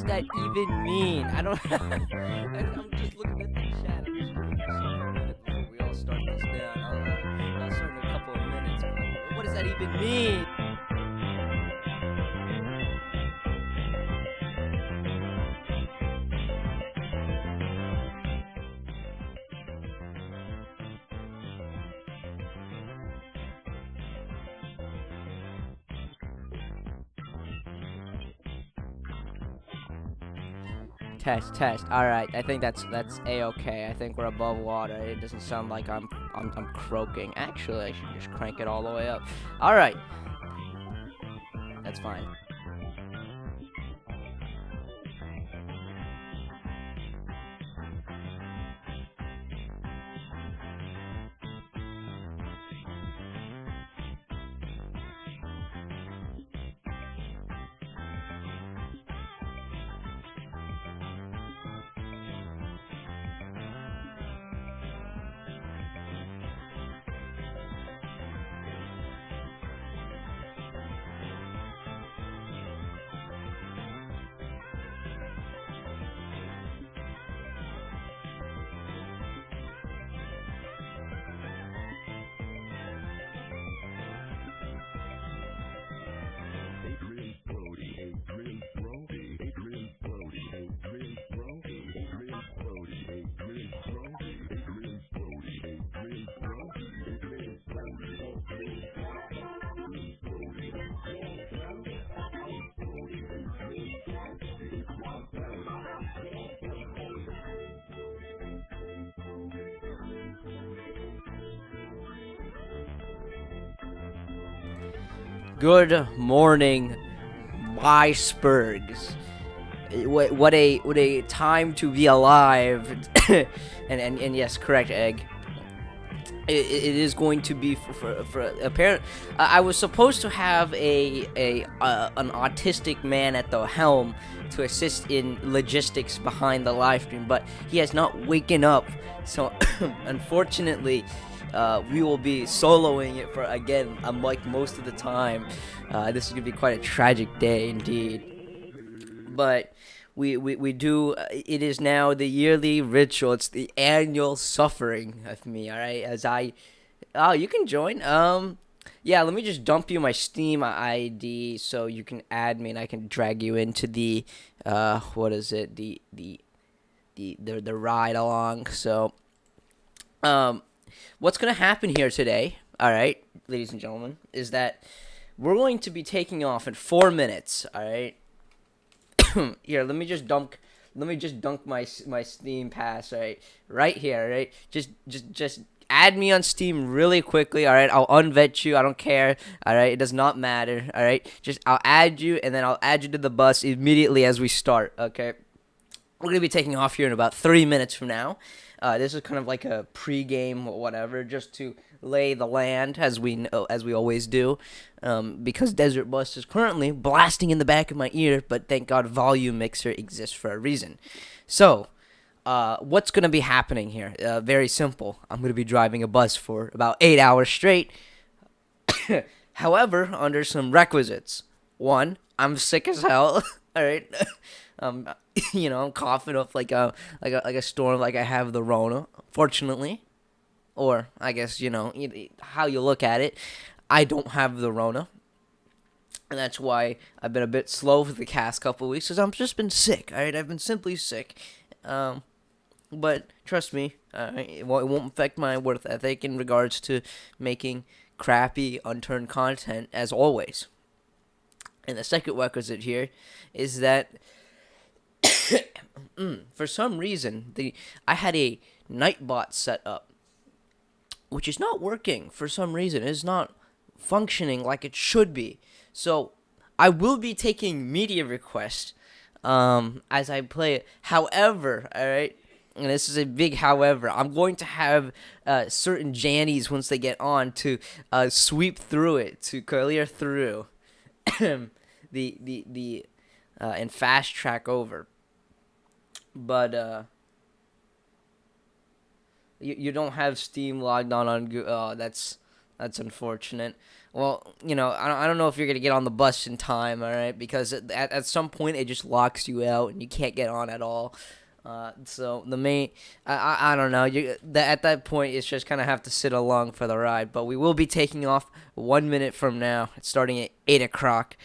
does that even mean? I don't. I'm just looking at the chat. I'm just giving myself a minute before we all start this down. I'll start in a couple of minutes. But what does that even mean? Test, test. All right, I think that's a-okay. I think we're above water. It doesn't sound like I'm croaking. Actually, I should just crank it all the way up. All right, that's fine. Good morning, icebergs. What a time to be alive. and yes, correct, Egg. It is going to be for apparent. I was supposed to have an autistic man at the helm to assist in logistics behind the live stream, but he has not waken up. So unfortunately, we will be soloing it for again. Unlike most of the time, this is gonna be quite a tragic day indeed. But we do. It is now the yearly ritual. It's the annual suffering of me. All right, as I. Oh, you can join. Yeah. Let me just dump you my Steam ID so you can add me and I can drag you into the. What is it? The ride along. So. What's gonna happen here today? All right, ladies and gentlemen, is that we're going to be taking off in 4 minutes. All right. Here, let me just dunk my Steam pass right here, right? Just add me on Steam really quickly, all right? I'll unvet you. I don't care, all right? It does not matter, all right? Just I'll add you, and then I'll add you to the bus immediately as we start, okay? We're gonna be taking off here in about 3 minutes from now. This is kind of like a pre-game, whatever, just to lay the land as we know, as we always do, because Desert Bus is currently blasting in the back of my ear. But thank God, Volume Mixer exists for a reason. So, what's gonna be happening here? Very simple. I'm gonna be driving a bus for about 8 hours straight. However, under some requisites. One, I'm sick as hell. All right. um, I'm coughing up like a storm, like I have the Rona. Fortunately, or I guess how you look at it, I don't have the Rona, and that's why I've been a bit slow for the past couple of weeks because I've just been sick. All right, I've been simply sick. But trust me, it won't affect my worth ethic in regards to making crappy, unturned content as always. And the second requisite here is that for some reason I had a Nightbot set up, which is not working for some reason. It's not functioning like it should be. So I will be taking media requests as I play it. However, all right, and this is a big however, I'm going to have certain Jannies once they get on to sweep through it, to clear through the and fast track over. But you don't have Steam logged on Google. Oh, that's That's unfortunate. Well, I don't know if you're gonna get on the bus in time, all right? Because at some point it just locks you out and you can't get on at all. So the main, I don't know. At that point, it's just kind of have to sit along for the ride. But we will be taking off 1 minute from now. It's starting at 8 o'clock.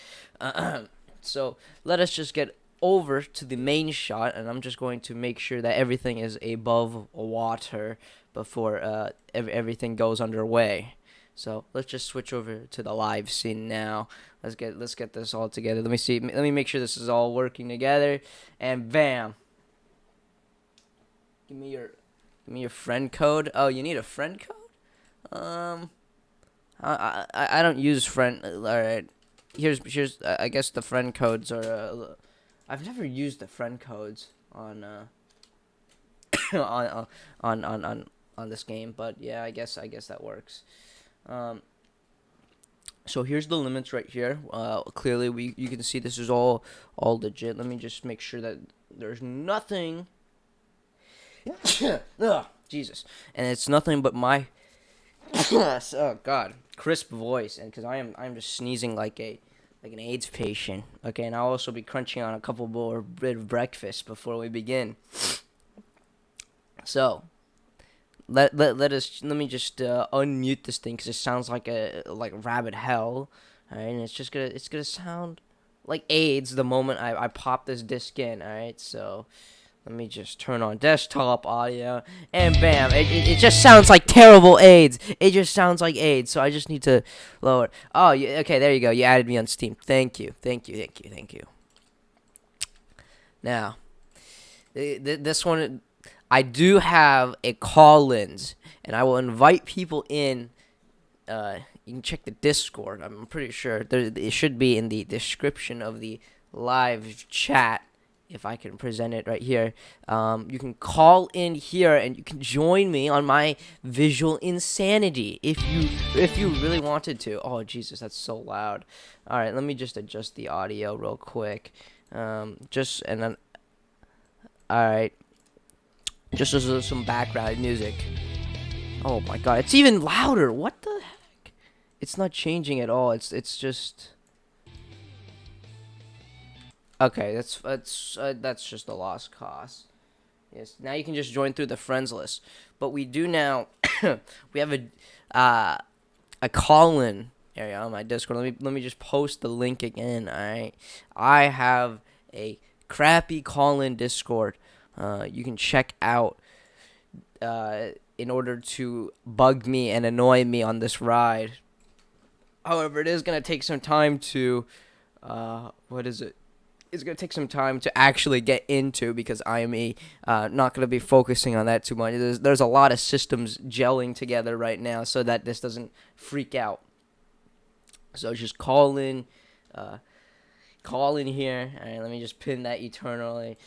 So let us just get over to the main shot, and I'm just going to make sure that everything is above water before everything goes underway. So let's just switch over to the live scene now. Let's get this all together. Let me see. Let me make sure this is all working together. And bam. Give me your friend code. Oh, you need a friend code? I don't use friend. All right. Here's I guess the friend codes are. I've never used the friend codes on on on this game, but yeah, I guess that works. Um, so here's the limits right here. Clearly you can see this is all legit. Let me just make sure that there's nothing. Ugh, Jesus, and it's nothing but my oh God, crisp voice, and because I'm just sneezing like an AIDS patient. Okay, and I'll also be crunching on a couple more bit of breakfast before we begin. So let me just unmute this thing because it sounds like rabbit hell. All right, and it's gonna sound like AIDS the moment I pop this disc in. All right, so let me just turn on desktop audio, and bam, it just sounds like terrible AIDS. It just sounds like AIDS, so I just need to lower. Oh, okay, there you go. You added me on Steam. Thank you. Now, this one, I do have a call-ins, and I will invite people in. You can check the Discord. I'm pretty sure it should be in the description of the live chat. If I can present it right here, you can call in here and you can join me on my visual insanity if you really wanted to. Oh Jesus, that's so loud. All right, let me just adjust the audio real quick. Just and then all right, just as some background music. Oh my God, it's even louder. What the heck? It's not changing at all. It's just. Okay, that's just a lost cause. Yes, now you can just join through the friends list. But we do now. We have a call-in area on my Discord. Let me just post the link again. All right, I have a crappy call-in Discord. You can check out in order to bug me and annoy me on this ride. However, it is gonna take some time to what is it? It's going to take some time to actually get into because I am not going to be focusing on that too much. There's a lot of systems gelling together right now so that this doesn't freak out. So just call in here. All right, let me just pin that eternally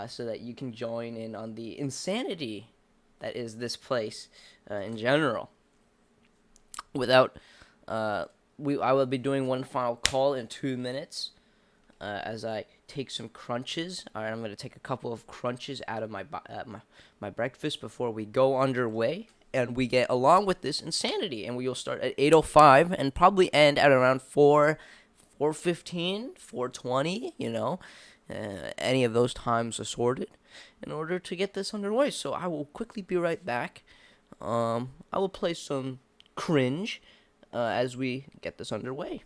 so that you can join in on the insanity that is this place in general. Without I will be doing one final call in 2 minutes. As I take some crunches. All right, I'm going to take a couple of crunches out of my breakfast before we go underway. And we get along with this insanity. And we will start at 8:05 and probably end at around 4:15, 4:20, any of those times assorted in order to get this underway. So I will quickly be right back. I will play some cringe as we get this underway.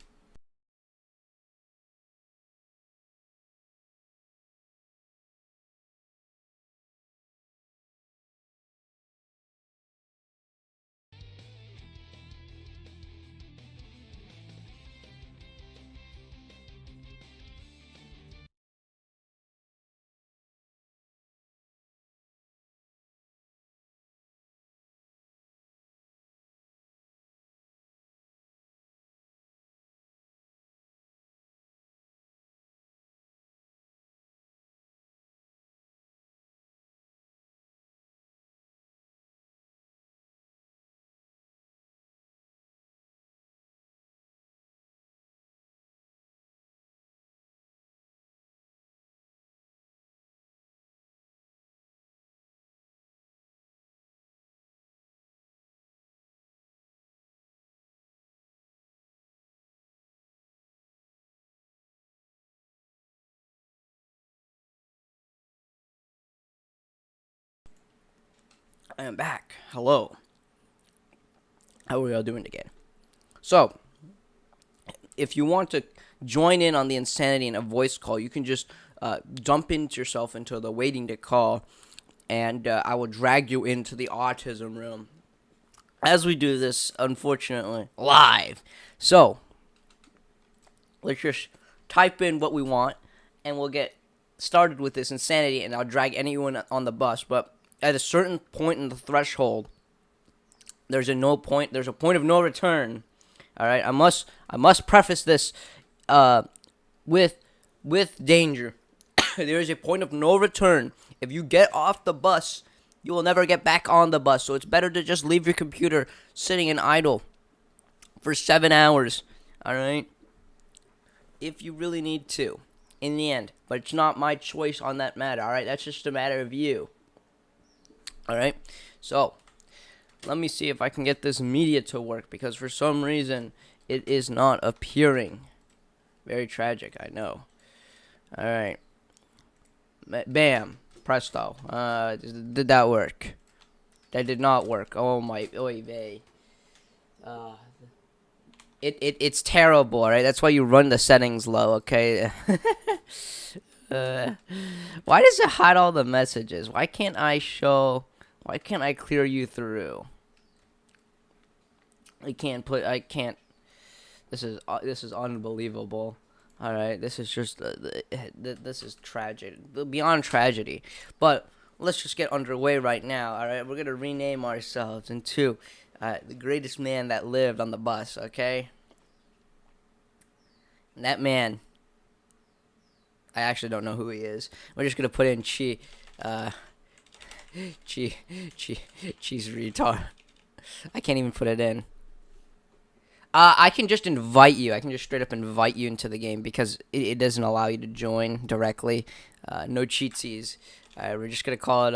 I am back. Hello. How are we all doing again? So, if you want to join in on the insanity in a voice call, you can just dump into yourself into the waiting to call, and I will drag you into the autism room as we do this, unfortunately, live. So, let's just type in what we want, and we'll get started with this insanity, and I'll drag anyone on the bus. But at a certain point in the threshold, there's a point of no return. All right, I must preface this with danger. There is a point of no return. If you get off the bus, you will never get back on the bus. So it's better to just leave your computer sitting in idle for 7 hours. All right, if you really need to, in the end. But it's not my choice on that matter. All right, that's just a matter of you. All right, so let me see if I can get this media to work, because for some reason it is not appearing. Very tragic, I know. All right. Bam. Presto. Did that work? That did not work. Oh my. Oy vey. It's terrible, right? That's why you run the settings low, okay? Why does it hide all the messages? Why can't I clear you through? I can't. This is unbelievable. All right, this is just this is tragic, beyond tragedy. But let's just get underway right now. All right, we're gonna rename ourselves into the greatest man that lived on the bus. Okay, and that man, I actually don't know who he is. We're just gonna put in cheese retard. I can't even put it in. I can just invite you. I can just straight up invite you into the game, because it doesn't allow you to join directly. No cheatsies. We're just gonna call it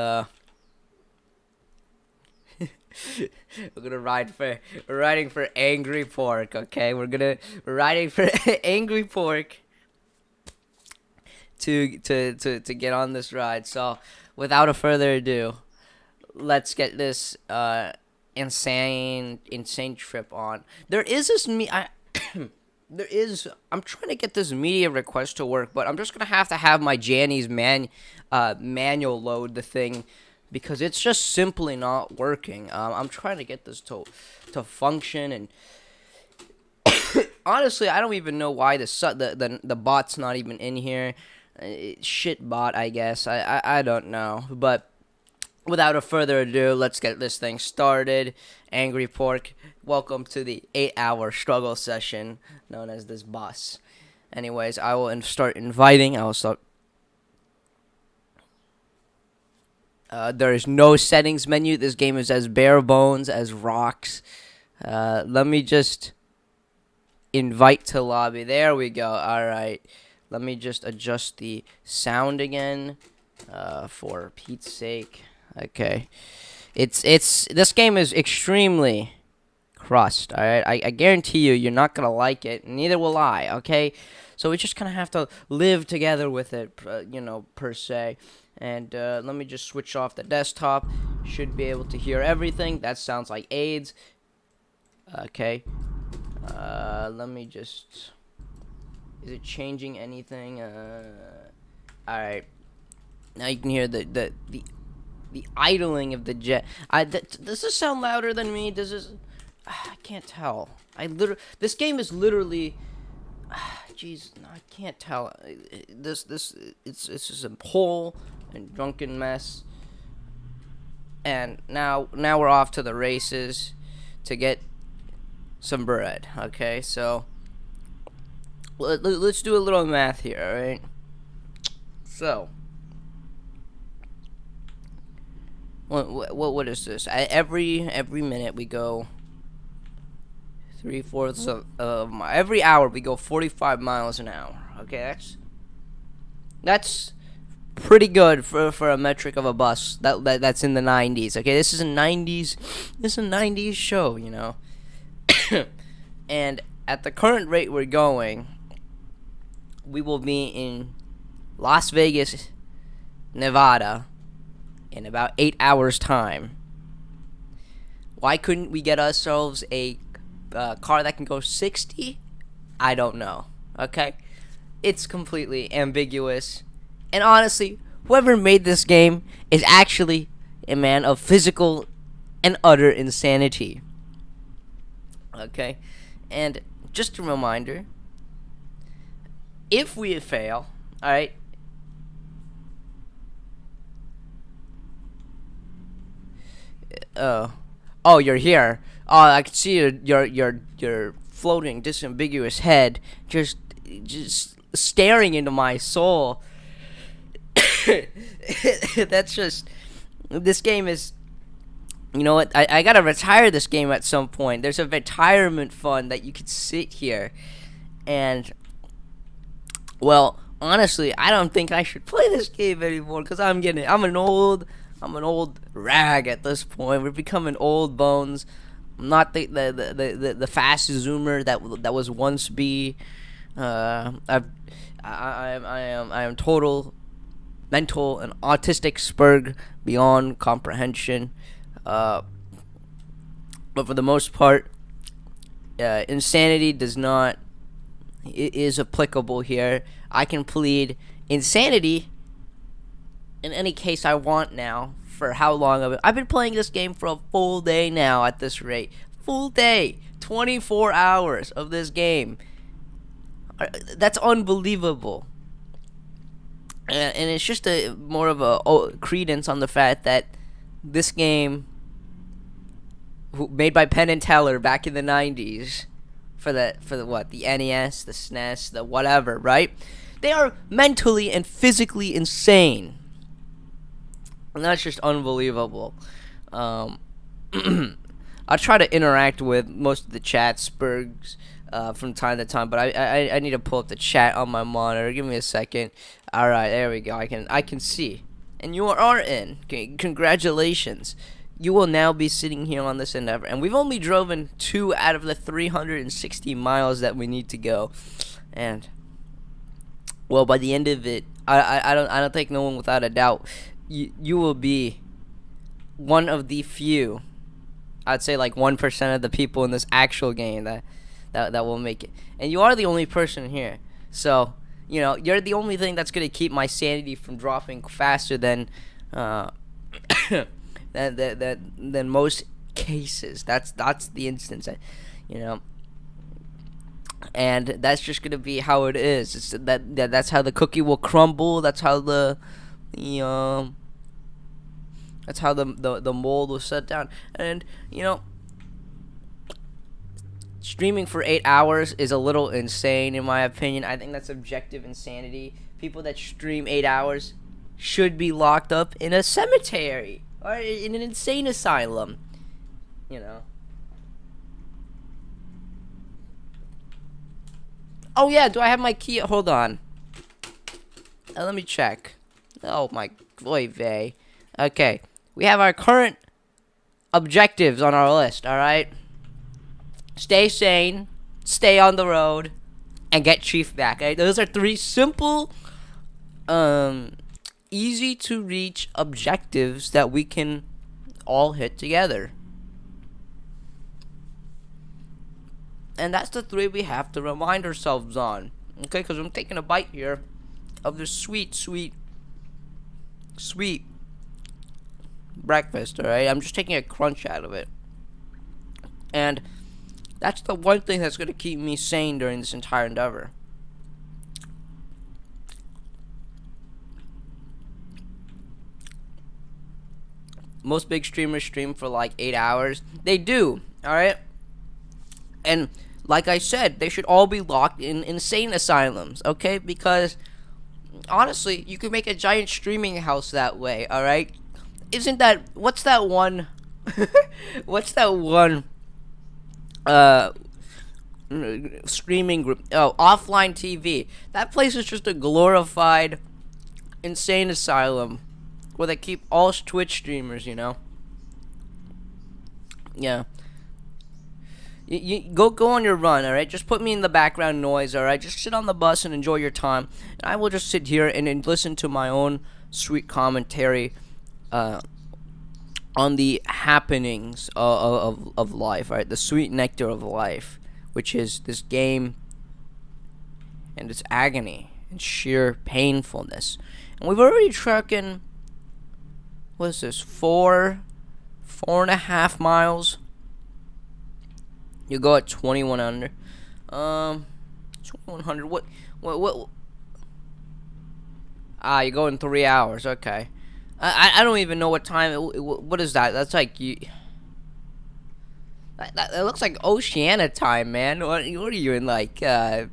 we're riding for Angry Pork. Okay, we're riding for Angry Pork to get on this ride. So, without a further ado, let's get this insane trip on. There is this I'm trying to get this media request to work, but I'm just gonna have to have my Janny's manual load the thing, because it's just simply not working. I'm trying to get this to function, and honestly, I don't even know why the bot's not even in here. Shit bot, I guess. I don't know, but without a further ado, let's get this thing started. Angry Pork, welcome to the 8-hour struggle session known as this boss. Anyways, I will start inviting. I will start. There is no settings menu. This game is as bare bones as rocks. Let me just invite to lobby. There we go. All right. Let me just adjust the sound again, for Pete's sake. Okay, this game is extremely crust. All right, I guarantee you're not gonna like it. Neither will I. Okay, so we just kind of have to live together with it, per se. And let me just switch off the desktop. Should be able to hear everything. That sounds like AIDS. Okay, let me just. Is it changing anything? All right. Now you can hear the idling of the jet. Does this sound louder than me? Does this? I can't tell. This game is literally. Jeez, no, I can't tell. It's just a whole and drunken mess. And now we're off to the races to get some bread. Okay, so let's do a little math here. All right. So. What is this? Every minute we go 3/4 of every hour we go 45 miles an hour. Okay, that's pretty good for a metric of a bus that's in the 90s. Okay, this is a 90s show, And at the current rate we're going, we will be in Las Vegas, Nevada, in about 8 hours time. Why couldn't we get ourselves a car that can go 60? I don't know. Okay? It's completely ambiguous. And honestly, whoever made this game is actually a man of physical and utter insanity. Okay? And just a reminder, if we fail, alright? Oh, you're here. Oh, I can see your floating, disambiguous head just staring into my soul. That's just, this game is, you know what, I gotta retire this game at some point. There's a retirement fund that you could sit here and, well, honestly, I don't think I should play this game anymore because I'm an old rag at this point. We're becoming old bones. I'm not the fast zoomer that was once be. I am total mental and autistic spurg beyond comprehension. But for the most part, insanity is applicable here. I can plead insanity in any case I want now. For how long I've been playing this game for a full day now at this rate. Full day. 24 hours of this game. That's unbelievable. And it's just more of a credence on the fact that this game, made by Penn and Teller back in the 90s, for the NES, the SNES, the whatever, right? They are mentally and physically insane. And that's just unbelievable. I try to interact with most of the chat spurgs from time to time, but I need to pull up the chat on my monitor. Give me a second. All right, there we go. I can see, and you are in. Okay, congratulations. You will now be sitting here on this endeavor, and we've only driven 2 out of the 360 miles that we need to go, and well, by the end of it, I don't think no one without a doubt. You will be one of the few, I'd say like 1% of the people in this actual game that will make it. And you are the only person here. So, you know, you're the only thing that's going to keep my sanity from dropping faster than than most cases. That's the instance, you know. And that's just going to be how it is. It's that's how the cookie will crumble. That's how that's how the mold was set down. And you know, streaming for 8 hours is a little insane in my opinion. I think that's objective insanity. People that stream 8 hours should be locked up in a cemetery or in an insane asylum, you know. Oh yeah, do I have my key? Hold on. Let me check. Oh my boy, vey. Okay, we have our current objectives on our list. All right. Stay sane, stay on the road, and get Chief back. Okay? Those are 3 simple, easy to reach objectives that we can all hit together. And that's the 3 we have to remind ourselves on. Okay, because I'm taking a bite here of this sweet breakfast, alright? I'm just taking a crunch out of it. And that's the one thing that's going to keep me sane during this entire endeavor. Most big streamers stream for like 8 hours. They do, alright? And like I said, they should all be locked in insane asylums, okay? Because honestly, you could make a giant streaming house that way, alright? Isn't that, what's that one streaming group? Oh, Offline TV. That place is just a glorified insane asylum where they keep all Twitch streamers, you know? Yeah. You go on your run, alright? Just put me in the background noise, alright? Just sit on the bus and enjoy your time. And I will just sit here and listen to my own sweet commentary on on the happenings of life, right? The sweet nectar of life, which is this game and its agony and sheer painfulness. And we've already trucking, what is this, 4.5 miles. You go at 2100. 2100. What? You go in 3 hours. Okay. I don't even know what time. What is that? That's like you. That looks like Oceania time, man. What are you in, like? What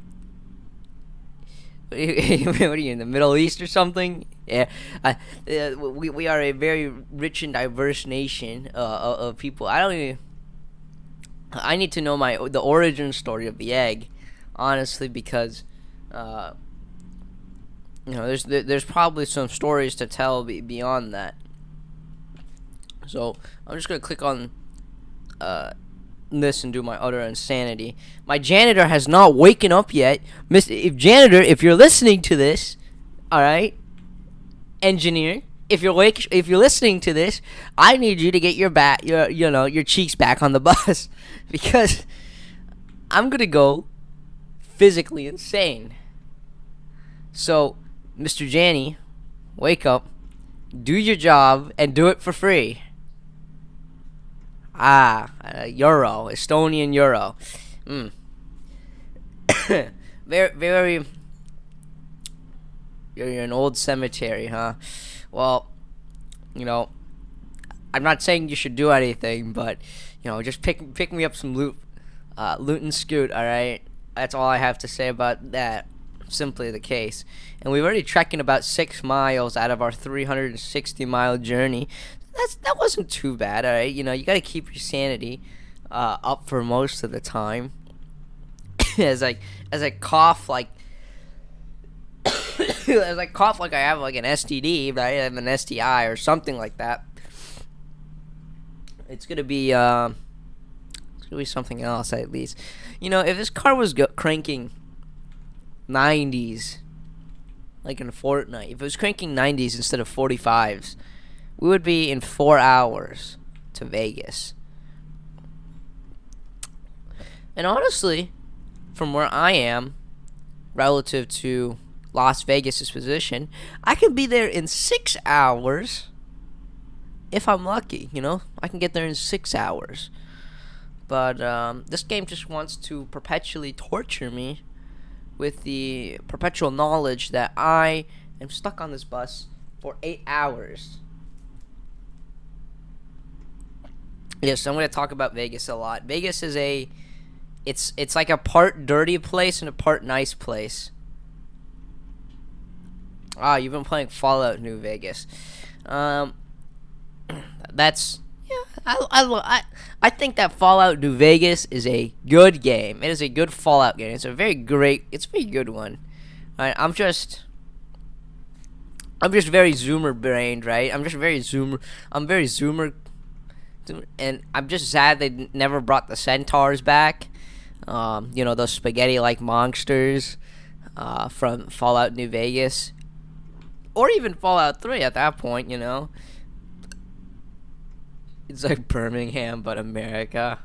are you in the Middle East or something? Yeah, we are a very rich and diverse nation of people. I need to know the origin story of the egg, honestly, because there's probably some stories to tell beyond that. So I'm just gonna click on this and do my utter insanity. My janitor has not waken up yet. Janitor, if you're listening to this, all right, engineer, if you're listening to this, I need you to get your cheeks back on the bus because I'm gonna go physically insane. So, Mr. Janny, wake up, do your job, and do it for free. Euro, Estonian euro. Very. You're an old cemetery, huh? Well, I'm not saying you should do anything, but just pick me up some loot, loot and scoot. All right, that's all I have to say about that. Simply the case, and we've already trekking about 6 miles out of our 360-mile journey. That wasn't too bad. All right, you got to keep your sanity up for most of the time. as I cough like as I cough like I have like an STD, right? I have an STI or something like that. It's gonna be something else at least. If this car was cranking 90s, like in Fortnite, if it was cranking 90s instead of 45s, we would be in 4 hours to Vegas. And honestly, from where I am, relative to Las Vegas's position, I can be there in 6 hours if I'm lucky. I can get there in 6 hours. But this game just wants to perpetually torture me with the perpetual knowledge that I am stuck on this bus for 8 hours. Yes, I'm going to talk about Vegas a lot. Vegas is it's like a part dirty place and a part nice place. You've been playing Fallout New Vegas. That's I think that Fallout New Vegas is a good game. It is a good Fallout game. It's a very good one. Right? I'm just very zoomer brained, right? I'm very zoomer, and I'm just sad they never brought the centaurs back. Those spaghetti like monsters from Fallout New Vegas, or even Fallout 3 at that point. It's like Birmingham, but America.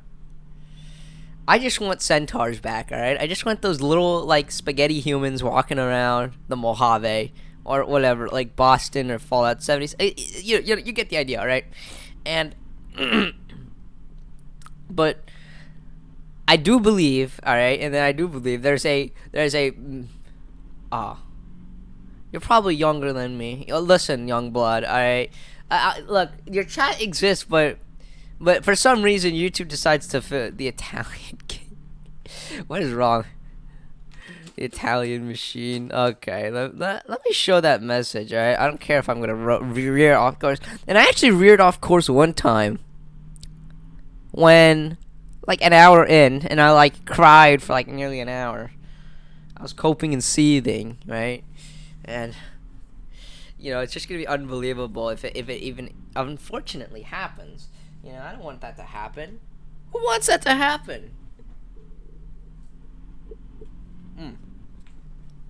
I just want centaurs back, alright? I just want those little, like, spaghetti humans walking around the Mojave, or whatever, like Boston or Fallout 70s. You get the idea, alright? And, but, I do believe, alright? And then I do believe there's a, you're probably younger than me. Listen, young blood, alright? Look, your chat exists, but for some reason YouTube decides to fit the Italian king. What is wrong? The Italian machine. Okay, let me show that message. All right, I don't care if I'm gonna rear off course. And I actually reared off course one time when, like, an hour in, and I like cried for like nearly an hour. I was coping and seething, right? And it's just gonna be unbelievable if it even unfortunately happens. I don't want that to happen. Who wants that to happen?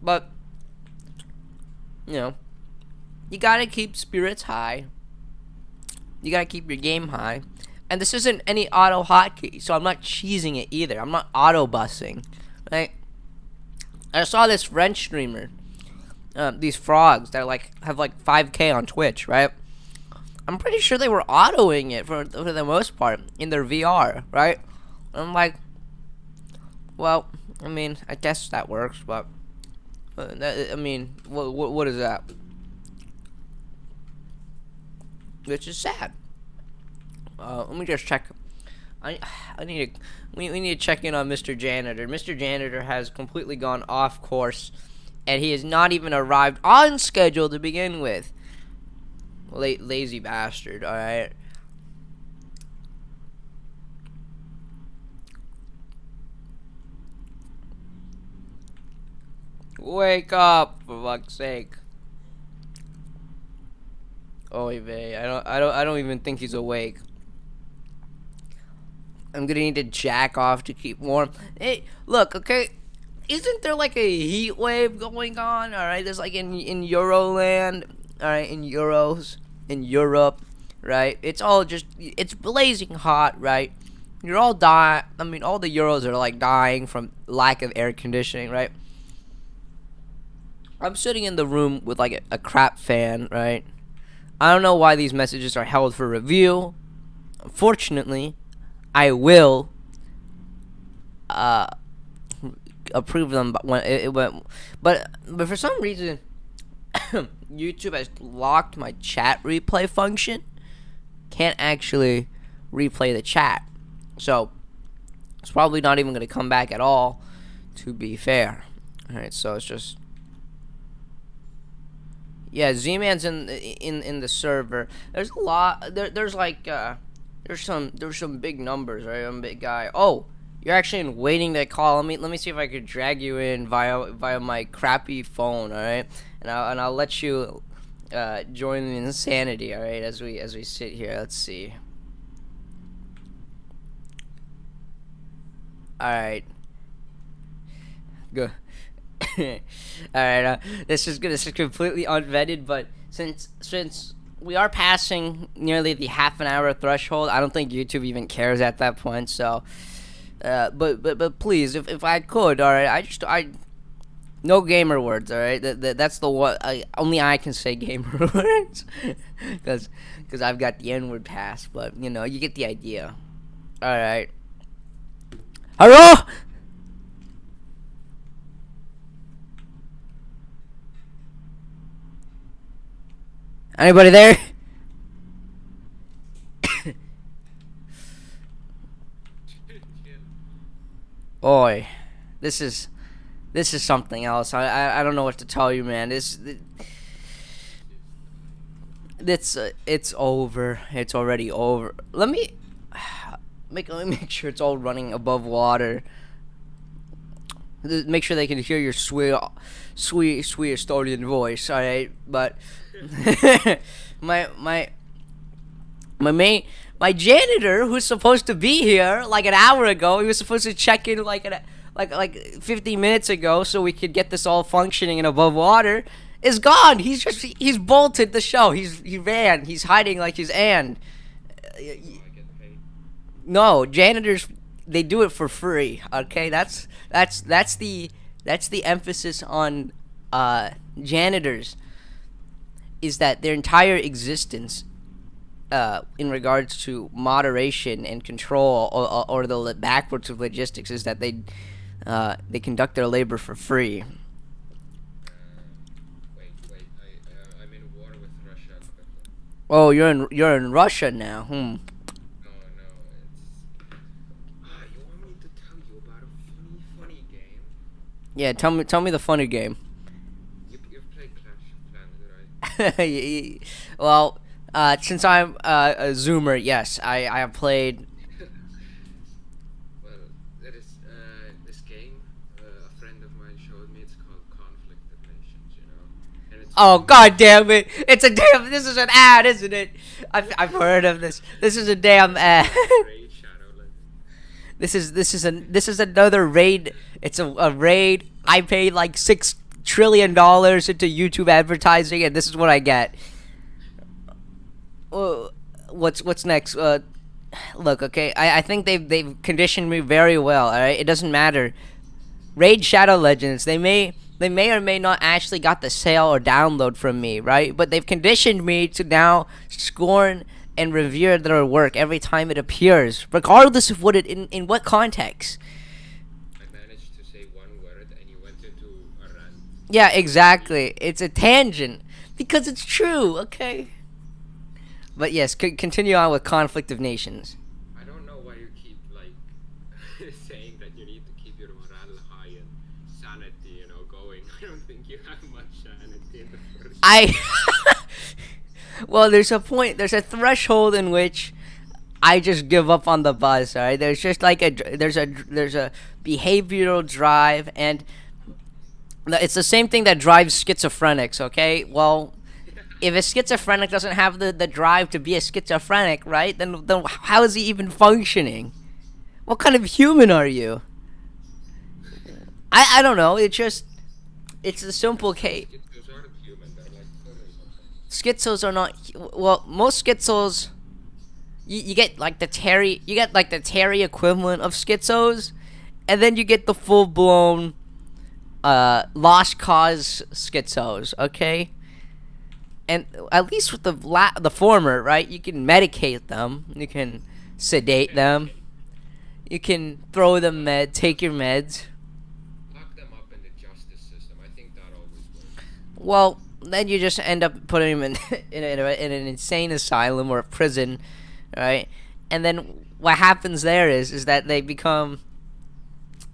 But you gotta keep spirits high. You gotta keep your game high. And this isn't any auto hotkey, so I'm not cheesing it either. I'm not auto bussing. Right? I saw this French streamer, these frogs that have like 5K on Twitch, right? I'm pretty sure they were autoing it for the most part in their VR, right? I'm like, well, I mean, I guess that works, but I mean, what is that? Which is sad. Let me just check. I need to. We need to check in on Mr. Janitor. Mr. Janitor has completely gone off course, and he has not even arrived on schedule to begin with. Lazy bastard. All right. Wake up, for fuck's sake. Oy vey. I don't even think he's awake. I'm gonna need to jack off to keep warm. Hey, look, okay. Isn't there like a heat wave going on? All right, there's like in Euroland, all right, in Europe, right? It's all just it's blazing hot, right? You're all dying. I mean, all the Euros are like dying from lack of air conditioning, right? I'm sitting in the room with like a crap fan, right? I don't know why these messages are held for review. Unfortunately, I will approve them when it went, but for some reason YouTube has locked my chat replay function. Can't actually replay the chat, so it's probably not even going to come back at all, to be fair. All right, so it's just, yeah, Z-Man's in the server. There's a lot. There's like there's some big numbers, right? I'm a big guy. Oh, you're actually waiting to call. Let me see if I could drag you in via my crappy phone. All right, and I'll let you join the insanity. All right, as we sit here. Let's see. All right. Good. All right. This is completely unvetted, but since we are passing nearly the half an hour threshold, I don't think YouTube even cares at that point. So, but please, if I could, all right, I no gamer words, all right. That's the what only I can say gamer words, because I've got the N-word pass. But you know, you get the idea. All right. Hello. Anybody there? Oi, this is something else. I don't know what to tell you, man. It's over. It's already over. Let me make sure it's all running above water. Make sure they can hear your sweet Estonian voice. All right, but my janitor, who's supposed to be here like an hour ago, he was supposed to check in like 15 minutes ago, so we could get this all functioning and above water, is gone. He's bolted the show. He ran. He's hiding like his and. No, janitors, they do it for free. Okay, that's the emphasis on janitors, is that their entire existence, in regards to moderation and control, or the backwards of logistics, is that they conduct their labor for free. Wait, I'm in war with Russia. Oh, you're in Russia now. No, it's. You want me to tell you about a funny game? Yeah, tell me the funny game. You've played Clash of Clans, right? Well, since I'm a Zoomer, yes, I have played. Well, there is this game. A friend of mine showed me. It's called Conflict of Nations. You know. And it's Oh, god damn it! This is an ad, isn't it? I've heard of this. This is a damn ad. Raid Shadow Legends. This is another raid. It's a raid. I paid like $6 trillion into YouTube advertising, and this is what I get. what's next? Look, okay. I think they've conditioned me very well. All right, it doesn't matter. Raid Shadow Legends. They may or may not actually got the sale or download from me, right? But they've conditioned me to now scorn and revere their work every time it appears, regardless of what it in what context. I managed to say one word and you went into a rant. Yeah, exactly. It's a tangent because it's true. Okay. But yes, continue on with Conflict of Nations. I don't know why you keep like saying that you need to keep your morale high and sanity, going. I don't think you have much sanity in the first. I well, there's a point. There's a threshold in which I just give up on the buzz. All right. There's just like there's a behavioral drive, and it's the same thing that drives schizophrenics. Okay. Well, if a schizophrenic doesn't have the drive to be a schizophrenic, right? Then how is he even functioning? What kind of human are you? I don't know. It's a simple case. Those aren't human. They're like furries. Schizos are not. Well, most schizos, you get like the Terry equivalent of schizos, and then you get the full blown lost cause schizos. Okay. And at least with the former, right? You can medicate them. You can sedate them. You can throw them take your meds. Lock them up in the justice system. I think that always works. Well, then you just end up putting them in an insane asylum or a prison, right? And then what happens there is that they become.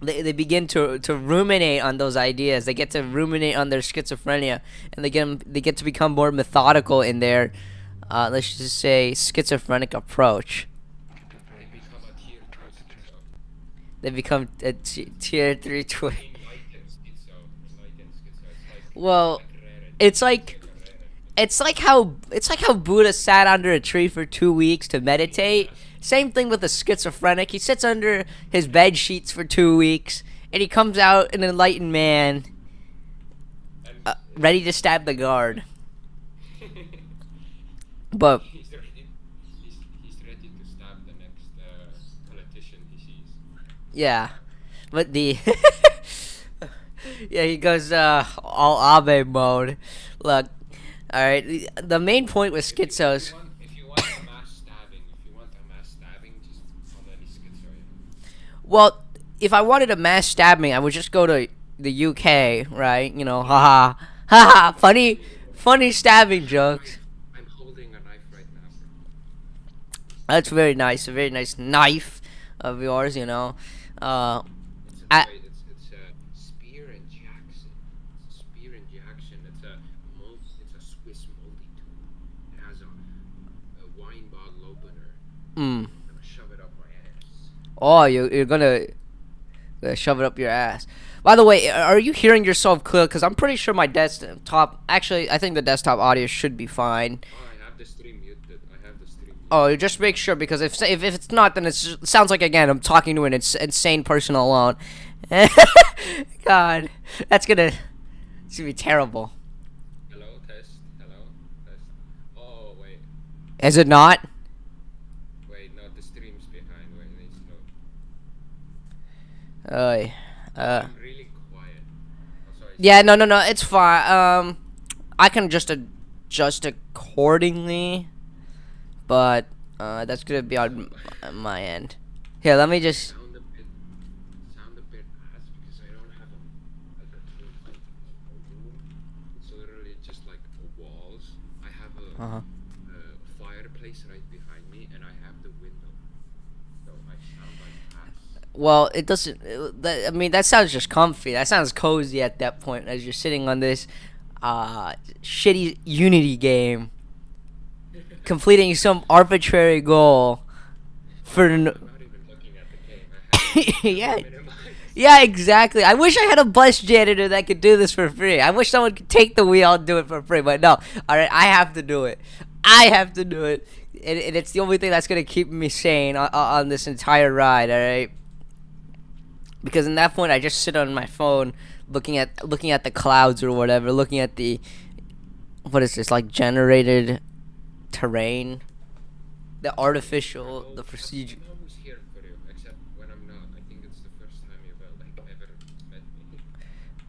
They begin to ruminate on those ideas. They get to ruminate on their schizophrenia, and they get to become more methodical in their, let's just say, schizophrenic approach. They become a tier 2 schizo. They become a tier 3 Enlightened schizo. Enlightened schizo. It's like Well, Rere. it's like it's like how Buddha sat under a tree for 2 weeks to meditate. Same thing with a schizophrenic. He sits under his bed sheets for 2 weeks, and he comes out an enlightened man, And ready to stab the guard. But he's ready to stab the next politician he sees. yeah, but the yeah, he goes all Abe mode. Look, all right. The main point with schizos. If you want a mass stabbing, just call any schizo. Well, if I wanted a mass stabbing, I would just go to the UK, right? You know, haha, haha, funny stabbing jokes. I'm holding a knife right now. That's very nice, a very nice knife of yours, you know. I- It's a spear and Jackson. It's a spear and Jackson. It's a Swiss multi-tool. It has a wine bottle opener. Mm. I'm gonna shove it up my ass. Oh, you're gonna shove it up your ass. By the way, are you hearing yourself clear? Because I'm pretty sure my desktop. Actually, I think the desktop audio should be fine. Oh, I have the stream muted. Oh, just make sure, because if it's not, then it sounds like, again, I'm talking to an insane person alone. God, it's gonna be terrible. Hello, test. Hello, test. Oh, wait. Is it not? Wait, no, the stream's behind. Wait, it's no. I'm really quiet. Oh, sorry. Yeah, no, it's fine. I can just adjust accordingly, but that's gonna be on my end. Here, let me just. Sound a bit ass because I don't have a room. It's literally just like walls. I have a fireplace right behind me, and I have the window. So I sound like ass. Well, it doesn't. I mean, that sounds just comfy. That sounds cozy at that point, as you're sitting on this shitty Unity game, completing some arbitrary goal for. I'm not even looking at the game. I Yeah. have minimized. Yeah, exactly. I wish I had a bus janitor that could do this for free. I wish someone could take the wheel and do it for free, but no. All right, I have to do it. And it's the only thing that's gonna keep me sane on this entire ride. All right. Because in that point, I just sit on my phone, looking at the clouds or whatever, looking at the, what is this, like, generated terrain? the artificial, the procedure. I'm always here for you, except when I'm not. I think it's the first time you've ever met me.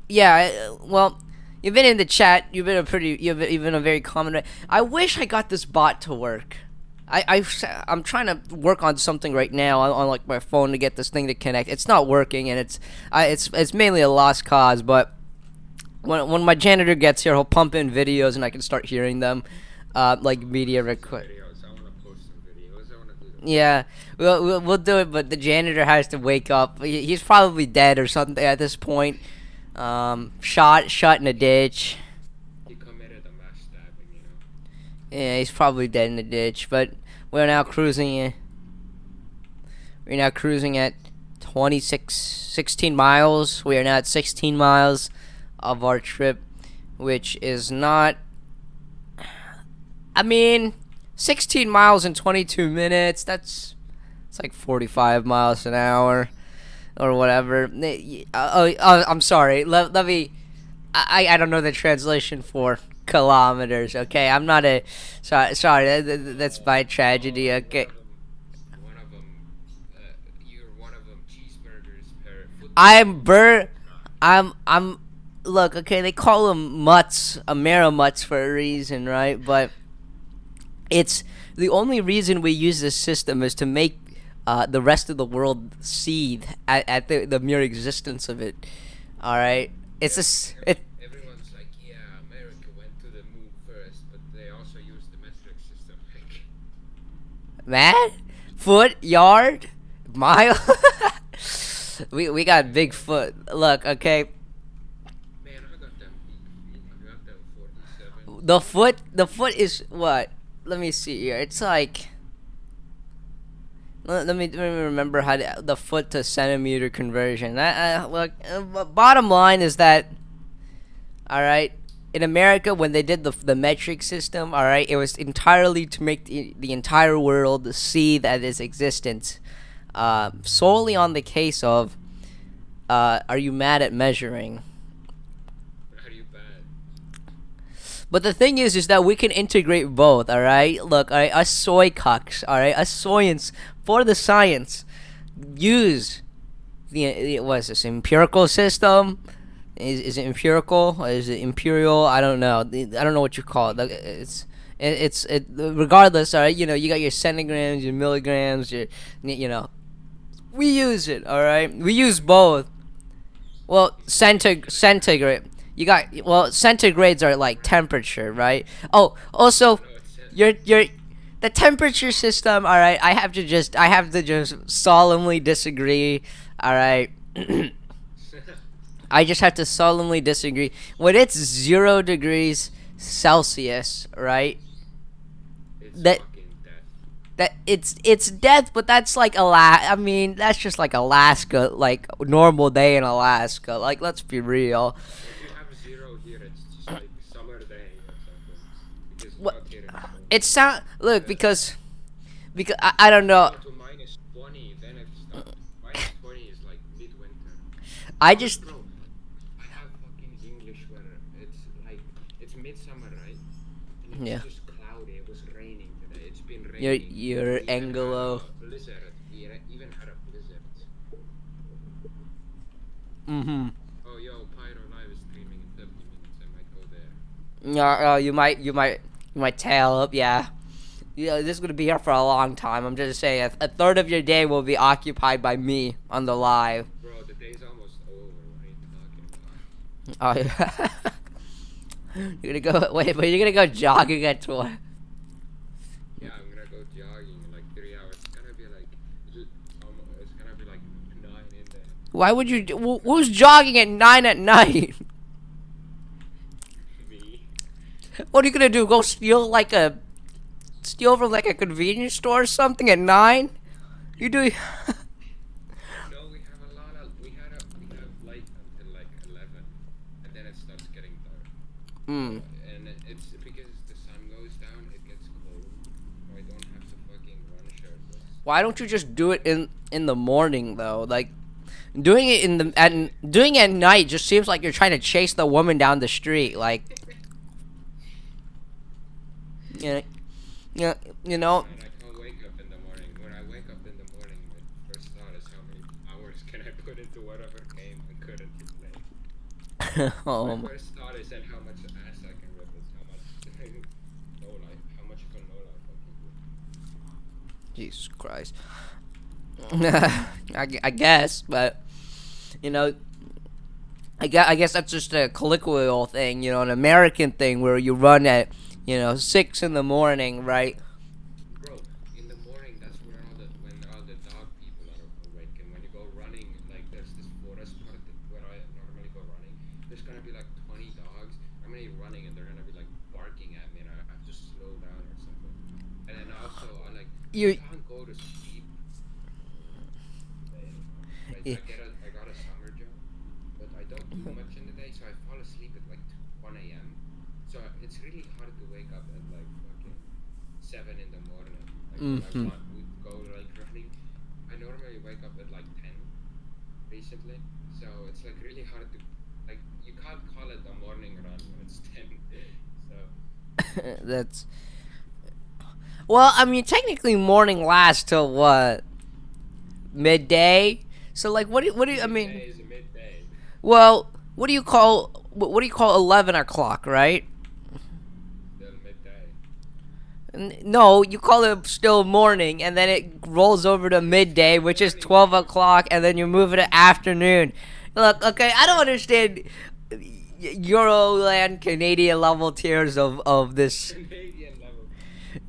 Yeah, well, you've been in the chat. You've been a very common. I wish I got this bot to work. I'm trying to work on something right now on like my phone to get this thing to connect. It's not working, and it's mainly a lost cause. But when my janitor gets here, he'll pump in videos, and I can start hearing them, like media request. Videos. I want to post some videos. I want to do them. Yeah, we'll do it, but the janitor has to wake up. He's probably dead or something at this point. Shot in a ditch. He committed a mass stabbing, you know. Yeah, he's probably dead in the ditch. But we're now cruising. We're now cruising at 16 miles. We are now at 16 miles of our trip, which is not. I mean, 16 miles in 22 minutes. It's like 45 miles an hour. Or whatever. I'm sorry. Let me. I don't know the translation for kilometers. Okay, I'm not a. Sorry. That's my tragedy. Okay. One of them. You're one of them. Cheeseburgers per foot. I'm. Look. Okay, they call them mutts, Amerimutts for a reason, right? But it's the only reason we use this system is to make the rest of the world seethe at the mere existence of it. All right, Everyone's like, yeah, America went to the moon first, but they also used the metric system. man, foot, yard, mile. we got big foot. Look, okay. Man, I got them big feet. I got them 47. The foot is what? Let me see here. It's like. Let me remember how the foot to centimeter conversion. Bottom line is that, all right, in America when they did the metric system, all right, it was entirely to make the entire world see that its existence, solely on the case of, are you mad at measuring? Are you bad? But the thing is that we can integrate both. All right, look, all right, us soy cucks, all right, us soyans. For the science, use the what is this empirical system? Is it empirical? Or is it imperial? I don't know. I don't know what you call it. It's regardless. All right, you know you got your centigrams, your milligrams, you know. We use it. All right, we use both. Well, centigrade. You got centigrades are like temperature, right? Oh, also, your the temperature system, all right. I have to just solemnly disagree. All right. I just have to solemnly disagree. When it's 0 degrees Celsius, right? It's That fucking death. that it's death, but that's like I mean, that's just like Alaska, like normal day in Alaska. Like, let's be real. If you have 0 here, it's just like summer day or something. Because What? out here Look, because I don't know. to minus 20, then it stops. Minus 20 is like midwinter. I just Bro, I have fucking English where it's midsummer, right? And it's Yeah. just cloudy. It was raining today. It's been raining. your We even had Anglo. a blizzard. We even had a blizzard. Mhm. Oh, yo, Pyro Live is streaming in 30 minutes. I might go there. Yeah, you might tail up, yeah. Yeah, this is gonna be here for a long time. I'm just saying, a third of your day will be occupied by me on the live. Bro, the day's almost over. What are you talking about? Oh yeah. You're gonna go but you're gonna go jogging at what? Yeah, I'm gonna go jogging in like 3 hours. It's gonna be like 9 in there. Why would you? Who's jogging at 9 at night? Me. What are you gonna do? Go steal from like a convenience store or something at 9? You do? No, we have we have light until like 11, and then it starts getting dark. Hmm. And it's because the sun goes down, it gets cold. So I don't have to fucking run shirtless. Why don't you just do it in the morning though? Like doing it doing it at night just seems like you're trying to chase the woman down the street. Like, you know, And I can't wake up wake up in the morning, my first thought is how many hours can I put into whatever game I'm currently playing. My Oh, first thought is then how much ass I can rip is how much no life, how much of a no life I can do. Jesus Christ. I guess, but you know, I guess that's just a colloquial thing, you know, an American thing where you run at, 6 in the morning, right? Bro, in the morning, that's where all the dog people are awake, and when you go running, like there's this forest part where I normally go running. There's gonna be like 20 dogs. I'm gonna be running, and they're gonna be like barking at me, and I have to slow down or something. And then also, I You, can't go to sleep anymore. Right? yeah, I got a summer job, but I don't do much in the day, so I fall asleep at like 1 a.m. So it's really hard to wake up at like fucking 7 in the morning. Like when I mm-hmm. want to go like running, I normally wake up at like 10 recently. So it's like really hard to like you can't call it a morning run when it's 10. So That's well, I mean, technically, morning lasts till what, midday? So like, I mean, midday is midday. well, what do you call 11 o'clock, right? Still midday. No, you call it still morning, and then it rolls over to midday, which is Morning 12 time. o'clock, and then you move it to afternoon. Look, okay, I don't understand Euroland Canadian level tiers of this. Canadian level.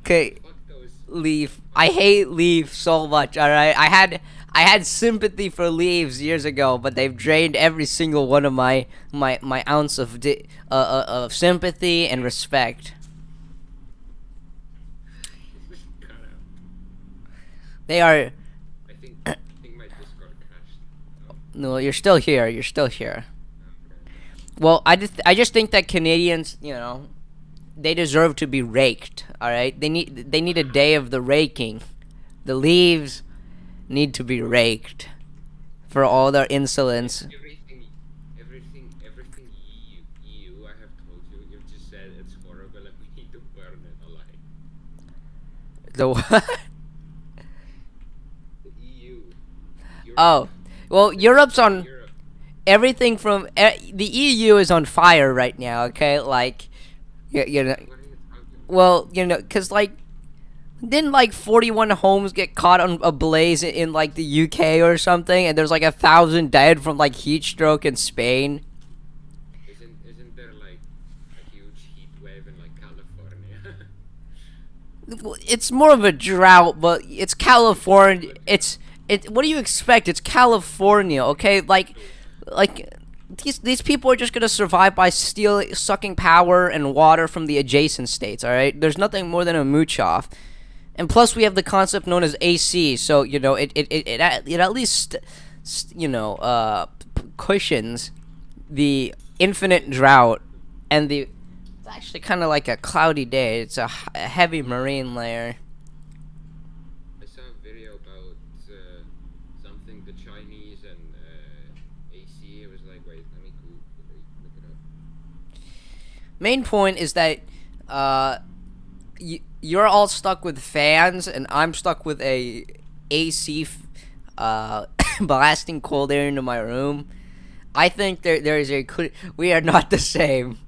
Bro, Okay, fuck those. Leaf. Fuck I those. hate Leaf so much. All right, I had sympathy for Leaves years ago, but they've drained every single one of my ounce of sympathy and respect. Cut out. They are. I think my Discord crashed. Oh, No, you're still here. You're still here. okay. Well, I just think that Canadians, they deserve to be raked. All right, they need a day of the raking. The Leaves need to be raked for all their insolence. Everything EU I have told you, you've just said it's horrible and we need to burn it alive. The what? The EU, Europe, Oh, well, Europe's fucking on Europe. everything from the EU is on fire right now. Okay, like you know, What are you talking about? well, cause like didn't like 41 homes get caught on a blaze in like the UK or something, and there's like 1,000 dead from like heat stroke in Spain. Isn't there like a huge heat wave in like California? It's more of a drought, but it's California. What do you expect? It's California, okay? Like these people are just gonna survive by sucking power and water from the adjacent states. All right, there's nothing more than a mooch off. And plus, we have the concept known as AC, so it at least cushions the infinite drought and the. It's actually kind of like a cloudy day. It's a heavy marine layer. I saw a video about something the Chinese and AC. It was like, wait, let me look it up. Main point is that you're all stuck with fans, and I'm stuck with a AC blasting cold air into my room. I think there is we are not the same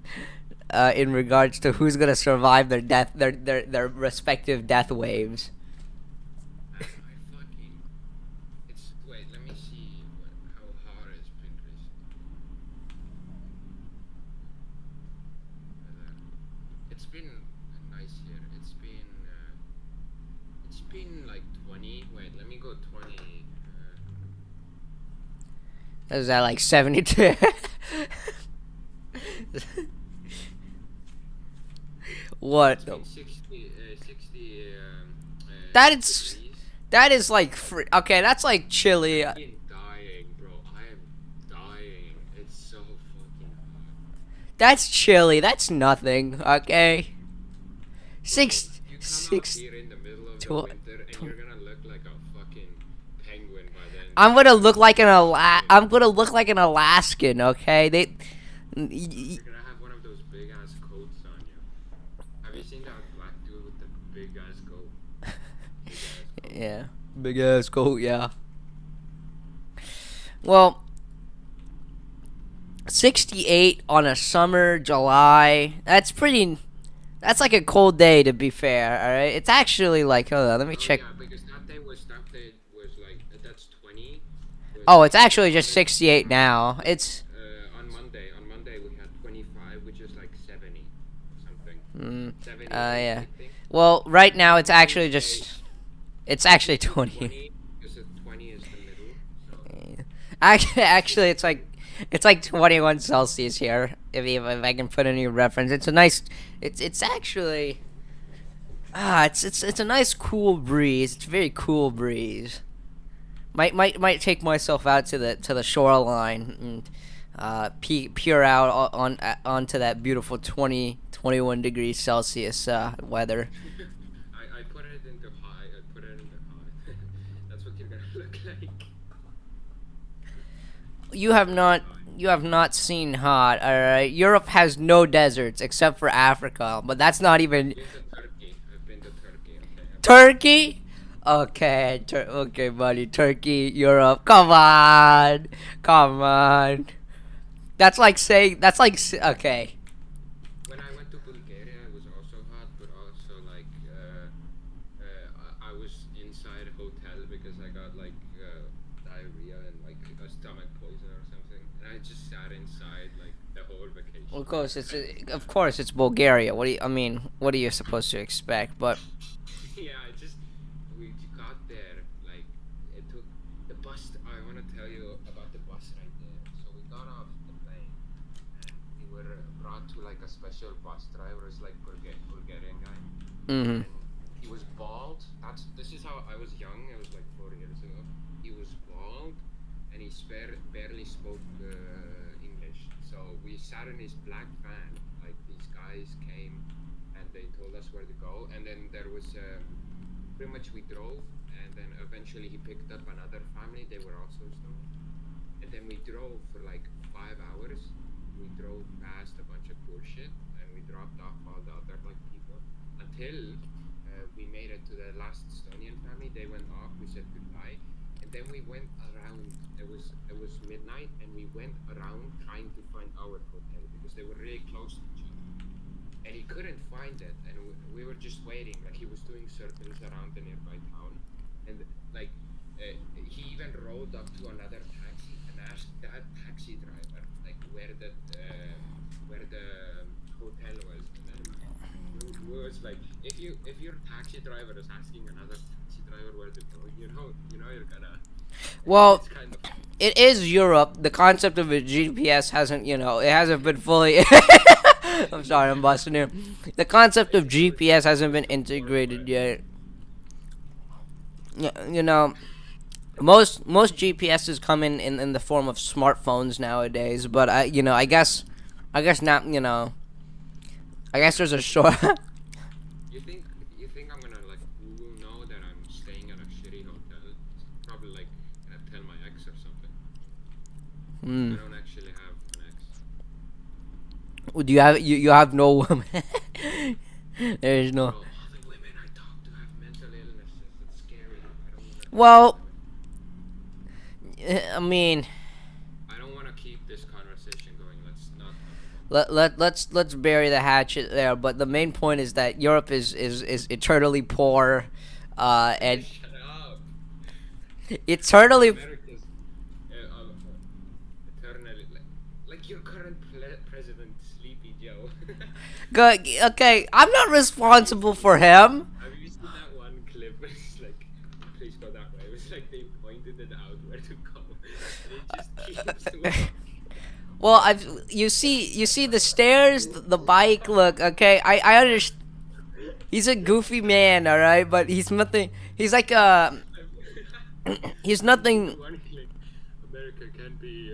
in regards to who's gonna survive their respective death waves. I fucking. It's wait. Let me see how hard it's been recently. It's been nice here. It's been like 20. Wait, let me go 20. Is that like 72? What? It's been 60 That is degrees. that is like okay. That's like chilly. I'm dying, bro. I am dying. It's so fucking hot. That's chilly. That's nothing. Okay. Bro, Six you come out six. here in the middle of the Tw- winter and you're gonna look like a fucking penguin by then. I'm gonna look like an Fucking- I'm gonna look like an Alaskan. Okay. You're gonna have one of those big ass coats on you. Have you seen that black dude with the big ass coat? Big ass coat. Yeah. Big ass coat, yeah. Well, 68 on a summer July. That's pretty. That's like a cold day, to be fair. All right. It's actually like. Hold on. Let me Oh check. yeah, because that day was like that's 20. Was Oh, it's like actually just Monday. 68 now. It's. On Monday we had 25, which is like 70 something. Mm, 78, yeah. I think. Well, right now And it's actually Tuesday, just. It's actually Tuesday 20. 20 because 20 is the middle. So Actually, it's 60. like. It's like 21 Celsius here. If I can put any reference, it's a nice. It's actually. It's a nice cool breeze. It's a very cool breeze. Might take myself out to the shoreline and peer out onto that beautiful 21 degrees Celsius weather. I put it into high. I put it into high. That's what you're gonna look like. You have Very not high. you have not seen hot. All right, Europe has no deserts except for Africa, but that's not even Been to Turkey. I've been to Turkey. Okay, I've been to Turkey. Turkey. Okay, okay, buddy. Turkey, Europe. Come on, come on. Okay. When I went to Bulgaria, it was also hot, but also like I was inside a hotel because I got like diarrhea and like a stomach poison or something, and I just sat inside like the whole vacation. Of course it's Bulgaria. I mean, what are you supposed to expect? But Yeah, we got there like it took the bus. I want to tell you about the bus right there. So we got off the plane and we were brought to like a special bus driver. It's like Bulgarian guy, mm-hmm. and he was bald. This is how I was young. It was like 4 years ago. He was bald, and he barely spoke English. So we sat in his black van. Like these guys came, and they told us where to go. And then there was pretty much we drove, and then eventually he picked up another family. They were also stoned, and then we drove for like 5 hours. We drove past a bunch of bullshit, and we dropped off all the other like people until we made it to the last Estonian family. They went off. We said goodbye, and then we went around. It was midnight, and we went around trying to find our hotel because they were really close to each other. And he couldn't find it, and we were just waiting. Like he was doing circles around the nearby town, and like he even rode up to another taxi and asked that taxi driver like where the hotel was, and then we was like, if your taxi driver is asking another taxi driver where to go, you're gonna. Well, It's kind of. it is Europe. The concept of a GPS hasn't, it hasn't been fully. I'm sorry, I'm busting here. The concept of GPS hasn't been integrated yet. You know, most GPSs come in the form of smartphones nowadays. But I guess not. I guess there's a short. You think I'm gonna like who will know that I'm staying at a shitty hotel? Probably like gonna tell my ex or something. Hmm. I don't actually have an ex. Do you have you have no woman? There's no. Bro, all the women I talk to have mental illnesses. It's scary. I don't wanna talk to Well, women. I mean, I don't wanna keep this conversation going. Let's not talk about that. let's bury the hatchet there. But the main point is that Europe is eternally poor, and Shut up. eternally. America's eternally like your current president, Sleepy Joe. Good. Okay, I'm not responsible for him. Have you seen that one clip where it's like, please go that way? It was like they pointed it out where to go, and it just keeps walking. Well, you see the stairs, the bike. Look, okay, I understand. He's a goofy man, all right, but he's nothing. He's like he's I've seen the nothing. one like America can be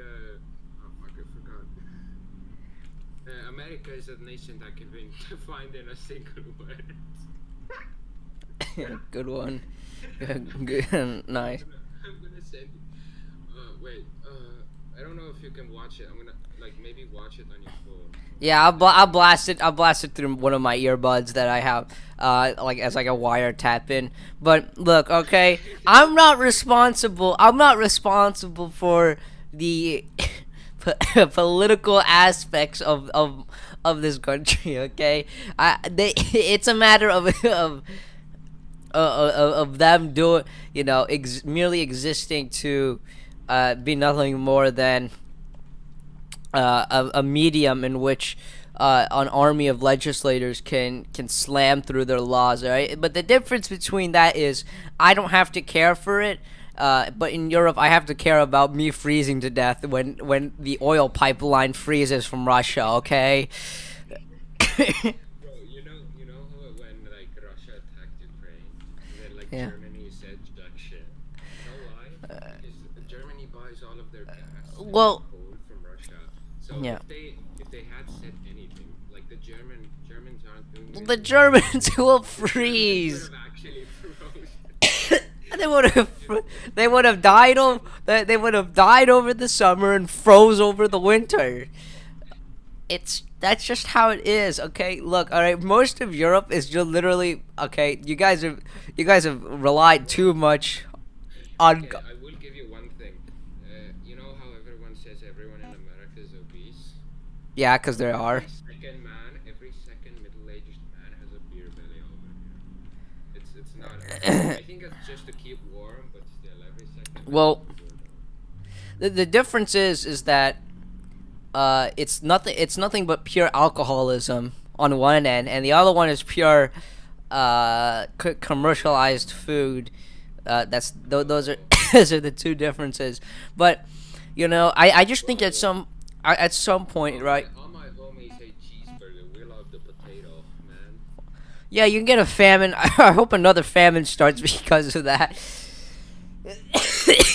oh fuck I forgot. America is a nation that can be defined in a single word. Good one. Good, nice. I'm gonna send. Wait. I don't know if you can watch it. I'm gonna like maybe watch it on your phone. Yeah, I'll blast it. I'll blast it through one of my earbuds that I have, like as like a wire tap in. But look, okay, I'm not responsible for the political aspects of this country. Okay, it's a matter of them doing, merely existing to, be nothing more than a medium in which an army of legislators can slam through their laws, right? But the difference between that is I don't have to care for it. But in Europe, I have to care about me freezing to death when the oil pipeline freezes from Russia. Okay. Bro, how when like Russia attacked Ukraine, and then like Yeah. Germany said jack shit. You know why? Because Germany buys all of their gas and their Well, coal from Russia. So yeah. if they had said anything, like the Germans aren't doing this. The Germans will The Germans would freeze. have actually frozen. They would have You know, they would have died they would have died over the summer and froze over the winter. That's just how it is. Okay, look, all right. Most of Europe is just literally okay. You guys have relied too much on. okay, I will give you one thing. You know how everyone says everyone in America is obese? Yeah, because there are. Every second middle-aged man has a beer belly over here. It's not. I think it's just to keep warm, but still, every second man Well, has a beer belly. the difference is that it's nothing but pure alcoholism on one end, and the other one is pure commercialized food. Those are Oh, those are the two differences. But I just think at some point, right? all my homies hate cheeseburger. We love the potato, man. Yeah, you can get a famine. I hope another famine starts because of that.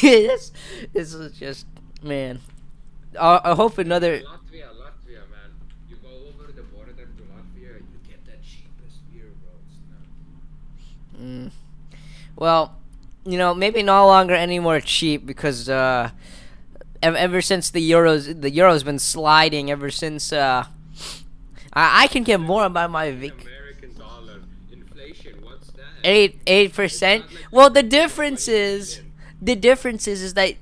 This is just, man. I hope another. Latvia, man. You go over the border to Latvia, you get that cheapest beer, bro. It's nuts. Mm, well, maybe no longer any more cheap because ever since the euro's been sliding ever since I can get more about my The Vic. American dollar inflation. What's that? Eight It's percent. not like Well, the it's difference is inflation. that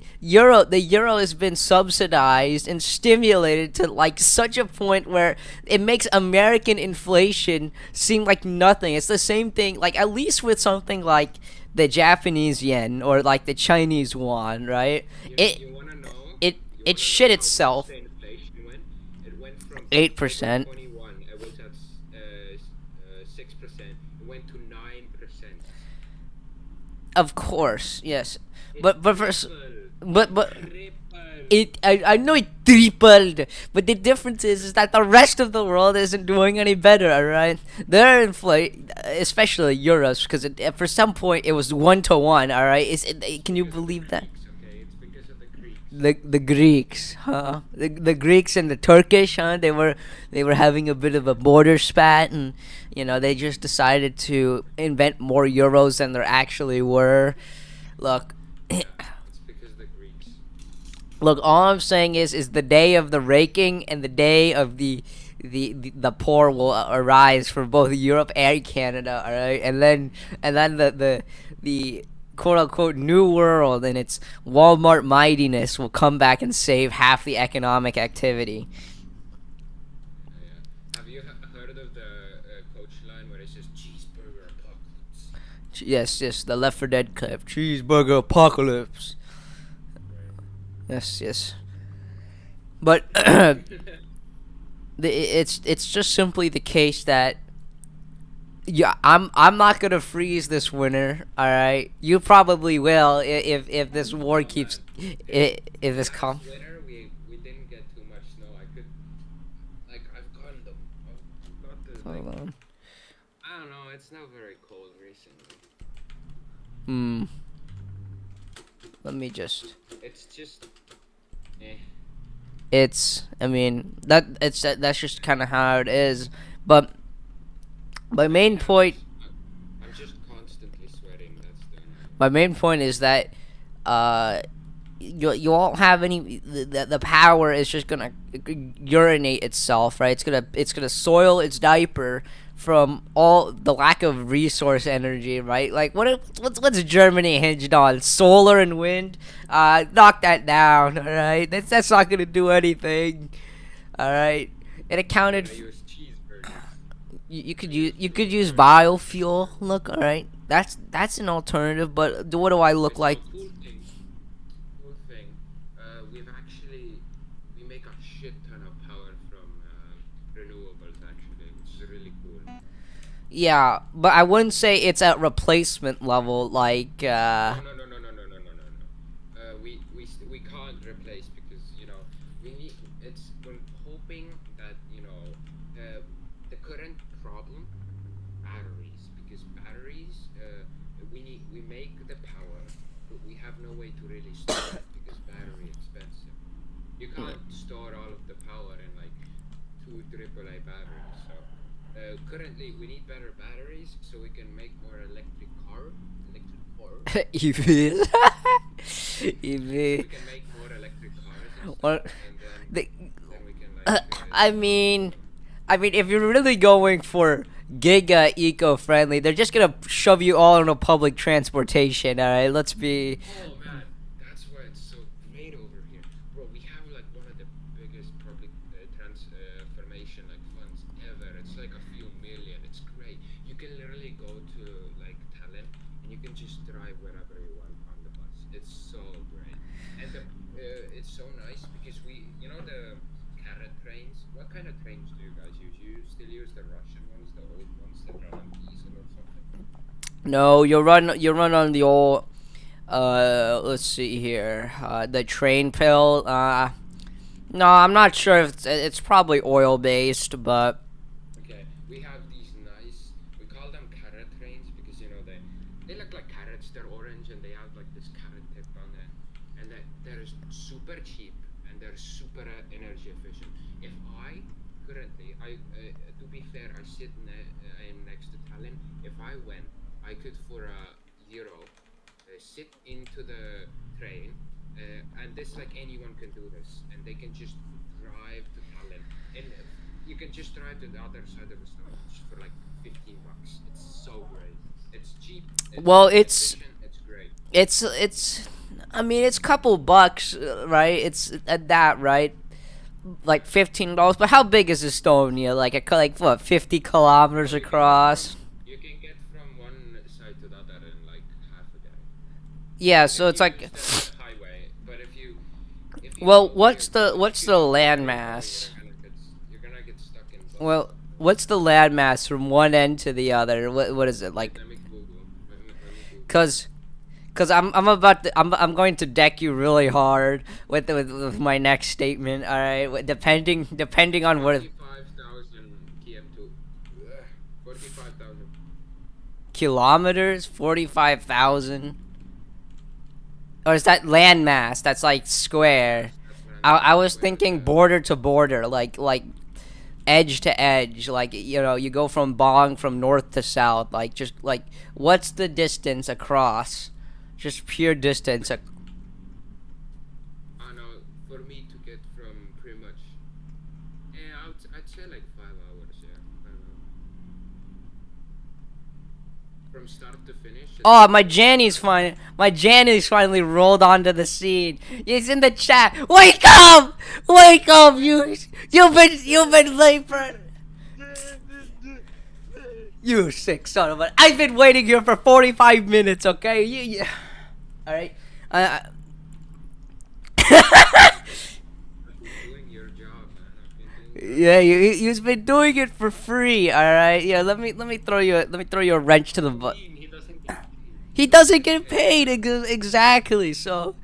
the euro has been subsidized and stimulated to like such a point where it makes American inflation seem like nothing. It's the same thing, like at least with something like the Japanese yen or like the Chinese yuan, right? It You wanna know? it You it wanna know shit how much itself. the inflation went? It went from Eight October percent. 21. It was at 6%. It went to 9%. Of course, yes, It but tripled. but Tripled. I know it tripled, but the difference is that the rest of the world isn't doing any better. All right, they're inflate, especially euros, because for some point it was 1 to 1. All right, can you Because of the believe that? Greeks, okay? It's because of the Greeks. The Greeks, huh? The Greeks and the Turkish, huh? They were having a bit of a border spat, and they just decided to invent more euros than there actually were. Look, Yeah, it's because of the Greeks. look. All I'm saying is the day of the raking and the day of the poor will arise for both Europe and Canada. All right, and then the quote unquote new world and its Walmart mightiness will come back and save half the economic activity. Yeah. Have you heard of the coach line where it says cheeseburger apocalypse? Yes, the Left 4 Dead clip. Cheeseburger apocalypse. Right. Yes, yes. But it's just simply the case that yeah, I'm not gonna freeze this winter. All right, you probably will if this war No, keeps man. if this Last calm. winter we didn't get too much snow. I could like I've gotten I've got the like Hold on. I don't know. It's not very cold recently. Hmm. Let me just. It's just eh. I mean that's just kind of how it is. But my Like main point I'm just constantly sweating. That's the my main point is that uh you won't have any. The power is just gonna urinate itself, right? It's gonna soil its diaper from all the lack of resource energy, right? Like what's Germany hinged on? Solar and wind. Knock that down, all right? That's not gonna do anything, all right? It We're accounted. gonna use cheeseburgers. You could use biofuel. Look, all right. That's an alternative, but what do I Okay, look like? so cool thing. We've actually we make a shit ton of power from renewables actually, which is really cool. Yeah, but I wouldn't say it's at replacement level. Like, No, no, no, no, no, no, no, no, no, no. We can't replace because we need. It's we're hoping that the current problem batteries because batteries we make the power but we have no way to really store it because battery expensive. You can't store all of the power in like two AAA batteries. So currently we need better batteries so we can make more electric cars. EV. We EV. can make more electric cars and stuff, What? and The, then we can like I mean, if you're really going for giga eco-friendly, they're just gonna shove you all into public transportation. All right, let's be. oh man, that's why it's so great over here, bro. We have like one of the biggest public transformation like funds ever. It's like a few million. It's great. You can literally go to like Tallinn and you can just drive wherever you want on the bus. It's so great, and it's so nice because the carrot trains. What kind of trains do you guys use? You still use the Russian ones, the old ones that run on diesel or something? No, you run on the old. Let's see here. The train pill. No, I'm not sure if it's probably oil based, but Okay, we have these nice. We call them carrot trains because they look like carrots. They're orange and they have like this carrot tip on it, and they're super cheap and they're super energy efficient. If I currently, to be fair, I sit in next to Tallinn. If I went, I could for a euro sit into the train, and this like anyone can do this, and they can just drive to Tallinn, and you can just drive to the other side of the stage for like $15. It's so great. It's cheap. It's well, it's efficient. It's great. it's. I mean, it's a couple bucks, right? It's at that, right? Like $15. But how big is Estonia? Like what? 50 kilometers Oh, you can get from across. you can get from one side to the other in like half a day Yeah, if so it's you like. use the highway. But if you Well, go what's weird, the if what's you the go crazy, landmass? you're gonna get stuck in Well, both. what's the landmass from one end to the other? What is it Wait, like? let me Google. Let me Google. Cause, cause I'm going to deck you really hard with my next statement. All right, depending on what 45,000 km2. 45,000. kilometers, 45,000, or is that landmass? That's like square. That's I landmass was square. thinking border to border, like edge to edge, like you go from Bong from north to south, like just like what's the distance across? Just pure distance. I know. For me to get from pretty much, yeah, I'd say like 5 hours. Yeah, 5 hours. From start to finish, it's Oh, like 5 hours. My Janny's finally rolled onto the scene. He's in the chat. Wake up! Wake up! You've been late for. You sick son of a. I've been waiting here for 45 minutes. Okay, yeah. All right. Uh, I've been doing your job, man. I've been doing your yeah, job. you've been doing it for free. All right. Yeah. Let me throw you a wrench to What the do you butt. mean he doesn't get paid? He He doesn't doesn't get get paid. paid exactly. So,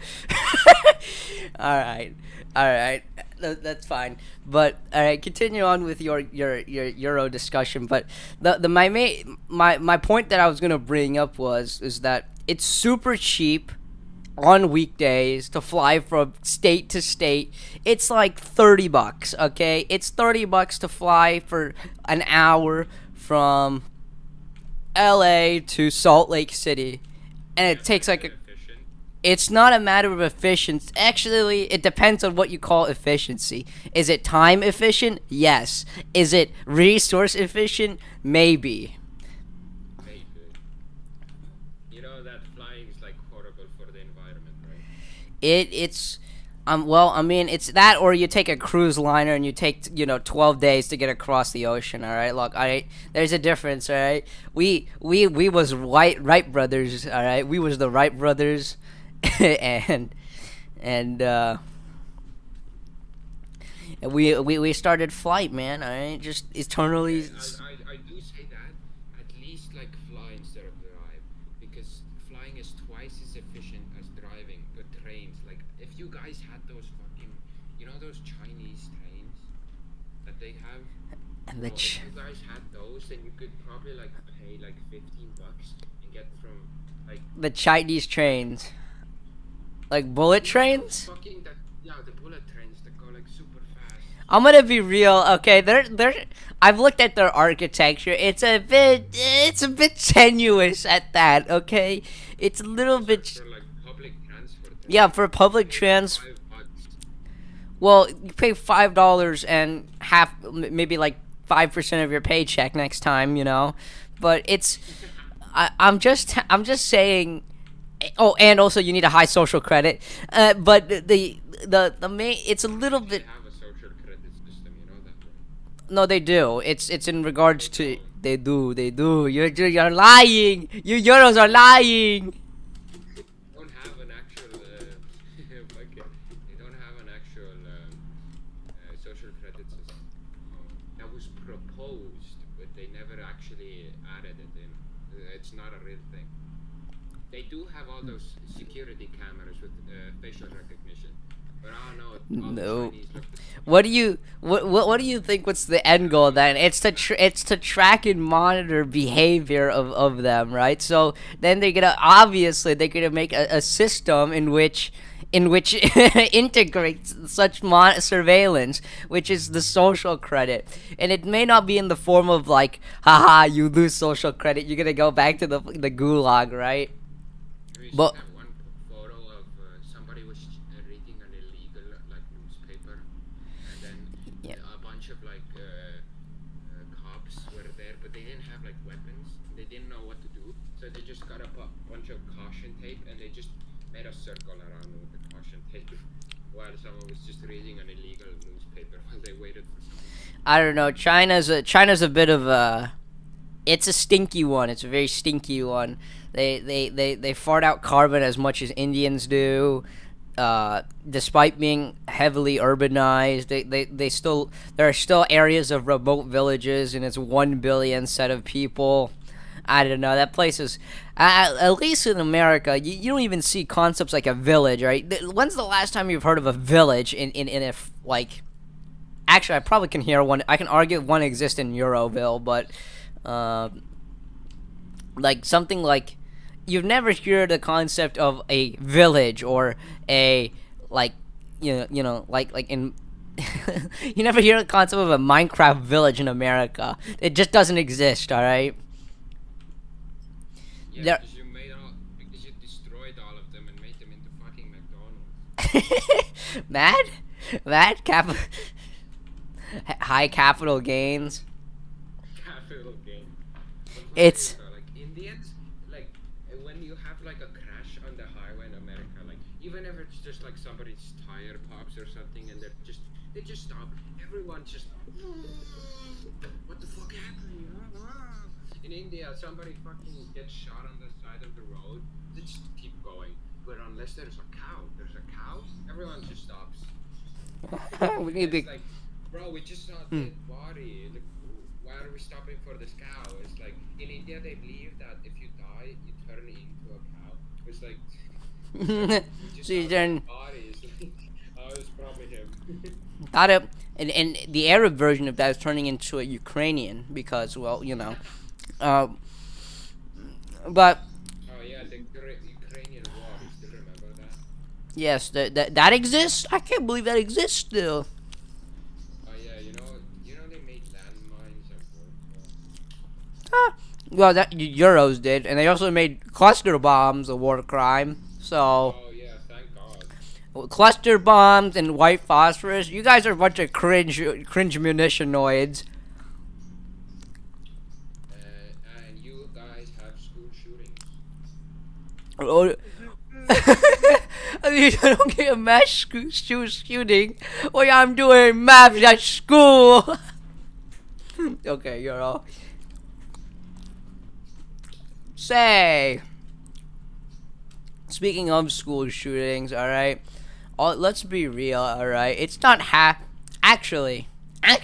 all right, all right, that's fine. But all right, continue on with your Euro discussion. But the my point that I was gonna bring up is that it's super cheap on weekdays to fly from state to state. It's like $30. Okay, it's $30 to fly for an hour from LA to Salt Lake City, and Yeah, it but takes is like it efficient? It's not a matter of efficiency. Actually, it depends on what you call efficiency. Is it time efficient? Yes. Is it resource efficient? Maybe. Maybe. You know that flying is like horrible for the environment, right? It's well, I mean, it's that, or you take a cruise liner and you take 12 days to get across the ocean. All right, look, all right, there's a difference. All right, we was Wright brothers. All right, we was the Wright brothers, and and uh we started flight, man. All right, just eternally. I do say that at least like fly instead of drive because flying is twice as efficient as driving. But trains, like if you guys had those fucking, you know those Chinese trains that they have. And Well, if you guys had those, then you could probably like pay like $15 and get from like the Chinese trains, like bullet trains. fucking that yeah the bullet trains that go like super fast. I'm gonna be real, okay? They're. I've looked at their architecture. It's a bit tenuous at that, okay? It's a little bit. For like public transport. Yeah, for public trans. $5. Well, you pay $5 and half, maybe like 5% of your paycheck next time, you know. But it's. I'm just saying. Oh, and also you need a high social credit. But the main. It's a little They bit. have a social credit system, you know that, right? No, they do. It's in regards to they do. You're lying. You Euros are lying. Don't have an actual like they don't have an actual social credit system. That was proposed, but they never actually added it in. It's not a real thing. They do have all those security cameras with facial recognition, but I don't know. All No. the Chinese look the same. What do you think? What's the end goal then? It's to track and monitor behavior of them, right? So then they're gonna make a system in which integrates such surveillance, which is the social credit, and it may not be in the form of like, haha, you lose social credit, you're gonna go back to the gulag, right? Have you seen But that one photo of somebody was reading an illegal like newspaper, and then yeah, a bunch of like cops were there, but they didn't have like weapons. They didn't know what to do, so they just got up a bunch of caution tape and they just made a circle around with the caution tape while someone was just reading an illegal newspaper while they waited for someone. I don't know. China's a bit of a. It's a stinky one. It's a very stinky one. They fart out carbon as much as Indians do. Despite being heavily urbanized, there are still areas of remote villages, and it's 1 billion set of people. I don't know. That place is, at least in America, you don't even see concepts like a village, right? When's the last time you've heard of a village in a like? Actually, I probably can hear one. I can argue one exists in Euroville, but like something like you've never heard the concept of a village or a like like in you never hear the concept of a Minecraft village in America. It just doesn't exist. All right. Yeah, There, because you destroyed all of them and made them into fucking McDonald's. mad high capital gains. Capital gain. It's Like Indians, like when you have like a crash on the highway in America, like even if it's just like somebody's tire pops or something, and they just stop. Everyone just what the fuck happened? In India, somebody fucking gets shot on the side of the road. They just keep going. But unless there's a cow, everyone just stops. we need It's to. like, bro, we just saw a dead body. Like, why are we stopping for this cow? It's like in India they believe that if you die, you turn into a cow. It's like we just So you saw a turn. dead body. It's like, oh, it's probably him. Thought it, and the Arab version of that is turning into a Ukrainian because, well, but Oh yeah, the Ukrainian war. You still remember that? yes, that exists. I can't believe that exists still. Oh yeah, you know they made landmines at work. Ah, well, that Euros did, and they also made cluster bombs a war crime. So Oh yeah, Cluster bombs and white phosphorus. You guys are a bunch of cringe munitionoids. And you guys have school shootings. Oh, I mean, I don't get a mass shooting when I'm doing math at school. Okay, you're all. Say, speaking of school shootings, all right. Let's be real, all right. It's not actually. You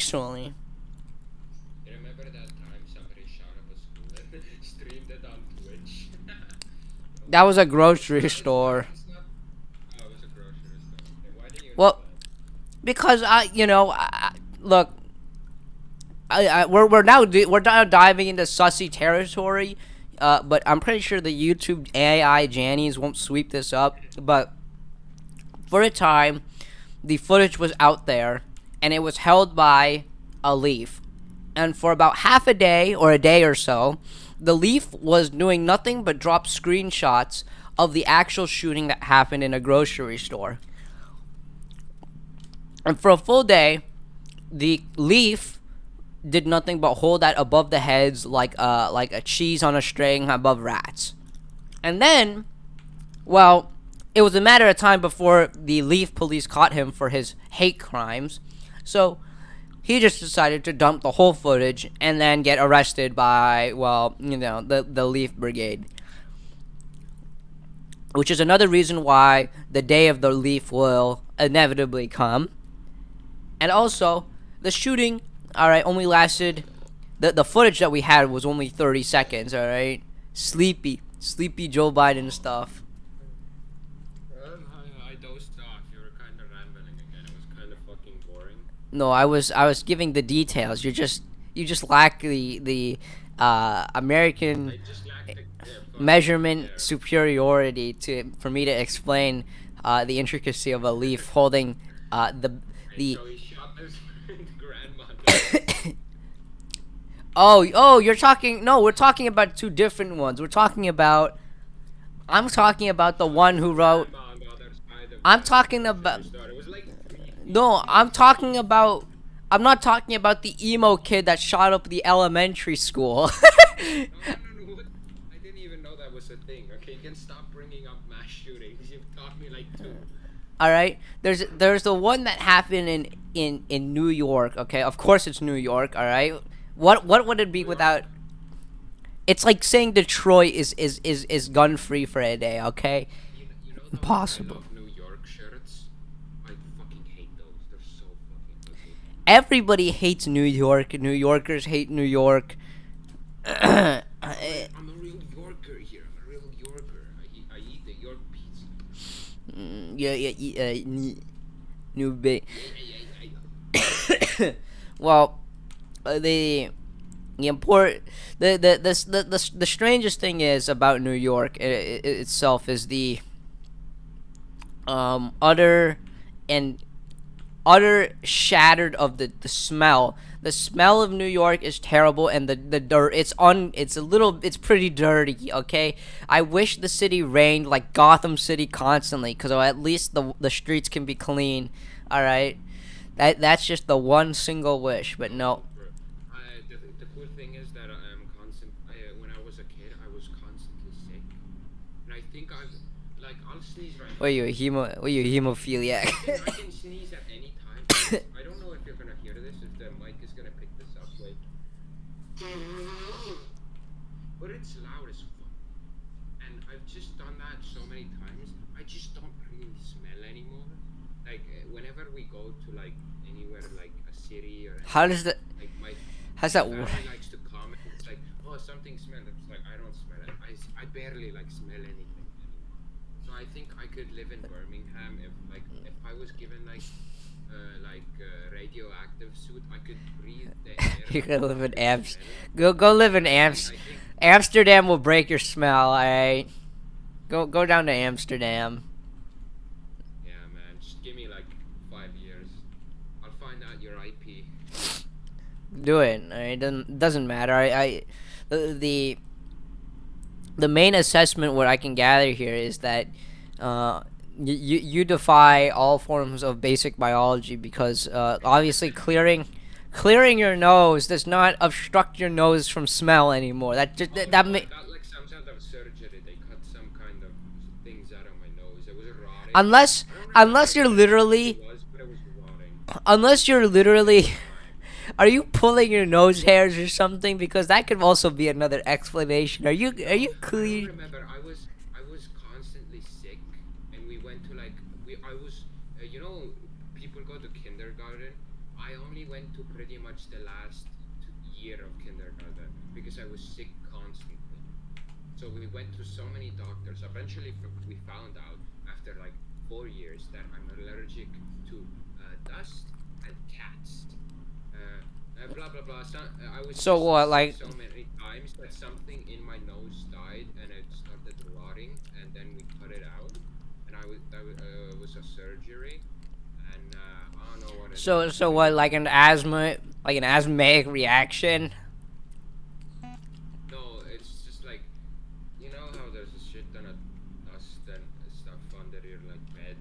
remember that time somebody shot up a school and streamed it on Twitch? That was a grocery store. It's not. Oh, it was a grocery store. Okay, why do you know Well, that? because look, we're now diving into sussy territory, but I'm pretty sure the YouTube AI Jannies won't sweep this up. But for a time, the footage was out there, and it was held by a Leaf, and for about half a day or a day or so, the Leaf was doing nothing but drop screenshots of the actual shooting that happened in a grocery store. And for a full day, the Leaf did nothing but hold that above the heads like a cheese on a string above rats. And then, well, it was a matter of time before the Leaf police caught him for his hate crimes. So he just decided to dump the whole footage and then get arrested by, well, the Leaf Brigade. Which is another reason why the day of the Leaf will inevitably come. And also, the shooting, alright, only lasted. The footage that we had was only 30 seconds, alright? Sleepy Joe Biden stuff. I dozed off. You were kind of rambling again. It was kind of fucking boring. No, I was giving the details. You just lack the American I just lacked the measurement there. superiority for me to explain the intricacy of a Leaf holding the. So he shot his grandmother. Oh, you're talking. No, we're talking about two different ones. I'm talking about the one who wrote. Grandma on the other side of I'm the talking grocery about. store. It was like 3 No, I'm talking about. I'm not talking about the emo kid that shot up the elementary school. No. I didn't even know that was a thing. Okay, you can stop bringing up mass shootings. You've taught me like 2. All right. There's the one that happened in New York. Okay, of course it's New York. All right. What would it be without? It's like saying Detroit is gun free for a day. Okay. You know Impossible. I love New York shirts. I fucking hate those. They're so fucking ugly. Everybody hates New York. New Yorkers hate New York. I'm a real Yorker here. I'm a real Yorker. I eat the York pizza. New big. Yeah. Well, the strangest thing is about New York itself is the utter shattered of the smell. The smell of New York is terrible, and the dirt. It's pretty dirty. Okay, I wish the city rained like Gotham City constantly, because at least the streets can be clean. All right, that's just the one single wish. But no. The cool thing is that when I was a kid, I was constantly sick, and I think I'll sneeze right now. Were you hemophiliac? I can sneeze at any time. I don't know if you're gonna hear this, if the mic is gonna pick this up. Wait. But it's loud as fuck. And I've just done that so many times. I just don't really smell anymore. Like whenever we go to like anywhere like a city or How does that? like How's that family work? likes to comment. It's like, oh, something smells. It's like I don't smell it. I barely like smell anything anymore. So I think I could live in Birmingham if I was given like radioactive suit, I could breathe the air. You could live in without Amst. smelling. Go live in I think Amsterdam will break your smell. Alright. Go down to Amsterdam. yeah, man. Just give me like 5 years. I'll find out your IP. Do it. Alright. Doesn't matter. The main assessment what I can gather here is that You defy all forms of basic biology because obviously clearing your nose does not obstruct your nose from smell anymore. That just Oh that no, ma- I got like some sort of surgery. They cut some kind of things out of my nose. It was rotting. unless I don't remember unless you're what exactly it literally was, but it was rotting unless you're at the literally time. are you pulling your nose hairs or something? Because that could also be another explanation. Are No, you I don't clean? remember. I was constantly sick, and we went to like we I was people go to kindergarten. I only went to pretty much the last year of kindergarten because I was sick constantly. So we went to so many doctors. Eventually, we found out after like 4 years that I'm allergic to dust and cats. Blah blah blah. I was So just what? sick Like so many times that something in my nose died and it started rotting, and then we cut it out, and was a surgery, and I don't know what it is, so but it what? was Like an asthmatic reaction? no. It's just like how there's a shit ton of dust and stuff under your like bed.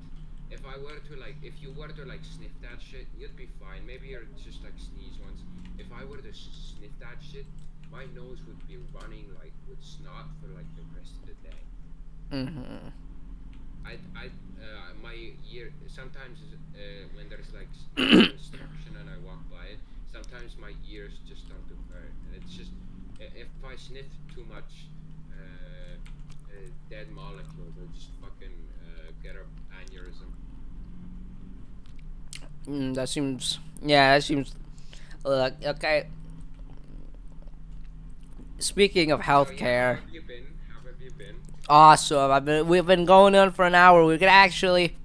If you were to like sniff that shit, you'd be fine. Maybe you're just like sneeze once. If I were to sniff that shit, my nose would be running like with snot for like the rest of the day. Mm-hmm. My ear sometimes when there's like construction and I walk by it, sometimes my ears just start to hurt, and it's just if I sniff too much dead molecules, I just fucking get a aneurysm. That seems. Yeah, that seems. Okay. Speaking of So yeah, how healthcare, have you been? How have you been? awesome. We've been going on for an hour. We could actually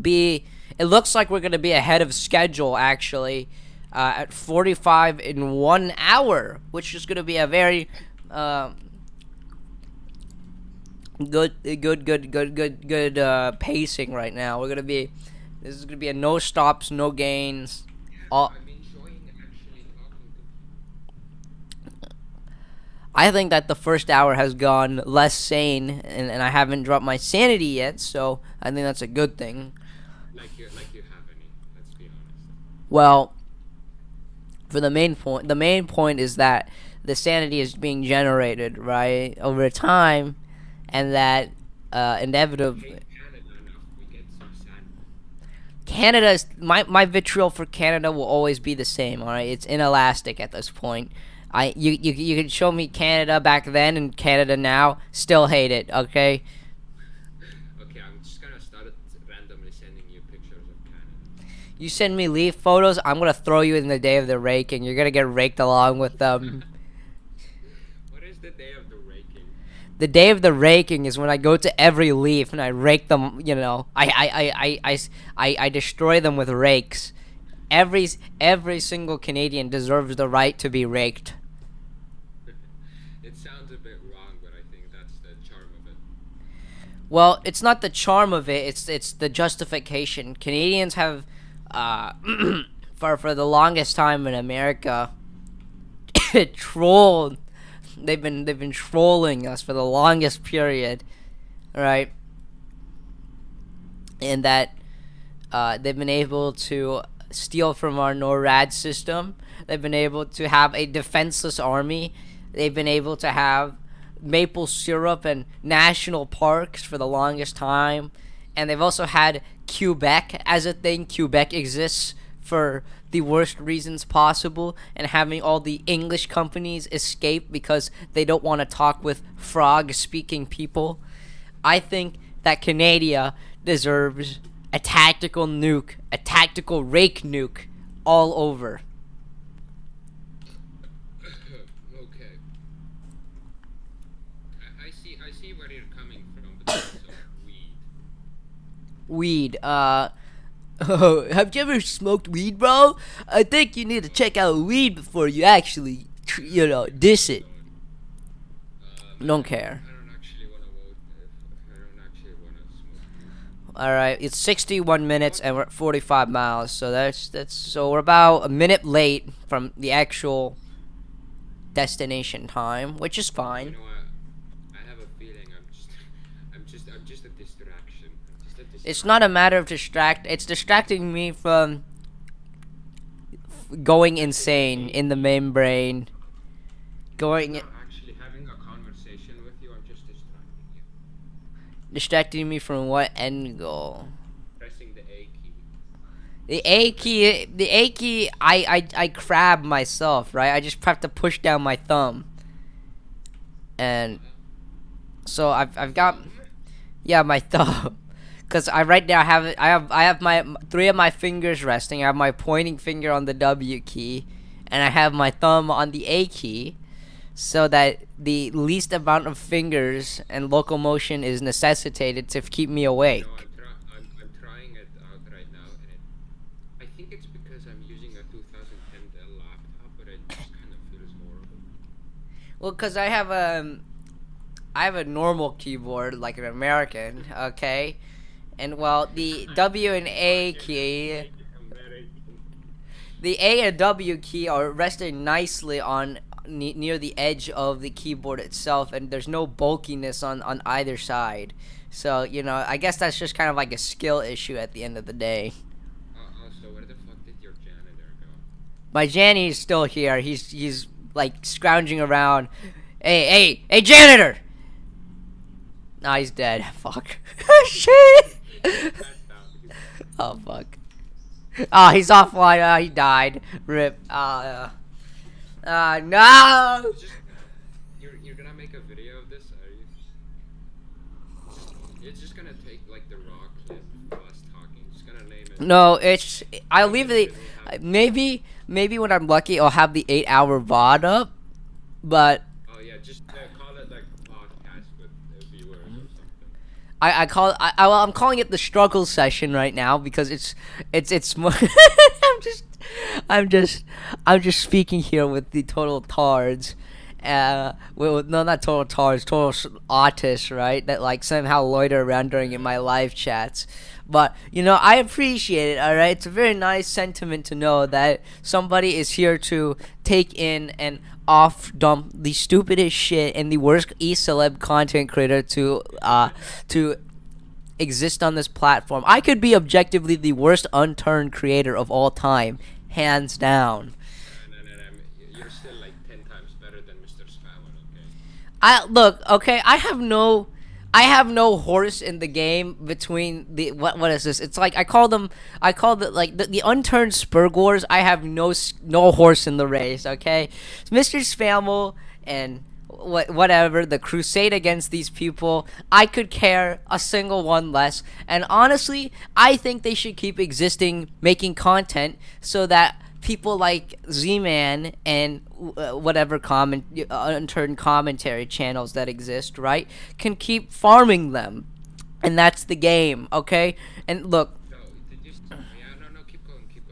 be. It looks like we're gonna be ahead of schedule actually, at 45 in 1 hour, which is gonna be a very good pacing right now. We're gonna be. This is gonna be a no stops, no gains. Yeah, All, I'm enjoying actually talking to. I think that the first hour has gone less sane, and I haven't dropped my sanity yet, so I think that's a good thing. Like you have any. Let's be honest. Well, for the main point is that the sanity is being generated, right, over time, and that We inevitably. hate Canada enough. We get some sand. Canada's my vitriol for Canada will always be the same. All right, it's inelastic at this point. You can show me Canada back then and Canada now, still hate it. Okay, Okay, I'm just gonna start randomly sending you pictures of Canada. you send me leaf photos, I'm gonna throw you in the day of the raking. You're gonna get raked along with them. What is the day of the raking? The day of the raking is when I go to every leaf and I rake them. You know, I destroy them with rakes. Every single Canadian deserves the right to be raked. It sounds a bit wrong, but I think that's the charm of it. Well, it's not the charm of it. It's the justification. Canadians have, uh, for the longest time in America, trolled. They've been trolling us for the longest period, right? And that they've been able to steal from our NORAD system. They've been able to have a defenseless army. They've been able to have maple syrup and national parks for the longest time. And they've also had Quebec as a thing. Quebec exists for the worst reasons possible, and having all the English companies escape because they don't want to talk with frog speaking people. I think that Canada deserves a tactical nuke, a tactical rake nuke all over. Okay. I see where you're coming from, but then also weed. Weed. Oh, have you ever smoked weed, bro? I think you need to check out weed before you actually, diss it. Don't care. I don't actually want to vote. I don't actually want to smoke weed. All right, it's 61 minutes and we're at 45 miles, so so we're about a minute late from the actual destination time, which is You fine. know, I have a feeling I'm just a distraction. I'm just a It's distraction. not a matter of distract. It's distracting me from going Pressing the insane A in the key. main brain. I'm Going not actually having a conversation with you. I'm just distracting you. Distracting me from what end goal? Pressing the A key. Pressing. The A key. I crab myself, right? I just have to push down my thumb, and Uh, so I've got thumb. yeah my thumb, cause I right now have it. I have my three of my fingers resting. I have my pointing finger on the W key, and I have my thumb on the A key, so that the least amount of fingers and locomotion is necessitated to keep me You know, awake. I'm trying it out right now, and I think it's because I'm using a 2010 Dell laptop, but it just kind of feels horrible. Well, cause I have a normal keyboard like an American, okay? And well, the W and A Fucking key, like American. the A and W key are rested nicely on near the edge of the keyboard itself, and there's no bulkiness on either side. So I guess that's just kind of like a skill issue at the end of the day. Also, where the fuck did your janitor go? My Janny is still here. He's like scrounging around. Hey, janitor! Nah, he's dead. Fuck. Shit. He's passed out. He's passed out. Oh fuck. Oh, he's offline. He died. Rip. No. It's just you're gonna make a video of this, are you? It's just gonna take like the raw clip of us talking. Just gonna name it. No, it's. I'll And leave then the. it'll have. Maybe when I'm lucky, I'll have the 8-hour VOD up. But Oh yeah, just call it like a podcast with viewers or something. I'm calling it the struggle session right now because it's more. I'm just I'm just speaking here with the total tards. Well, no, not total tards, total autists, right? That like somehow loiter around during in my live chats. But I appreciate it. All right, it's a very nice sentiment to know that somebody is here to take in and off dump the stupidest shit and the worst e-celeb content creator to exist on this platform. I could be objectively the worst unturned creator of all time, hands down. No. You're still like 10 times better than Mr. Spammer, okay? I look, okay, I have no horse in the game between the what is this? It's like I call it like the unturned Spurgors. I have no horse in the race, okay? Mr. Spammel and whatever the crusade against these people, I could care a single one less. And honestly, I think they should keep existing, making content so that people like Z-Man and whatever unturned commentary channels that exist, right, can keep farming them, and that's the game, okay? And look, So did you? Yeah, no. Keep going, keep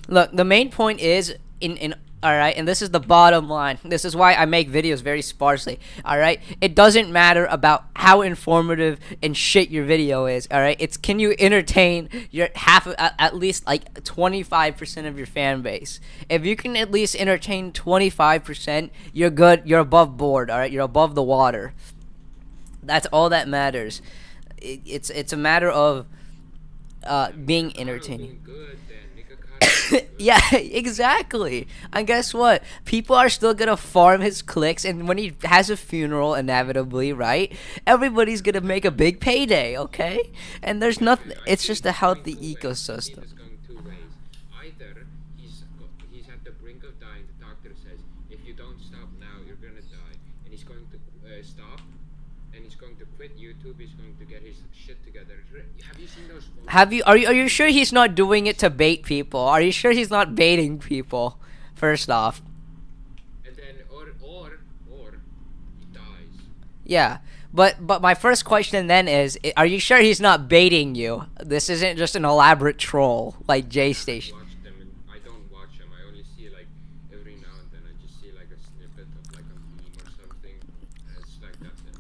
going. the main point is in all right, and this is the bottom line. This is why I make videos very sparsely. All right, it doesn't matter about how informative and shit your video is. All right, it's can you entertain your at least like 25% of your fan base. If you can at least entertain 25%, you're good. You're above board. All right, you're above the water. That's all that matters. It's a matter of Mika being Karo entertaining. doing good then. Mika Karo doing good. Yeah, exactly. And guess what? People are still gonna farm his clicks, and when he has a funeral, inevitably, right? Everybody's gonna make a big payday, okay? And there's nothing. I It's see just this a going healthy two ways. I see ecosystem. this going two ways. Either he's at the brink of dying. The doctor says, if you don't stop now, you're gonna die, and he's going to stop, and he's going to quit YouTube. He's going to get his shit together. Have you seen those photos? Are you sure he's not doing it to bait people? Are you sure he's not baiting people? First off, And then or he dies. yeah. But my first question then is, are you sure he's not baiting you? This isn't just an elaborate troll like J I haven't Station. watched them, and I don't watch them. I only see like every now and then. I just see like a snippet of like a meme or something. And it's like that's it.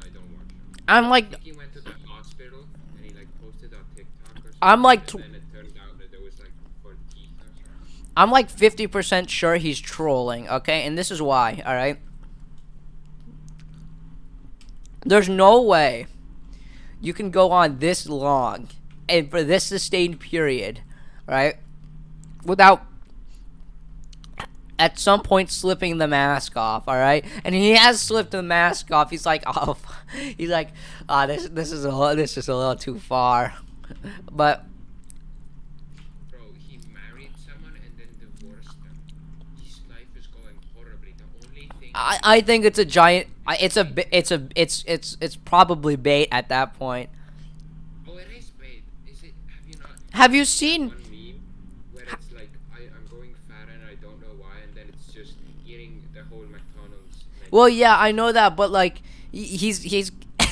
I don't watch them. I'm I like think he went to the hospital and he like posted on TikTok or I'm something, like and then it turned out that there was like for teeth or something. I'm like 50% sure he's trolling, okay? And this is why, all right? There's no way you can go on this long and for this sustained period, right? Without at some point slipping the mask off, all right? And he has slipped the mask off. He's like, oh, he's like, this is a little too far, but Bro, he married someone and then divorced them. His life is going horribly. The only thing I think it's a giant. It's probably bait at that point. oh, it is bait. Is it? Have you not Have you seen that seen? one meme where it's like I'm going fat and I don't know why, and then it's just eating the whole McDonald's menu. Well, yeah, I know that, but like he's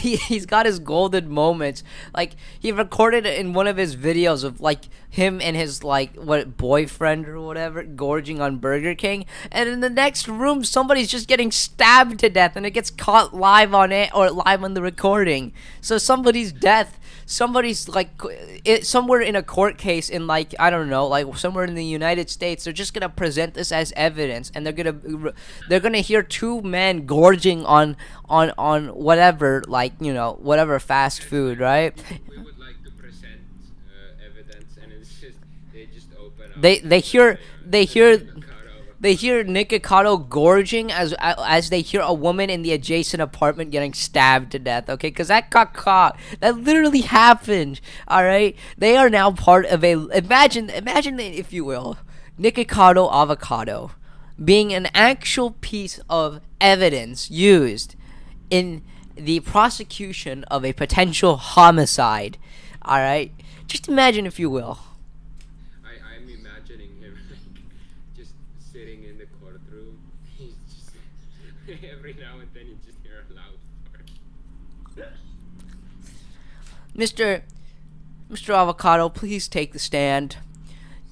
he's got his golden moments. Like he recorded it in one of his videos of like him and his like what boyfriend or whatever gorging on Burger King, and in the next room somebody's just getting stabbed to death, and it gets caught live on it or live on the recording. So somebody's death. Somebody's like somewhere in a court case in like I don't know, like somewhere in the United States. They're just gonna present this as evidence, and they're gonna hear two men gorging on whatever, like you know, whatever fast food, right? We would like to present evidence, and it's just they just open up. They hear they hear Cut over. they hear Nikocado gorging as they hear a woman in the adjacent apartment getting stabbed to death. Okay, because that got caught. That literally happened. All right, they are now part of a imagine if you will, Nikocado avocado being an actual piece of evidence used in the prosecution of a potential homicide. All right, just imagine if you will. I'm imagining him just sitting in the courtroom. He's just every now and then you just hear a loud fart. Mr. Avocado, please take the stand.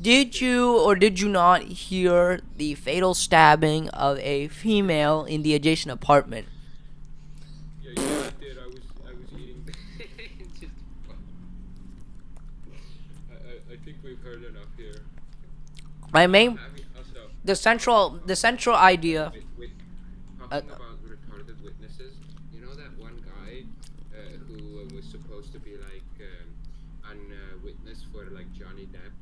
Did you or did you not hear the fatal stabbing of a female in the adjacent apartment? Yeah, I did. I was eating. Just, I think we've heard enough here. My main Also, the central idea. with Uh, talking about retarded witnesses, you know that one guy who was supposed to be like an witness for like Johnny Depp,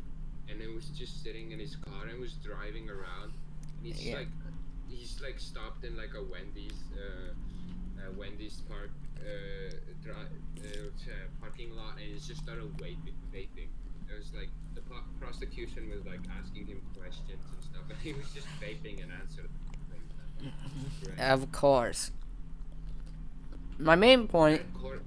and it was just sitting in his car and was driving around. And Yeah. He's like stopped in like a Wendy's parking lot, and he's just started vaping. It was like the prosecution was like asking him questions and stuff, and he was just vaping and answered things. Right. Of course. My main point Court,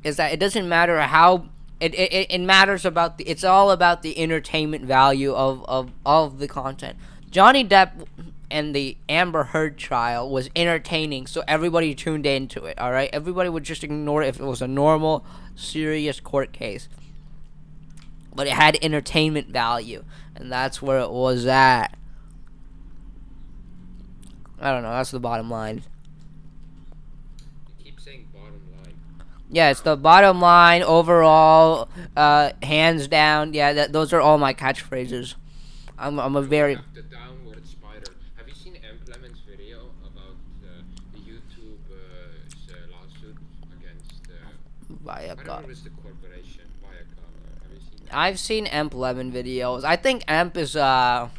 is that it doesn't matter how it matters about it's all about the entertainment value of the content. Johnny Depp and the Amber Heard trial was entertaining, so everybody tuned into it. All right, everybody would just ignore it if it was a normal, serious court case, but it had entertainment value, and that's where it was at. I don't know. That's the bottom line. you keep saying bottom line. Yeah, it's the bottom line overall, hands down. Yeah, those are all my catchphrases. I'm a very The downward spiral. Have you seen Implement's video about the YouTube lawsuit against? I don't know if it's the corporation Viacom. Have you seen that? I've seen Emp Lemon videos. I think Emp is Very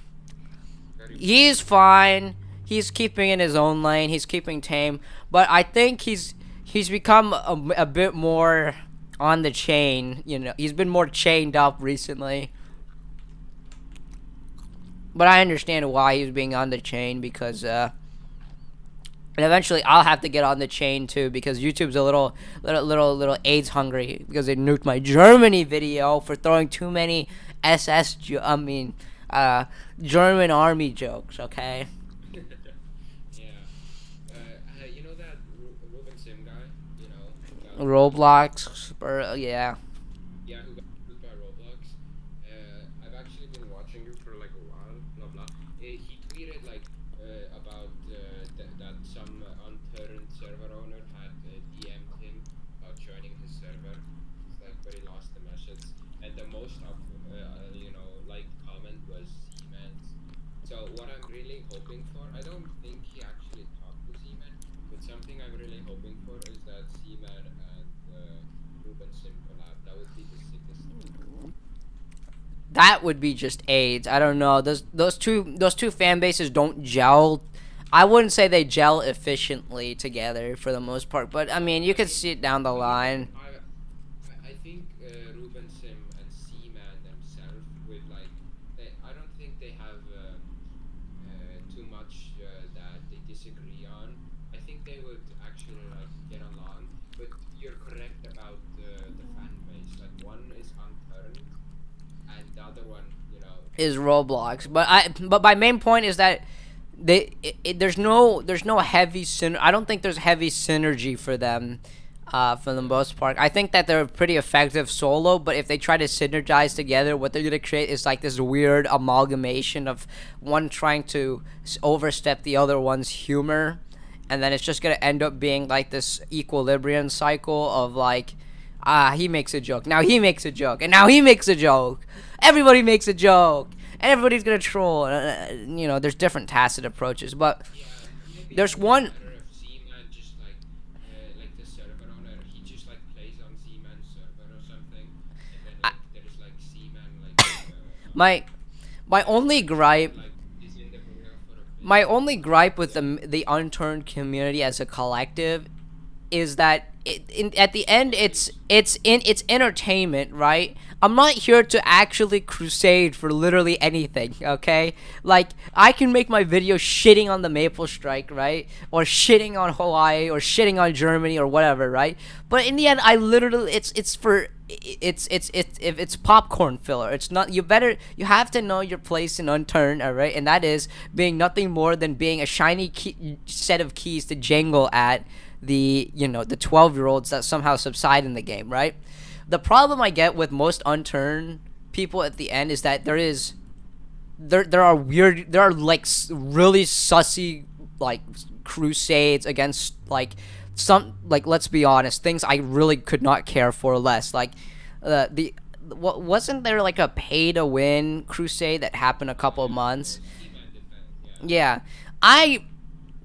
he's fine. He's keeping in his own lane. He's keeping tame, but I think he's become a bit more on the chain. You know, he's been more chained up recently. But I understand why he's being on the chain because and eventually I'll have to get on the chain too because YouTube's a little AIDS hungry because they nuked my Germany video for throwing too many German army jokes. Okay. Yeah. You know that Ruben Sim guy? You know. Roblox, yeah. Yeah, who got killed by Roblox. I've actually been watching him for like a while, blah blah. He tweeted like about that some unturned server owner had DM'd him about joining his server. It's like, but he lost the message. And the most liked comment was Z-Man's. So what I'm really hoping for, I don't think he actually talked to Z-Man, but something I'm really hoping for is that Z-Man and that would be just AIDS. I don't know. Those two fan bases don't gel. I wouldn't say they gel efficiently together for the most part, but I mean, you I could think see it down the line. I think Ruben Sim and Seaman themselves with like I don't think they have too much that they disagree on. I think they would actually like get along. But you're correct about the fan base. Like one is unturned, and the other one, Is Roblox, but my main point is that there's no heavy I don't think there's heavy synergy for them, for the most part. I think that they're pretty effective solo, but if they try to synergize together, what they're gonna create is like this weird amalgamation of one trying to overstep the other one's humor, and then it's just gonna end up being like this equilibrium cycle of like, he makes a joke, now he makes a joke, and now he makes a joke. Everybody makes a joke, and everybody's gonna troll. There's different tacit approaches, but yeah, maybe it there's would be one. better if Z-Man just like the server owner, he just like plays on Z-Man's server or something, and then I, like there's like Z-Man like my my only gripe like is in the beta for a bit. my only gripe with the unturned community as a collective is that at the end it's entertainment, right? I'm not here to actually crusade for literally anything, okay? Like, I can make my video shitting on the Maple Strike, right? Or shitting on Hawaii, or shitting on Germany, or whatever, right? But in the end, I literally it's popcorn filler. It's not. You have to know your place in Unturned, all right? And that is being nothing more than being a shiny set of keys to jangle at the 12-year-olds that somehow subside in the game, right? The problem I get with most Unturned people at the end is that there are like really sussy like crusades against like some, like, let's be honest, things I really could not care for less. Like, wasn't there like a pay to win crusade that happened a couple of months? Z-Man did that, yeah. Yeah, I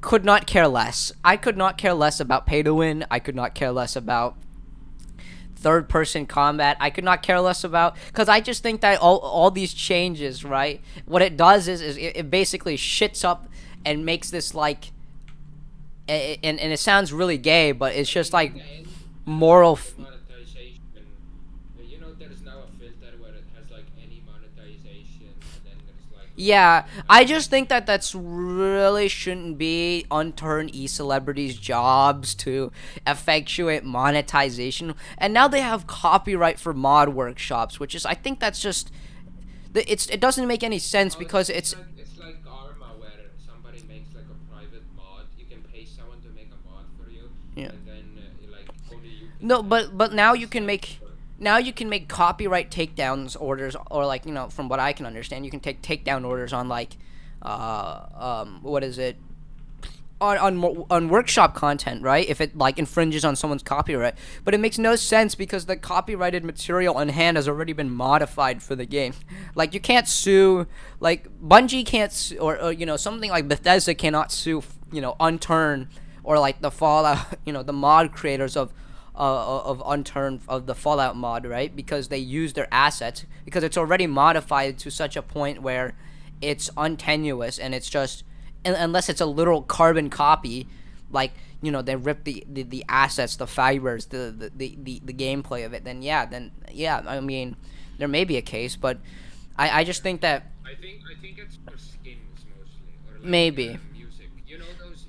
could not care less. I could not care less about pay to win. I could not care less about third person combat. I could not care less about, because I just think that all these changes, right, what it does is it basically shits up and makes this like, and it sounds really gay, but it's just like In the end, moral the monetization, there's now a filter where it has like any monetization, and then there's like Yeah, I just think that that's really shouldn't be unturned e-celebrities' jobs to effectuate monetization. And now they have copyright for mod workshops, which is, I think that's just it doesn't make any sense because it's like Arma where somebody makes like a private mod. You can pay someone to make a mod for you, yeah. and then like only you can No, like but now you can sell it make for. copyright takedowns orders, or like, from what I can understand, you can take takedown orders on like what is it, on workshop content, right? If it like infringes on someone's copyright. But it makes no sense because the copyrighted material on hand has already been modified for the game. Like, you can't sue, like Bungie can't sue, or something like Bethesda cannot sue, Unturned, or like the Fallout, the mod creators of Unturned, of the Fallout mod, right? Because they use their assets, because it's already modified to such a point where it's untenuous, and it's just, unless it's a literal carbon copy, like, they rip the assets, the fibers, the gameplay of it, then yeah, I mean, there may be a case, but I just think that I think it's for skins mostly, or like maybe music. Those.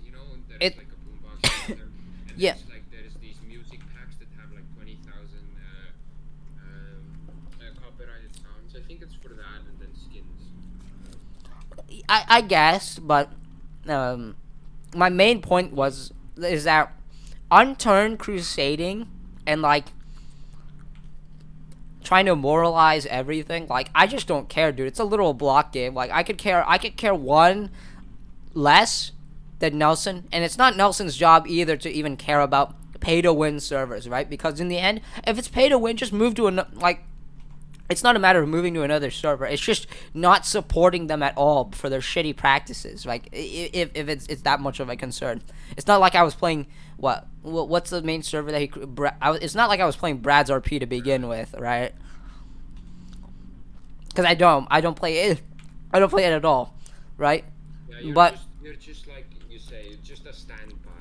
There's it like a boombox out there, and yeah. there's these music packs that have like 20,000 copyrighted sounds. I think it's for that, and then skins. I guess, but my main point is that Unturned crusading and like trying to moralize everything, like, I just don't care, dude. It's a literal block game. Like, I could care one less than Nelson, and it's not Nelson's job either to even care about pay to win servers, right? Because in the end, if it's pay to win, just move to it's not a matter of moving to another server. It's just not supporting them at all for their shitty practices. Like, if it's that much of a concern, it's not like I was playing what's the main server that it's not like I was playing Brad's RP to begin with, right? because I don't play it. I don't play it at all, right? Yeah, But you're just like you say, you're just a standby.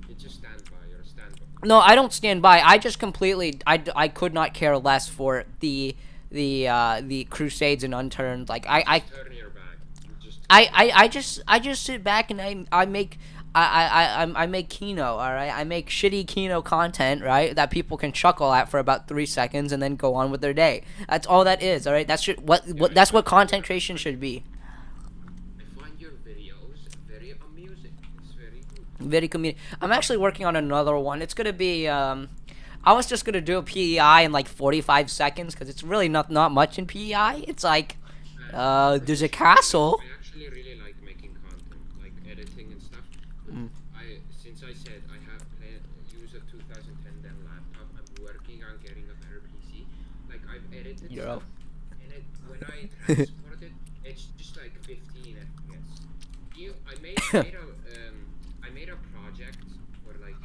You just stand by. You're a standby. no, I don't stand by. I just completely I could not care less for the Crusades and Unturned. Like You I just turn your back. You just I just sit back and I make I make Kino, all right. I make shitty Kino content, right, that people can chuckle at for about 3 seconds and then go on with their day. That's all that is, all right. That's that's what content creation should be. I find your videos very amusing. It's very good. Very community. I'm actually working on another one. It's gonna be I was just gonna do a PEI in like 45 seconds because it's really not much in PEI. It's like there's a castle. I actually really like making content, like editing and stuff. Since I said I have use a 2010 Dell laptop, I'm working on getting a better PC. Like I've edited Euro. stuff, and when I transport it, it's just like 15 FPS. I made a project for like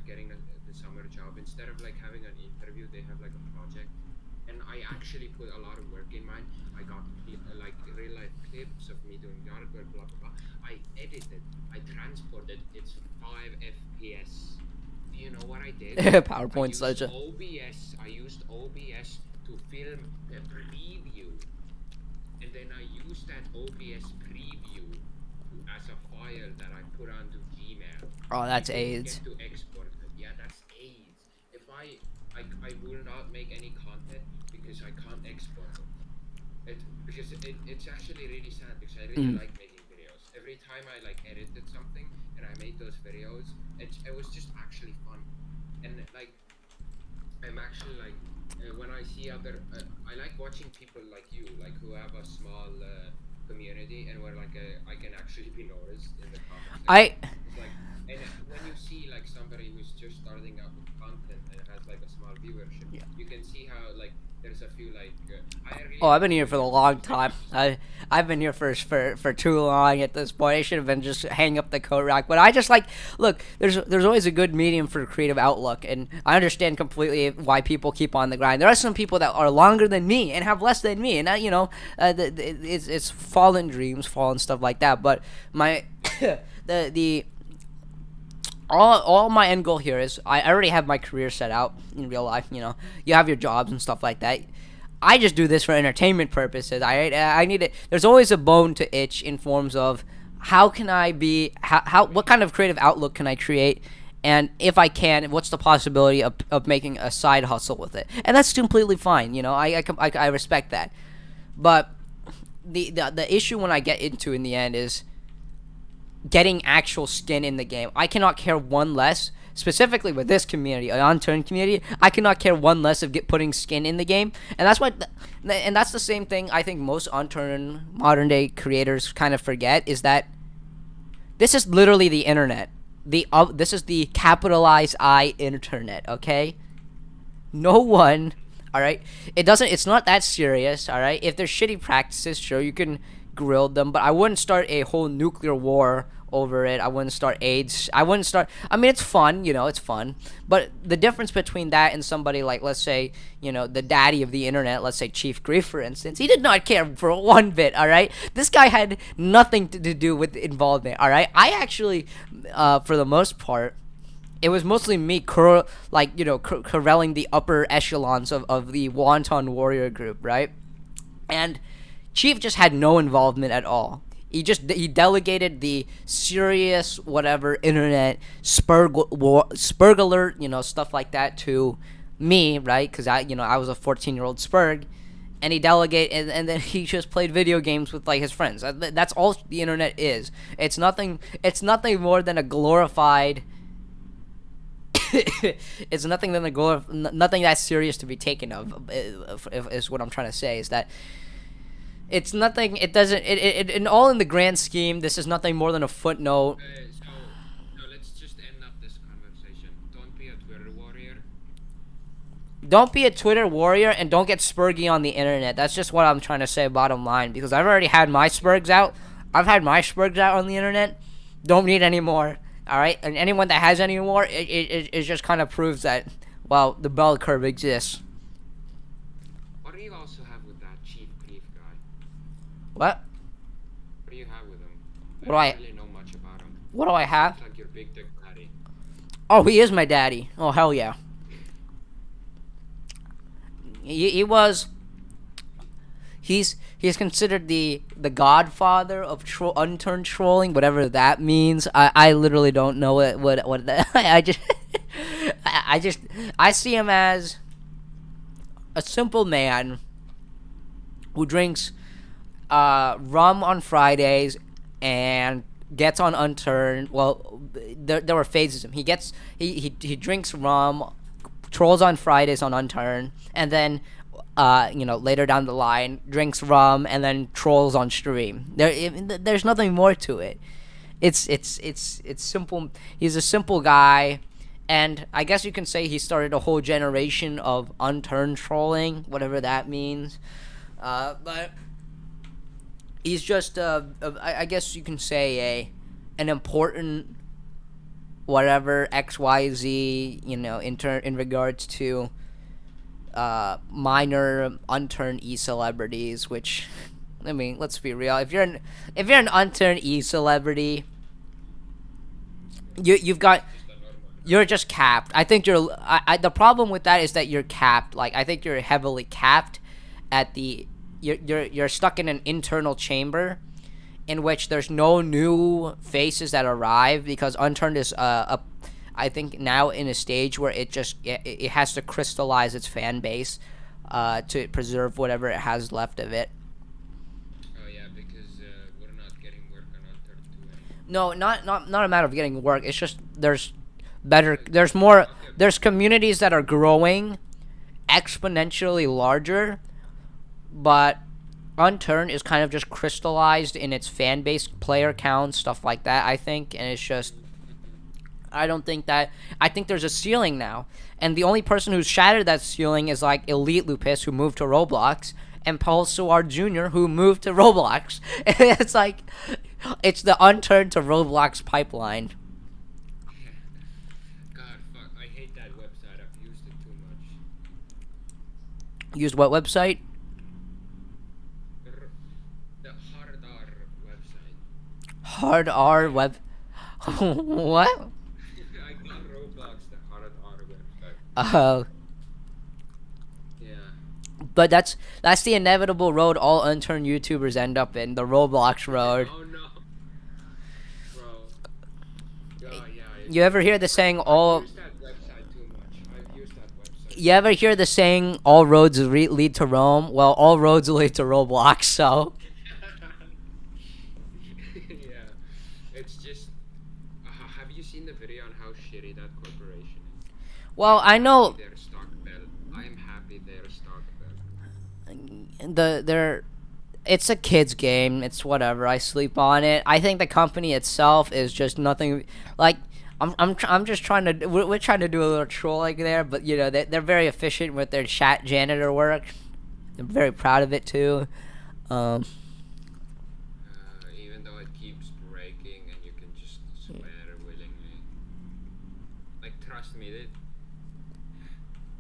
getting the summer job. Instead of like having an interview, they have like a project, and I actually put a lot of work in mine. I got like real life clips of me doing yard work, blah blah blah. I edited, I transported. It's 5 FPS. Do you know what I did? PowerPoint slideshow. I used OBS to film a preview, and then I used that OBS preview as a file that I put onto Gmail. Oh, that's I didn't AIDS. get to export it. Yeah, that's AIDS. If I will not make any content because I can't export it. It's actually really sad because I really like making videos. Every time I like edited something and I made those videos, it was just actually fun. And like I'm actually like when I see other, I like watching people like you, like who have a small community and where like I can actually be noticed in the comments. I It's like, and when you see like somebody who's just starting out with content and has like a small viewership, you can see how like there's a few like I've been here for a long time. I've been here for too long at this point. I should have been just hang up the coat rack. But I just like look. There's always a good medium for creative outlook, and I understand completely why people keep on the grind. There are some people that are longer than me and have less than me, and it's fallen dreams, fallen stuff like that. But my the all my end goal here is I already have my career set out in real life. You have your jobs and stuff like that. I just do this for entertainment purposes. I need it. There's always a bone to itch in forms of how can I be what kind of creative outlook can I create, and if I can, what's the possibility of making a side hustle with it? And that's completely fine. I respect that. But the issue when I get into in the end is getting actual skin in the game. I cannot care one less, specifically with this community, an unturned community. I cannot care one less of putting skin in the game, and that's what, and that's the same thing I think most unturned modern day creators kind of forget is that this is literally the internet. This is the capitalized I internet. Okay, no one. All right, it's not that serious. All right, if there's shitty practices, sure you can grill them, but I wouldn't start a whole nuclear war over it. I wouldn't start AIDS. I mean, it's fun, it's fun. But the difference between that and somebody like, let's say, the daddy of the internet, let's say Chief Grief, for instance, he did not care for one bit, all right? This guy had nothing to do with involvement, all right? I actually, for the most part, it was mostly me corralling the upper echelons of the Wonton Warrior group, right? And Chief just had no involvement at all. He delegated the serious whatever internet spurg alert, stuff like that to me, right? Because I was a 14-year-old spurg, and he delegated, and then he just played video games with like his friends. That's all the internet is. It's nothing more than a glorified. It's nothing nothing that serious to be taken of. Is what I'm trying to say is that. It's nothing. It doesn't. In all in the grand scheme, this is nothing more than a footnote. So let's just end up this conversation. Don't be a Twitter warrior. Don't be a Twitter warrior, and don't get spurgy on the internet. That's just what I'm trying to say. Bottom line, because I've already had my spurgs out. I've had my spurgs out on the internet. Don't need any more. All right, and anyone that has any more, it just kind of proves that the bell curve exists. What do you also have with that Chief Grief guy? What? What do you have with him? I What do don't I? really know much about him. What do I He have? seems like your big dick daddy. Oh, he is my daddy. Oh, hell yeah. He was. He's considered the godfather of unturned trolling, whatever that means. I literally don't know what that. I just I just I see him as a simple man who drinks rum on Fridays and gets on unturned. Well, there were phases of him. He drinks rum, trolls on Fridays on unturned, and then later down the line drinks rum and then trolls on stream. There's nothing more to it. It's simple. He's a simple guy, and I guess you can say he started a whole generation of unturned trolling, whatever that means. But he's just I guess you can say an important whatever XYZ, in regards to minor unturned celebrities, which I mean, let's be real. If you're an unturned celebrity, you've got Just a normal. you're just capped. I think the problem with that is that you're capped. Like, I think you're heavily capped at the you're stuck in an internal chamber in which there's no new faces that arrive, because unturned is I think now in a stage where it has to crystallize its fan base to preserve whatever it has left of it. Oh yeah, because we're not getting work on Alter 2 anymore. No, not a matter of getting work. It's just there's more, there's communities that are growing exponentially larger, but Unturned is kind of just crystallized in its fan base, player count, stuff like that, I think, and it's just I don't think that I think there's a ceiling now. And the only person who's shattered that ceiling is like Elite Lupus, who moved to Roblox, and Paul Suar Jr., who moved to Roblox. It's like it's the Unturned to Roblox pipeline. God, fuck! I hate that website. I've used it too much. Used what website? The Hard R website. Hard R web. What? I got Roblox, the Hard R website. Oh. Yeah. But that's the inevitable road all unturned YouTubers end up in, the Roblox road. Oh no. Bro. Yeah. You ever hear the saying all? I've used that website too much. I've used that website. You ever hear the saying all roads lead to Rome? Well, all roads lead to Roblox. So Yeah. It's just. Have you seen the video on how shitty that corporation is? well, I know Their stock fell. I am happy their stock fell. they're it's a kids game. It's whatever. I sleep on it. I think the company itself is just nothing. Like I'm just trying to we're trying to do a little trolling there, but they're very efficient with their chat janitor work. I'm very proud of it too. Even though it keeps breaking and you can just swear willingly. Like, trust me,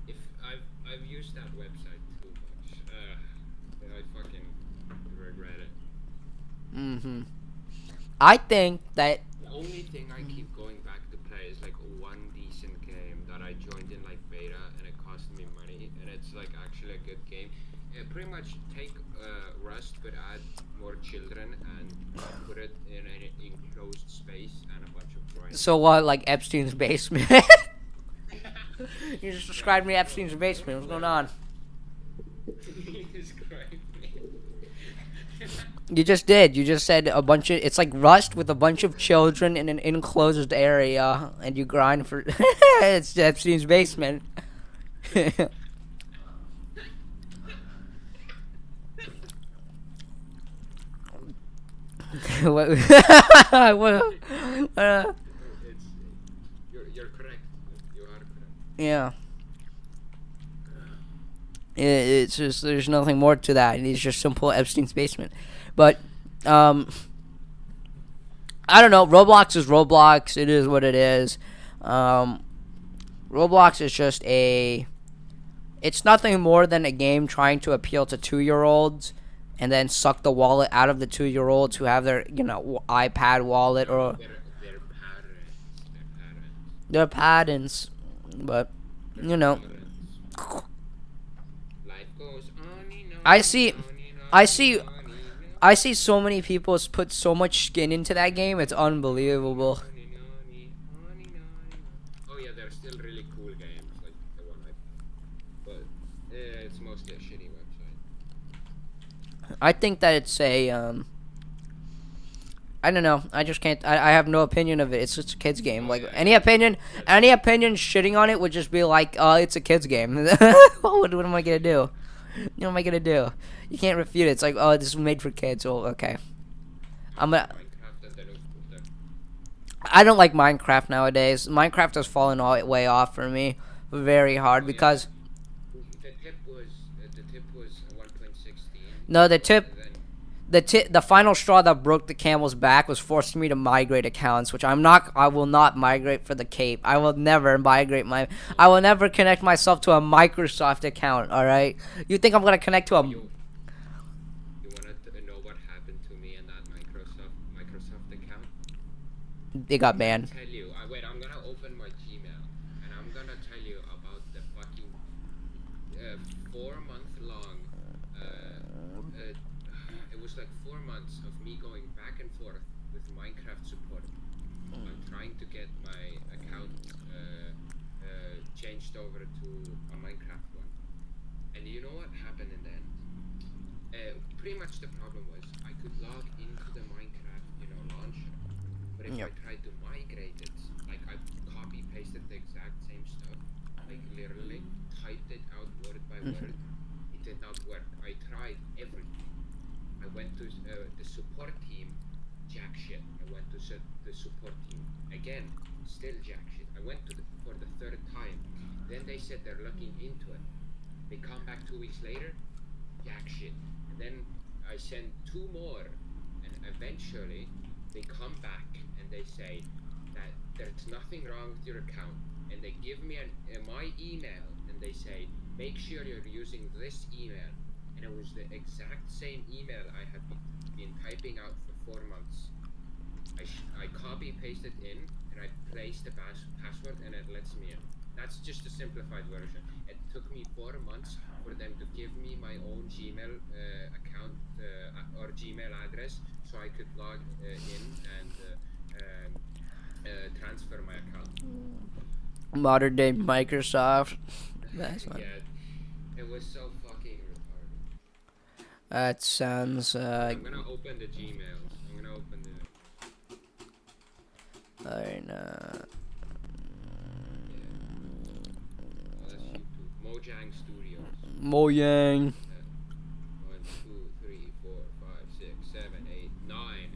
if I've used that website too much, I fucking regret it. I think that The only thing I keep going back to play is like one decent game that I joined in like beta and it cost me money and it's like actually a good game. Pretty much take Rust but add more children and put it in an enclosed space and a bunch of grinding. so what, like Epstein's basement. You just described me Epstein's basement. What's going on? Describe me. You just did. You just said a bunch of. It's like Rust with a bunch of children in an enclosed area, and you grind for. It's Epstein's basement. What? What? It's you're correct. You are correct. Yeah. It's just there's nothing more to that. It's just simple Epstein's basement. But I don't know. Roblox is Roblox. It is what it is. Roblox is just it's nothing more than a game trying to appeal to 2-year-olds and then suck the wallet out of the 2-year-olds who have their iPad wallet No, or they're parents. They're parents. their patents, but They're you know, parents. Life goes on and I on and see, on and I on see, and on and I on. see so many people put so much skin into that game. It's unbelievable. Oh yeah, they're still really cool games, like the one I played. But it's mostly a shitty website. I think that it's a I don't know. I just can't. I have no opinion of it. It's just a kids game. Oh Like yeah, any yeah. opinion, Yes. any opinion shitting on it would just be like, it's a kids game. What am I gonna do? What am I gonna do? You can't refute it. It's like, oh, this is made for kids. Oh, okay. I I'm play gonna. Minecraft and then the I don't like Minecraft nowadays. Minecraft has fallen all way off for me, very hard oh yeah, because the tip was 1.16, no, the tip and then the final straw that broke the camel's back was forcing me to migrate accounts, which I will not migrate for the cape. I will never migrate I will never connect myself to a Microsoft account. All right, you think I'm gonna connect to oh, a? you wanna know what happened to me and that Microsoft account? They got I'm gonna banned. tell you. Wait, I'm gonna open my Gmail and I'm gonna tell you about the fucking 4 month long. It was like 4 months of me going back and forth with Minecraft support. I'm trying to get my account changed over to a Minecraft one. And you know what happened in the end? Pretty much the problem was I could log into the Minecraft, launcher. But if I Yep. tried to migrate it, like I copy pasted the exact same stuff, like literally typed it out word by word, it did not work. I tried everything. I went to the support team, jack shit. I went to the support team again, still jack shit. I went to for the third time. Then they said they're looking into it. They come back 2 weeks later, jack shit. And then I send 2 more, and eventually they come back and they say that there's nothing wrong with your account, and they give me my email and they say make sure you're using this email, and it was the exact same email I have been typing out for 4 months. I copy paste it in and I place the password and it lets me in. That's just a simplified version. It took me 4 months for them to give me my own Gmail account or Gmail address so I could log in and transfer my account. Modern day Microsoft. That's fine. Yeah, it was so fucking retarded. That sounds. I'm gonna open the Gmails. I'm gonna open the. Alright, Oh, that's YouTube. Mojang Studios. Mojang. 1, 2, 3, 4, 5, 6, 7, 8, 9.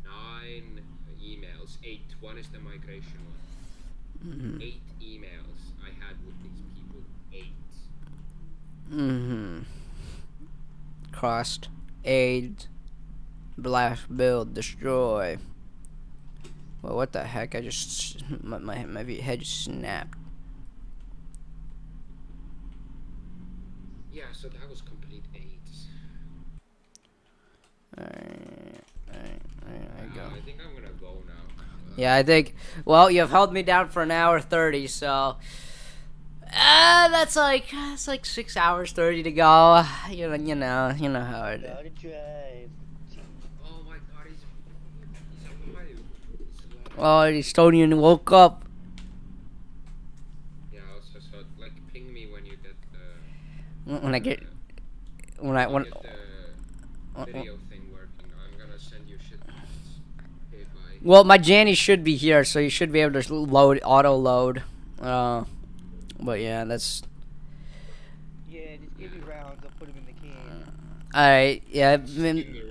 9 emails. 8. One is the migration one. 8 emails I had with these people. 8. Crossed. Aid. Blast. Build. Destroy. Well, what the heck? I just my head just snapped. Yeah, so that was complete 8. Alright, I go. I think I'm gonna go now. Yeah, I think. Well, you've held me down for an hour 30, so that's like 6 hours 30 to go. You know how it is. Gotta drive. Oh my god, he's alive. He's alive. Oh, the Estonian woke up. Yeah, also, so like ping me when you get When I get when I when get the video thing working. I'm gonna send you shit. Okay, bye. well, my Janny should be here, so you should be able to auto load. But yeah, that's Yeah, just give me rounds. I'll put them in the can. alright. Yeah, Just give me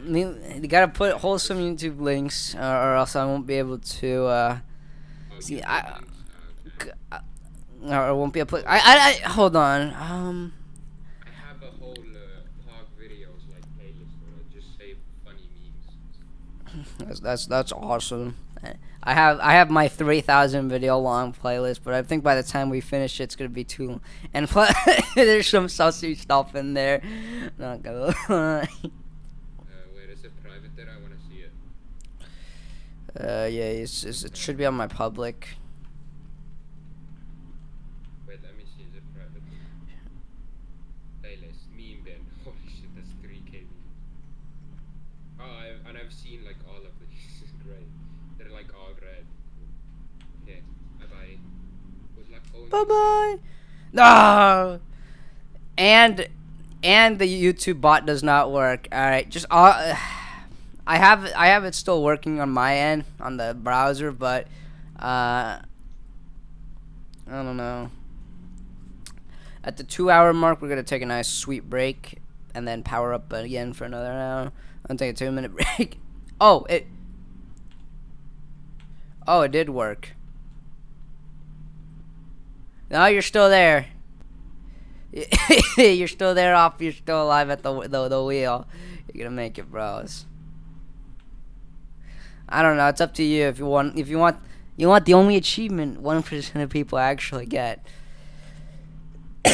random. you gotta put wholesome YouTube links, or else I won't be able to. Oh, See, YouTube I- links? Okay. Or I won't be able to. I hold on. I have a whole Pog videos like playlist where I just save funny memes. That's awesome. I have my 3,000 video long playlist, but I think by the time we finish it's gonna be too long. And plus, there's some sussy stuff in there. Not gonna lie. Wait, is it private there? I want to see it. Yeah, it should be on my public. Wait, let me see. Is it private? Playlist. Meme bin. Holy shit, that's 3K. Oh, I've seen like all of these. Great. They're like all red. Okay. Bye bye. Good luck going. Bye bye. No. And the YouTube bot does not work. All right, just I have it still working on my end on the browser, but I don't know. At the 2-hour mark, we're gonna take a nice sweet break and then power up again for another hour. I'll take a 2-minute break. Oh, it did work. No, you're still there. You're still there, off. You're still alive at the wheel. You're gonna make it, bros. I don't know. It's up to you. If you want the only achievement 1% of people actually get. I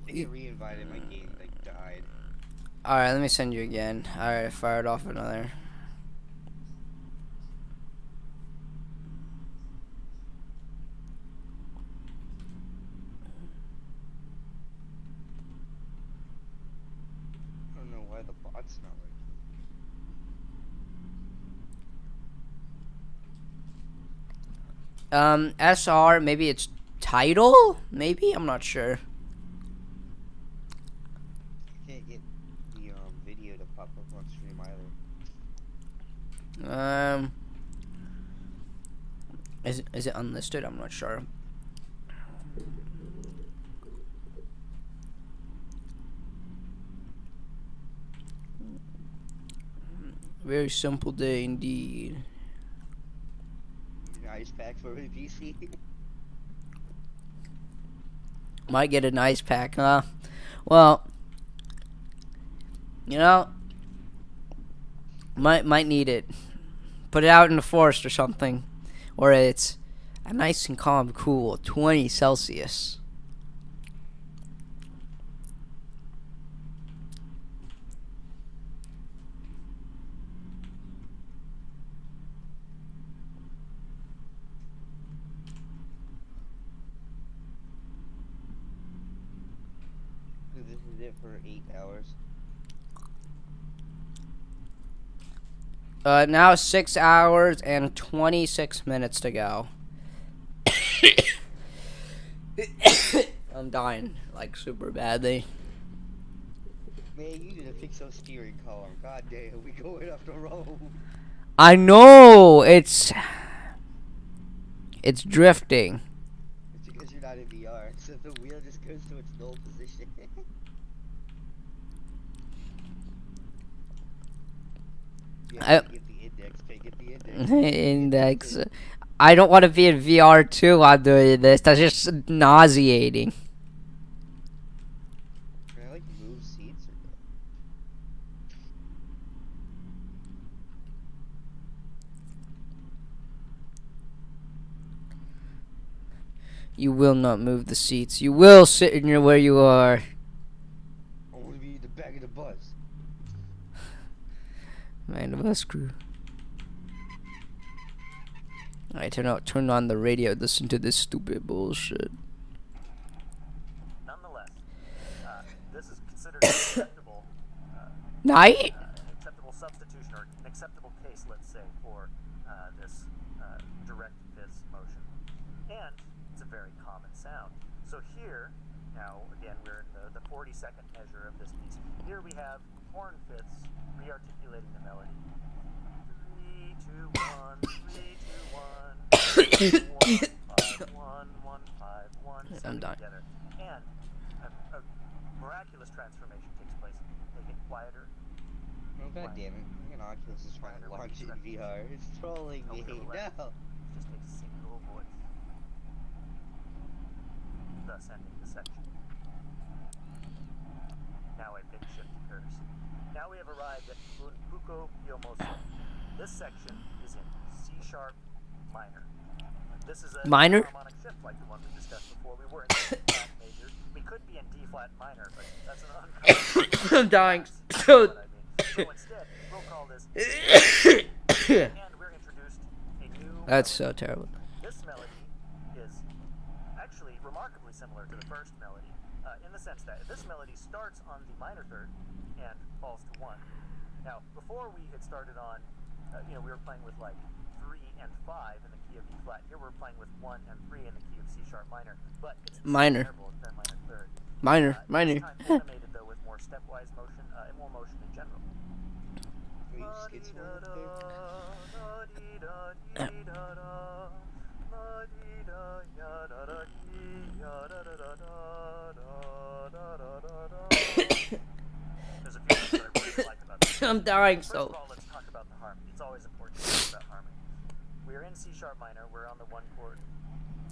think it re-invited. My game like died. All right, let me send you again. All right, I fired off another. I don't know why the bot's not working. SR, maybe it's title? Maybe? I'm not sure. Can't get the video to pop up on stream either. Is it unlisted? I'm not sure. Very simple day indeed. Ice pack for a PC. Might get an ice pack, huh? Well, you know, might need it. Put it out in the forest or something, or it's a nice and calm, cool 20 Celsius. This is it for 8 hours. Now 6 hours and 26 minutes to go. I'm dying, like, super badly. Man, you need to fix those steering column. God damn, we going off the road. I know, it's drifting. It's because you're not in VR, so the wheel just goes to its null position. I- Get the index, get the index. Index. I don't want to be in VR too while doing this. That's just nauseating. Can I like move seats or no? You will not move the seats. You will sit in your where you are. I want to be in the back of the bus. Man of us crew. Alright, turn on the radio. Listen to this stupid bullshit. Nonetheless, this is considered an acceptable, Night? an acceptable substitution or an acceptable case, let's say, for this direct fizz motion. And it's a very common sound. So here, now again, we're in the 40-second measure of this piece. Here we have horn fifths re-articulating the melody. 3, 2, 1, 3, 2, 1, 1, 5, 1, 1, 5, 1, I'm done. together. And a miraculous transformation takes place. They get quieter. Oh god damn it. Fucking Oculus is trying to launch it in VR. It's trolling me. No. Just a single voice. Thus ending the section. Now a big shift minors. Now we have arrived at Bunpuko Yomoso. This section is in C sharp minor. This is a Minor? harmonic shift like the one we discussed before. We were in C flat major. We could be in D flat minor, but that's an uncommon. I'm dying. That's So what I mean. So instead, we'll call this and we're introduced a new that's melody. so terrible. This melody is actually remarkably similar to the first melody, in the sense that this melody starts on the minor third and falls to 1. Now, before we had started on, we were playing with like 3 and 5 in the key of E flat. Here we're playing with 1 and 3 in the key of C sharp minor, but it's the same Minor. interval as their minor third. Minor. This Minor. time animated though with more stepwise motion and more motion in general. Wait, schizoid There's a few things that I really like about this. I'm dying First so. of all, let's talk about the harmony. It's always important to talk about harmony. We're in C sharp minor. We're on the 1 chord.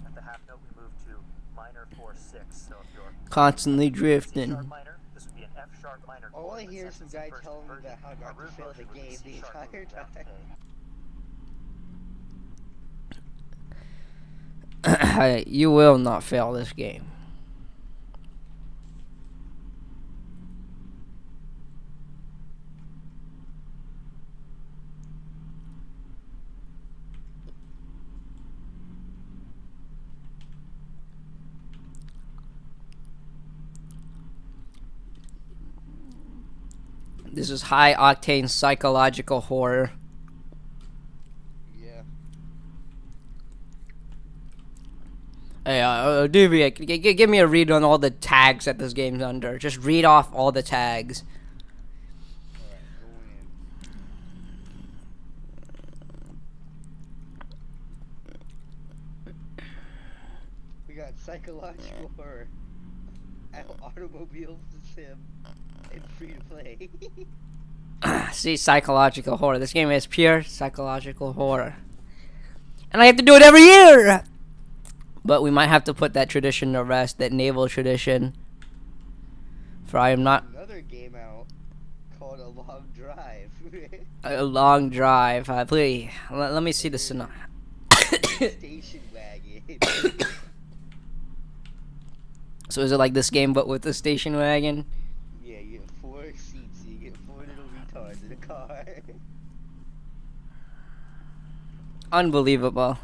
At the half note, we move to minor 4/6. So if you're Constantly C sharp drifting. minor, this would be an F sharp minor chord. All I with hear is some sentence guy first telling me inversion. about how Our not to root fail the motion would be game C the sharp entire moving down to time. You will not fail this game. This is high octane psychological horror. Yeah. Hey, Deviant, give me a read on all the tags that this game's under. Just read off all the tags. Alright, going in. We got psychological horror, automobiles to sim, and free to play. See, psychological horror. This game is pure psychological horror. And I have to do it every year! But we might have to put that tradition to rest, that naval tradition. For I am not Another game out called A Long Drive. a long drive. Please, let me see the synopsis. Station wagon. So is it like this game but with the station wagon? Yeah, you get 4 seats, so you get 4 little retards in a car. Unbelievable.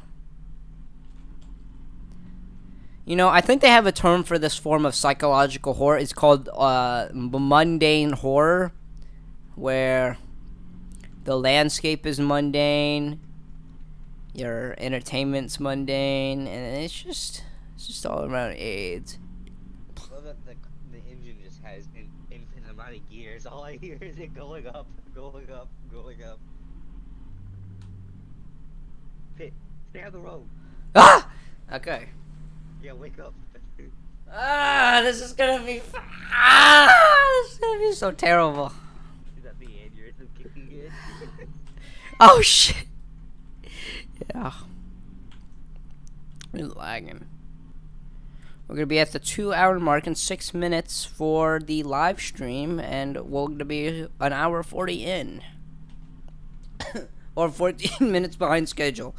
You know, I think they have a term for this form of psychological horror. It's called mundane horror, where the landscape is mundane, your entertainment's mundane, and it's just all around AIDS. Well, the engine just has an infinite amount of gears. All I hear is it going up, going up, going up. Pit, stay on the road. Ah! Okay. Yeah, wake up. This is gonna be. This is gonna be so terrible. Is that the aneurysm kicking in? Oh shit. Yeah. It's lagging. We're gonna be at the 2-hour mark in 6 minutes for the live stream, and we're gonna be an hour 40 in, or 14 minutes behind schedule.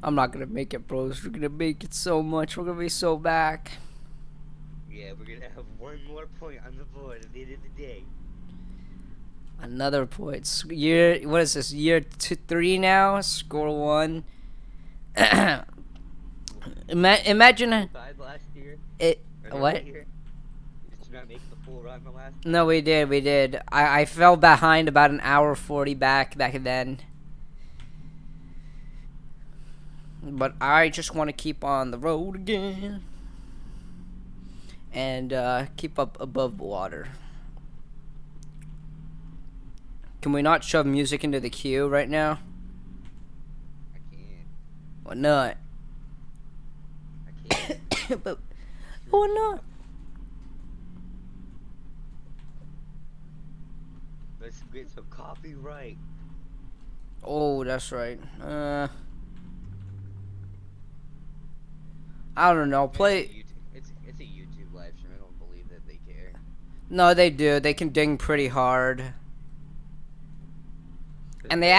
I'm not gonna make it, bros. We're gonna make it so much. We're gonna be so back. Yeah, we're gonna have one more point on the board at the end of the day. Another point. Year. What is this? Year 3 now. Score 1. Imagine. 5 last year. It. Or no, What? Year. Did you not make the full run the last? No, we did. I fell behind about an hour 40 back then. But I just want to keep on the road again. And keep up above water. Can we not shove music into the queue right now? I can't. Why not? I can't. But why not? Let's get some copyright. Oh, that's right. I don't know. Play. It's a YouTube live stream. I don't believe that they care. No, they do. They can ding pretty hard. And they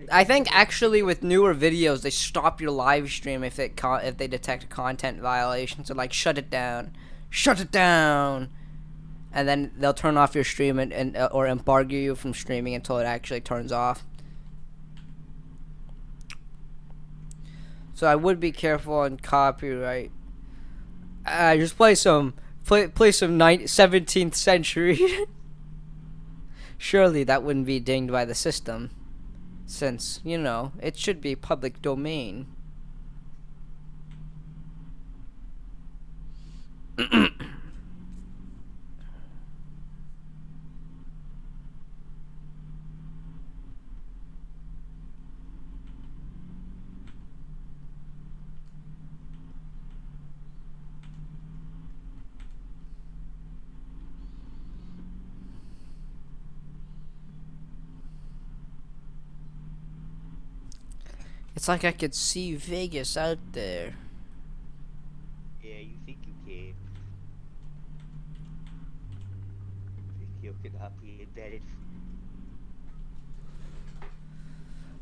I think actually with newer videos, they stop your live stream if they detect a content violation. So like, shut it down, and then they'll turn off your stream and or embargo you from streaming until it actually turns off. So I would be careful on copyright. Just play some 17th century. Surely that wouldn't be dinged by the system, since, you know, it should be public domain. It's like I could see Vegas out there. Yeah, you think you can. You cannot be embedded.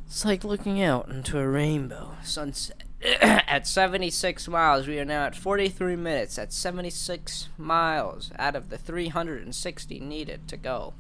It's like looking out into a rainbow sunset. At 76 miles, we are now at 43 minutes. At 76 miles out of the 360 needed to go.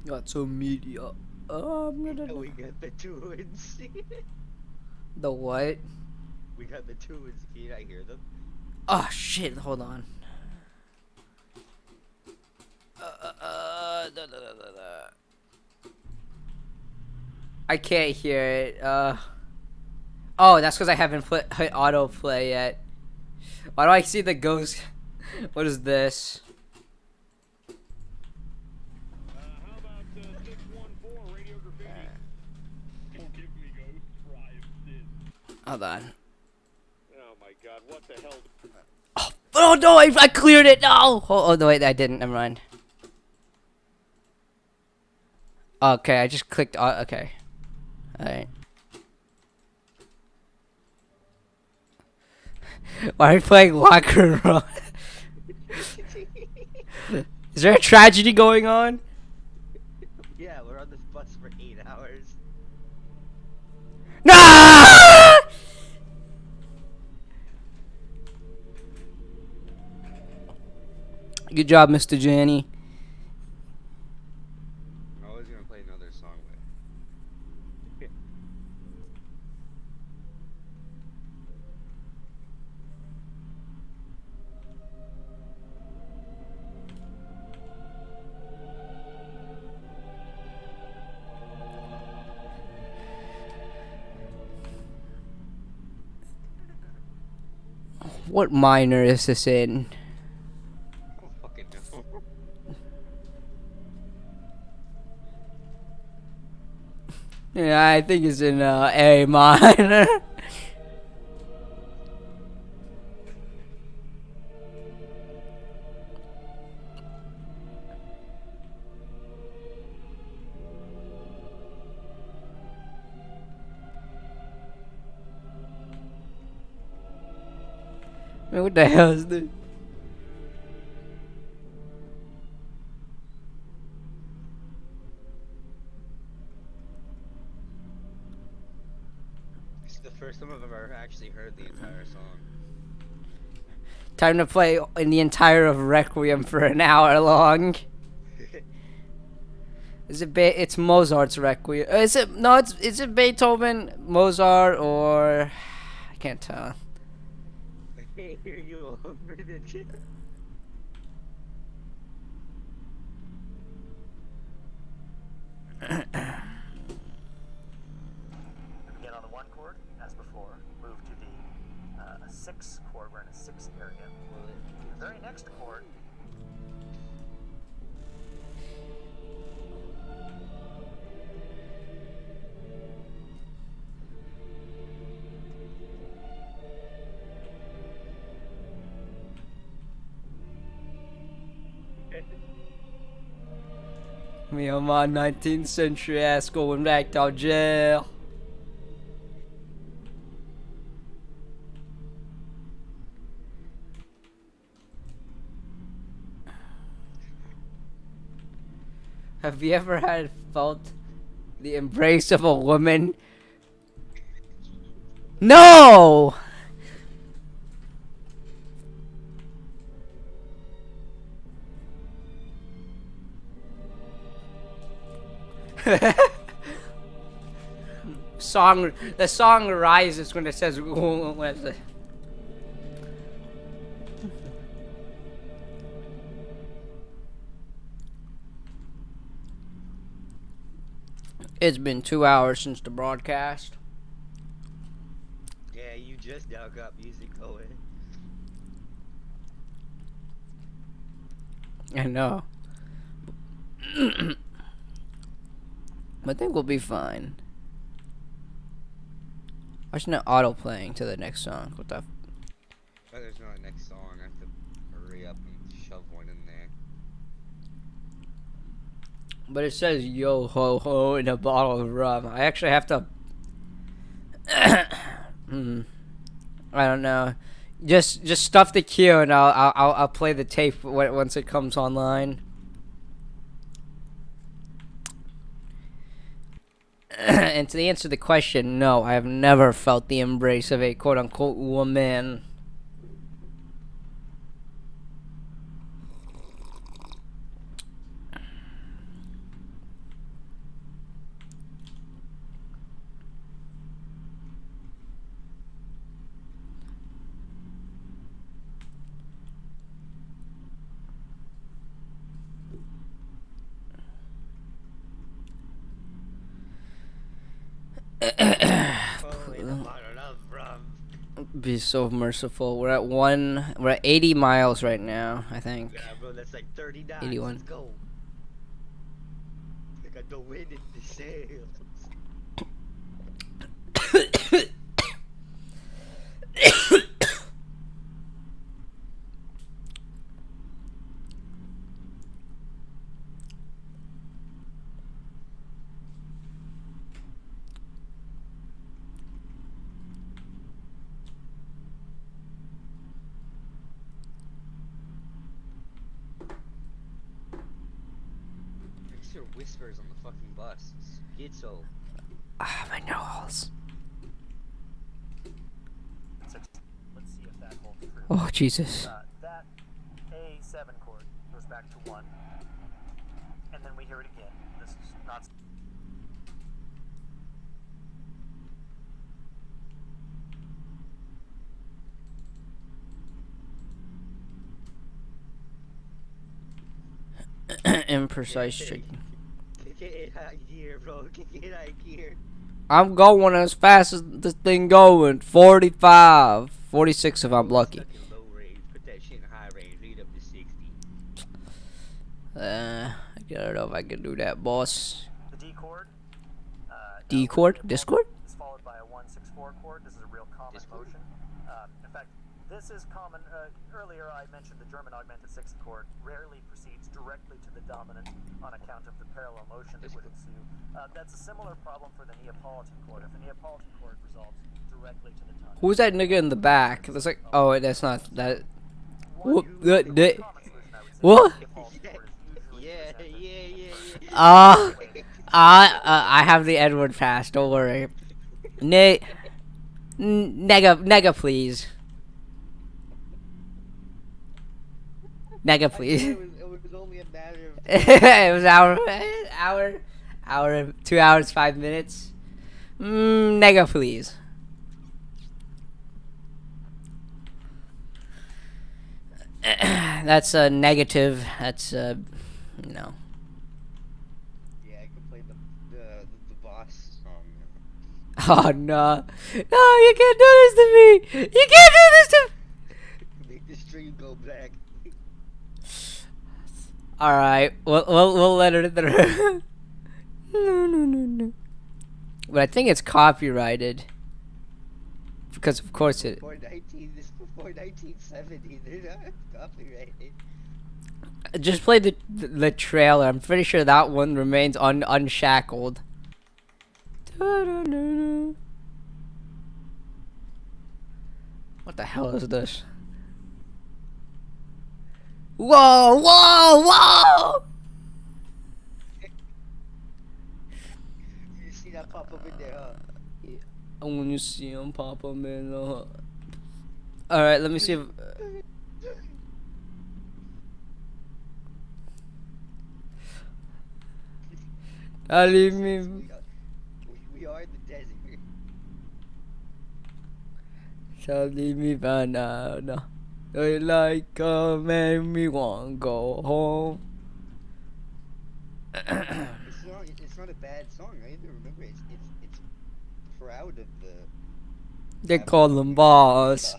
Got some media. Oh, I'm gonna. We got the tunes. The what? We got the tunes. Can you not hear them? Oh shit! Hold on. I can't hear it. Oh, that's because I haven't hit autoplay yet. Why do I see the ghost? What is this? How about 614 Radio Graffiti? Don't give me ghost fries, Hold on. Oh my god, what the hell? Oh no! I cleared it. No. Oh no! Wait, I didn't. Never mind. Okay, I just clicked. Okay. All right. Why are we playing Locker Room? Is there a tragedy going on? Yeah, we're on this bus for 8 hours. No! Good job, Mr. Janny. I was gonna play another song, but What minor is this in? I don't fucking know. Yeah, I think it's in A minor. Man, what the hell is this? This is the first time I've ever actually heard the entire song. Time to play in the entire of Requiem for an hour long. Is it it's Mozart's Requiem? Is it no? Is it Beethoven, Mozart, or I can't tell. I can't hear you over the chat. Again on the 1 chord, as before. Move to the 6 chord. We're in a 6 area. The very next chord. Me and my 19th century ass going back to jail. Have you ever felt the embrace of a woman? No! The song rises when it says It's been 2 hours since the broadcast. Yeah, you just now got music going. I know. I think we'll be fine. Why isn't it auto playing to the next song? What the? Oh, there's not a next song. I have to hurry up and shove one in there. But it says yo ho ho in a bottle of rum. I actually have to. I don't know. Just stuff the queue and I'll play the tape once it comes online. And to answer the question, no, I have never felt the embrace of a quote-unquote woman. Be so merciful. We're at 80 miles right now, I think. Yeah, bro, that's like 30 knots. 81. Let's go. I got the wind in the sails. Whispers on the fucking bus. Schizo. Ah, my nose. Let's see if that holds true. Oh, Jesus. That A7 chord goes back to 1, and then we hear it again. This is not. Imprecise chicken. Kick it out of gear, bro. Kick it out of gear. I'm going as fast as this thing going. 45. 46 if I'm lucky. Stuck in low range. Put that shit in high range. Read up to 60. I don't know if I can do that, boss. The D chord. D chord? Discord? Is followed by a 1-6-4 chord. This is a real common Discord? motion. In fact, this is common. Earlier I mentioned the German augmented 6th chord rarely proceeds directly to the dominant on account of the parallel motion that would ensue. That's a similar problem for the Neapolitan chord. If the Neapolitan chord resolves directly to the tonic. Who's that nigga in the back? That's like, oh, that's not that. What? What? Yeah. I have the Edward pass. Don't worry. Nega, please. Nega, please. It was was only a matter of It was hour, 2 hours, 5 minutes. Nega, please. That's a negative. That's no. Yeah, I could play the boss song now. Oh no, no! You can't do this to me. You can't do this to. Make the stream go black. All right, we'll let it through. No. But I think it's copyrighted. Because of course it. This is before 1970. They're not copyrighted. Just play the trailer. I'm pretty sure that one remains unshackled. What the hell is this? Whoa! You see that pop up in there, huh? When you see him pop up in Alright, let me see if leave me. We are the desert. Leave me banana. I like make me want go home. It's not a bad song. I even remember it's proud of the. They call him boss.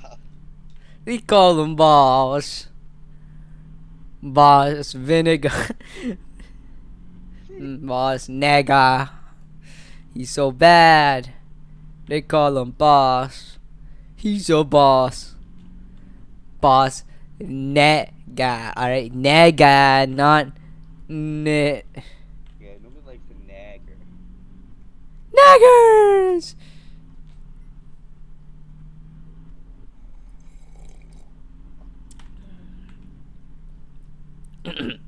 They call him boss. Boss vinegar. Boss nega. He's so bad. They call him boss. He's a boss. Boss nega. Alright, nega, not net. Yeah, nobody likes the nagger. Naggers!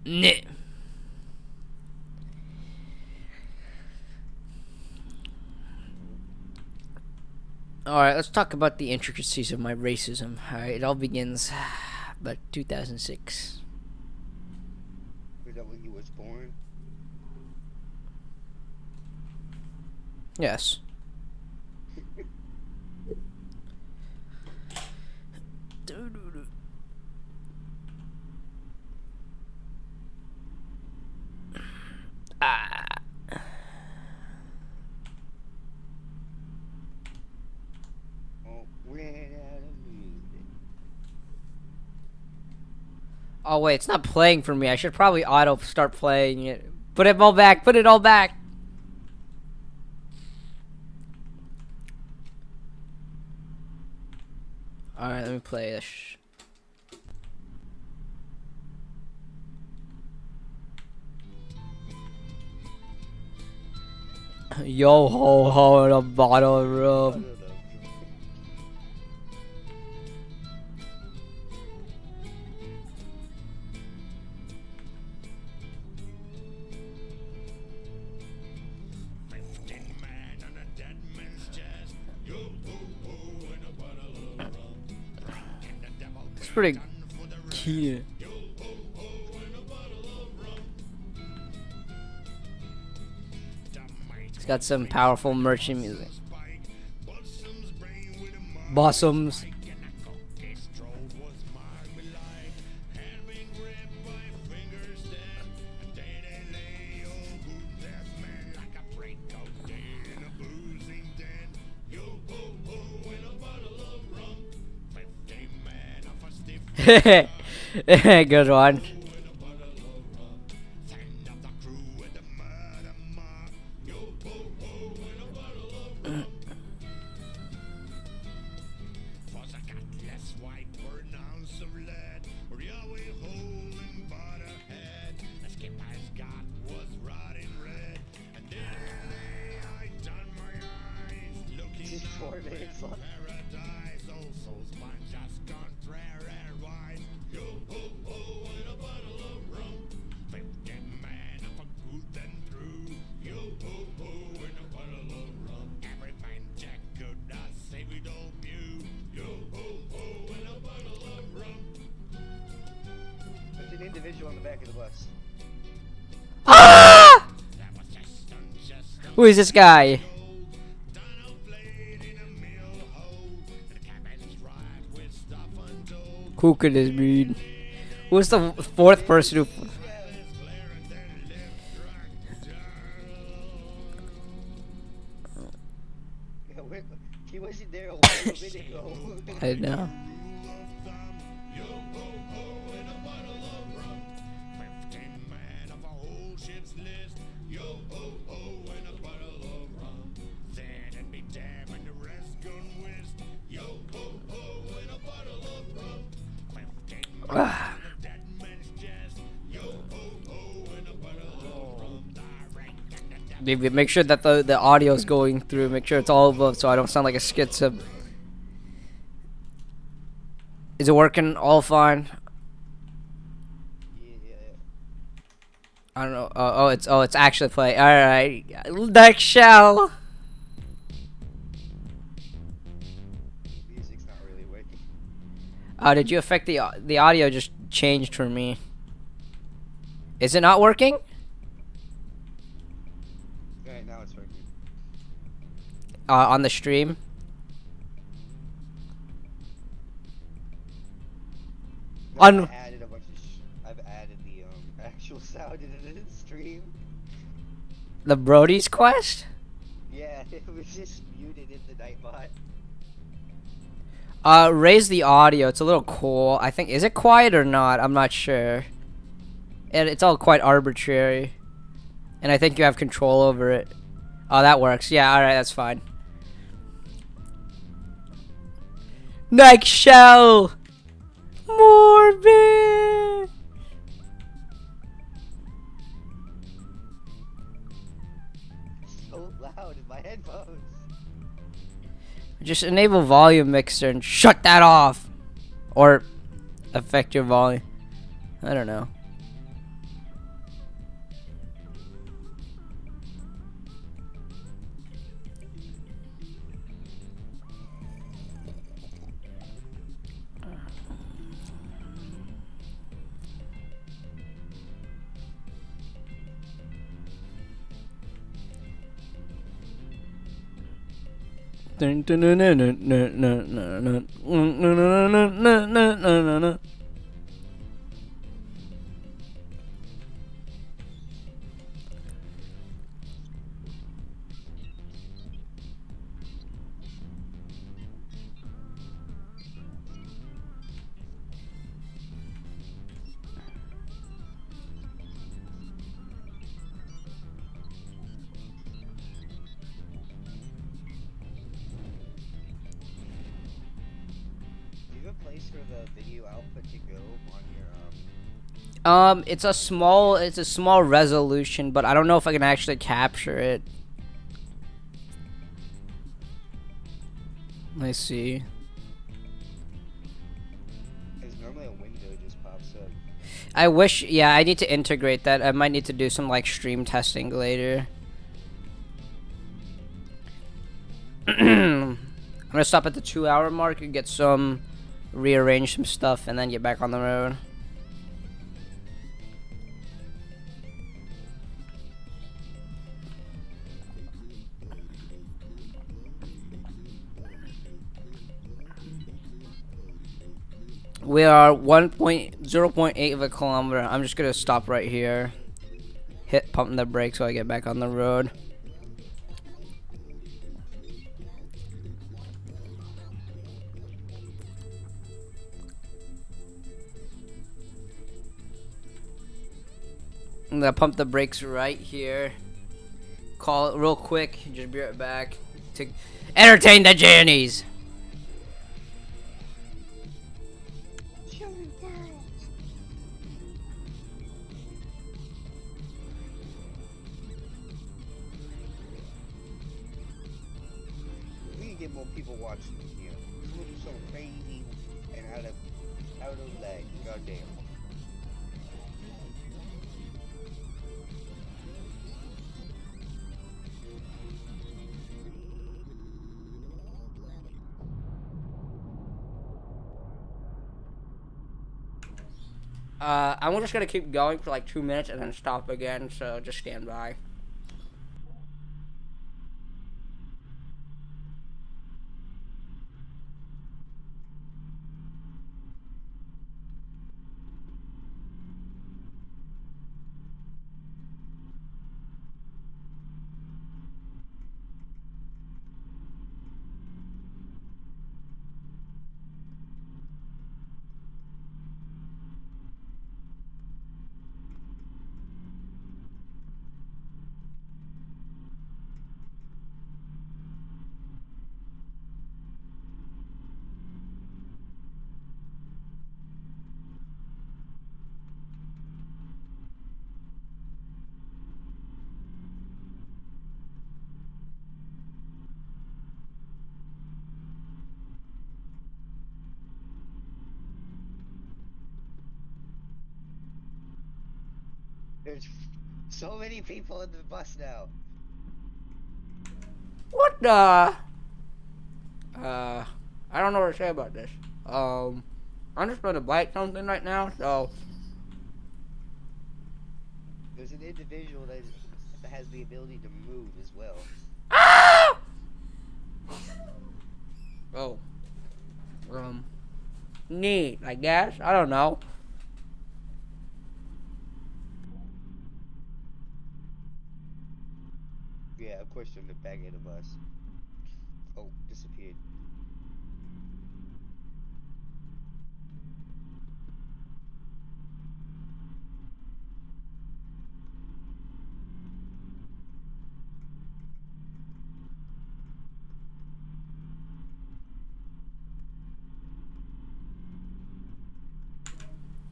Nah. Alright, let's talk about the intricacies of my racism. Alright, it all begins about 2006. Was that when he was born? Yes. Oh wait, it's not playing for me. I should probably auto start playing it. Put it all back. Put it all back. All right, let me play this. Yo ho ho in a bottle of rum. It's pretty cute. It's got some powerful merchant music. Bossums. Good one. Just 4 minutes left. What's the name individual on the back of the bus. Ah! Who is this guy? Who could this be? Who's the fourth person who? Yeah, he wasn't there a minute ago. I know. Maybe make sure that the audio is going through. Make sure it's all above, so I don't sound like a schizo. Is it working all fine? Yeah. I don't know. It's actually playing. All right, next shell. Music's not really working. Did you affect the audio? Just changed for me. Is it not working? Alright, now it's working. On the stream. I've added a bunch of I've added the actual sound into the stream. The Brody's quest. Yeah, it was just muted in the Nightbot. Raise the audio. It's a little cool. I think. Is it quiet or not? I'm not sure. And it's all quite arbitrary. And I think you have control over it. Oh, that works. Yeah, alright, that's fine. Next shell! Morbid! So loud in my headphones. Just enable volume mixer and shut that off! Or affect your volume. I don't know. Do you have a place for the video output to go on your It's a small resolution, but I don't know if I can actually capture it. Let's see. Because normally a window just pops up. I wish, yeah, I need to integrate that. I might need to do some like stream testing later. I'm gonna stop at the 2-hour mark and get some, rearrange some stuff, and then get back on the road. We are 0.8 of a kilometer. I'm just gonna stop right here. Hit pump the brakes so I get back on the road. I'm gonna pump the brakes right here. Call it real quick. Just be right back to entertain the Jannies. We can get more people watching this here. It's looking so crazy and out of leg. Goddamn. I'm just gonna keep going for like 2 minutes and then stop again. So just stand by. There's so many people in the bus now. What the? I don't know what to say about this. I'm just gonna bite something right now. So There's an individual that has the ability to move as well. ah! Oh, neat. I guess I don't know. Yeah, of course from the back of the bus. Oh, disappeared.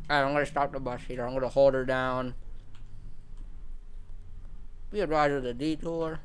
Alright, I'm gonna stop the bus here. I'm gonna hold her down. Be advised of the detour.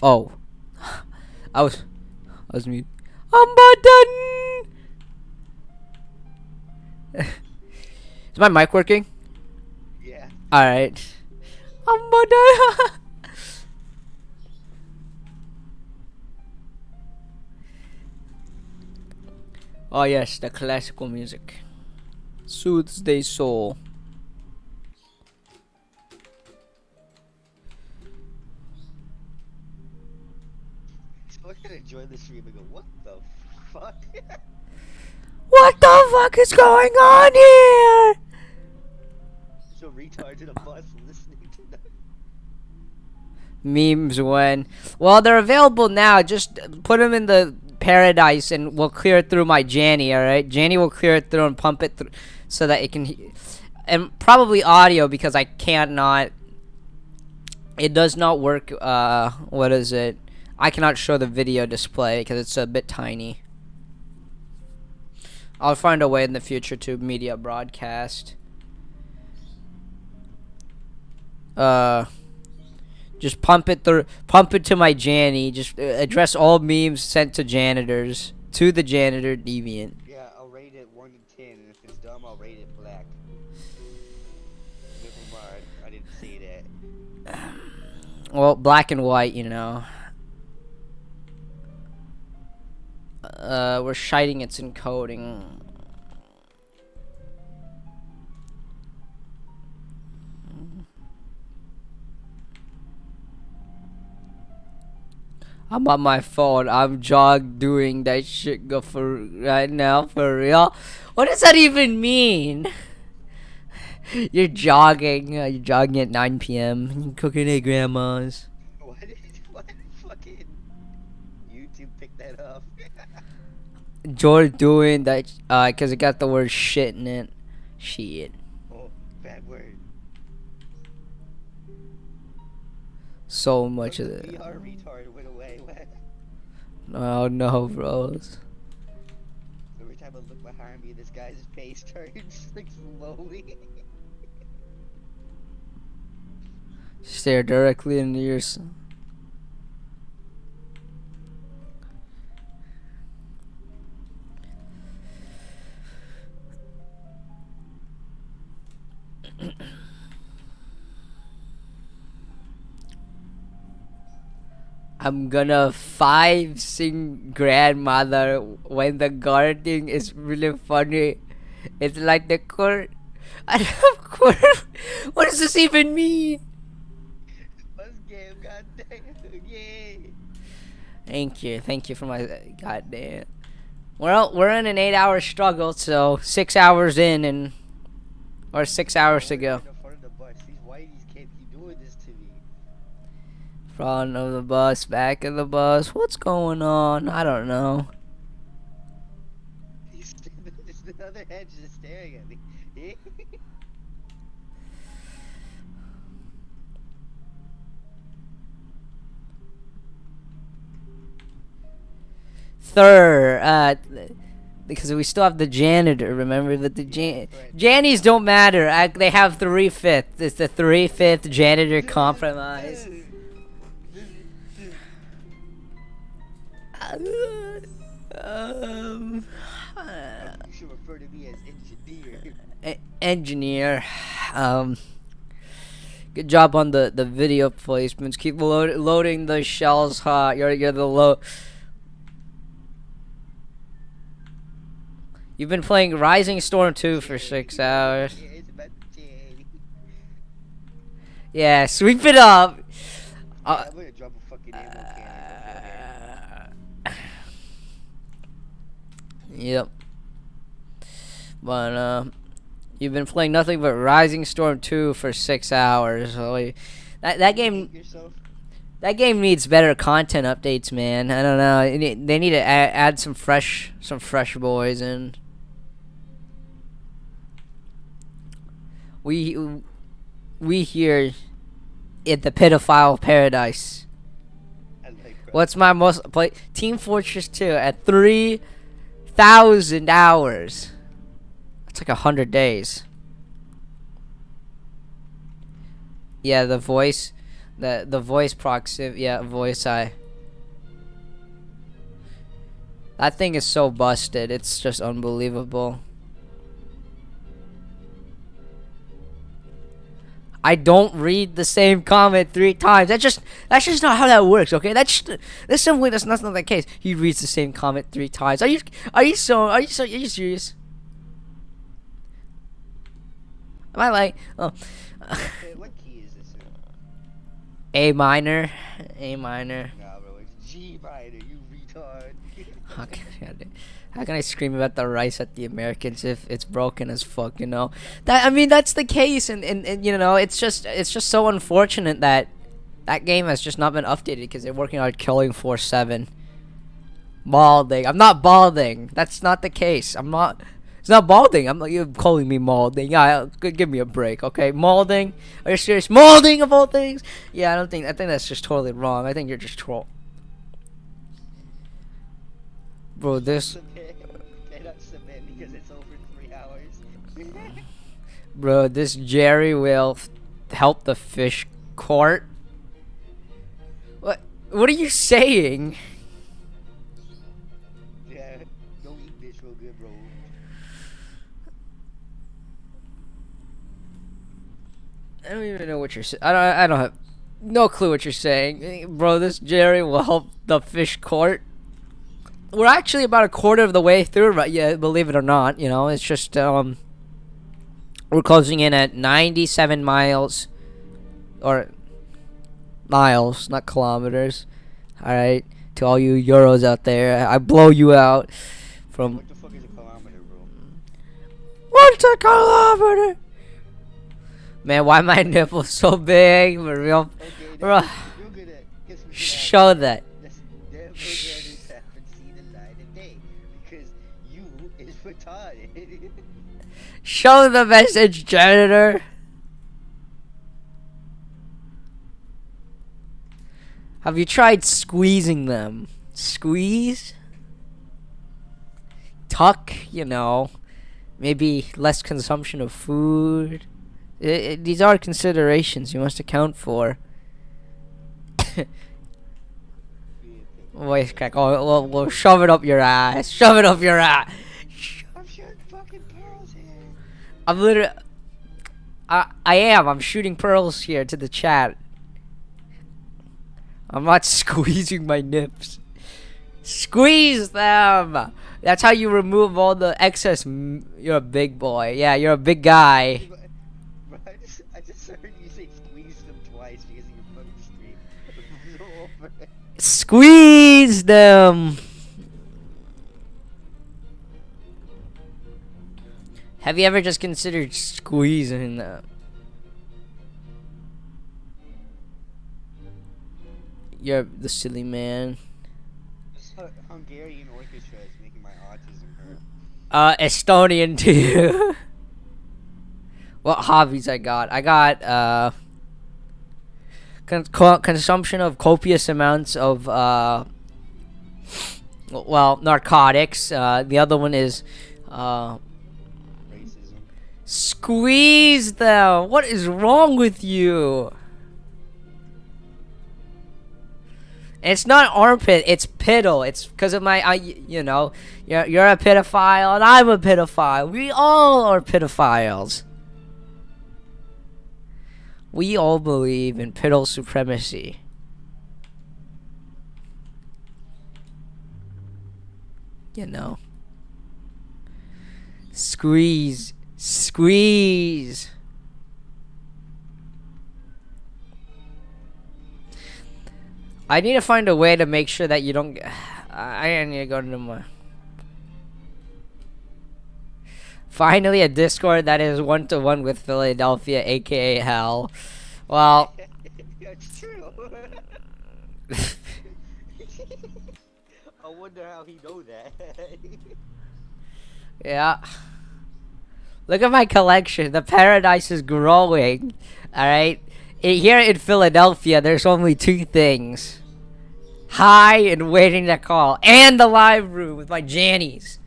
Oh, I was mute. I'm button. Is my mic working? Yeah. All right. I'm button. Oh yes, the classical music soothes the soul. So we're gonna join the stream and go, what the fuck? What the fuck is going on here? So retards in a bus listening to that. Memes when well they're available now. Just put them in the paradise and we'll clear it through my Janny. All right, Janny will clear it through and pump it through so that it can, and probably audio because I can't not. It does not work. What is it? I cannot show the video display because it's a bit tiny. I'll find a way in the future to media broadcast. Just pump it through, pump it to my Janny. Just address all memes sent to janitors, to the janitor deviant. Yeah, I'll rate it 1 to 10, and if it's dumb, I'll rate it black. Never mind, I didn't say that. Well, black and white, you know. We're shiting its encoding. I'm on my phone. I'm doing that shit go for right now for real. What does that even mean? You're jogging. You're jogging at 9 p.m. You're cooking at grandma's. Why did fucking YouTube pick that up? George doing that because it got the word shit in it. Shit. Oh, bad word. So much Look, of the it. VR retard went away. Oh no, bros. Every time I look behind me, this guy's face turns like slowly. Stare directly into your. I'm gonna sing grandmother when the gardening is really funny. It's like the court. I love court. What does this even mean? Buzz game, goddamn, yay! Thank you for my goddamn. Well, we're in an 8-hour struggle, so 6 hours in or 6 hours to go. In the front of the bus, these whiteys can't keep doing this to me. Front of the bus, back of the bus. What's going on? I don't know. Just another head just staring at me. Third, because we still have the janitor. Remember that the Jannies don't matter. They have 3/5. It's the 3/5 janitor compromise. You should refer to me as engineer. Engineer. Good job on the video placements. Keep loading the shells hot. You're the low. You've been playing Rising Storm 2 for 6 hours. Yeah, sweep it up. I'm gonna drop a fucking ammo cannon. Yep. But you've been playing nothing but Rising Storm 2 for 6 hours. So that game. Yourself? That game needs better content updates, man. I don't know. They need to add some fresh boys in. We here in the pedophile paradise. What's my most play? Team Fortress 2 at 3,000 hours. That's like 100 days. Yeah, the voice proximity. Yeah, voice eye. That thing is so busted. It's just unbelievable. I don't read the same comment 3 times. That's just not how that works. Okay, that's simply that's not the case. He reads the same comment 3 times. Are you serious? Am I like Hey, what key is this in? A minor? Nah, bro, it's G minor, you retard. How can I scream about the rice at the Americans if it's broken as fuck, you know? That's the case, and you know, it's just so unfortunate that that game has just not been updated because they're working on Killing Force 7. Balding. I'm not balding. That's not the case. It's not balding. You're calling me molding. Yeah, give me a break, okay? Molding? Are you serious? Molding of all things? Yeah, I think that's just totally wrong. I think you're just troll. Bro, this. Cannot submit because it's over 3 hours. Bro, this Jerry will help the fish court. What are you saying? Yeah, don't eat fish real good, bro. I don't even know what you're saying. I don't have no clue what you're saying, bro. This Jerry will help the fish court. We're actually about a quarter of the way through, right? Yeah, believe it or not. You know, it's just we're closing in at 97 miles, or miles, not kilometers. All right, to all you Euros out there, I blow you out from. What the fuck is a kilometer, bro? What's a kilometer? Man, why my nipples so big? For real, Okay, bro. you're gonna guess what's Show that. That's never gonna happen. See the light of day because you is retarded. Show the message, janitor. Have you tried squeezing them? Squeeze? Tuck, you know. Maybe less consumption of food. These are considerations you must account for. Voice crack. Oh, well, shove it up your ass. Shove it up your ass. I'm shooting fucking pearls here. I'm literally. I am. I'm shooting pearls here to the chat. I'm not squeezing my nips. Squeeze them. That's how you remove all the excess. You're a big boy. Yeah, you're a big guy. Bro, I just heard you say squeeze them twice because of your fucking stream. I'm so over it. Squeeze them. Have you ever just considered squeezing them? You're the silly man. This Hungarian orchestra is making my autism hurt. Estonian too. What hobbies I got? I got consumption of copious amounts of narcotics. The other one is Racism. squeeze them. What is wrong with you? It's not armpit, it's piddle. It's because of my, you know, you're a pedophile and I'm a pedophile. We all are pedophiles. We all believe in piddle supremacy. You know. Squeeze. Squeeze. I need to find a way to make sure that you don't. I need to go to my. Finally, a Discord that is 1-to-1 with Philadelphia, aka Hell. Well. That's true. I wonder how he know that. Yeah. Look at my collection. The paradise is growing. Alright? Here in Philadelphia, there's only two things. Hi and waiting to call. And the live room with my Jannies.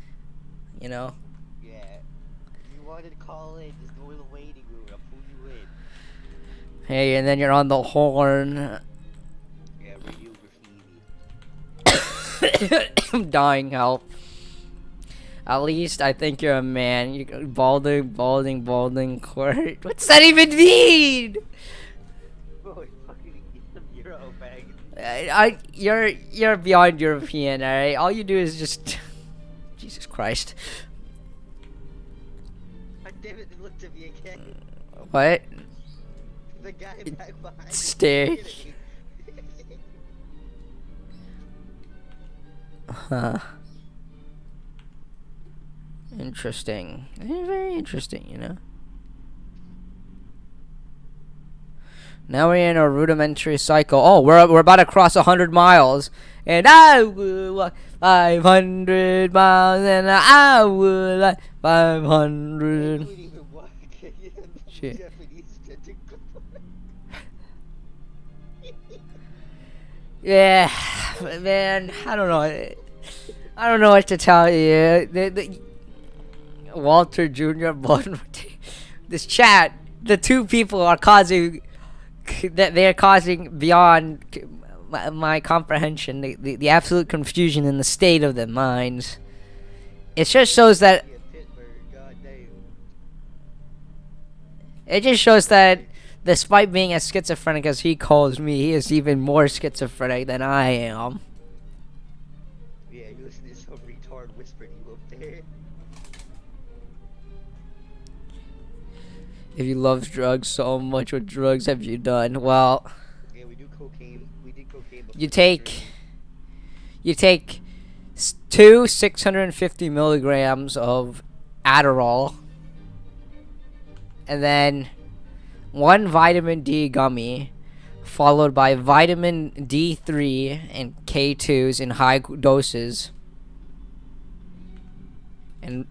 You know? Yeah. If you wanted to call in, just go to the waiting room. I'll pull you in. Hey, and then you're on the horn. Yeah, radio graffiti. I'm dying, help. At least I think you're a man. You balding court. What's that even mean? Bro, fucking Eastern Euro bag. You're beyond European, alright? All you do is just Jesus Christ. God damn it, they looked at me again. What? The guy back behind. Stare. Huh. Interesting. Very interesting, you know. Now we're in a rudimentary cycle. Oh, we're about to cross 100 miles. And I will walk 500 miles, and I will like 500. Shit. Yeah, man, I don't know. I don't know what to tell you. Walter Jr. This chat, the two people are causing that they're causing beyond my comprehension. The absolute confusion in the state of their minds. It just shows that. Yeah, Pittsburgh, goddamn. It just shows that despite being as schizophrenic as he calls me, he is even more schizophrenic than I am. Yeah, you listen to some retard whispering you up there. If you love drugs so much, what drugs have you done? Well, Yeah, we do cocaine. We did cocaine before. you take two 650 milligrams of Adderall, and then one vitamin D gummy, followed by vitamin D3 and K2s in high doses, and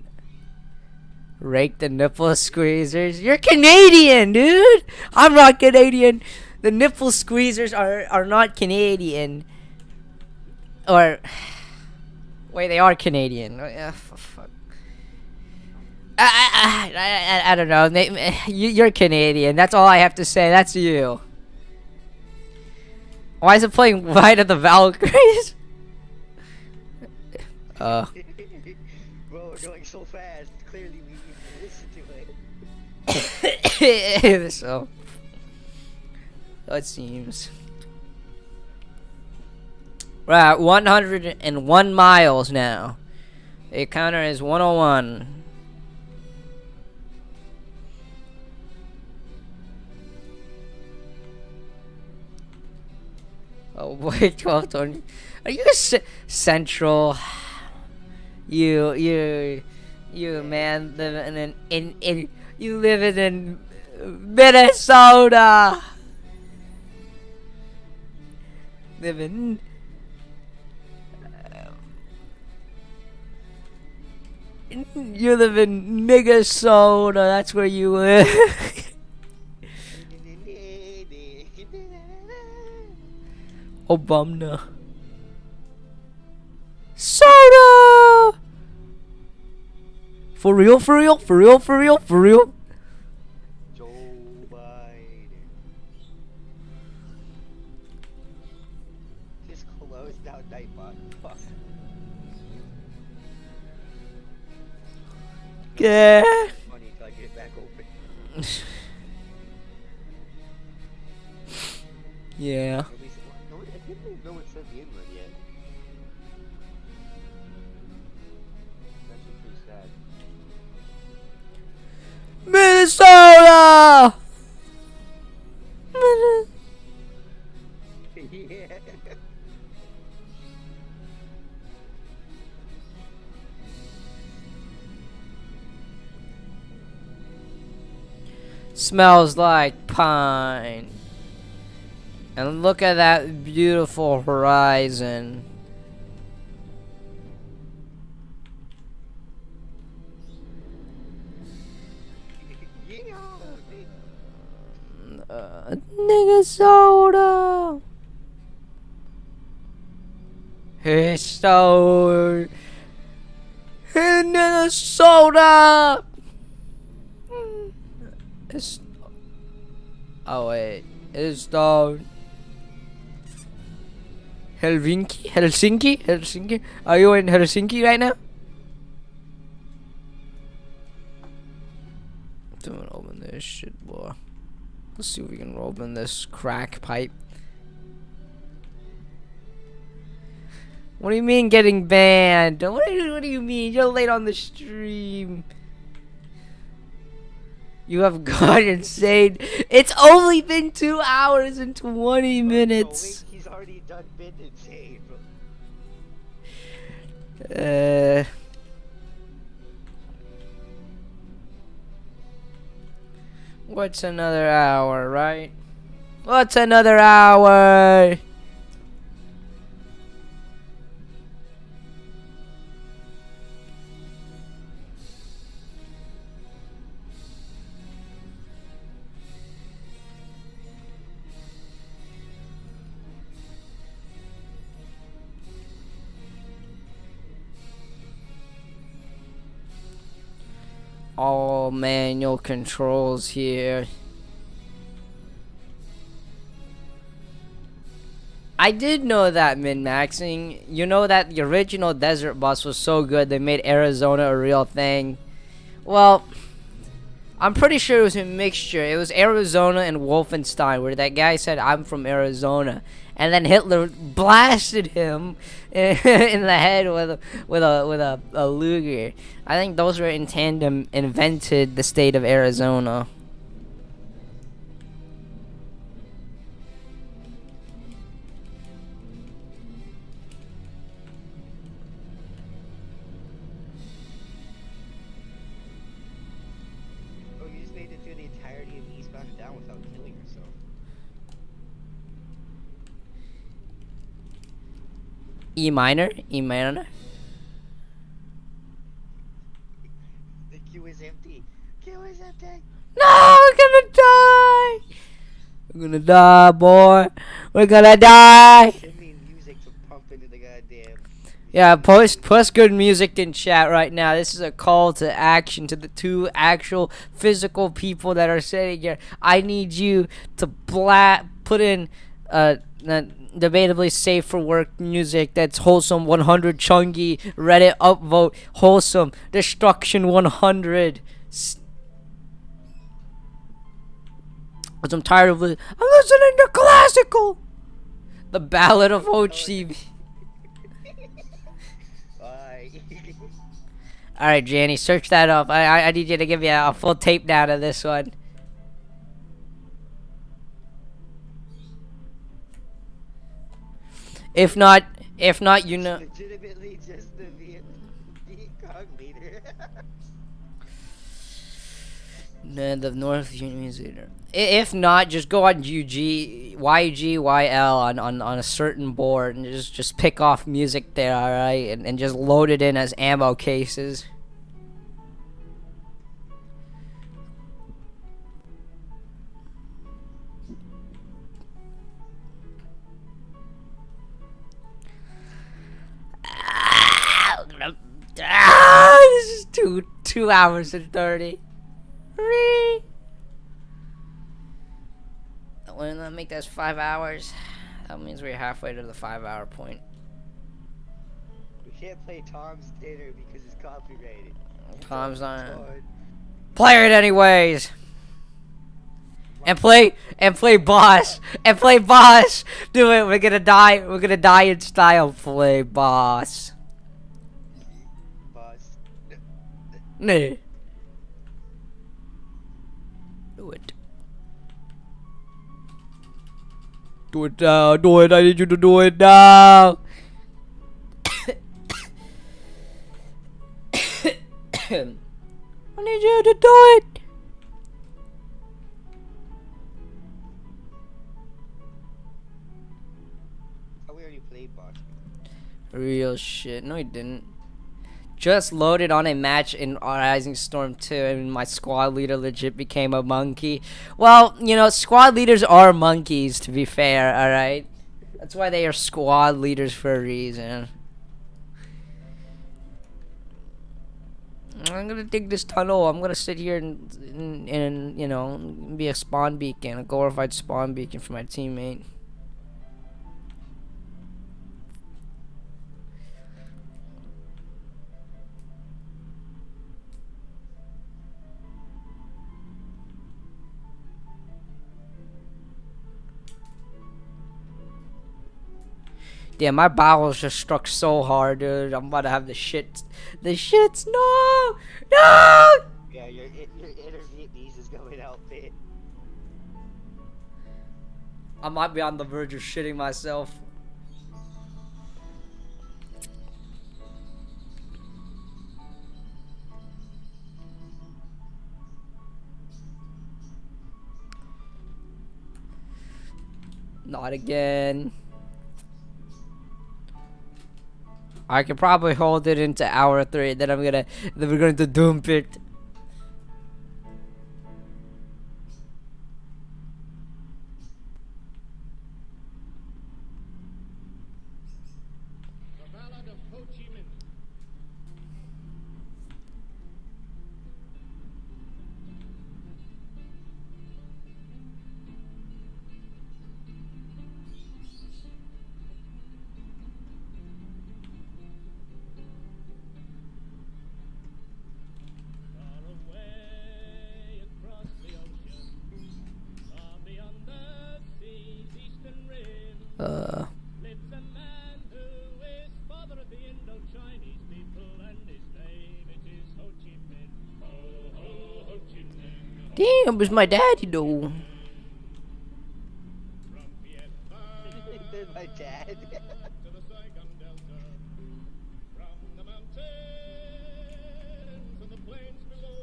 rake the nipple squeezers. You're Canadian, dude. I'm not Canadian. The nipple squeezers are not Canadian. Or wait, they are Canadian. Fuck. I don't know. You're Canadian. That's all I have to say. That's you. Why is it playing Ride of the Valkyries? Bro, we're going so fast. Clearly, we need to listen to it. So it seems. We're at 101 miles now. The counter is 101. Oh boy, 1220. Are you central? You man, living in you living in Minnesota. Living. You live in Minnesota. That's where you live. Obama. Soda. For real, for real, for real, for real, for real. Joe Biden. Just close down Nightbot. Fuck. Yeah. Money till I get it back open. Yeah. At least, no, I can't believe no one said the N-word yet. That's actually pretty sad. Minnesota. Yeah. Smells like pine. And look at that beautiful horizon. Nigga soda. Hey, so hey, nigga soda. It's, oh wait, it's the Helsinki? Are you in Helsinki right now? I'm gonna open this shit, boy. Let's see if we can open this crack pipe. What do you mean getting banned? What do you mean? You're late on the stream. You have gone insane. It's only been 2 hours and 20 minutes. He's already done been insane, bro. What's another hour, right? What's another hour? All manual controls here. I did know that, min-maxing. You know that the original Desert Bus was so good they made Arizona a real thing. Well, I'm pretty sure it was a mixture. It was Arizona and Wolfenstein, where that guy said, "I'm from Arizona," and then Hitler blasted him in the head with a Luger. I think those were in tandem invented the state of Arizona. Oh, you just made it through the entirety of Eastbound and Down without killing yourself. E minor, E minor. The queue is empty. Queue is empty. No, we're gonna die. We're gonna die, boy. We're gonna die. Send me music to pump into the goddamn. Yeah, post good music in chat right now. This is a call to action to the two actual physical people that are sitting here. I need you to put in debatably safe for work music that's wholesome 100 chungy Reddit upvote wholesome destruction 100. Cause I'm tired of I'm listening to classical. The Ballad of OCB. Bye. All right, Janny, search that up. I need you to give me a full tape down of this one. If not, you know. Legitimately just the Vietcong leader. The North Union Music Leader. If not, just go on YGYL on a certain board and just pick off music there, all right, and just load it in as ammo cases. This is 2 hours and 30. When I make that 5 hours, that means we're halfway to the 5-hour point. We can't play Tom's Dinner because it's copyrighted. Tom's not. Play it anyways. And play boss. Do it. We're gonna die. We're gonna die in style. Play boss. Boss. Nah. Do it. Do it now. Do it. I need you to do it now. I need you to do it. Oh, we already played boss. Real shit. No, he didn't. Just loaded on a match in Rising Storm 2 and my squad leader legit became a monkey. Well, you know, squad leaders are monkeys, to be fair, alright? That's why they are squad leaders for a reason. I'm gonna dig this tunnel. I'm gonna sit here and you know, be a spawn beacon, a glorified spawn beacon for my teammate. Damn, my bowels just struck so hard, dude. I'm about to have the shits. The shits, no! No! Yeah, your inner Vietnamese is going out, fit. I might be on the verge of shitting myself. Not again. I could probably hold it into hour 3, then we're going to doom it. The Ballad of Ho Chi Minh. Lives a man who is father of the Indo-Chinese people, and his name it is Ho Chi Minh. Ho, ho, Ho Chi Minh. Damn, it's my daddy though. From Vietnam There's my dad. to the Saigon Delta, from the mountains and the plains below,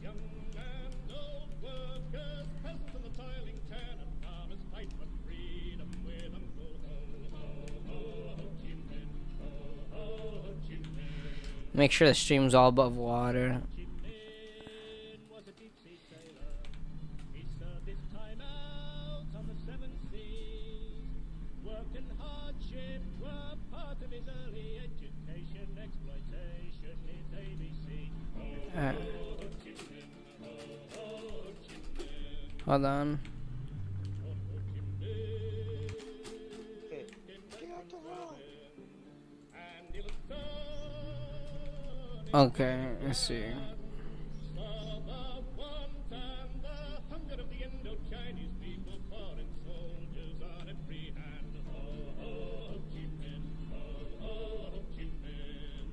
young and old workers, peasants and the toiling tan and farmers fight for freedom with Uncle Ho, ho, ho, Ho Chi Minh, ho, ho, Ho Chi Minh. Make sure the stream's all above water. Ho Chi Minh was a deep-sea sailor. He served his time out on the seven seas. Work and hardship were part of his early education. Exploitation is ABC. Alright. Hold on. Okay, get out the road. And he was done. Okay, let's see. Saw the want and the hunger of the Indo-Chinese people, foreign soldiers on every hand. Ho, ho, Ho Chi Minh. Ho, ho, Ho Chi Minh.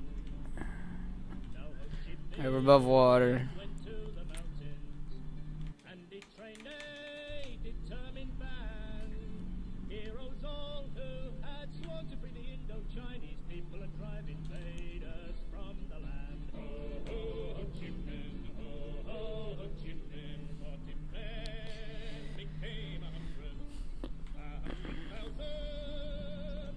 Now Ho Chi Minh Hey, we're above water. went to the mountains, and he trained a determined band. Heroes all who had sworn to free the Indo-Chinese people and drive invaders from the land. Ho, ho, Ho Chi Minh. Ho, ho, Ho Chi Minh. 40 men became 100,000,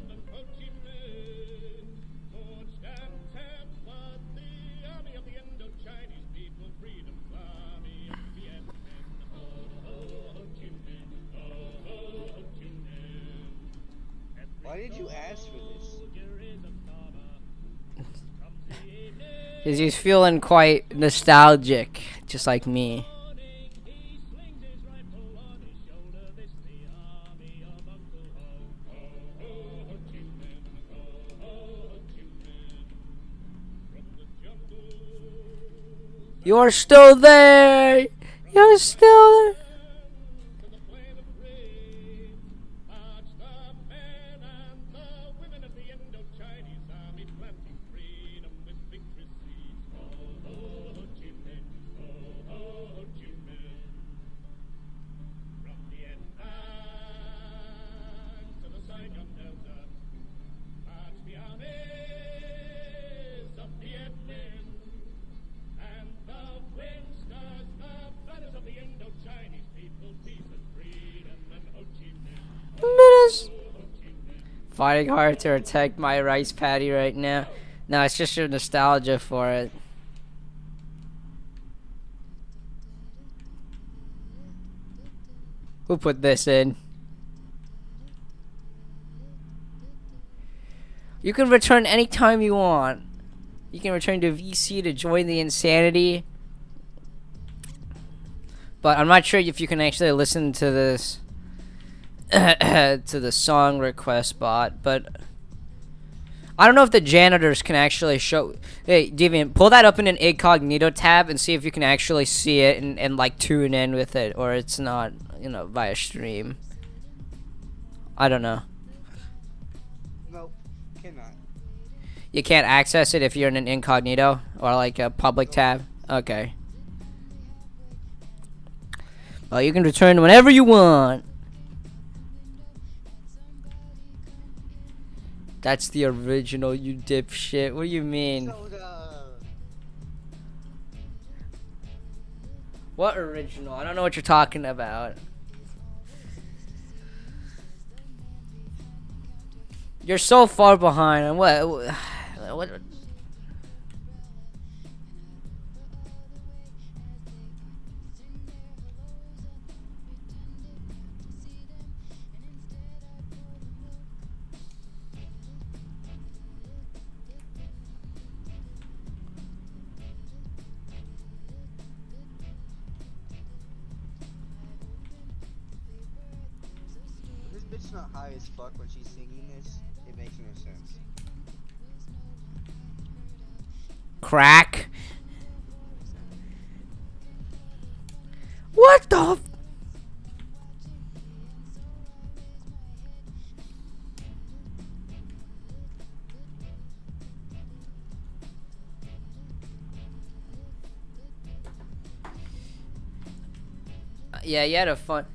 and Ho Chi Minh forged and tempered the army of the Indo-Chinese people, Freedom's Army of Viet Minh. Ho, ho, Ho Chi Minh. Ho, ho, Ho Chi Minh. Every Why did you ask for this? soldier is a farmer. Comes the evening, Cause he's feeling quite nostalgic, just like me. morning, he slings his rifle on his shoulder. This the army of Uncle Ho. Ho, ho, Ho Chi Minh. Ho, ho, Ho Chi Minh. From the jungle You're still there. You're still there. to the plain of grain, march the men and the women of the Indo-Chinese army, planting freedom with victory seeds. Ho, ho, Ho Chi Minh. Ho, ho, Ho Chi Minh. From Vietnam to the Saigon Delta, march the armies of Viet Minh, and the wind stirs the banners of the Indo-Chinese people, peace and freedom, and Ho Chi Minh. Minutes. Fighting hard to protect my rice paddy right now. No, it's just your nostalgia for it. Who put this in? You can return anytime you want. You can return to VC to join the insanity. But I'm not sure if you can actually listen to this to the song request bot, but I don't know if the janitors can actually show. Hey, Deviant, pull that up in an incognito tab and see if you can actually see it and like tune in with it, or it's not, via stream. I don't know. Nope, cannot. You can't access it if you're in an incognito or like a public tab. Okay. Well, you can return whenever you want. That's the original, you dipshit. What do you mean? Soda. What original? I don't know what you're talking about. You're so far behind. On what? This bitch not high as fuck when she's singing this. It makes no sense. Crack. What the? Yeah, you had a fun.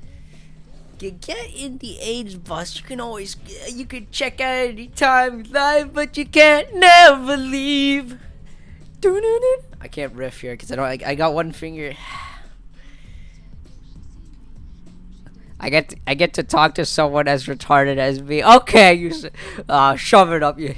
Get in the age bus. You can always, you can check out anytime you like, but you can't never leave. I can't riff here because I got one finger. I get to talk to someone as retarded as me. Okay, you shove it up you.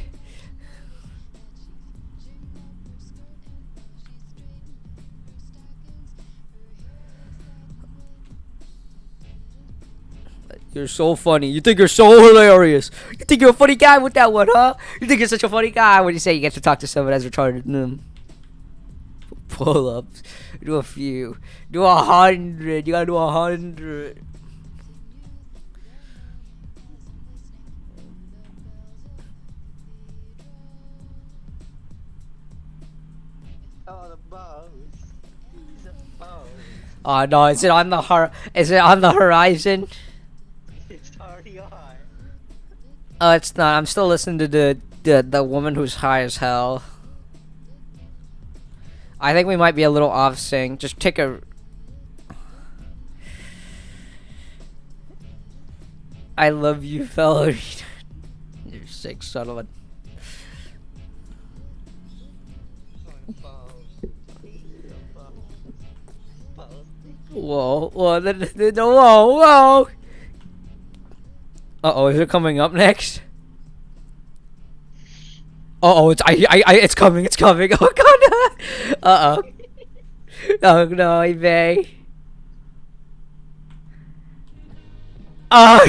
You're so funny. You think you're so hilarious. You think you're a funny guy with that one, huh? You think you're such a funny guy when you say you get to talk to someone as retarded. Pull ups. Do a few. Do 100. You gotta do 100. Oh no! Is it on the horizon? It's already on. Oh, it's not. I'm still listening to the woman who's high as hell. I think we might be a little off sync. Just take a. I love you, fella. You're sick son of a. Whoa, whoa, whoa. Uh-oh, is it coming up next? Uh-oh, it's coming. Oh god. Uh-oh. Oh no, eBay. Oh,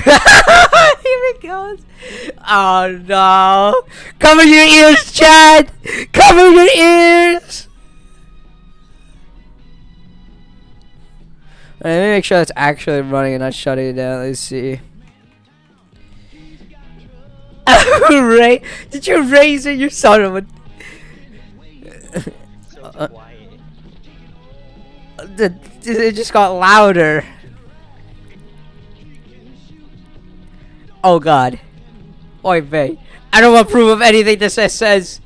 here it goes. Oh no. Cover your ears, Chad. Cover your ears. Let me make sure it's actually running and not shutting it down. Let's see. Ray, did you raise it? You son of a. So quiet. It just got louder. Oh god. Oy vey. I don't approve of anything this says.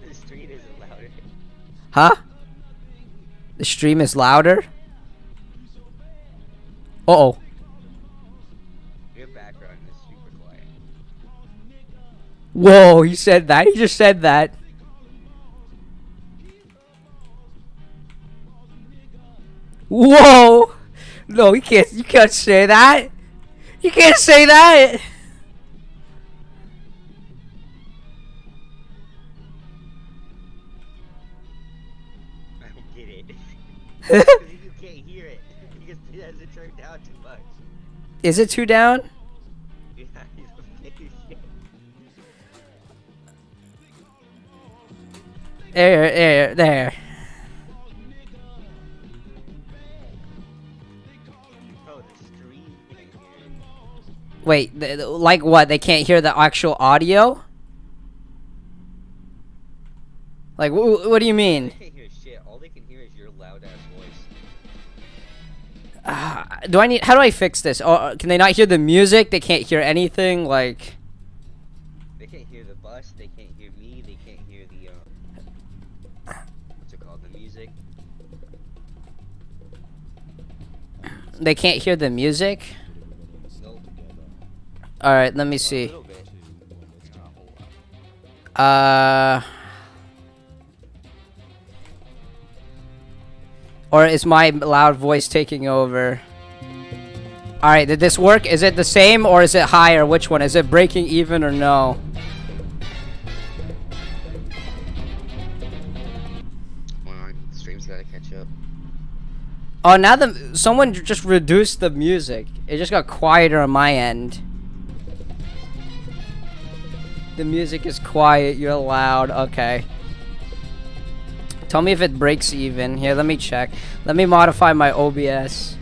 The street isn't louder. Huh? The stream is louder? Uh-oh. Your background is super quiet. Whoa, he said that. He just said that. Whoa! No, you can't say that. You can't say that. I don't get it. Because you can't hear it. Because it hasn't turned down too much. Is it too down? Yeah, you don't hear shit. There. Oh, the street can't hear it. Wait, like what? They can't hear the actual audio? Like, what do you They mean? can't hear shit. All they can hear is your loud ass voice. How do I fix this? Or can they not hear the music? They can't hear anything? Like, They can't hear the bus. They can't hear me. They can't hear the what's it called? The music. they can't hear the music? Nope. Alright, let me A see. little bit. Or is my loud voice taking over? Alright, did this work? Is it the same or is it higher? Which one? Is it breaking even or no? Hold on, the stream's gotta catch up. Oh, now someone just reduced the music. It just got quieter on my end. The music is quiet, you're loud, okay. Tell me if it breaks even. Here, let me check. Let me modify my OBS.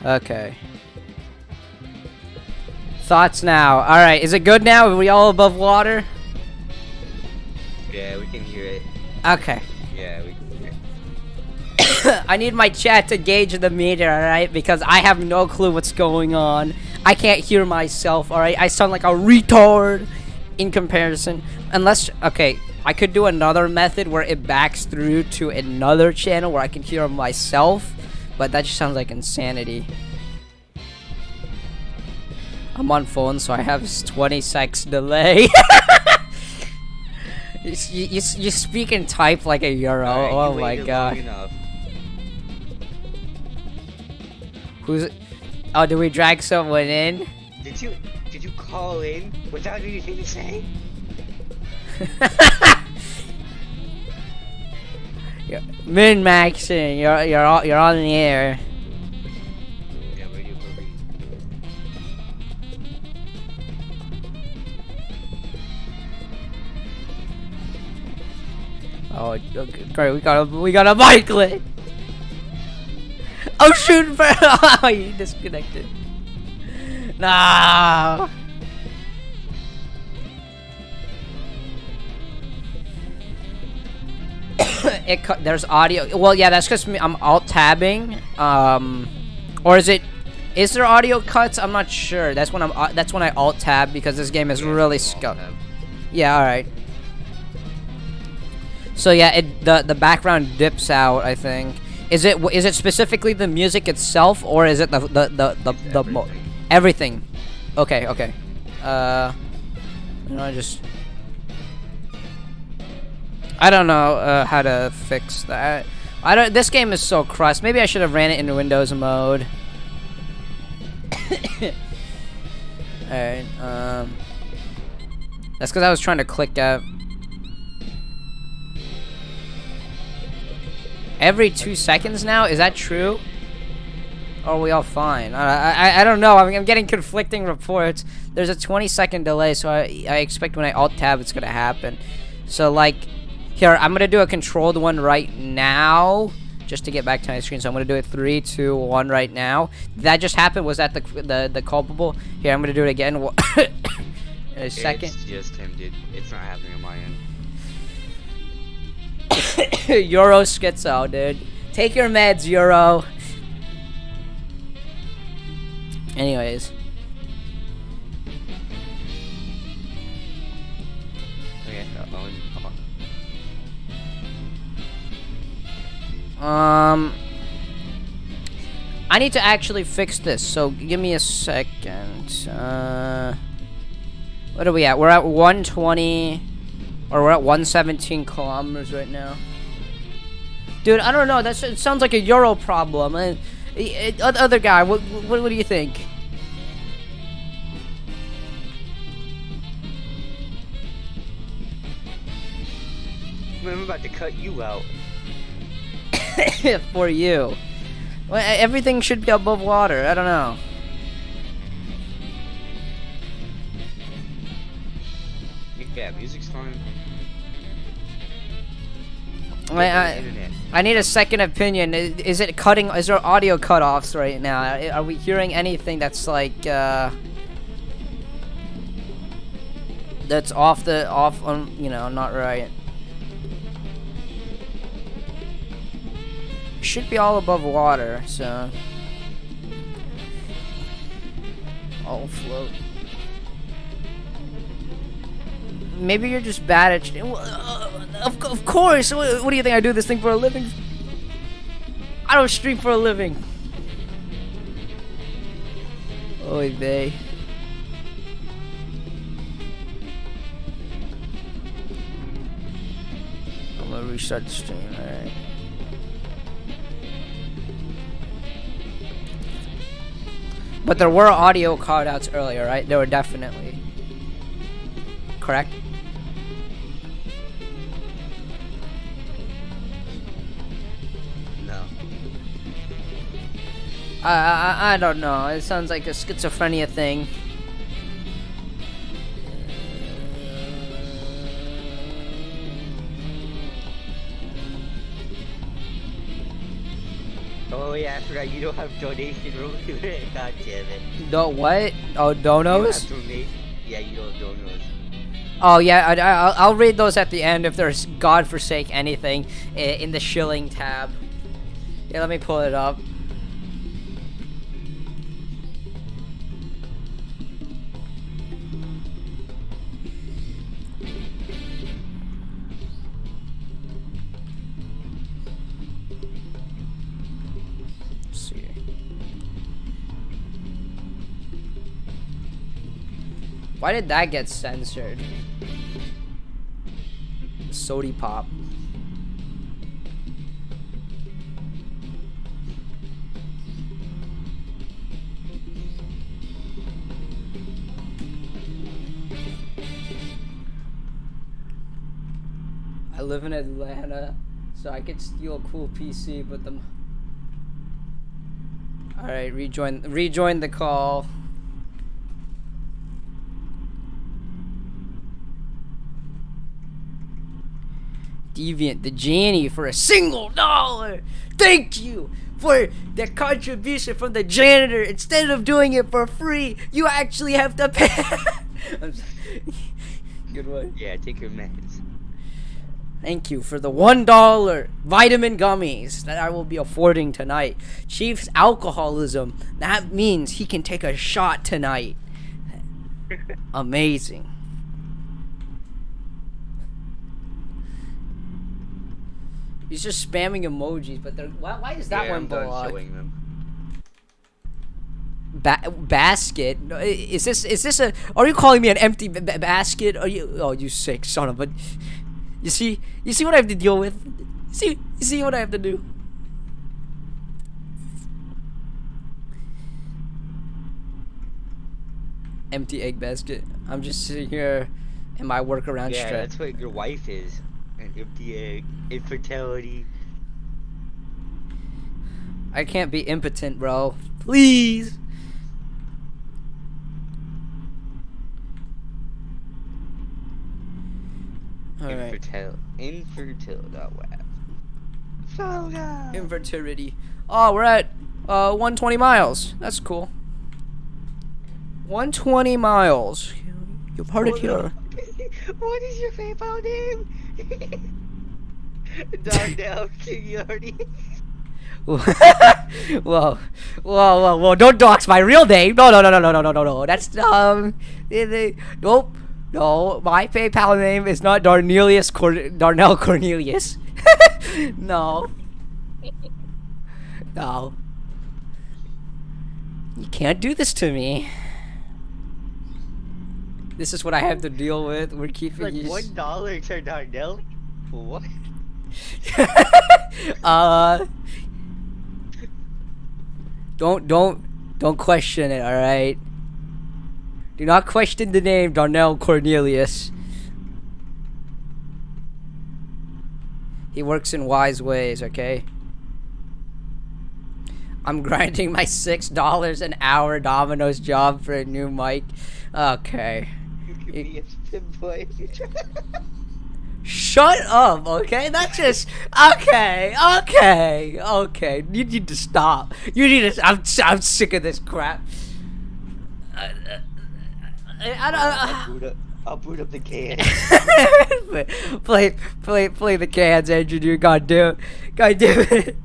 Okay. Thoughts now. Alright, is it good now? Are we all above water? Yeah, we can hear it. Okay. Yeah, we can hear it. I need my chat to gauge the meter, alright? Because I have no clue what's going on. I can't hear myself, alright? I sound like a retard in comparison. Unless, okay, I could do another method where it backs through to another channel where I can hear myself, but that just sounds like insanity. I'm on phone, so I have 20 seconds delay. you speak and type like a euro. Alright, Oh you my waited god. long enough. Who's? Oh, did we drag someone in? Did you call in without anything to say? Min maxing, you're on the air. Yeah, radio copy. Oh, okay, great, we got a mic lit. Oh shoot! Oh, you disconnected. No. There's audio. Well, yeah, that's because I'm alt tabbing. Or is it? Is there audio cuts? I'm not sure. That's when I alt tab because this game is really scuffed. Yeah. All right. So yeah, the background dips out. I think. Is it specifically the music itself, or is it the everything? Okay. Okay. I don't know how to fix that. This game is so crust. Maybe I should have ran it in Windows mode. Alright, that's because I was trying to click out. Every 2 seconds now? Is that true? Or are we all fine? I don't know. I'm getting conflicting reports. There's a 20-second delay, so I expect when I alt tab it's gonna happen. So like, here I'm gonna do a controlled one right now, just to get back to my screen. So I'm gonna do it 3, 2, 1 right now. Did that just happen? Was that the culpable? Here, I'm gonna do it again. In a second. It's just him, dude. It's not happening on my end. Euro schizo, dude. Take your meds, Euro. Anyways. Okay, I need to actually fix this, so give me a second. What are we at? We're at 120, or we're at 117 kilometers right now. Dude, I don't know. It sounds like a Euro problem. Other guy, what do you think? I'm about to cut you out. For you. Well, everything should be above water. I don't know. Yeah, music's fine. I need a second opinion. Is it cutting? Is there audio cutoffs right now? Are we hearing anything that's like that's off on, you know, not right? Should be all above water, so I'll float. Maybe you're just bad at. Of course. What do you think? I do this thing for a living? I don't stream for a living. Oy vey. I'm gonna restart the stream. All right. But there were audio call-outs earlier, right? There were definitely. Correct? No. I don't know. It sounds like a schizophrenia thing. Oh yeah, I forgot you don't have donation rules. God damn it. What? Oh, You donos? don't have yeah, you don't have donos. Oh yeah, I'll read those at the end if there's God forsake anything in the Shilling tab. Yeah, let me pull it up. Why did that get censored? Sody pop. I live in Atlanta, so I could steal a cool PC, but the... Alright, rejoin the call. Deviant the Genie for $1. Thank you for the contribution from the janitor. Instead of doing it for free, you actually have to pay. Good one. Yeah, take your meds. Thank you for the $1 vitamin gummies that I will be affording tonight. Chief's alcoholism. That means he can take a shot tonight. Amazing. He's just spamming emojis, but why is that one I'm done blocked? showing them. Basket? Is this a? Are you calling me an empty basket? Are you? Oh, you sick son of a! You see what I have to deal with. You see what I have to do. Empty egg basket. I'm just sitting here in my workaround Yeah, strip. that's what your wife is. An empty egg, infertility. I can't be impotent, bro. Please. Alright. Infertile.web. Soda. Infertility. Oh, we're at 120 miles. That's cool. 120 miles. You've heard it here. What is your PayPal name? Darnell Seniority. Whoa. Don't dox my real name. No. That's, nope. No, my PayPal name is not Darnell Cornelius. No. No. You can't do this to me. This is what I have to deal with. We're keeping Like you... $1 to Darnell? What? Don't question it, alright? Do not question the name Darnell Cornelius. He works in wise ways, okay? I'm grinding my $6 an hour Domino's job for a new mic. Okay. You could be a spin boy. Shut up, okay? That's just... Okay. You need to stop. I'm sick of this crap. I'll boot up the can. play the cans, engineer. God damn it.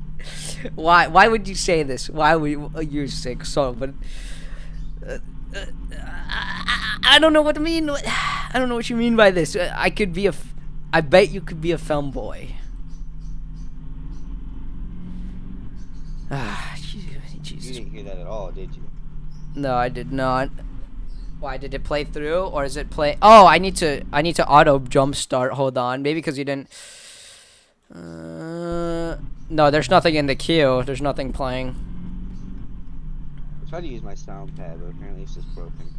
Why would you say this? Why would you sick son? But I don't know what to mean. I don't know what you mean by this. I bet you could be a femboy. Jesus. You didn't hear that at all, did you? No, I did not. Why did it play through, or is it play? Oh, I need to auto jump start. Hold on, maybe because you didn't. No, there's nothing in the queue. There's nothing playing. I tried to use my sound pad, but apparently it's just broken.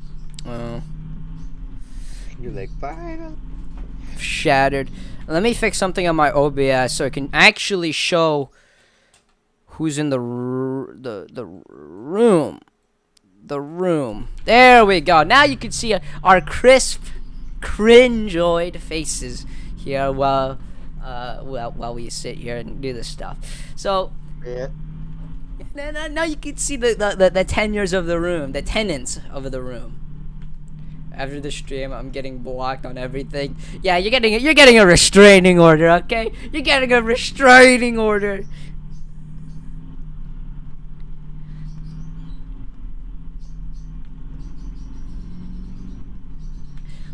Oh. You're like, fine. Shattered. Let me fix something on my OBS so it can actually show who's in the room. The room. There we go. Now you can see our crisp, cringeoid faces here while we sit here and do this stuff. So Yeah. now you can see the tenures of the room, the tenants of the room. After the stream, I'm getting blocked on everything. Yeah, you're getting a restraining order, okay? You're getting a restraining order.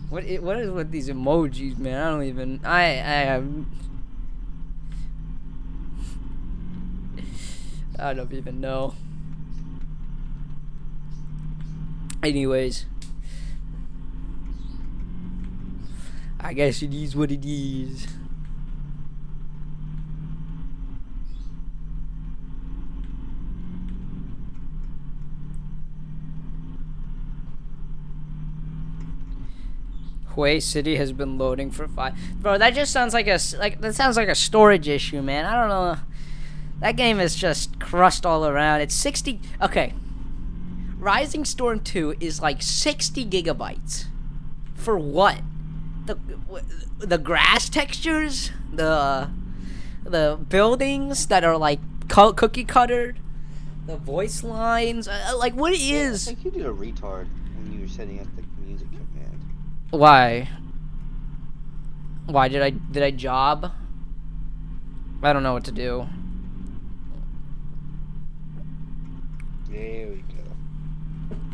What is with these emojis, man? I don't even know. I guess it is what it is. Hue City has been loading for 5. Bro, that just sounds like that sounds like a storage issue, man. I don't know. That game is just crushed all around. It's 60. Okay. Rising Storm 2 is like 60 gigabytes. For what? The grass textures, the buildings that are like cookie cuttered, the voice lines, like what is? I think you did a retard when you were setting up the music command. Why? Why did I job? I don't know what to do. There we go.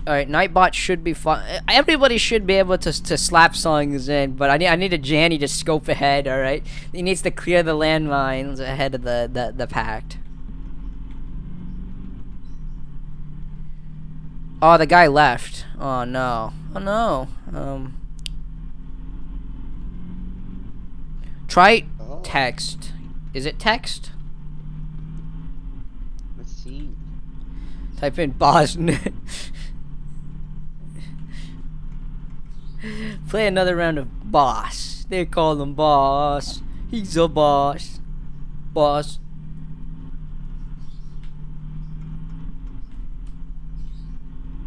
Alright, Nightbot should be fun. Everybody should be able to slap songs in, but I need a Janny to scope ahead, alright? He needs to clear the landmines ahead of the pact. Oh, the guy left. Oh no. Oh no. Try text. Is it text? Let's see. Type in Boston. Play another round of Boss. They call him Boss. He's a boss. Boss.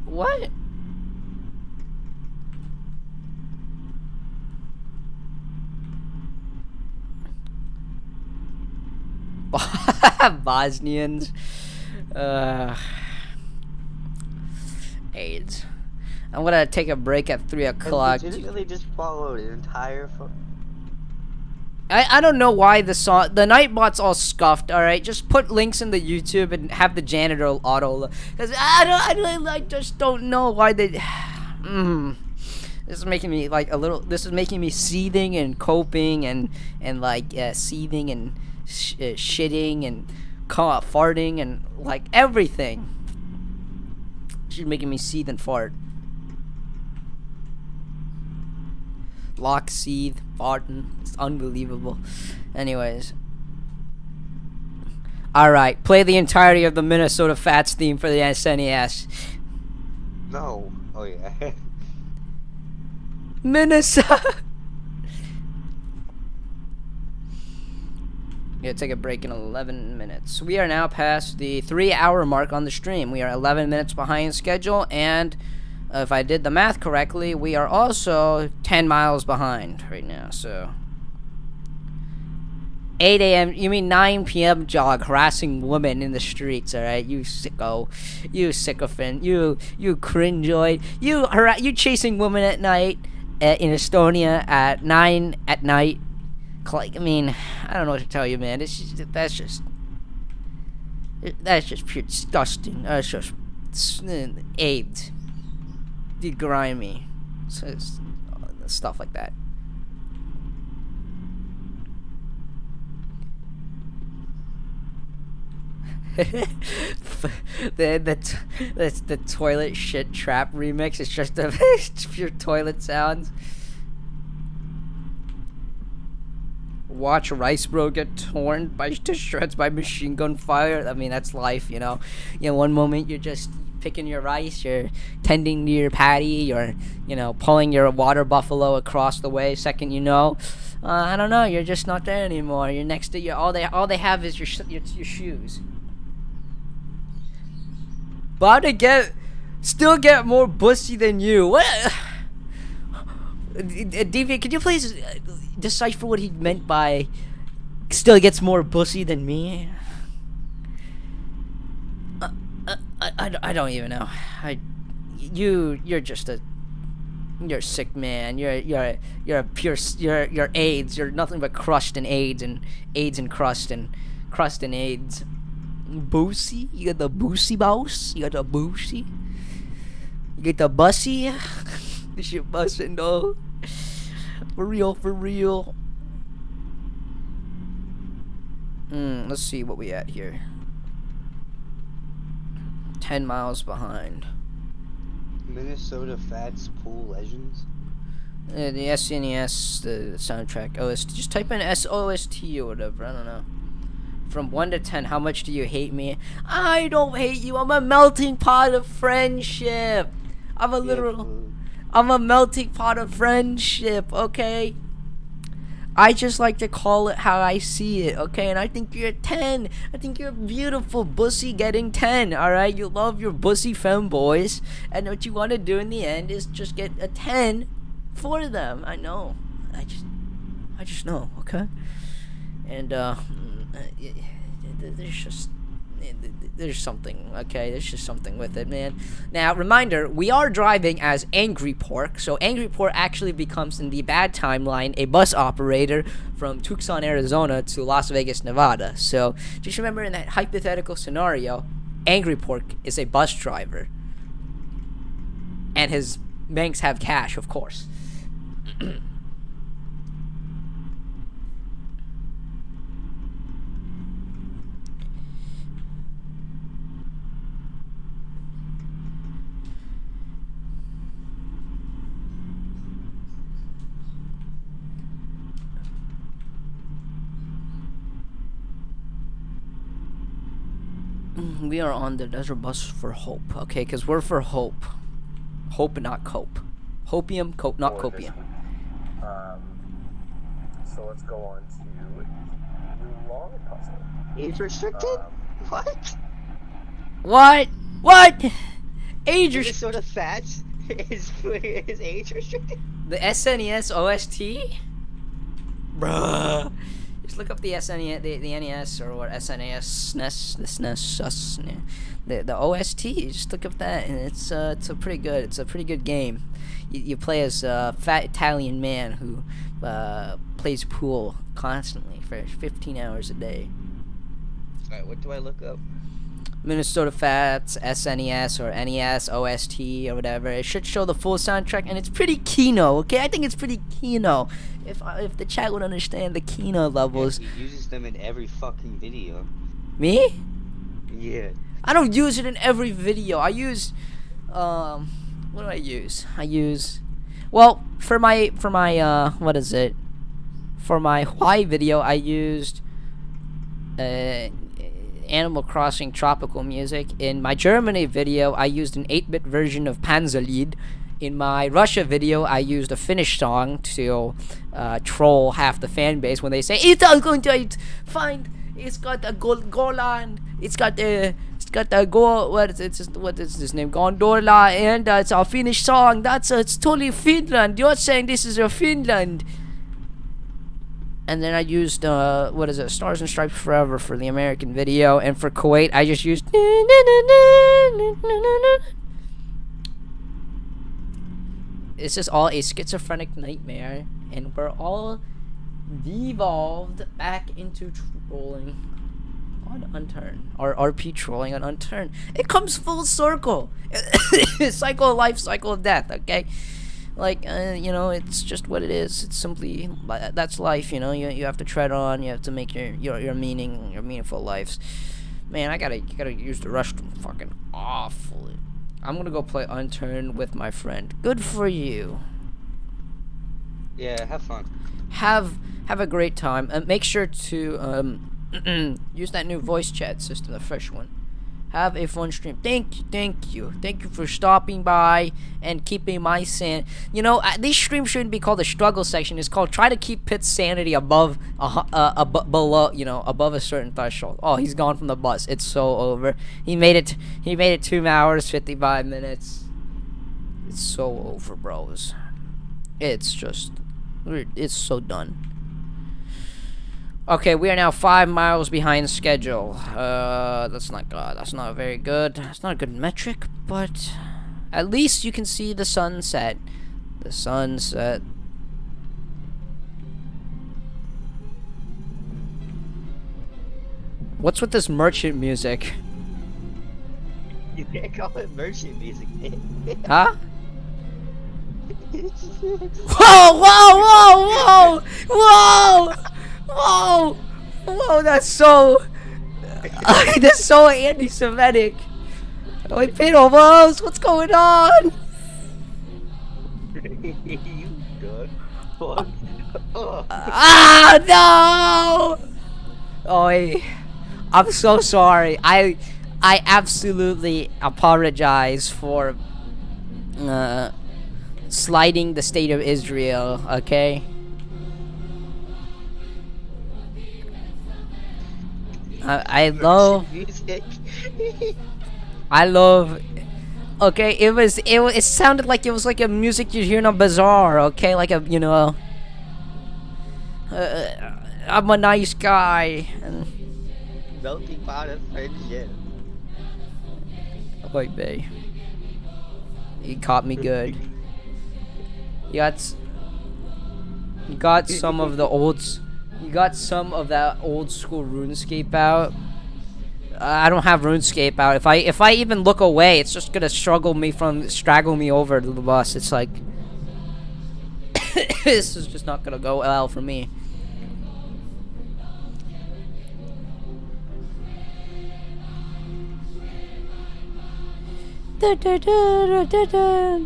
What? Bosnians. AIDS. I'm gonna take a break at 3 o'clock. I legitimately just followed an entire. I don't know why the Nightbot's all scuffed. All right, just put links in the YouTube and have the janitor auto. Cause I just don't know why they. This is making me like a little. This is making me seething and coping and like seething and shitting and farting and like everything. She's making me seethe and fart. Lock, seethe, farting. It's unbelievable. Anyways. Alright, play the entirety of the Minnesota Fats theme for the SNES. No. Oh yeah. Minnesota. Gonna take a break in 11 minutes. We are now past the 3-hour mark on the stream. We are 11 minutes behind schedule, and if I did the math correctly, we are also 10 miles behind right now. So 8 a.m. You mean 9 p.m. jog, harassing women in the streets? All right, you sicko, you sycophant, you cringeoid, you chasing women at night in Estonia at 9 at night. Like, I mean, I don't know what to tell you, man. That's just pure disgusting. That's just AIDS, grimy, stuff like that. the toilet shit trap remix. It's just it's pure toilet sounds. Watch Rice Bro get torn to shreds by machine gun fire. I mean, that's life, you know. One moment you're just picking your rice, you're tending to your patty, you're, pulling your water buffalo across the way. Second, I don't know, you're just not there anymore. You're next to all they have is your shoes. About to still get more bussy than you. What? Deviant, could you please decipher what he meant by still gets more bussy than me? I don't even know. You're a sick man. You're a pure you're AIDS. You're nothing but crushed in AIDS and crust and AIDS. Boosie? You got the boosie boss? You got the boosie? You get the bussy? This shit bussin', though. For real. Let's see what we at here. 10 miles behind. Minnesota Fats Pool Legends? The SNES, the soundtrack, OST. Just type in SOST or whatever. I don't know. From 1 to 10, how much do you hate me? I don't hate you. I'm a melting pot of friendship. I'm a melting pot of friendship, okay? I just like to call it how I see it, okay? And I think you're a 10. I think you're a beautiful bussy getting 10, alright? You love your bussy femboys. And what you want to do in the end is just get a 10 for them. I know. I just know, okay? And, there's something, okay? There's just something with it, man. Now, reminder, we are driving as Angry Pork. So Angry Pork actually becomes, in the bad timeline, a bus operator from Tucson, Arizona to Las Vegas, Nevada. So just remember, in that hypothetical scenario, Angry Pork is a bus driver. And his banks have cash, of course. We are on the desert bus for hope, okay? Because we're for hope. Hope and not cope. Hopium, cope, not copium. So let's go on to the long puzzle. Age restricted? What? What? Age restricted? Minnesota Fats is age restricted? The SNES OST? Bruh. Just look up the SNES, the NES or what SNES, SNES, the OST. Just look up that, and it's a pretty good game. You play as a fat Italian man who plays pool constantly for 15 hours a day. Alright, what do I look up? Minnesota Fats, SNES or NES, OST or whatever. It should show the full soundtrack, and it's pretty Kino, okay? I think it's pretty Kino. If the chat would understand the Kino levels. Yeah, he uses them in every fucking video. Me? Yeah. I don't use it in every video. I use, what do I use? Well, for my, what is it? For my Hawaii video, I used, Animal Crossing tropical music. In my Germany video, I used an 8-bit version of Panzerlied. In my Russia video, I used a Finnish song to troll half the fan base when they say it's all going to find. It's got a Golan. It's got a go. What is his name? Gondola, and it's a Finnish song. It's totally Finland. You're saying this is a Finland. And then I used, Stars and Stripes Forever for the American video. And for Kuwait, I just used... It's just all a schizophrenic nightmare. And we're all devolved back into trolling on Unturned. Or RP trolling on Unturned. It comes full circle. Cycle of life, cycle of death, okay? Like, it's just what it is. It's simply, that's life, you have to tread on, you have to make your meaningful lives. Man, I gotta use the restroom fucking awfully. I'm gonna go play Unturned with my friend. Good for you. Yeah, have fun. Have a great time. Make sure to, use that new voice chat system, the fresh one. Have a fun stream. Thank you for stopping by and keeping my this stream shouldn't be called a struggle section. It's called try to keep Pitt's sanity above below, above a certain threshold. Oh, he's gone from the bus. It's so over. He made it 2 hours 55 minutes. It's so over, bros. It's so done. Okay, we are now 5 miles behind schedule. That's not very good. That's not a good metric, but at least you can see the sunset. The sunset. What's with this merchant music? You can't call it merchant music. Huh? Whoa! That's so anti-Semitic. Wait, pedo, what's going on? You Fuck. Ugh. Ah, no! Oi. I'm so sorry. I absolutely apologize for slighting the state of Israel, okay? I love Music. I love okay, it sounded like it was like a music you'd hear in a bazaar, okay? Like a, you know, I'm a nice guy. And Melting pot of friendship. wait, babe. He caught me good. You got some of the you got some of that old school RuneScape out. I don't have RuneScape out. If I even look away, it's just gonna straggle me over to the bus. It's like this is just not gonna go well for me. Da, da, da, da, da.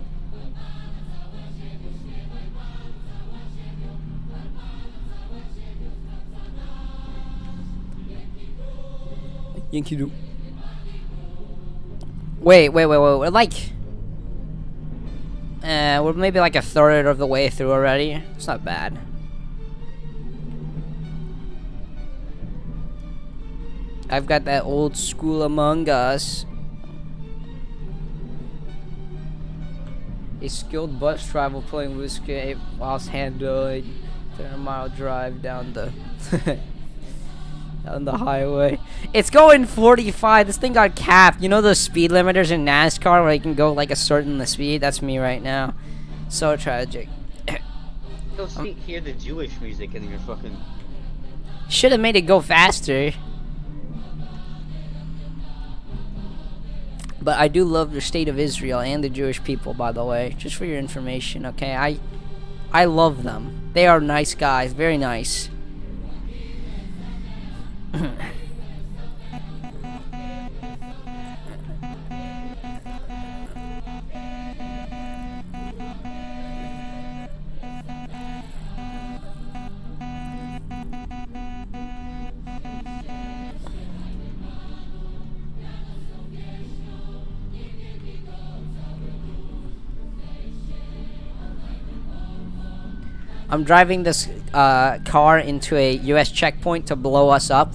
Yankee Doodle. Wait. We're like, we're maybe like a third of the way through already. It's not bad. I've got that old school Among Us. A skilled bus driver playing RuneScape whilst handling a 30-mile drive down the on the highway. It's going 45. This thing got capped. You know those speed limiters in NASCAR where you can go like a certain speed? That's me right now. So tragic. Go hear the Jewish music in your fucking. Should have made it go faster. But I do love the state of Israel and the Jewish people, by the way. Just for your information, okay? I love them. They are nice guys. Very nice. I'm driving this car into a U.S. checkpoint to blow us up.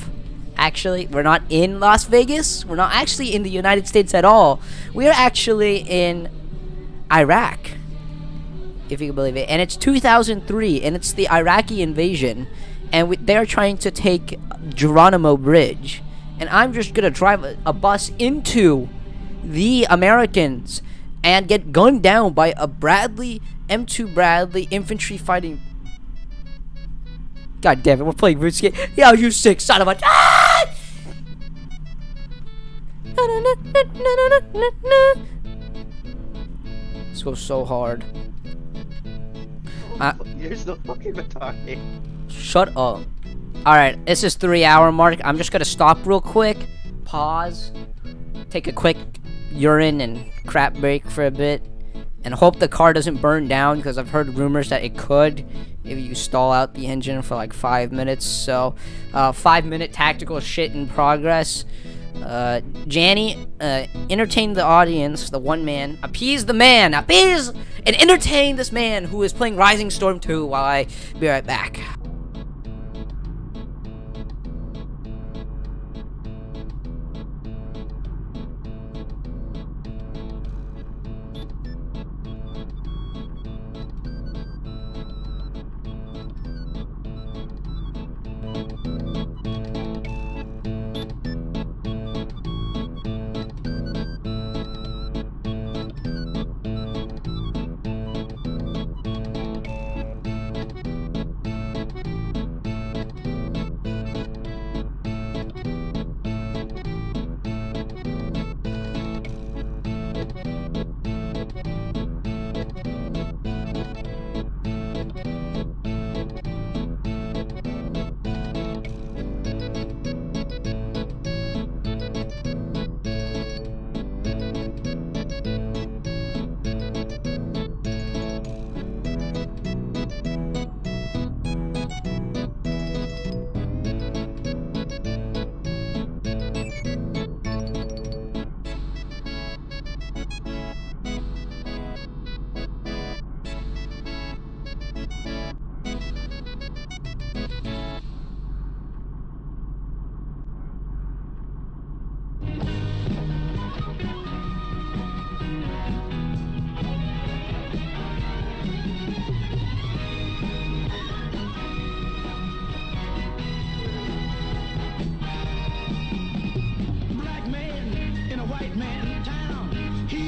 Actually, we're not in Las Vegas. We're not actually in the United States at all. We are actually in Iraq, if you can believe it. And it's 2003, and it's the Iraqi invasion. And they're trying to take Geronimo Bridge. And I'm just going to drive a bus into the Americans and get gunned down by a M2 Bradley infantry fighting. God damn it, we're playing RuneScape. Yeah, you sick son of a. Ah! This goes so hard. You're so fucking retarded. Shut up. Alright, this is 3-hour mark. I'm just gonna stop real quick. Pause. Take a quick urine and crap break for a bit. And hope the car doesn't burn down, because I've heard rumors that it could if you stall out the engine for like 5 minutes. So 5-minute tactical shit in progress. Janny, entertain the audience, the one man. Appease the man. Appease and entertain this man who is playing Rising Storm 2 while I be right back.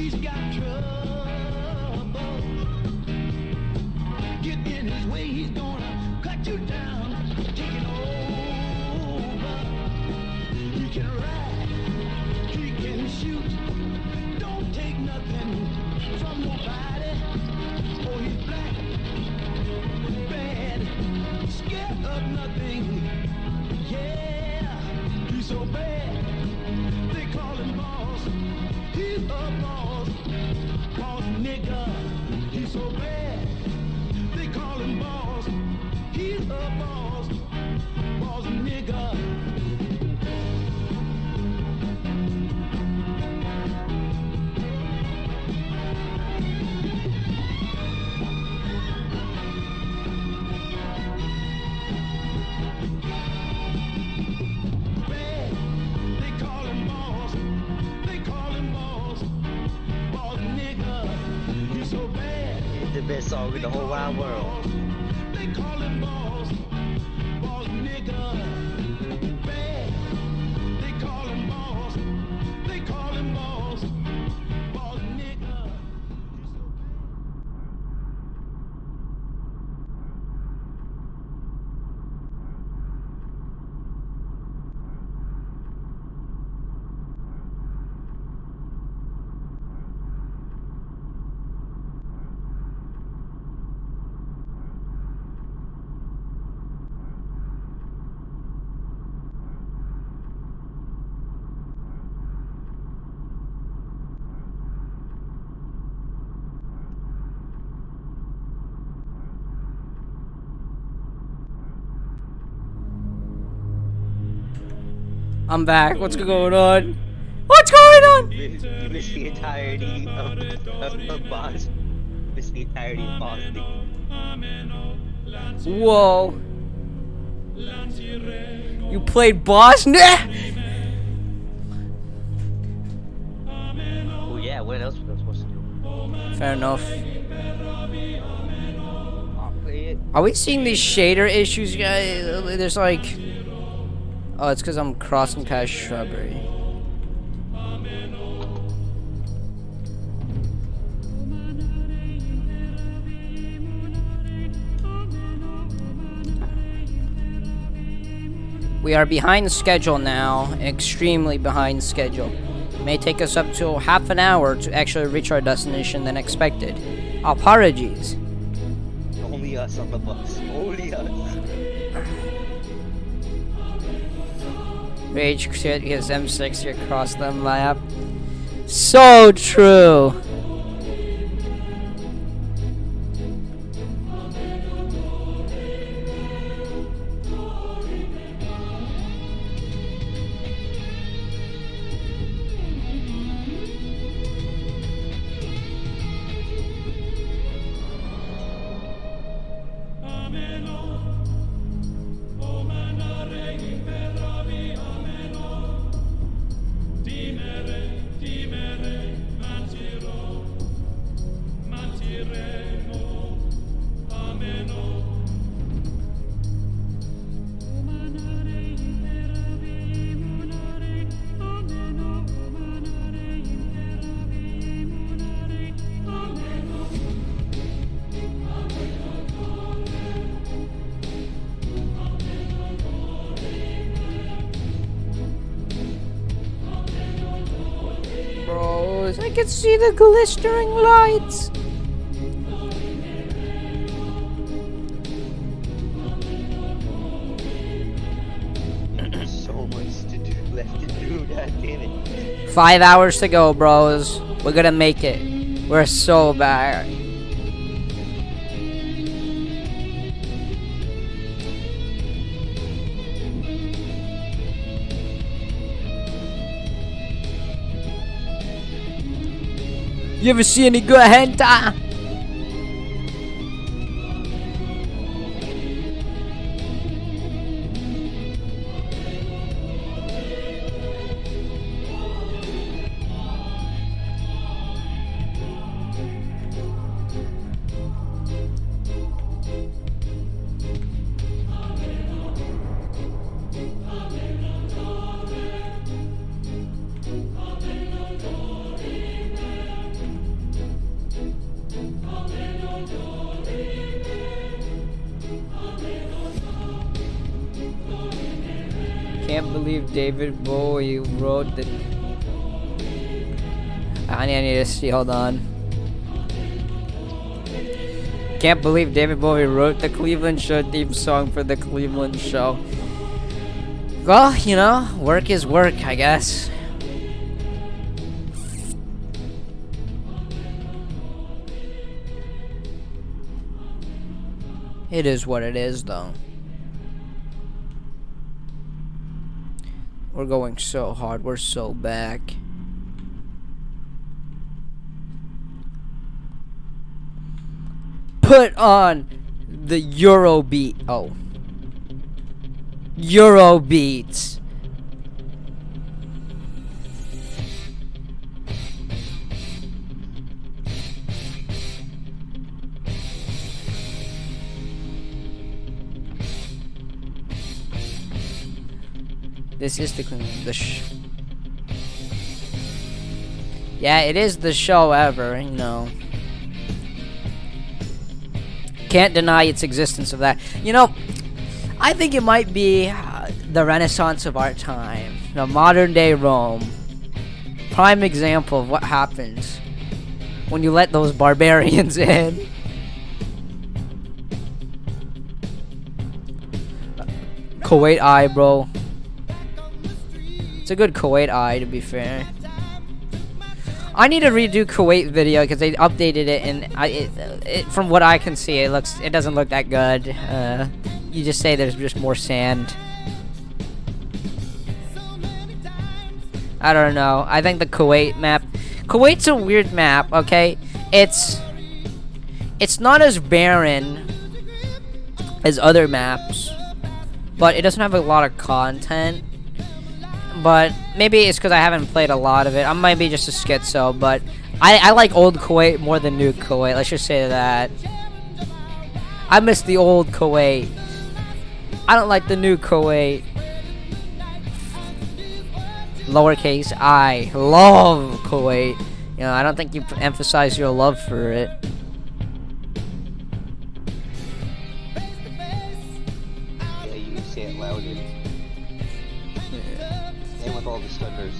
He's got trouble. Get in his way, he's gonna cut you down, taking over. He can ride, he can shoot. Don't take nothing from nobody. Oh, he's black, bad, scared of nothing. Yeah, he's so bad. They call him boss. He's a boss, boss nigga. He's so bad. They call him boss. He's a boss, boss nigga. Bad. They call him boss. They call him boss, boss nigga. He's so bad. It's the best song in the whole wide world. They call him boss, boss nigga. Bad. They call him boss. They call him boss, boss nigga. He's so bad. I'm back. What's going on? What's going on? You missed the entirety of Boss. You missed the entirety of Boss. Whoa. You played boss? Nah. Oh yeah, what else was I supposed to do? Fair enough. I'll play it. Are we seeing these shader issues, guys? There's like... Oh, it's because I'm crossing past shrubbery. We are behind schedule now, extremely behind schedule. May take us up to half an hour to actually reach our destination than expected. Apologies. Only us on the bus. Only us. Rage quit his M60 across the map. So true. Bros, I can see the glistering lights. So much to do left to do. God damn it. 5 hours to go, bros. We're gonna make it. We're so bad. You ever see any good hentai? believe David Bowie wrote the... I need to see, hold on. Can't believe David Bowie wrote the Cleveland Show theme song for the Cleveland Show. Well, you know, work is work, I guess. It is what it is, though. We're going so hard. We're so back. Put on the Eurobeat. Oh. Eurobeats. This is yeah, it is the show ever, you know. Can't deny its existence of that. You know, I think it might be the Renaissance of our time, the modern day Rome. Prime example of what happens when you let those barbarians in. Kuwait Eye, bro. It's a good Kuwait Eye, to be fair. I need to redo Kuwait video because they updated it, and from what I can see, it doesn't look that good. You just say there's just more sand. I don't know. I think the Kuwait map. Kuwait's a weird map. Okay, it's not as barren as other maps, but it doesn't have a lot of content. But maybe it's because I haven't played a lot of it. I might be just a schizo, but I like old Kuwait more than new Kuwait. Let's just say that. I miss the old Kuwait. I don't like the new Kuwait. Lowercase I love Kuwait. You know, I don't think you emphasize your love for it. Yeah, you say it louder. Same with all the stutters.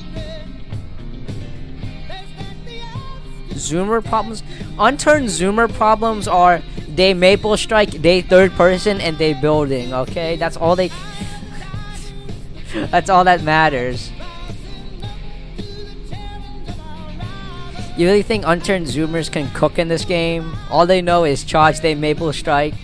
Zoomer problems? Unturned Zoomer problems are they maple strike, they third person, and they building, okay? That's all they... That's all that matters. You really think unturned Zoomers can cook in this game? All they know is charge, they maple strike.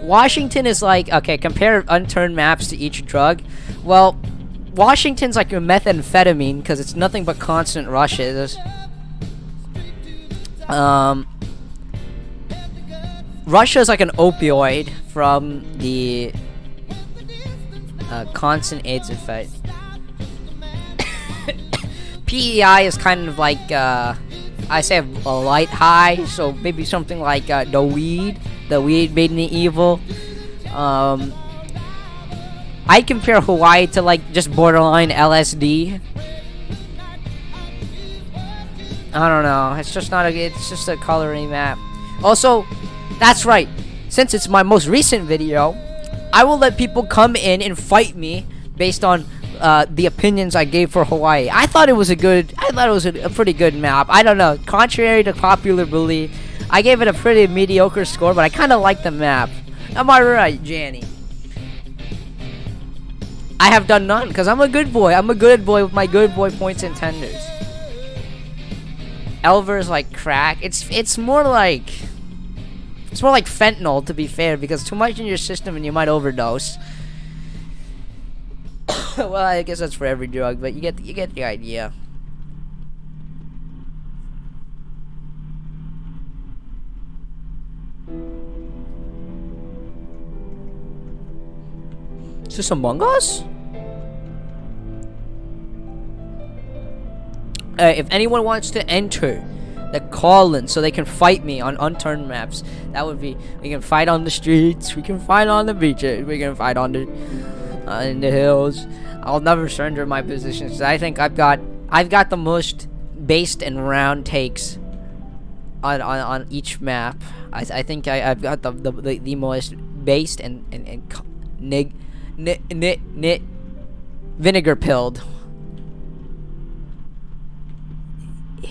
Washington is like, okay, compare unturned maps to each drug. Well, Washington's like a methamphetamine because it's nothing but constant rushes. Russia's like an opioid from the constant AIDS effect. PEI is kind of like, I say a light high, so maybe something like the weed made me evil. I'd compare Hawaii to like just borderline LSD. I don't know. It's just not it's just a coloring map. Also, that's right. Since it's my most recent video, I will let people come in and fight me based on the opinions I gave for Hawaii. I thought it was a pretty good map. I don't know. Contrary to popular belief, I gave it a pretty mediocre score, but I kind of like the map. Am I right, Janny? I have done none because I'm a good boy. I'm a good boy with my good boy points and tenders. Elver's like crack. It's more like fentanyl, to be fair, because too much in your system and you might overdose. Well, I guess that's for every drug, but you get the idea. Is this Among Us? If anyone wants to enter the call-in so they can fight me on unturned maps, that would be, we can fight on the streets, we can fight on the beaches, we can fight on the in the hills. I'll never surrender my positions. I think I've got the most based and round takes on each map. I think I've got the most based and vinegar pilled.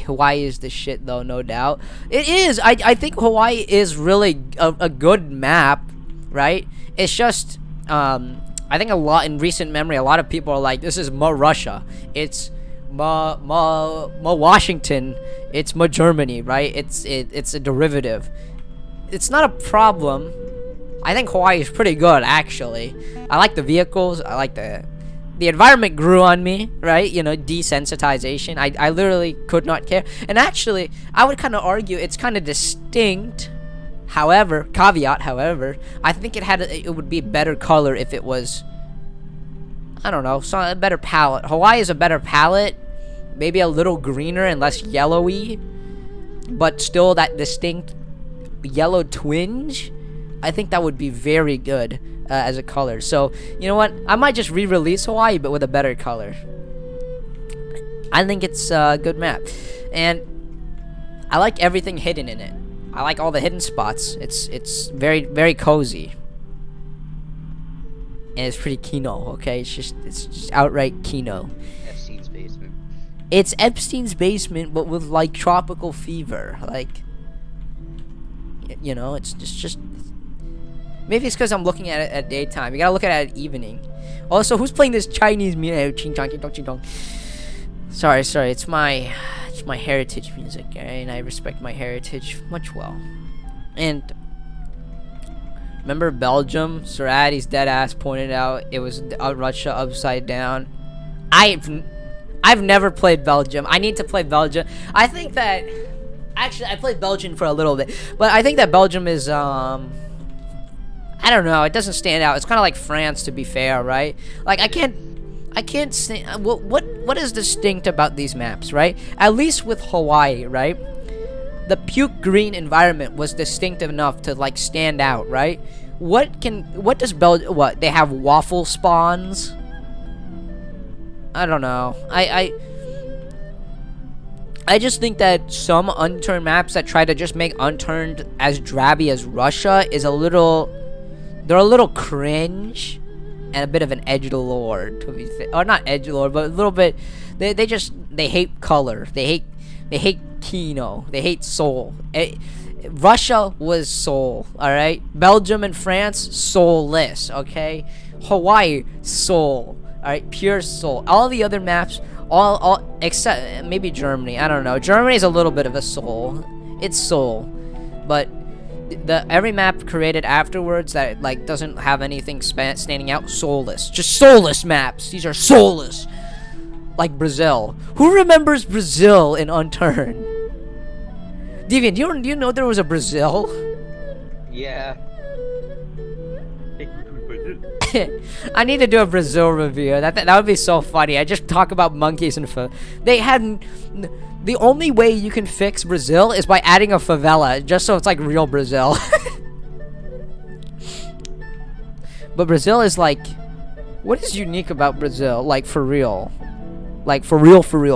Hawaii is the shit though, no doubt. It is. I think Hawaii is really a good map, right? It's just I think in recent memory, a lot of people are like, this is Russia. It's Washington. It's Germany, right? It's a derivative. It's not a problem. I think Hawaii is pretty good, actually. I like the vehicles. I like the environment grew on me, right? You know, desensitization. I literally could not care. And actually, I would kind of argue it's kind of distinct. However, I think it would be a better color if it was, I don't know, a better palette. Hawaii is a better palette. Maybe a little greener and less yellowy, but still that distinct yellow twinge. I think that would be very good as a color. So, you know what? I might just re-release Hawaii, but with a better color. I think it's a good map. And I like everything hidden in it. I like all the hidden spots. It's very, very cozy. And it's pretty Kino, okay? It's just outright Kino. Epstein's basement. It's Epstein's basement, but with, like, tropical fever. Like, you know, it's just maybe it's because I'm looking at it at daytime. You gotta look at it at evening. Also, who's playing this Chinese music? Ching chong, ching chong, ching chong. Sorry. It's my heritage music, and I respect my heritage much well. And remember Belgium? Sir Addy's dead ass pointed out it was Russia upside down. I've never played Belgium. I need to play Belgium. I think that actually I played Belgium for a little bit, but I think that Belgium is I don't know. It doesn't stand out. It's kind of like France, to be fair, right? Like I can't say what is distinct about these maps, right? At least with Hawaii, right? The puke green environment was distinctive enough to like stand out, right? What does Belgium? What, they have waffle spawns? I don't know. I just think that some unturned maps that try to just make unturned as drabby as Russia is they're a little cringe and a bit of an edgelord, to be or not edgelord, but a little bit. They hate color. They hate Kino. They hate soul. Russia was soul. All right. Belgium and France, soulless. Okay. Hawaii, soul. All right, pure soul. All the other maps, all except maybe Germany. I don't know. Germany is a little bit of a soul. It's soul, but every map created afterwards that like doesn't have anything standing out, soulless. Just soulless maps. These are soulless. Like Brazil. Who remembers Brazil in Unturned? Deviant, do you know there was a Brazil? Yeah. I need to do a Brazil review. That would be so funny. I just talk about monkeys and they had the only way you can fix Brazil is by adding a favela, just so it's like real Brazil. But Brazil is like, what is unique about Brazil? Like for real,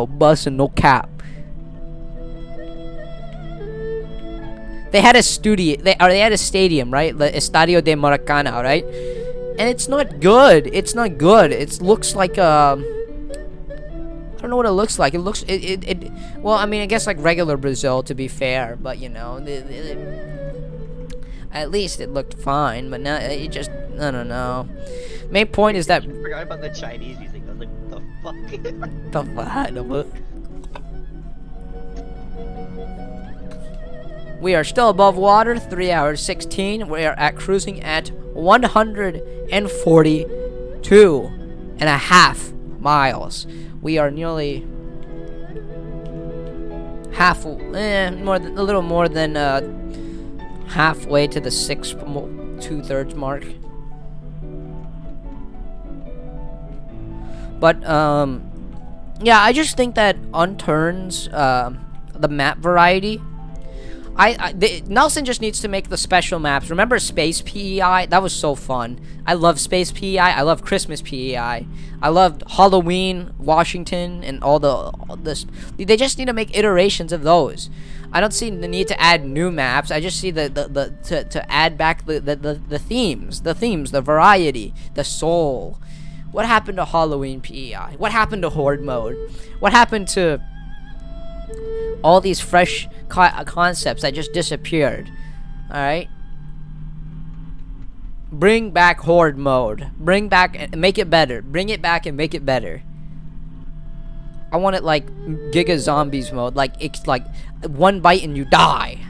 bus and no cap. They had a studio. They had a stadium, right? The Estadio de Maracana, right? And it's not good. It's not good. It looks like I don't know what it looks like. It looks well, I mean, I guess like regular Brazil, to be fair, but you know, at least it looked fine. But now it just, I don't know. Main point is that I forgot about the Chinese music. I was like, what the fuck? the fuck? We are still above water, 3 hours 16. We are at cruising at 142.5 miles. We are nearly a little more than halfway to the 6 2/3 mark. But yeah, I just think that Unturns the map variety. Nelson just needs to make the special maps. Remember Space PEI? That was so fun. I love Space PEI. I love Christmas PEI. I loved Halloween, Washington, and all this. They just need to make iterations of those. I don't see the need to add new maps. I just see to add back the themes, the variety, the soul. What happened to Halloween PEI? What happened to Horde mode? What happened to all these fresh concepts that just disappeared? All right. Bring back Horde mode. Bring back and make it better. Bring it back and make it better. I want it like Giga Zombies mode. Like it's like one bite and you die.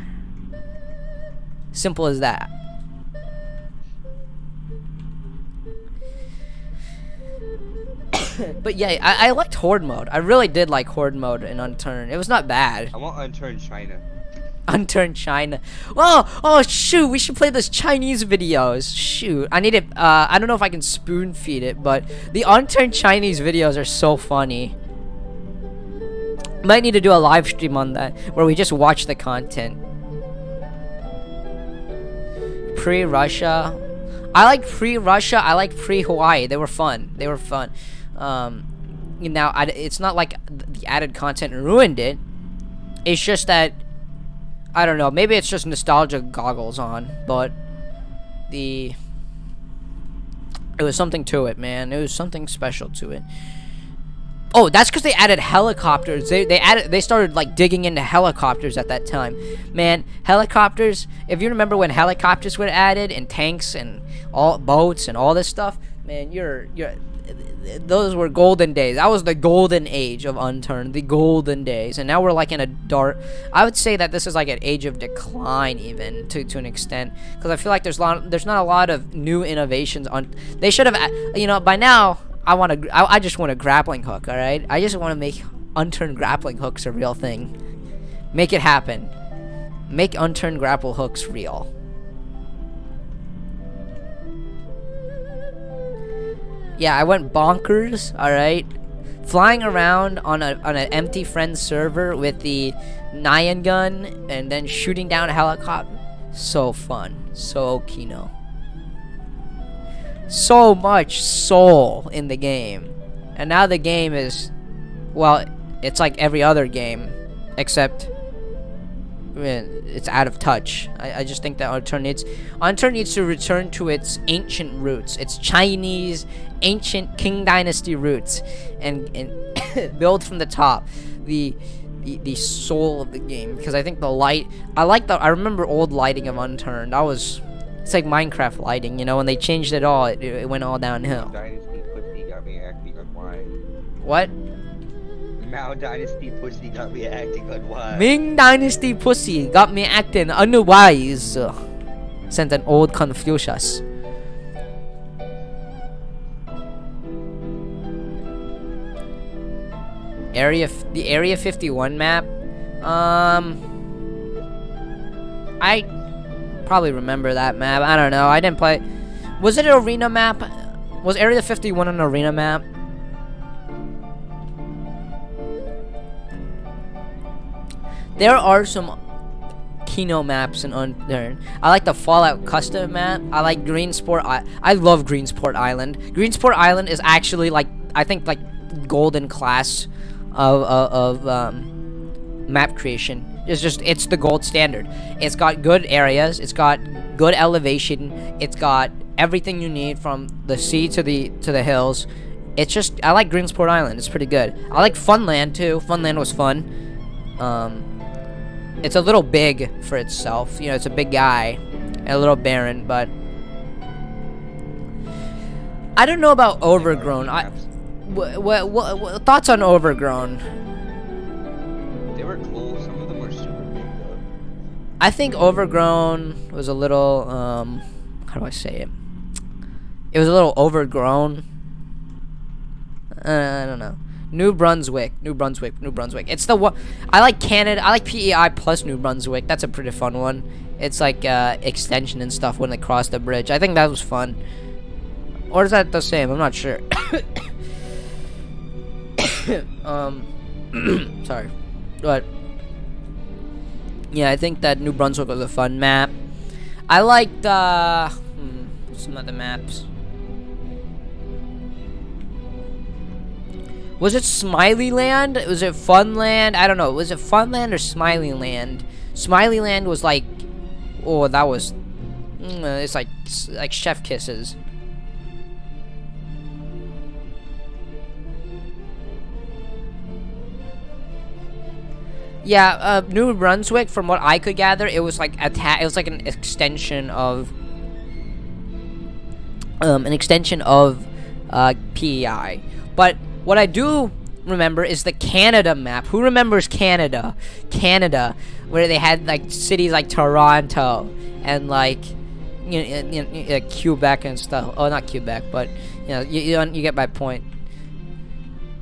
Simple as that. But yeah, I liked Horde mode. I really did like Horde mode in Unturned. It was not bad. I want Unturned China. Unturned China. Oh shoot, we should play those Chinese videos. Shoot, I need it. I don't know if I can spoon feed it, but the Unturned Chinese videos are so funny. Might need to do a live stream on that where we just watch the content. Pre-Russia. I like pre-Russia. I like pre-Hawaii. They were fun. Now it's not like the added content ruined it. It's just that I don't know. Maybe it's just nostalgia goggles on, but it was something to it, man. It was something special to it. Oh, that's because they added helicopters. They started like digging into helicopters at that time. Man, helicopters. If you remember when helicopters were added and tanks and all boats and all this stuff, man, those were golden days. That was the golden age of Unturned, the golden days. And now we're like in a dark. I would say that this is like an age of decline, even to an extent, because I feel like there's not a lot of new innovations on. They should have, by now. I just want a grappling hook, all right? I just want to make Unturned grappling hooks a real thing. Make it happen. Make Unturned grapple hooks real. Yeah, I went bonkers, all right? Flying around on an empty friend server with the Nyan gun and then shooting down a helicopter. So fun. So Kino. So much soul in the game, and now the game is, well, it's like every other game, except it's out of touch. I just think that Unturned needs to return to its ancient roots, its Chinese ancient Qing Dynasty roots, and build from the top the soul of the game. Because I think the light, I remember old lighting of Unturned. It's like Minecraft lighting, when they changed it all, it went all downhill. Dynasty pussy got me acting unwise. What? Mao Dynasty pussy got me acting unwise. Ming Dynasty pussy got me acting unwise. Sent an old Confucius. The Area 51 map. I probably remember that map. I don't know. I didn't play. Was it an arena map? Was Area 51 an arena map? There are some Kino maps in Unturned. I like the Fallout custom map. I like Greensport. I love Greensport Island. Greensport Island is actually like, I think, like golden class of map creation. It's the gold standard. It's got good areas. It's got good elevation. It's got everything you need from the sea to the hills. I like Greensport Island. It's pretty good. I like Funland too. Funland was fun. It's a little big for itself. It's a big guy and a little barren, but I don't know about Overgrown. What thoughts on Overgrown? They were cool. Some of them were super big though. I think Overgrown was a little how do I say it? It was a little overgrown. I don't know. New Brunswick. It's the one. I like Canada. I like PEI plus New Brunswick. That's a pretty fun one. It's like extension and stuff when they cross the bridge. I think that was fun. Or is that the same? I'm not sure. Sorry. But yeah, I think that New Brunswick was a fun map. I liked some other maps. Was it Smiley Land? Was it Funland? I don't know. Was it Funland or Smiley Land? Smiley Land was like, oh, that was, it's like chef kisses. Yeah, New Brunswick, from what I could gather, it was like it was like an extension of PEI. But what I do remember is the Canada map. Who remembers Canada? Canada, where they had like cities like Toronto and like Quebec and stuff. Oh, not Quebec, but you get my point.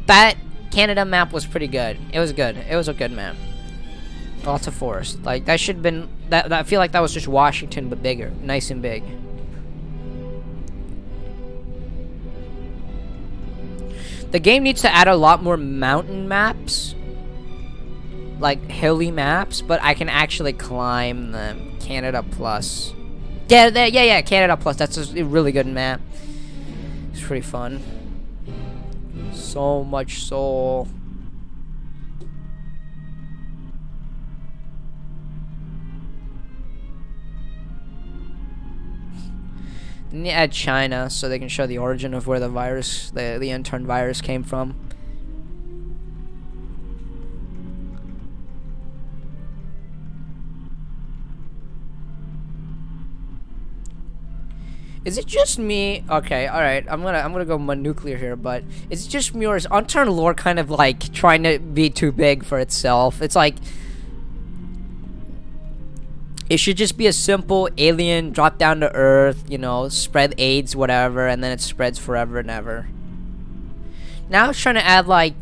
That Canada map was pretty good. It was good. It was a good map. Lots of forest. Like that should have been that. I feel like that was just Washington but bigger, nice and big. The game needs to add a lot more mountain maps, like hilly maps, but I can actually climb them. Canada Plus. Yeah, Canada Plus. That's a really good map. It's pretty fun. So much soul. Then you add China so they can show the origin of where the virus, the intern virus came from. Is it just me? Okay, all right. I'm gonna go nuclear here, but is it just me, or is Unturned lore kind of like trying to be too big for itself? It's like it should just be a simple alien drop down to Earth, spread AIDS, whatever, and then it spreads forever and ever. Now it's trying to add like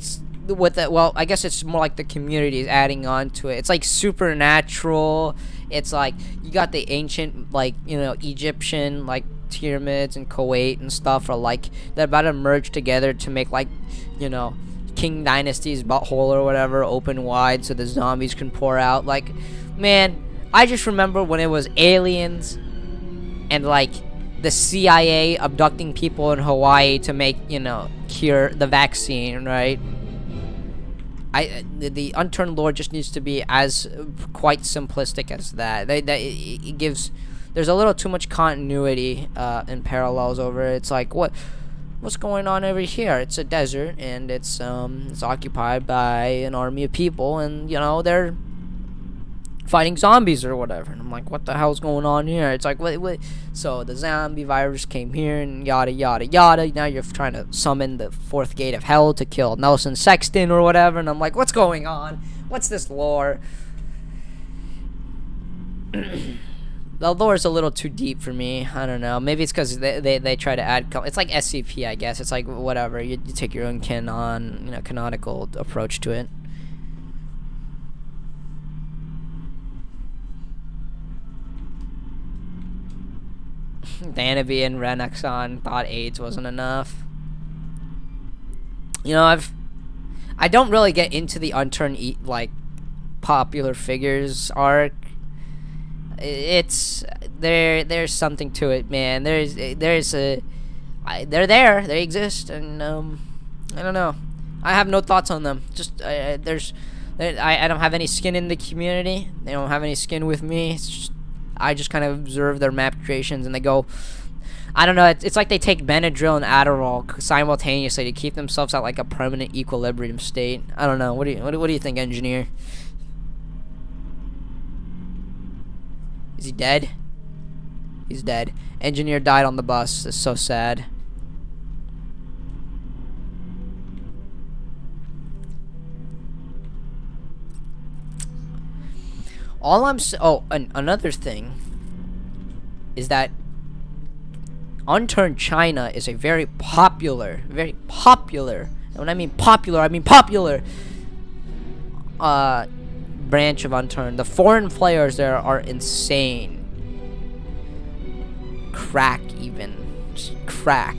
I guess it's more like the community is adding on to it. It's like supernatural. It's like you got the ancient Egyptian pyramids and Kuwait and stuff are like they're about to merge together to make King Dynasty's butthole or whatever open wide so the zombies can pour out. Like, man, I just remember when it was aliens and the CIA abducting people in Hawaii to make cure the vaccine, right? The Unturned lore just needs to be as quite simplistic as that. It gives, there's a little too much continuity and parallels over it. It's like what's going on over here? It's a desert and it's occupied by an army of people, and they're fighting zombies or whatever. And I'm like, what the hell's going on here? It's like, what? So the zombie virus came here and yada yada yada. Now you're trying to summon the fourth gate of hell to kill Nelson Sexton or whatever. And I'm like, what's going on? What's this lore? The lore is a little too deep for me. I don't know. Maybe it's because they try to add. It's like SCP, I guess. It's like whatever. You take your own canonical approach to it. Danaby and Renexon thought AIDS wasn't enough. I don't really get into the Unturned popular figures arc. It's there's something to it, man. They're there, they exist, and I don't know. I have no thoughts on them. Just I don't have any skin in the community. They don't have any skin with me. It's just, I just kind of observe their map creations, and they go, I don't know, it's like they take Benadryl and Adderall simultaneously to keep themselves at a permanent equilibrium state. I don't know. What do you think, engineer? Is he dead? He's dead. Engineer died on the bus. It's so sad. Another thing is that Unturned China is a very popular, and when I mean popular, branch of Unturned. The foreign players there are insane. Crack, even. Just crack.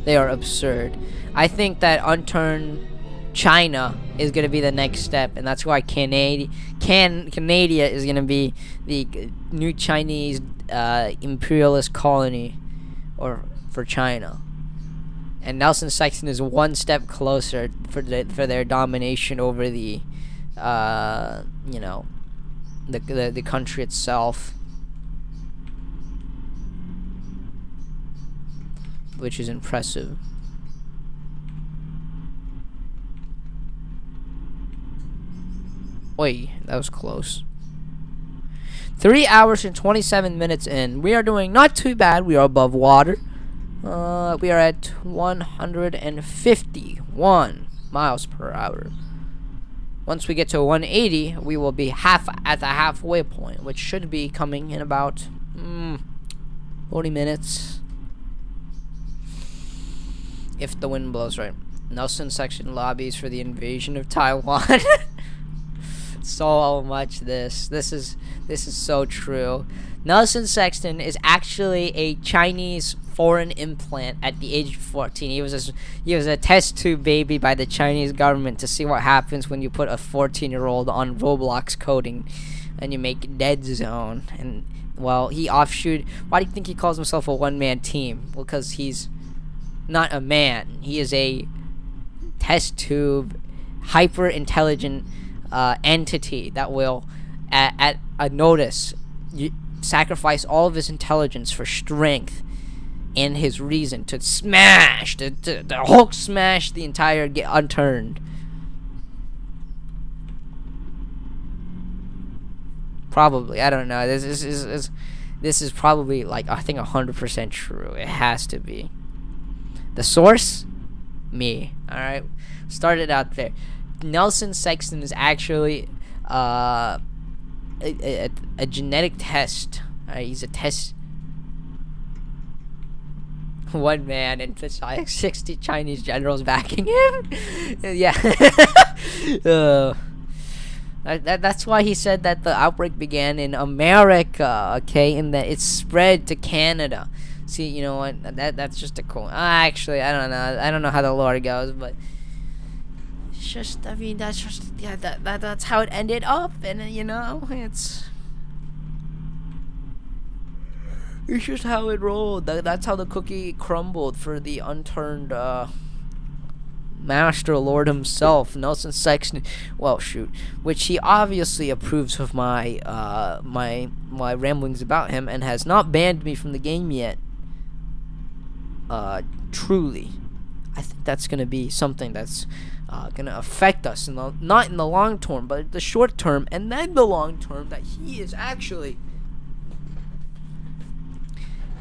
They are absurd. I think that Unturned China is going to be the next step, and that's why Canada is going to be the new Chinese imperialist colony for China. and Nelson Sexton is one step closer for their domination over the, the country itself, which is impressive. Wait, that was close. 3 hours and 27 minutes in. We are doing not too bad. We are above water. We are at 151 miles per hour. Once we get to 180, we will be at the halfway point, which should be coming in about 40 minutes. If the wind blows right. Nelson Sexton lobbies for the invasion of Taiwan. So much this is so true. Nelson Sexton is actually a Chinese foreign implant at the age of 14. He was a test tube baby by the Chinese government to see what happens when you put a 14-year-old on Roblox coding and you make Dead Zone. And well, he offshoot. Why do you think he calls himself a one-man team? Well, because he's not a man. He is a test tube, hyper intelligent entity that will, at a notice, sacrifice all of his intelligence for strength and his reason to smash, to Hulk smash the entire unturned. Probably, I don't know. This is probably, like, I think 100% true. It has to be. The source, me. All right, started out there. Nelson Sexton is actually a genetic test. He's a test. One man and 60 Chinese generals backing him. Yeah. That's why he said that the outbreak began in America, okay, and that it spread to Canada. See, you know what? That's just a cool. Actually, I don't know. I don't know how the lore goes, but it's just. I mean, that's just. Yeah, that's how it ended up, and it's just how it rolled. That's how the cookie crumbled for the unturned Master Lord himself, Nelson Sexton. Well, shoot, which he obviously approves of my my ramblings about him, and has not banned me from the game yet. Truly, I think that's gonna be something that's gonna affect us not in the long term, but the short term, and then the long term. That he is actually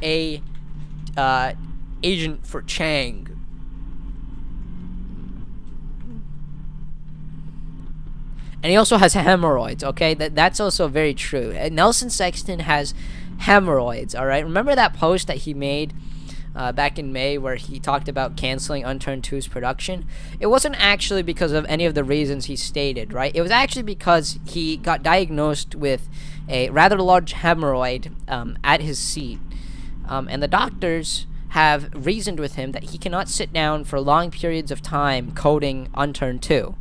a agent for Chang. And he also has hemorrhoids, okay? That's also very true. Nelson Sexton has hemorrhoids, all right? Remember that post that he made back in May where he talked about canceling Unturned 2's production? It wasn't actually because of any of the reasons he stated, right? It was actually because he got diagnosed with a rather large hemorrhoid at his seat. And the doctors have reasoned with him that he cannot sit down for long periods of time coding Unturned 2.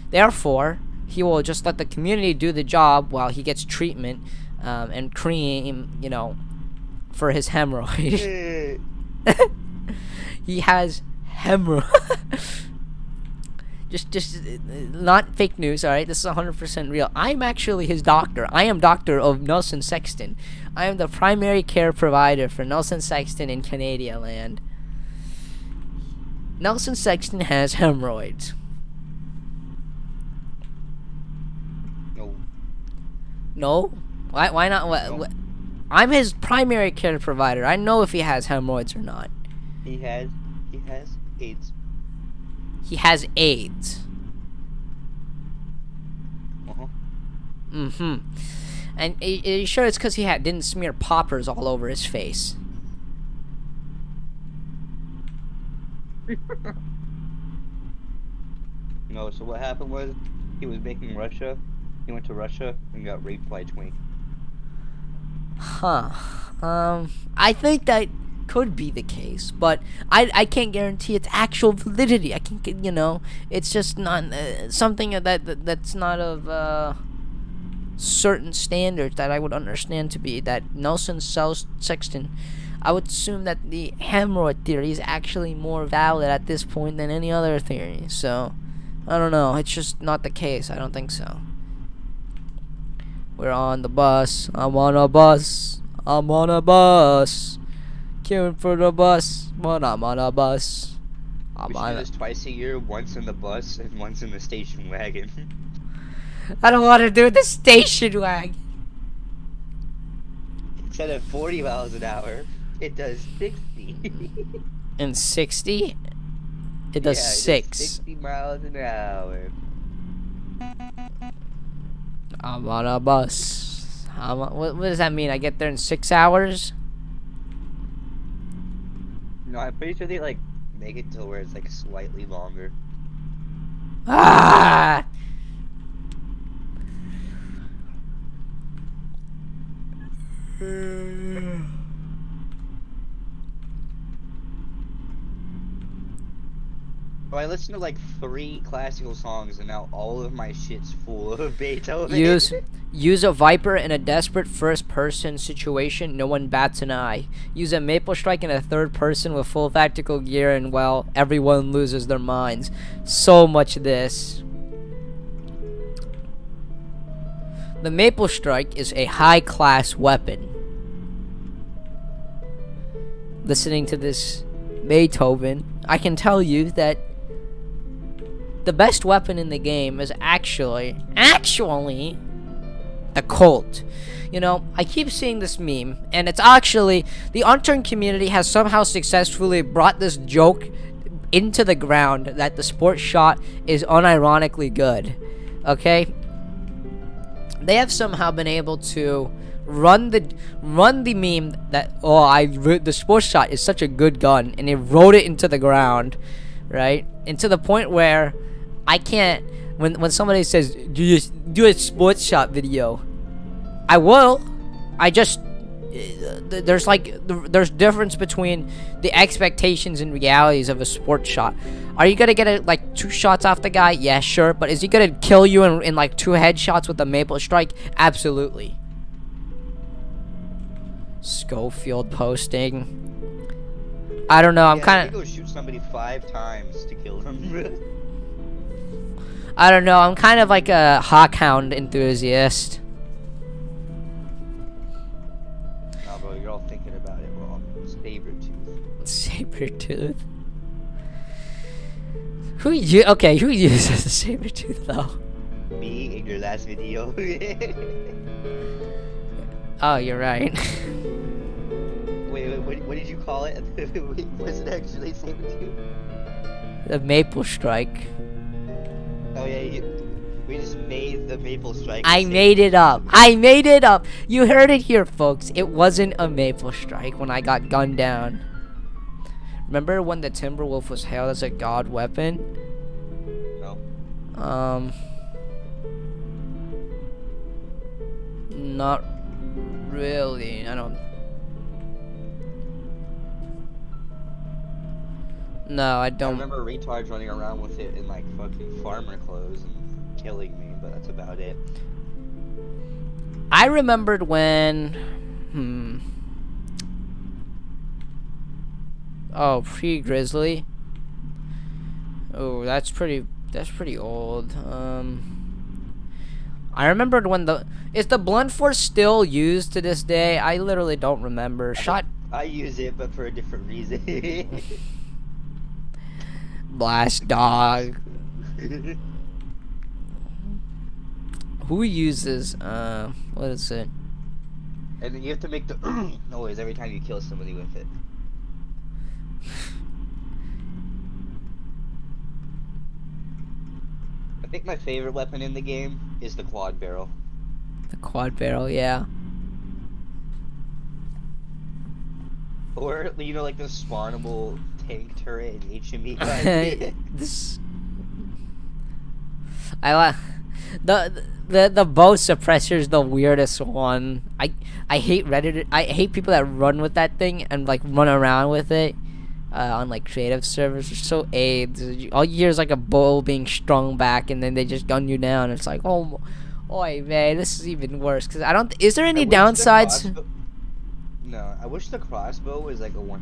Therefore, he will just let the community do the job while he gets treatment and cream, for his hemorrhoid. He has hemorrhoid. just not fake news, all right? This is 100% real. I'm actually his doctor. I am doctor of Nelson Sexton. I am the primary care provider for Nelson Sexton in Canada land. Nelson Sexton has hemorrhoids. No? Why not? What? I'm his primary care provider. I know if he has hemorrhoids or not. He has AIDS. He has AIDS. Uh-huh. Mm-hmm. And are you sure it's because he didn't smear poppers all over his face? No, so what happened was he was making Russia. He went to Russia and got raped by a twink. Huh. I think that could be the case, but I can't guarantee its actual validity. I can, it's just not something that's not of certain standards that I would understand to be that Nelson Sexton I would assume that the hemorrhoid theory is actually more valid at this point than any other theory. So, I don't know. It's just not the case. I don't think so. We're on the bus. I'm on a bus. I'm on a bus. Queuing for the bus. But I'm on a bus. I'm We should on do a... this twice a year, once in the bus and once in the station wagon. I don't want to do the station wagon. Instead of 40 miles an hour, it does 60. And 60? It does Yeah, it 6. 60 miles an hour. I'm on a bus. What does that mean? I get there in 6 hours? No, I'm pretty sure they like make it to where it's like slightly longer. Ah! So I listened to like 3 classical songs and now all of my shit's full of Beethoven. Use a Viper in a desperate first-person situation. No one bats an eye. Use a Maple Strike in a third person with full tactical gear, and well, everyone loses their minds. So much of this. The Maple Strike is a high-class weapon. Listening to this Beethoven, I can tell you that the best weapon in the game is actually the Colt. You know, I keep seeing this meme, and it's actually the unturned community has somehow successfully brought this joke into the ground that the sports shot is unironically good. Okay, they have somehow been able to run the meme that the sports shot is such a good gun, and they wrote it into the ground, right? And to the point where I can't, when somebody says do a sports shot video, I will. I just there's difference between the expectations and realities of a sports shot. Are you gonna get like 2 shots off the guy? Yeah, sure. But is he gonna kill you in like 2 headshots with a Maple Strike? Absolutely. Schofield posting. I don't know. I'm kind of. Go shoot somebody 5 times to kill them. I don't know. I'm kind of like a Hawkhound enthusiast. Nah, bro, you're all thinking about it wrong. Sabertooth. Who uses a Sabertooth though? Me in your last video. Oh, you're right. Wait, what did you call it? Was it actually Sabertooth? The Maple Strike. Oh yeah, we just made the Maple Strike. I made it up. I made it up. You heard it here, folks. It wasn't a Maple Strike when I got gunned down. Remember when the Timberwolf was hailed as a god weapon? No. Not really. I don't. No, I I don't. remember retards running around with it in like fucking farmer clothes and killing me, but that's about it. I remembered when. Oh, pre-Grizzly. Oh, that's pretty old. I remembered when is the blunt force still used to this day? I literally don't remember. I use it, but for a different reason. Blast dog. Who uses what is it? And then you have to make the noise every time you kill somebody with it. I think my favorite weapon in the game is the quad barrel. The quad barrel, yeah. Or, you know, like the spawnable tank turret in HME. I like the bow suppressor is the weirdest one. I hate Reddit. I hate people that run with that thing and like run around with it on like creative servers. They're so AIDS. All you hear is like a bow being strung back, and then they just gun you down. It's like, oh man, this is even worse. Cause I don't. Is there any downsides? No, No, I wish the crossbow was like a 100%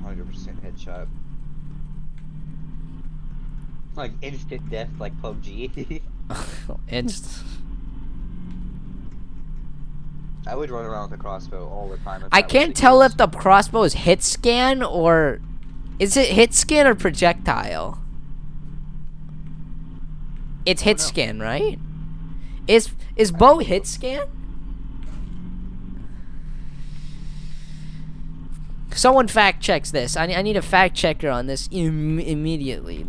headshot. Like instant death, like PUBG. It's. I would run around with a crossbow all the time. If I that was can't the tell case. if the crossbow is hit scan or is it hit scan or projectile? It's hit know. scan, right? Is bow hit scan? Someone fact checks this. I need a fact checker on this immediately.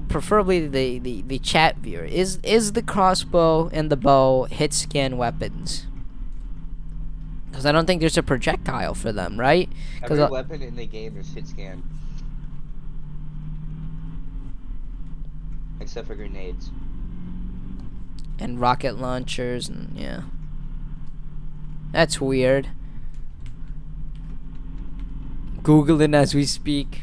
Preferably the chat viewer. Is the crossbow and the bow hit scan weapons? Because I don't think there's a projectile for them, right? Every weapon in the game is hit scan. Except for grenades. And rocket launchers, and yeah. That's weird. Googling as we speak.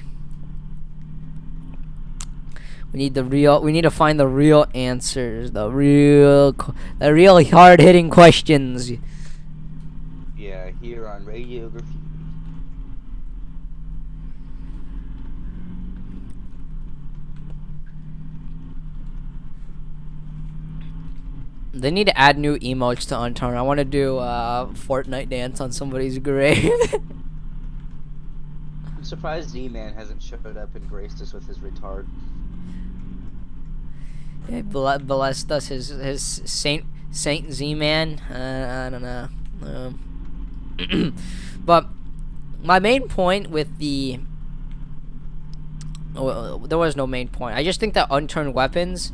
We need to find the real answers, the real hard-hitting questions. Yeah, here on Radiography. They need to add new emotes to Unturned. I want to do Fortnite dance on somebody's grave. I'm surprised Z-Man hasn't showed up and graced us with his retard. Yeah, blessed us his Saint Z-Man. I don't know. But my main point with the there was no main point. I just think that unturned weapons,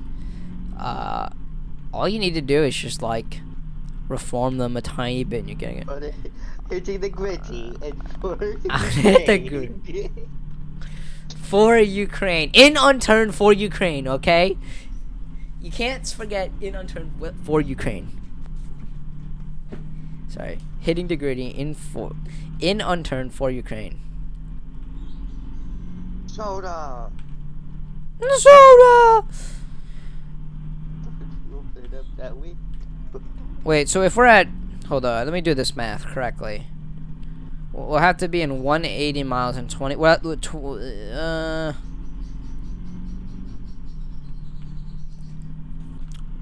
all you need to do is just like reform them a tiny bit and you're getting it. But hitting the gritty and for Hit the Ukraine. For Ukraine. In unturned for Ukraine, okay? You can't forget in unturned for Ukraine. Sorry. Hitting the gritty in unturned for Ukraine. Soda. Soda! Open it up that way. Wait, so if we're at... Hold on, let me do this math correctly. We'll have to be in 180 miles and 20... Well,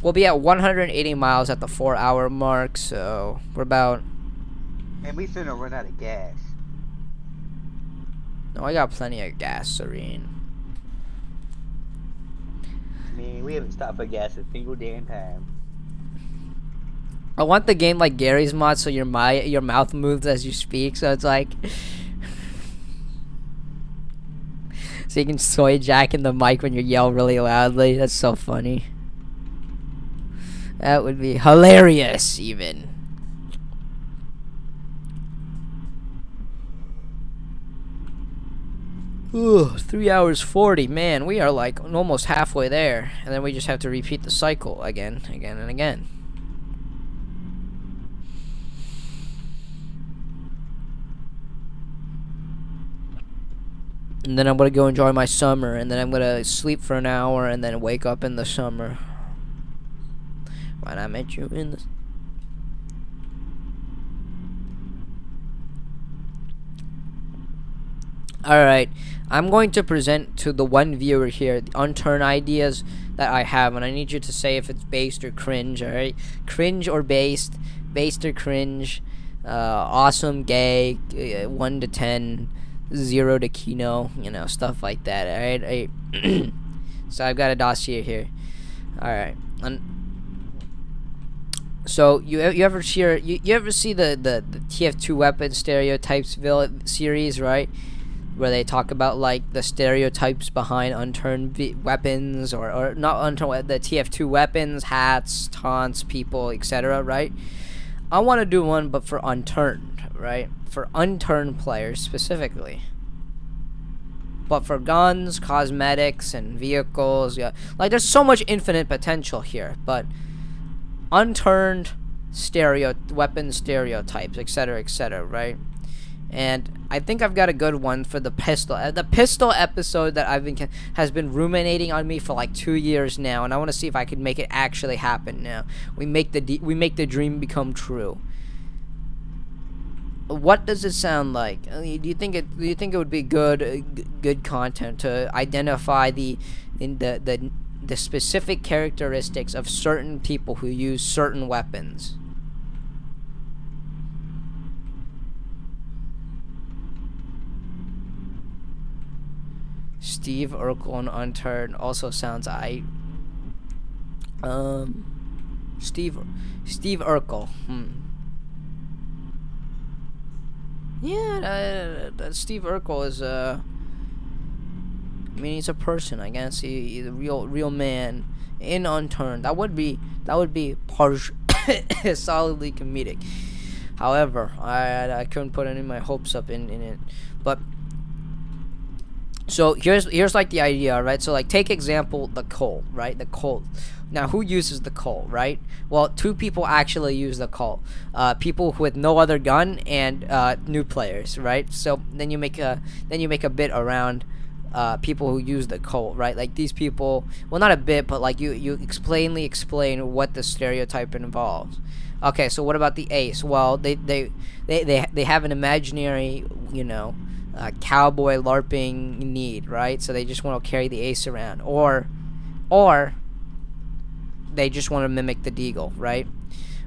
we'll be at 180 miles at the 4-hour mark, so we're about... And we finna run out of gas. No, I got plenty of gas, Serene. Man, we haven't stopped for gas a single damn time. I want the game like Gary's mod, so your mouth moves as you speak, so it's like... so you can soy jack in the mic when you yell really loudly. That's so funny. That would be hilarious, even. Ooh, 3 hours 40. Man, we are like almost halfway there. And then we just have to repeat the cycle again, and again. And then I'm gonna go enjoy my summer, and then I'm gonna sleep for an hour, and then wake up in the summer. When I met you in the... Alright, I'm going to present to the one viewer here the unturned ideas that I have, and I need you to say if it's based or cringe, alright? Cringe or based or cringe, awesome, gay, 1 to 10, 0 to Kino, you know, stuff like that, alright? So I've got a dossier here. Alright, so you ever see the TF2 weapon stereotypes series, right? Where they talk about like the stereotypes behind unturned weapons or not unturned, the TF2 weapons, hats, taunts, people, etc. Right? I want to do one, but for unturned, right? For unturned players specifically. But for guns, cosmetics, and vehicles, yeah, like there's so much infinite potential here. But unturned weapon stereotypes, etc., right? And I think I've got a good one for the pistol. The pistol episode that has been ruminating on me for like 2 years now, and I want to see if I can make it actually happen now. We make the dream become true. what does it sound like? Do you think it would be good content to identify the specific characteristics of certain people who use certain weapons? Steve Urkel and Unturned also sounds Steve Urkel. Yeah, Steve Urkel is I mean, he's a person, I guess. He's a real man in Unturned. That would be solidly comedic. However, I couldn't put any of my hopes up in it. But so here's like the idea, right? So like take example the Colt, right? The Colt. Now who uses the Colt, right? Well, two people actually use the Colt. People with no other gun and new players, right? So then you make a bit around people who use the Colt, right? Like these people, well, not a bit, but like you explain what the stereotype involves. Okay, so what about the Ace? Well, they have an imaginary, cowboy LARPing need, right? So they just want to carry the Ace around, or they just want to mimic the Deagle, right?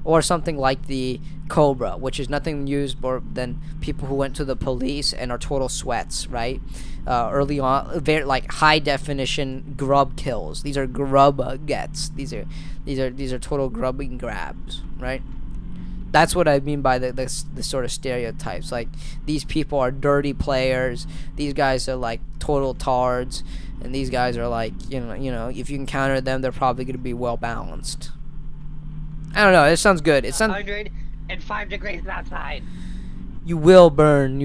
Or something like the Cobra, which is nothing used more than people who went to the police and are total sweats, right? Early on, very like high definition grub kills. These are grub gets. These are total grubbing grabs, right? That's what I mean by the sort of stereotypes. Like these people are dirty players. These guys are like total tards, and these guys are like if you encounter them, they're probably going to be well balanced. I don't know. It sounds good. It sounds 105 degrees outside. You will burn,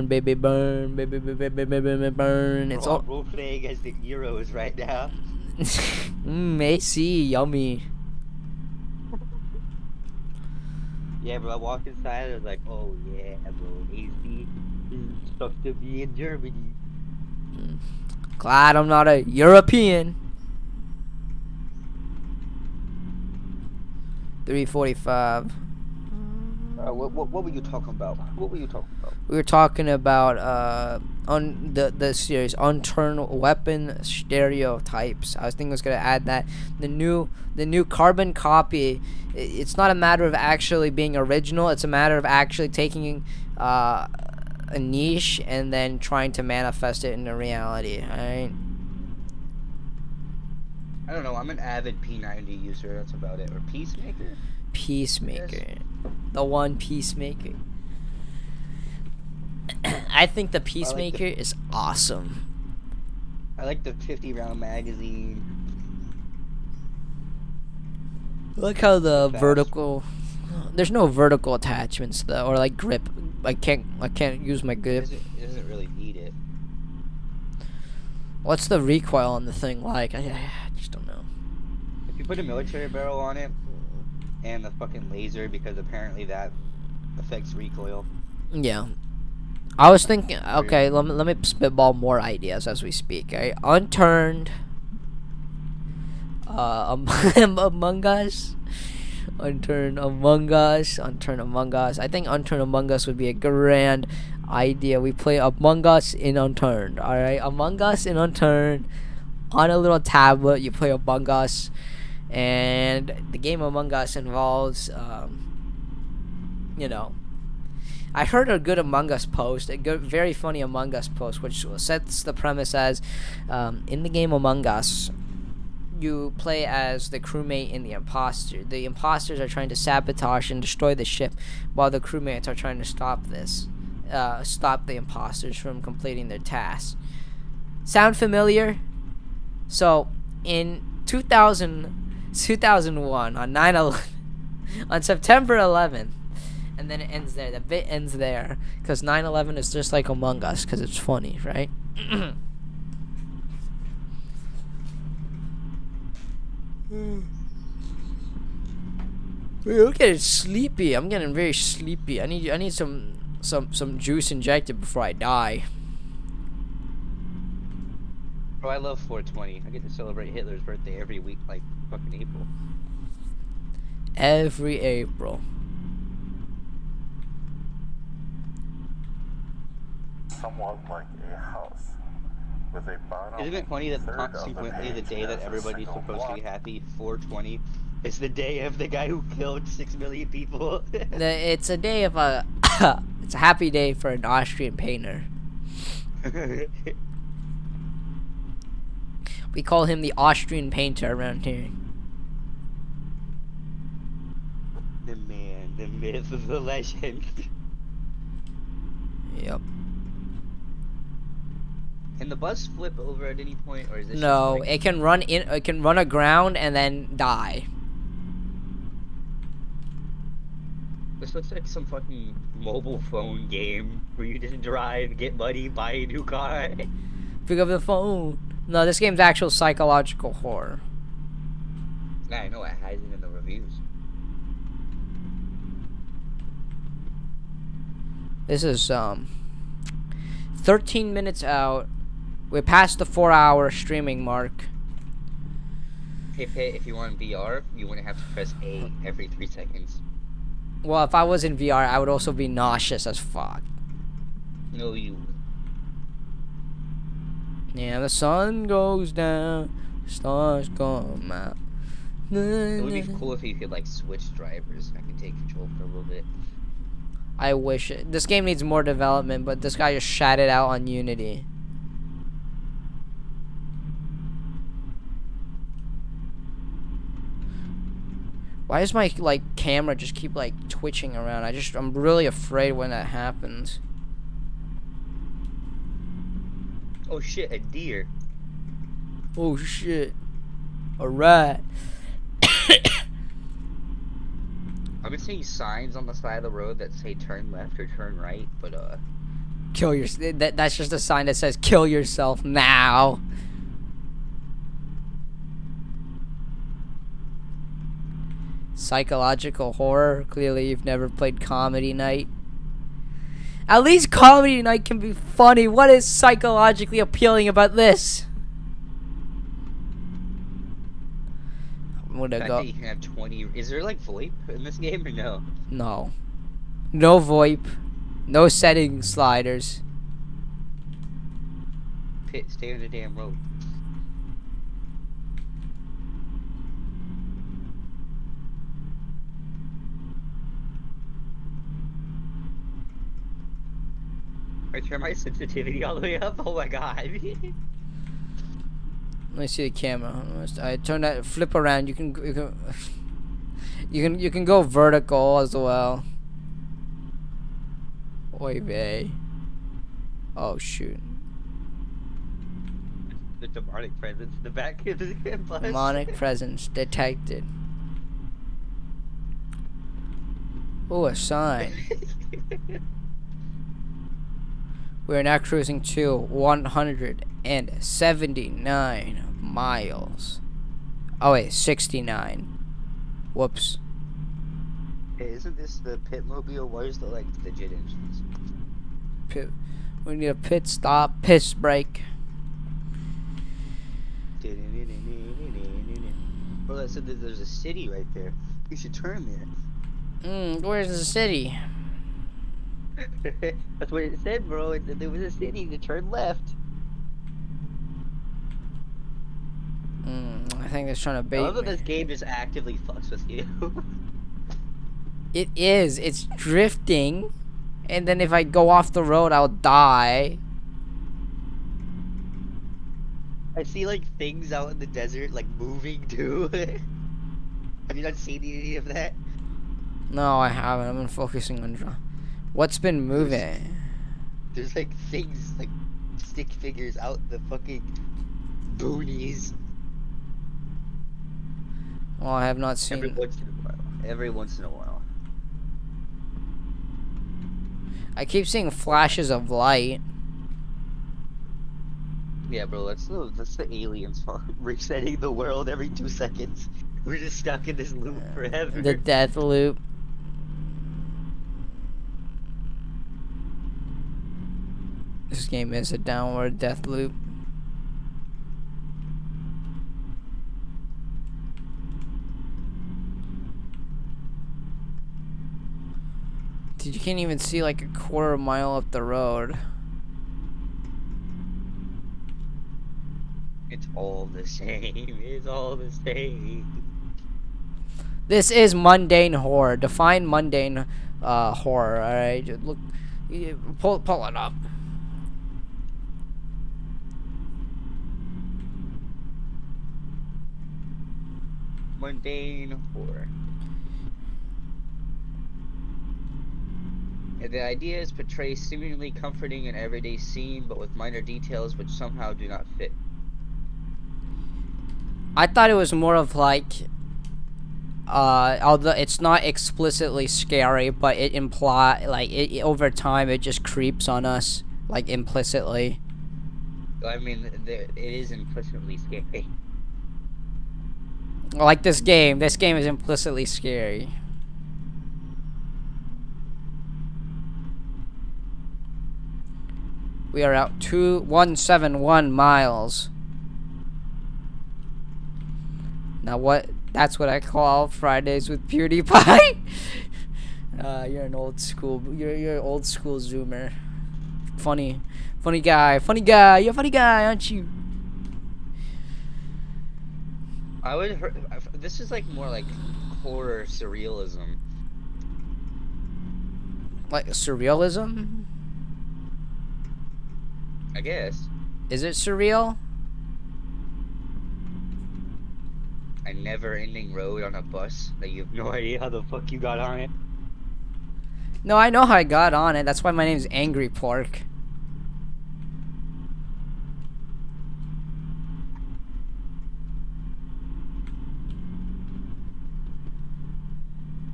baby, burn, baby, burn. It's all role playing as the heroes right now. AC, yummy. Yeah, bro. I walked inside. I was like, oh yeah, bro. AC is stuff to be in Germany. Glad I'm not a European. 3:45. What were you talking about? We were talking about on the series Unturned Weapon Stereotypes. I was thinking I was gonna add that the new carbon copy. It's not a matter of actually being original. It's a matter of actually taking a niche and then trying to manifest it into reality. Alright. I don't know. I'm an avid P90 user. That's about it. Or Peacemaker. Peacemaker. The one Peacemaker. I think the Peacemaker is awesome. I like the 50-round magazine. Look how the vertical. There's no vertical attachments though, or like grip. I can't use my grip. It doesn't really need it. What's the recoil on the thing like? I just don't know. If you put a military barrel on it and the fucking laser, because apparently that affects recoil. Yeah. I was thinking, okay, let me spitball more ideas as we speak. Okay? Unturned, Among Us, Unturned Among Us. I think Unturned Among Us would be a grand idea. We play Among Us in Unturned. All right, Among Us in Unturned on a little tablet. You play Among Us, and the game Among Us involves, I heard a good Among Us post, a good, very funny Among Us post, which sets the premise as, in the game Among Us, you play as the crewmate and the imposter. The imposters are trying to sabotage and destroy the ship, while the crewmates are trying to stop the imposters from completing their tasks. Sound familiar? So, in 2001, on 9/11, on September 11th, and then it ends there. The bit ends there because 9/11 is just like Among Us because it's funny, right? I'm getting sleepy. I'm getting very sleepy. I need some juice injected before I die. Bro, I love 420. I get to celebrate Hitler's birthday every week, like fucking April. Every April. somewhat like a house, with a bottom Isn't it funny that third of the consequently the page day that has a everybody's single supposed to be block. happy, 420, is the day of the guy who killed 6 million people? It's a day of a. It's a happy day for an Austrian painter. We call him the Austrian painter around here. The man, the myth, the legend. Yep. Can the bus flip over at any point, or is this No, just like... it can run in. It can run aground and then die. This looks like some fucking mobile phone game where you just drive, get money, buy a new car. Pick up the phone. No, this game's actual psychological horror. Yeah, I know it has it in the reviews. This is 13 minutes out. We're past the 4-hour streaming mark. Hey, Pit, if you want VR, you wouldn't have to press A every 3 seconds. Well, if I was in VR, I would also be nauseous as fuck. No, you would. Yeah, the sun goes down, stars come out. It would be cool if you could, like, switch drivers. I could take control for a little bit. I wish it. This game needs more development, but this guy just shat it out on Unity. Why does my like camera just keep like twitching around? I'm really afraid when that happens. Oh shit, a deer. Oh shit. Alright. I've been seeing signs on the side of the road that say turn left or turn right, but Kill your that's just a sign that says kill yourself now. Psychological horror. Clearly you've never played Comedy Night. At least Comedy Night can be funny. What is psychologically appealing about this? I'm gonna fact go. that you can have 20. Is there like VoIP in this game or no? No. No VoIP. No setting sliders. Pit, stay on the damn road. I turn my sensitivity all the way up. Oh my god. Let me see the camera. I turn that flip around. You can go vertical as well. Oy vey. Oh shoot. The demonic presence in the back of the bus. Demonic presence detected. Oh, a sign. We are now cruising to 179 miles. Oh wait, 69. Whoops. Hey, isn't this the Pitmobile? Where's the like legit engines? We need a pit stop, piss break. Bro, I said that there's a city right there. You should turn there. Where's the city? That's what it said, bro. There was a city to turn left. I think it's trying to I bait love that me. this game just actively fucks with you. It is. It's drifting. And then if I go off the road, I'll die. I see like things out in the desert like moving too. Have you not seen any of that? No, I haven't. I've been focusing on what's been moving. There's like things like stick figures out the fucking boonies. Well, I have not seen. Every once in a while. Every once in a while. I keep seeing flashes of light. Yeah, bro, that's the aliens resetting the world every 2 seconds. We're just stuck in this loop forever. The death loop. This game is a downward death loop. Dude, you can't even see like a quarter mile up the road. It's all the same. It's all the same. This is mundane horror. Define mundane horror. All right, just look, pull it up. Mundane horror. And the idea is portray seemingly comforting and everyday scene, but with minor details which somehow do not fit. I thought it was more of like, although it's not explicitly scary, but it over time it just creeps on us, like implicitly. I mean, it is implicitly scary. Like this game. This game is implicitly scary. We are out 171 miles. Now what? That's what I call Fridays with PewDiePie. You're an old school. You're an old school Zoomer. Funny guy. You're a funny guy, aren't you? This is like more like horror surrealism. Like surrealism? I guess. Is it surreal? A never-ending road on a bus that you have no idea how the fuck you got on it. No, I know how I got on it. That's why my name's Angry Pork.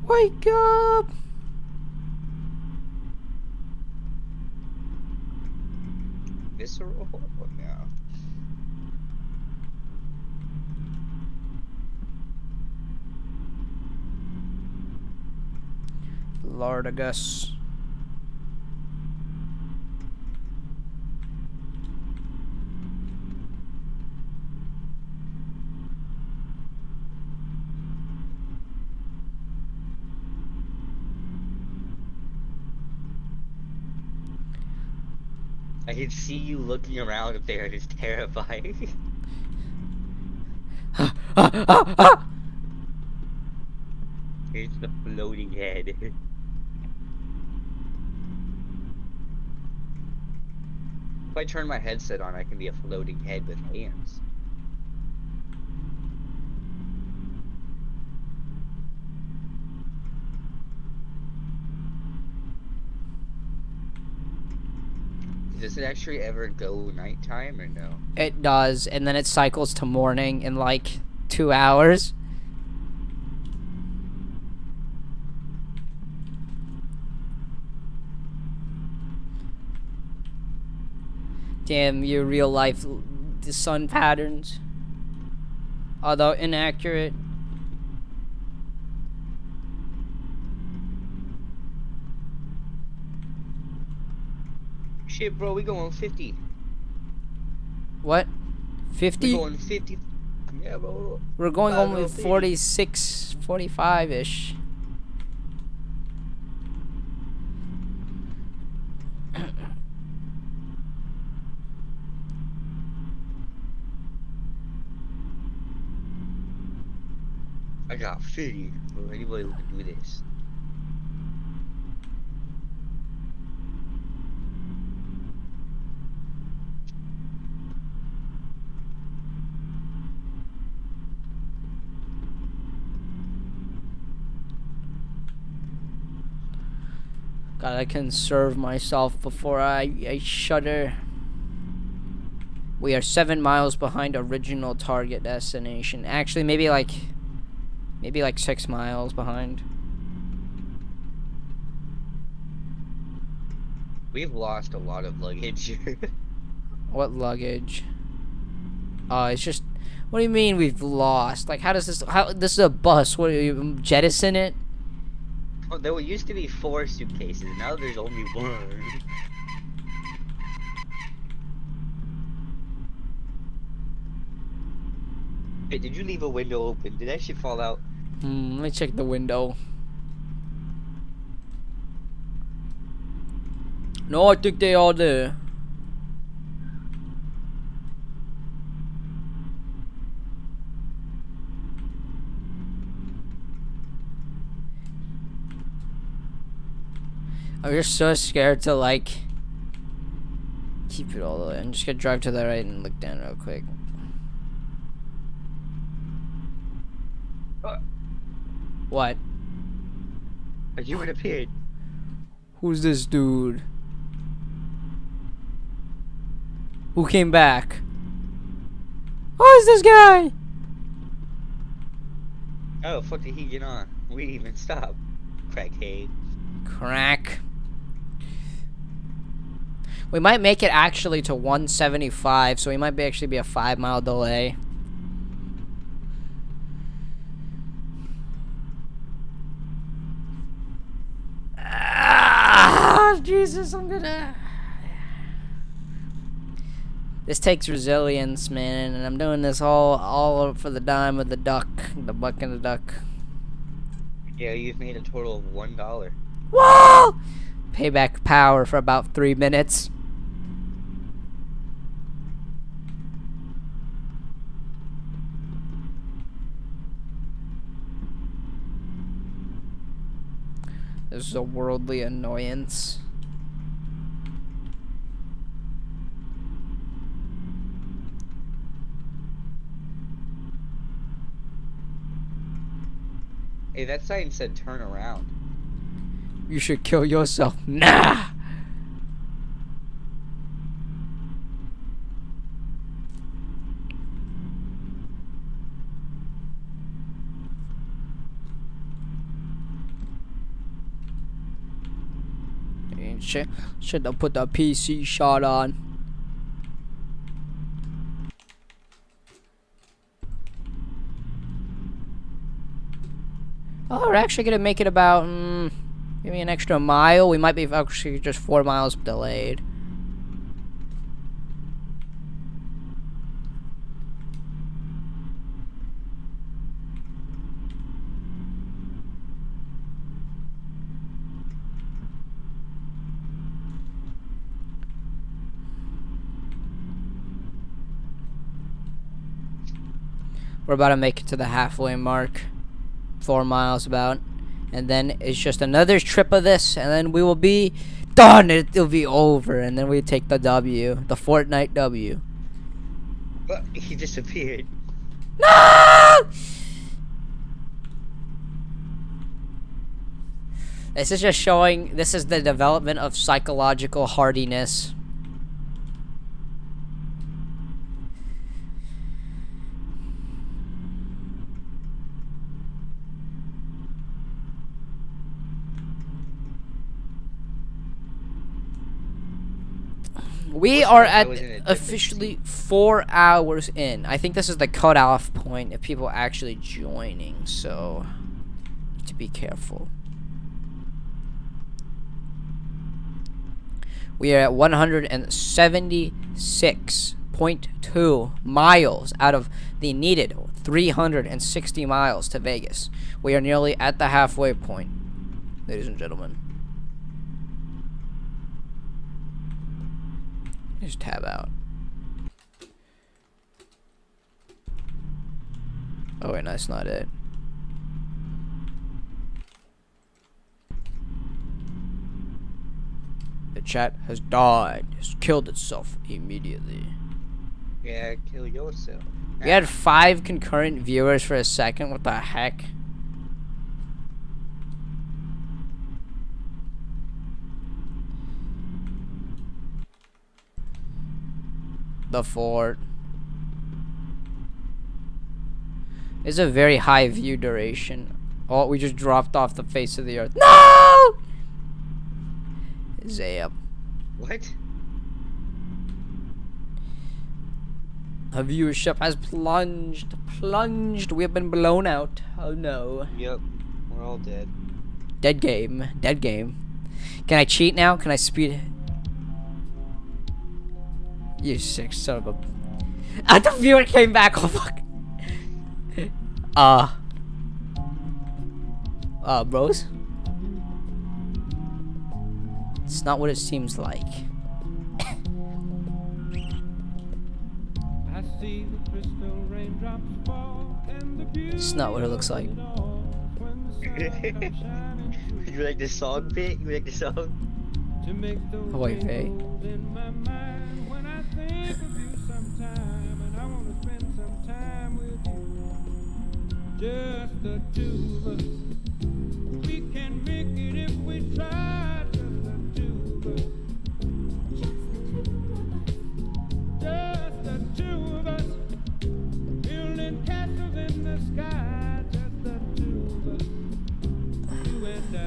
Wake up! Visceral horror now. Lordagus. I can see you looking around up there and it's terrifying. Here's the floating head. If I turn my headset on, I can be a floating head with hands. Does it actually ever go nighttime or no? It does, and then it cycles to morning in like 2 hours. Damn, your real life the sun patterns, although inaccurate. Shit, bro, we going 50. What? We 50? going 50. Yeah, bro. We're going About only 50. 46, 45-ish. I got 50 for anybody who can do this. Gotta conserve myself before I shudder. We are 7 miles behind original target destination. Actually, maybe like 6 miles behind. We've lost a lot of luggage. What luggage? It's just. What do you mean we've lost? Like, how does this? How this is a bus? What do you jettison it? Oh, there used to be 4 suitcases. Now there's only 1. Hey, did you leave a window open? Did that shit fall out? Let me check the window. No, I think they are there. I'm just so scared to like keep it all the way. I'm just gonna drive to the right and look down real quick. What? A human appeared. Who's this dude? Who came back? Who is this guy? Oh, fuck did he get on? We didn't even stop. Crackhead. Crack. We might make it actually to 175, so we might be actually be a 5-mile delay. Ah, Jesus, I'm gonna. This takes resilience, man, and I'm doing this all for the dime of the duck, the buck and the duck. Yeah, you've made a total of $1. Whoa! Payback power for about 3 minutes. This is a worldly annoyance. Hey, that sign said turn around. You should kill yourself. Nah! Should have put the PC shot on. Oh, we're actually gonna make it about maybe an extra mile. We might be actually just 4 miles delayed. We're about to make it to the halfway mark. 4 miles about. And then it's just another trip of this. And then we will be done. It'll be over. And then we take the W. The Fortnite W. But he disappeared. No! This is just showing. This is the development of psychological hardiness. We are at officially 4 hours in. I think this is the cutoff point of people actually joining, so need to be careful. We are at 176.2 miles out of the needed 360 miles to Vegas. We are nearly at the halfway point, ladies and gentlemen. Just tab out. Oh wait, no, that's not it. The chat has died. It's killed itself immediately. Yeah, kill yourself. We had 5 concurrent viewers for a second. What the heck? The fort. It's a very high view duration. Oh, we just dropped off the face of the earth. No! Zap. What? Our viewership has plunged. We have been blown out. Oh no. Yep. We're all dead. Dead game. Dead game. Can I cheat now? Can I speed it? You sick son of a... The viewer came back. Oh fuck. Bros. It's not what it seems like. It's not what it looks like. You like the song bit? You like the song? to make those Boy, Faye. windows in my mind when I think of you sometime, and I want to spend some time with you. Just the two of us. We can make it if we try. Just the two of us. Just the two of us. Building castles in the sky. Just the two of us. You and I.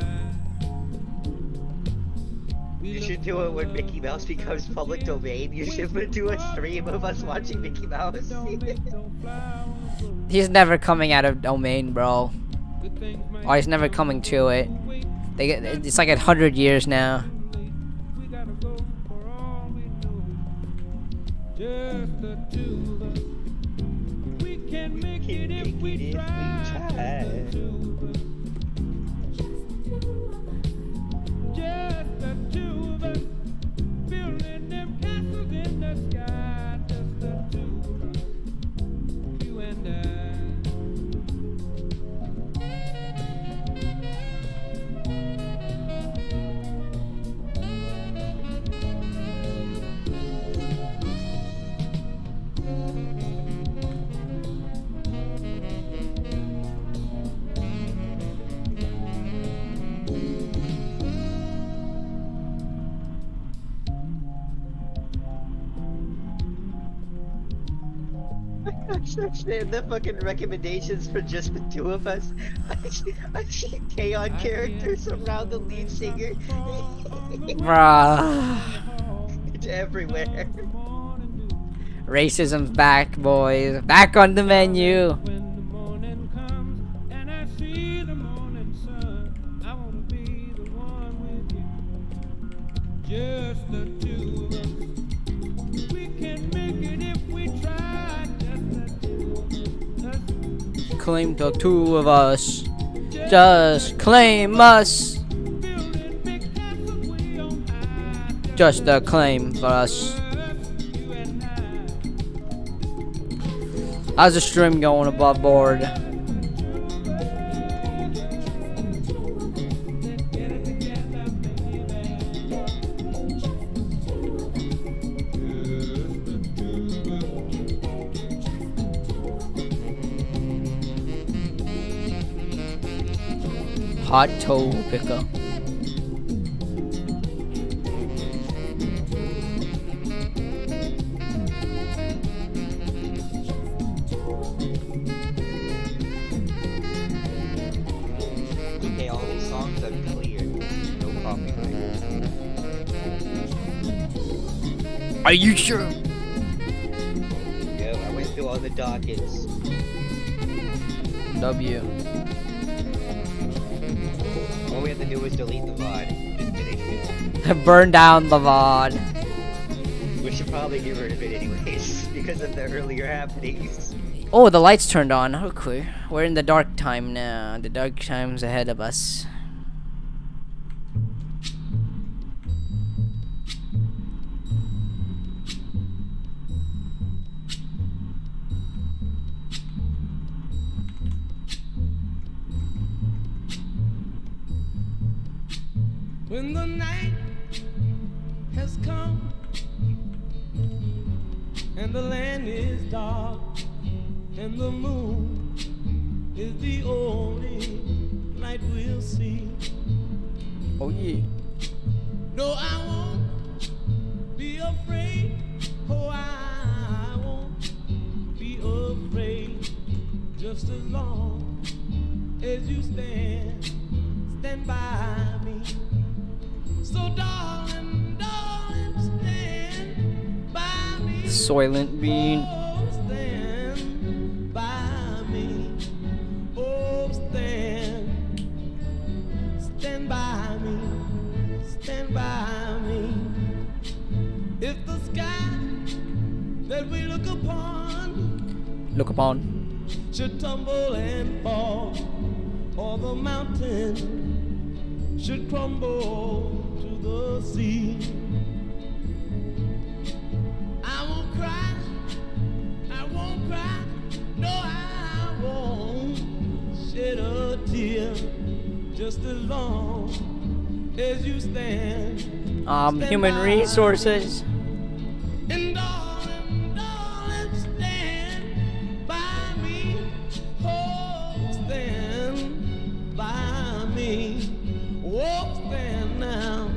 You should do it when Mickey Mouse becomes public domain. You should do a stream of us watching Mickey Mouse. He's never coming out of domain, bro. Or he's never coming to it. It's like 100 years now. We gotta go for all we know. Just the two of us. We can make it if we try. Just the two of us. Just the two of us. Building them castles in the sky. Just the two of us. You and I. The fucking recommendations for just the two of us. I see K-On characters around the lead singer. Bruh. It's everywhere. Racism's back, boys. Back on the menu. When the morning comes and I see the morning sun, I wanna be the one with you. Just the two of us. We can make it if we try. Just the two of us. Claim the two of us. Just claim us. Building big castles way on high. Just a claim for us. You and I. How's the stream going above board? Hot toe picker. Okay, all these songs are clear. No copyright. Are you sure? Yeah, I went through all the dockets. W. All we have to do is delete the VOD. Just kidding. Burn down the VOD. We should probably get rid of it anyways, because of the earlier happenings. Oh, the lights turned on. Okay. We're in the dark time now. The dark time's ahead of us. When the night has come and the land is dark and the moon is the only light we'll see. Oh yeah. No, I won't be afraid. Oh, I won't be afraid. Just as long as you stand by me. So darling, darling, stand by me. Soylent Bean. Oh, stand by me. Oh, stand by me. Stand by me. If the sky that we look upon should tumble and fall, or the mountain should crumble to the sea, I won't cry, no I won't shed a tear, just as long as you stand Human resources. And darling, stand by me. Oh, stand by me. Oh, stand now.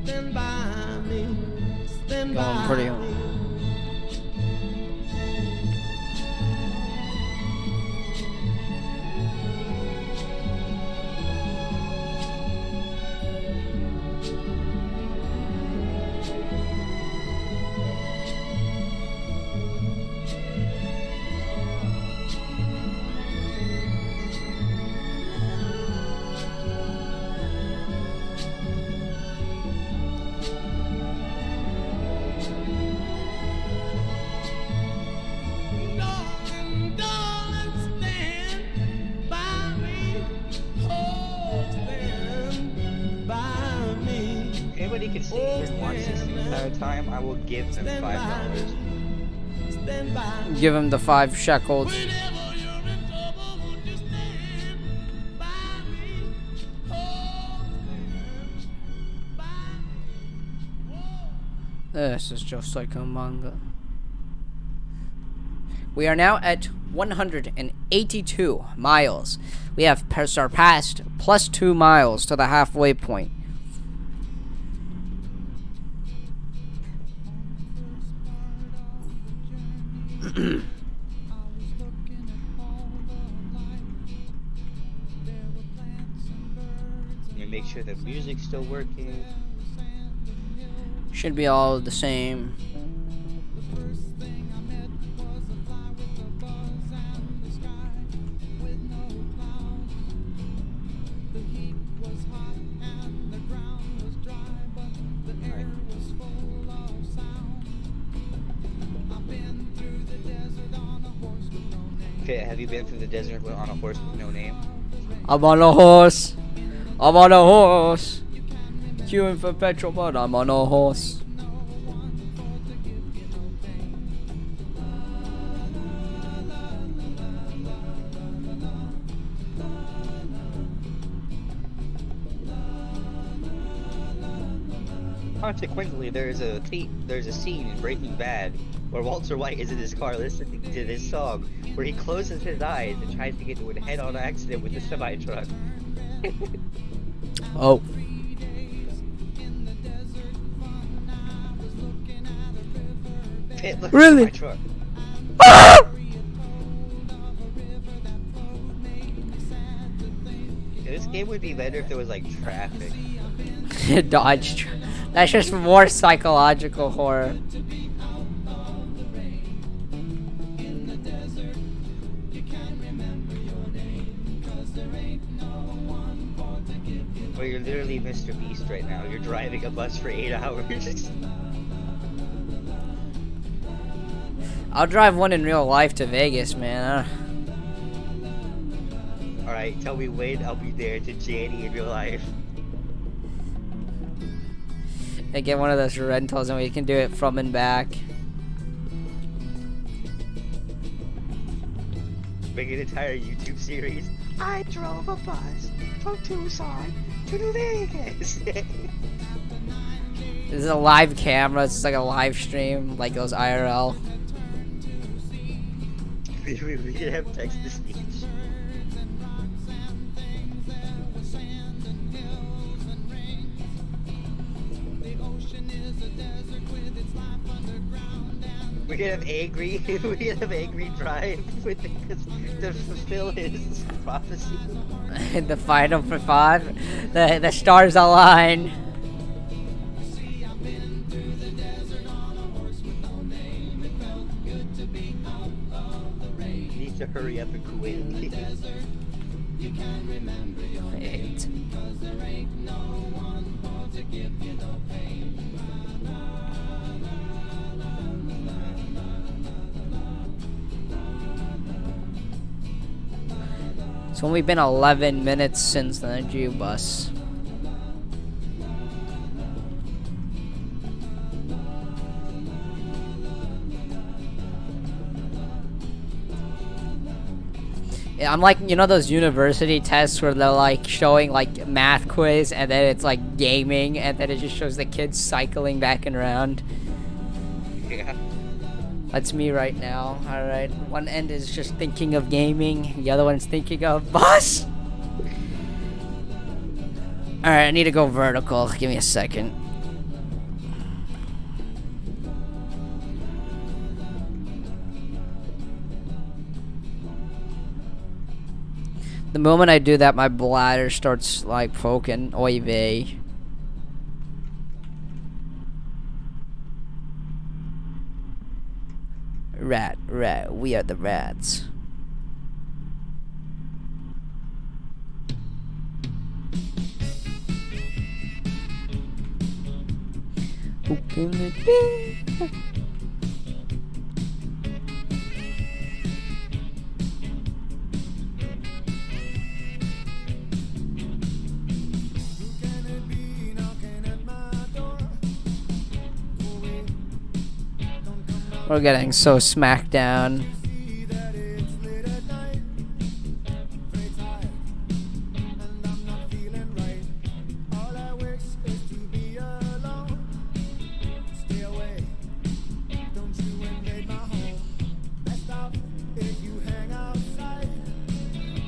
Stand by me. Stand Going by pretty. me. Darling, stand by me. Oh, stand by me. If anybody can stay here and watch this the entire time, I will give them $5. Stand by. Give him the 5 shekels. Whenever you're in trouble, won't you stand by me? Oh, stand by me. Whoa. This is just like a manga. We are now at 182 miles. We have surpassed plus 2 miles to the halfway point. You make sure the music's still working. Should be all the same. Okay, have you been through the desert on a horse with no name? I'm on a horse. I'm on a horse. Queuing for petrol, but I'm on a horse. Consequently, there's a scene in Breaking Bad where Walter White is in his car listening to this song, where he closes his eyes and tries to get into a head-on accident with a semi-truck. Oh. It looks Really? like my truck. This game would be better if there was like traffic. Dodge. That's just more psychological horror. Well, you're literally Mr. Beast right now. You're driving a bus for 8 hours. I'll drive one in real life to Vegas, man. Alright, tell me when I'll be there to Janny in real life. I get one of those rentals and we can do it from and back. Make an entire YouTube series. I drove a bus from Tucson to New Vegas. This is a live camera. It's like a live stream, like those IRL. we can have text to speech. We can have angry. We can have angry drive with to fulfill his prophecy. The final for 5. The stars align. You need to hurry up and quit. Wait. It's only been 11 minutes since the Jew bus. Yeah, I'm like, you know those university tests where they're like showing like math quiz and then it's like gaming and then it just shows the kids cycling back and around. Yeah. That's me right now. Alright. One end is just thinking of gaming, the other one's thinking of bus! Alright, I need to go vertical. Give me a second. The moment I do that, my bladder starts like poking. Oy vey. Rat, we are the rats. Who can it be? We're getting so smacked down.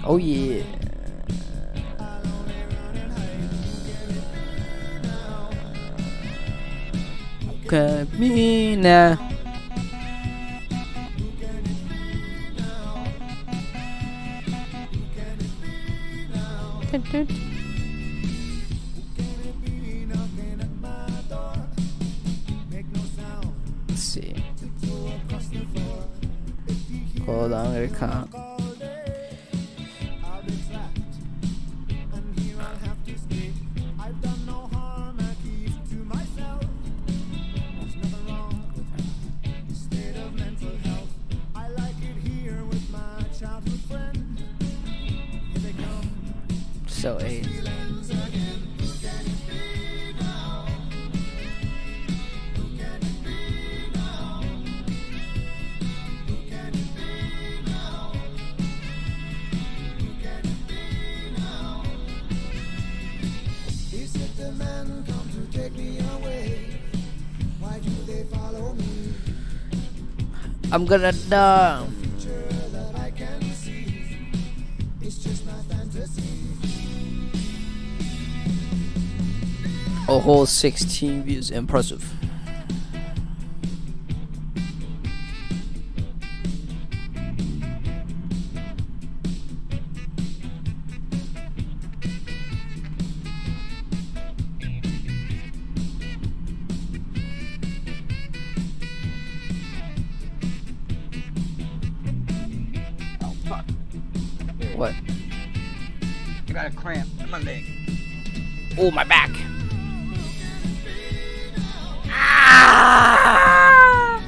Oh yeah. Look at me now. Let's see. Hold on, I'm gonna count. So 8. I'm gonna die. A whole 16 views, impressive. Oh fuck. What? I got a cramp in my leg. Oh, my back. Ah!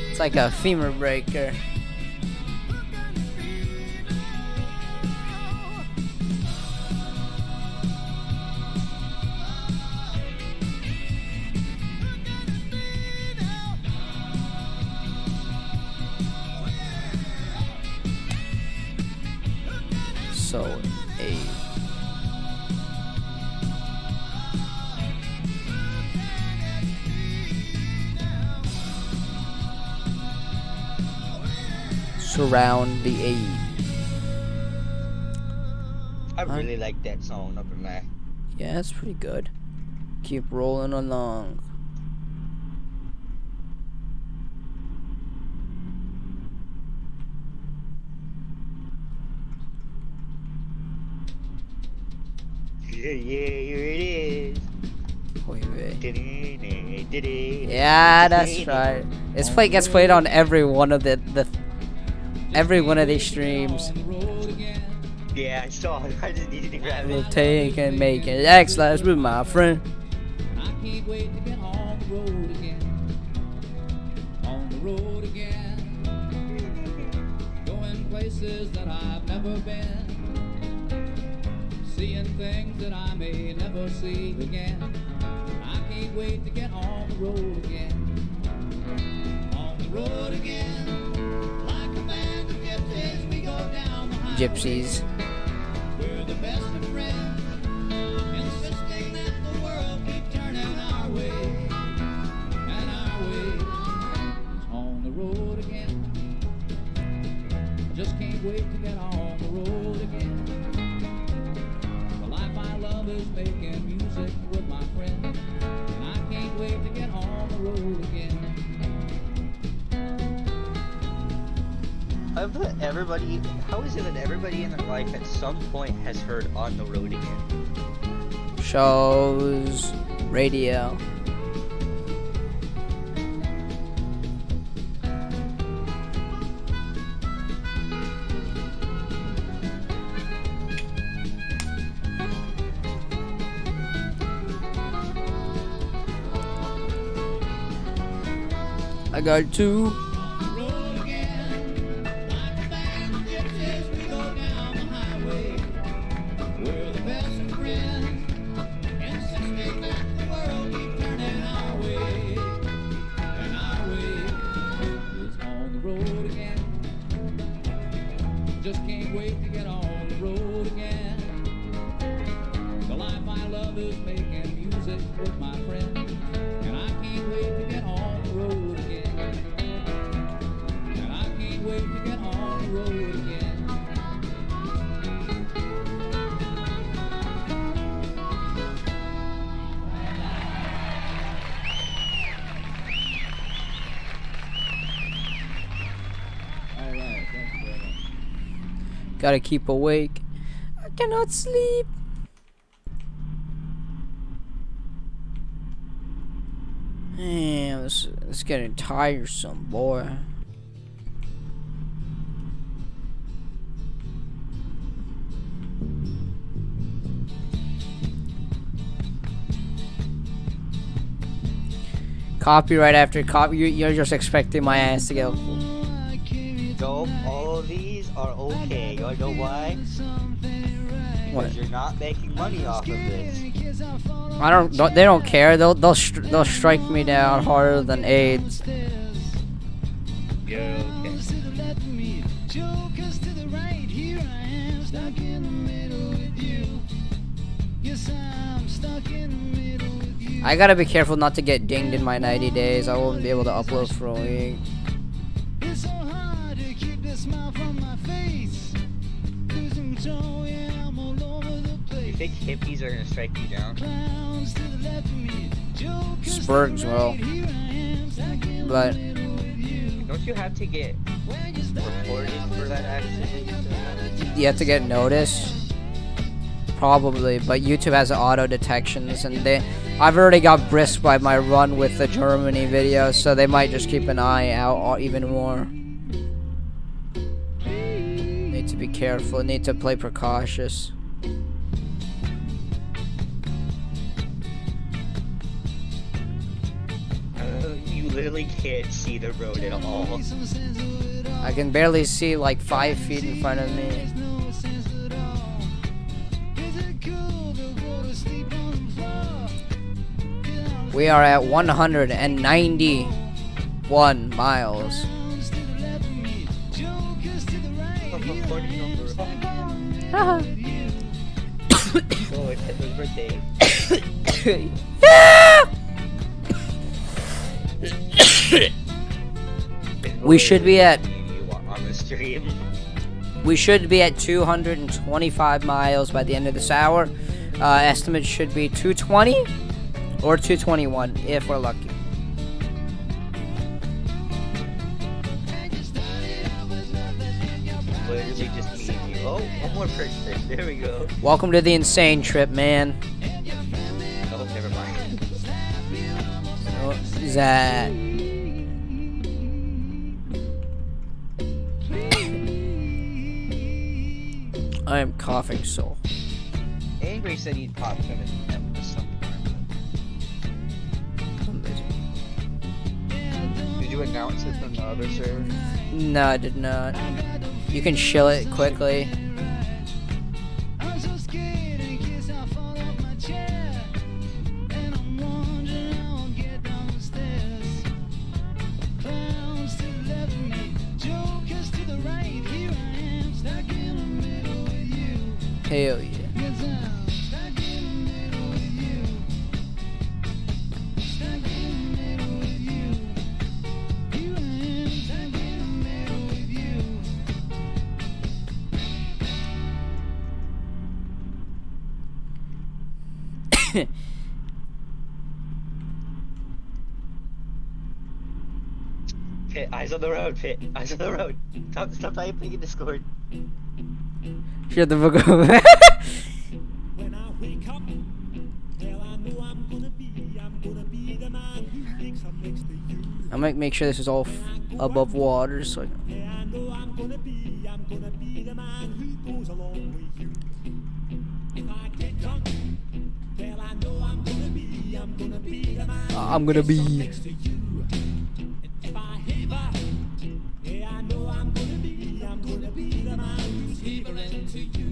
It's like a femur breaker. So, a surround the A. I really like that song, not gonna lie. Yeah, it's pretty good. Keep rolling along. Yeah, here it is. Wait. Yeah, that's right. This play gets played on every one of every one of these streams. Yeah, I saw it. I just needed to grab We'll it. take and make it X-Lash with my friend. I can't wait to get on the road again. On the road again. Going places that I've never been. Seeing things that I may never see again. I can't wait to get on the road again. On the Gypsies. On the road again. Just can't wait to get on the road again. The life I love is making music with my friends, and I can't wait to get on the road again. I bet everybody. How is it that everybody in their life at some point has heard "On the Road Again"? Shows, radio. I got two. Just can't wait to get on the road again. The life I love is making music with my friends, and I can't wait to get on the road again. And I can't wait to get on the road again. All right, thank you very much. Gotta keep awake. I cannot sleep. Damn, it's getting tiresome, boy. Copyright after copy. You're just expecting my ass to go. Nope, all of these are okay. You wanna know why? What? Because you're not making money off of this. I don't. They don't care. They'll strike me down harder than AIDS. Yeah, okay. I gotta be careful not to get dinged in my 90 days. I won't be able to upload for a week. You think hippies are gonna strike you down? Spurgs will. But Don't you have to get reported for that actually? you have to get notice. Probably, but YouTube has auto detections, and I've already got brisked by my run with the Germany video, so they might just keep an eye out even more. Need to be careful. Need to play precautious. You literally can't see the road at all. I can barely see like 5 feet in front of me. We are at 191 miles. Oh, it's Hitler's birthday. We should be at on the stream. We should be at 225 miles by the end of this hour. Estimate should be 220 or 221 if we're lucky. Literally just me and you. Oh, one more person. There we go. Welcome to the insane trip, man. Oh, never mind. What is that? I am coughing so. Angry said he'd pop him in sometime. Did you announce it from the other server? No, I did not. You can shill it quickly. Hell yeah. Pit, eyes on the road, Pit. Eyes on the road. Stop typing in Discord. Shut the fuck up. When I wake up, well, I know I'm gonna be the man who wakes up next to you. I might make sure this is all above water, so I Yeah, I know I'm gonna be the man who goes along with you. If I get drunk, well, I know I'm gonna be the man I'm gonna be. next to you. And if I haver, yeah, I know I'm gonna be the man who's havering to you.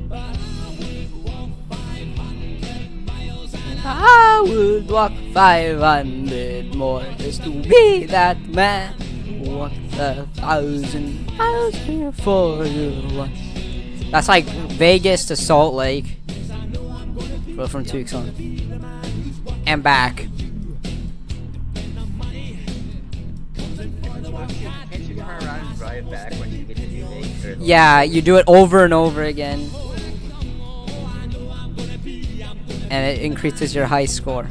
But I would walk 500 miles and I would walk 500 more just to be that man. Walk 1,000 miles here for you. That's like Vegas to Salt Lake. From 2 weeks on. And back. Can't you turn around and drive back when you get to New Vegas? Or Yeah, you do it over and over again. And it increases your high score.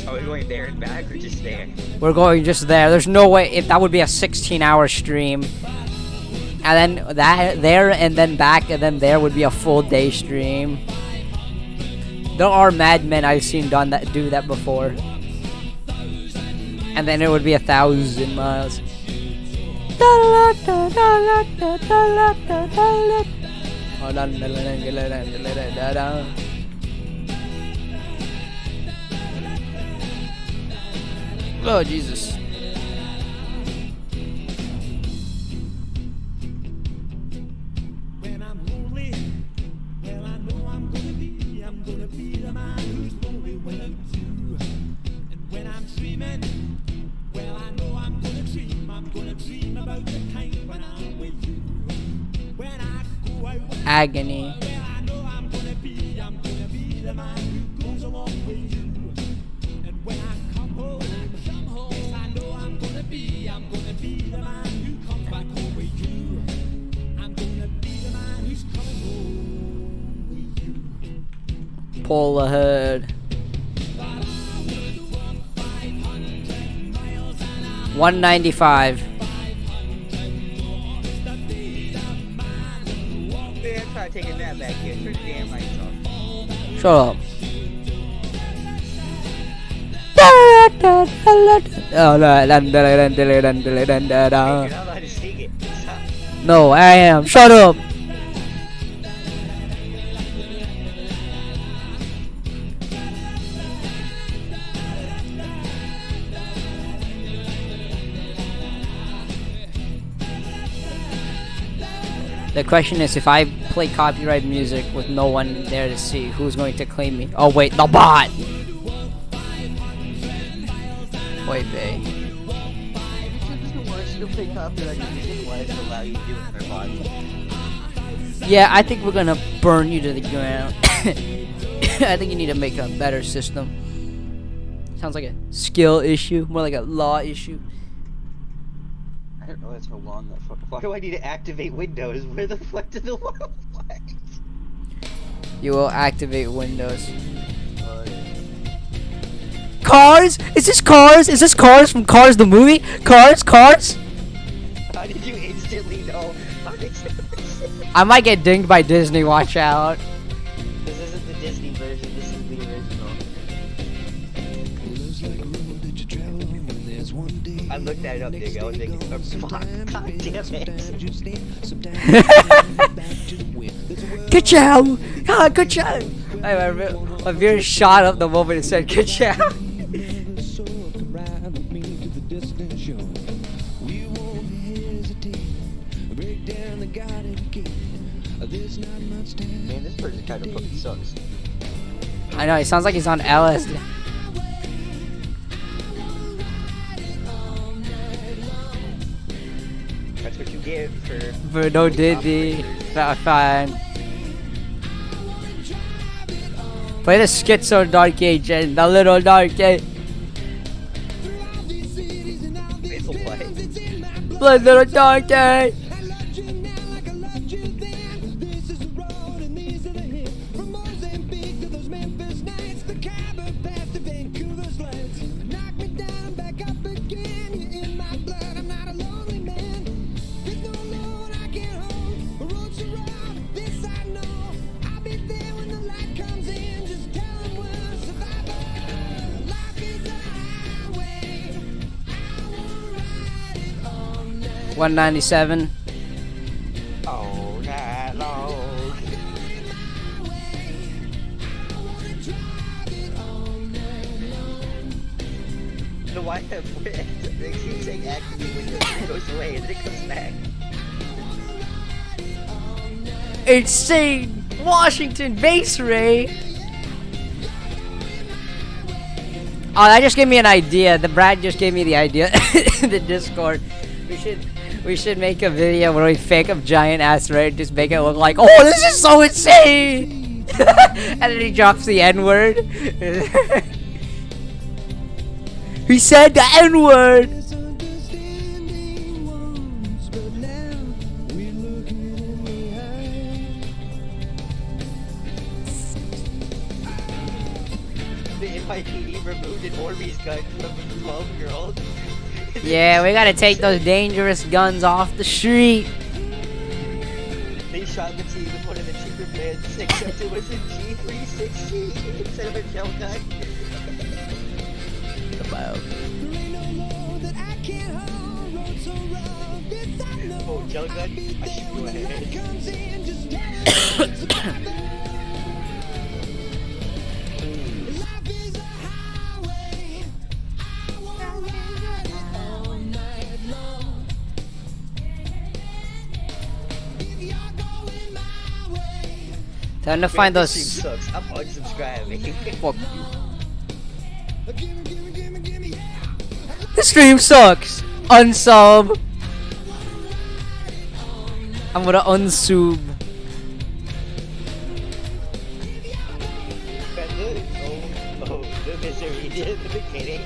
Are we going there and back or just there? We're going just there. There's no way. If that would be a 16-hour stream. And then that there and then back and then there would be a full day stream. There are madmen I've seen do that before. And then it would be 1,000 miles. Oh Jesus. when I'm lonely, well, I know I'm gonna be the man who's lonely without you. And when I'm dreaming, well, I know I'm gonna dream about the time when I'm with you. When I go out, well, Agony. I know I'm gonna be the man who goes along with you. And when I come home, yes, I know I'm gonna be the man who comes back home with you. I'm gonna be the man who's coming home with you. Pull ahead. 195. Yeah, try taking that back here. Turn the damn lights off. Shut up. You're not allowed to sing it. Stop. No, I am. Shut up. The question is, if I play copyright music with no one there to see, who's going to claim me? Oh wait, the bot! Wait, babe. Yeah, I think we're gonna burn you to the ground. I think you need to make a better system. Sounds like a skill issue, more like a law issue. I don't know that's how long that fucking. Why do I need to activate Windows? Where the fuck did the world fly? You will activate Windows. Cars? Is this Cars? Is this Cars from Cars the movie? Cars? Cars? How did you instantly know? How did you... I might get dinged by Disney, watch out. This isn't the Disney version, this is the original. I looked that up, nigga. I was making fuck. God damn it. Good job! Ah, good job! A very shot up the moment it said good job. Man, this person kind of fucking sucks. I know, he sounds like he's on LSD. I That's what you get for no Diddy. Fine. Play the Schizo Dark Agent, the little Dark Agent. what? Play little Dark Agent. $197. Oh, night long. No, why have they keep saying actively when it goes away and then it comes back? Insane Washington base ray. Oh, that just gave me an idea. The Brad just gave me the idea. The Discord. We should make a video where we fake a giant ass raid, just make it look like, oh, this is so insane. And then he drops the N-word. He said the N-word. The NYPD removed an Orbeez gun from a 12-year-old. Yeah, we gotta take those dangerous guns off the street. They shot the team with one of the cheaper bids, except it was a G360 instead of a gel gun. Oh, gel gun? I should go ahead. Time to find This stream those. sucks. I'm unsubscribing. Fuck you. The stream sucks. Unsub. I'm gonna unsub. Oh, the misery did the beginning.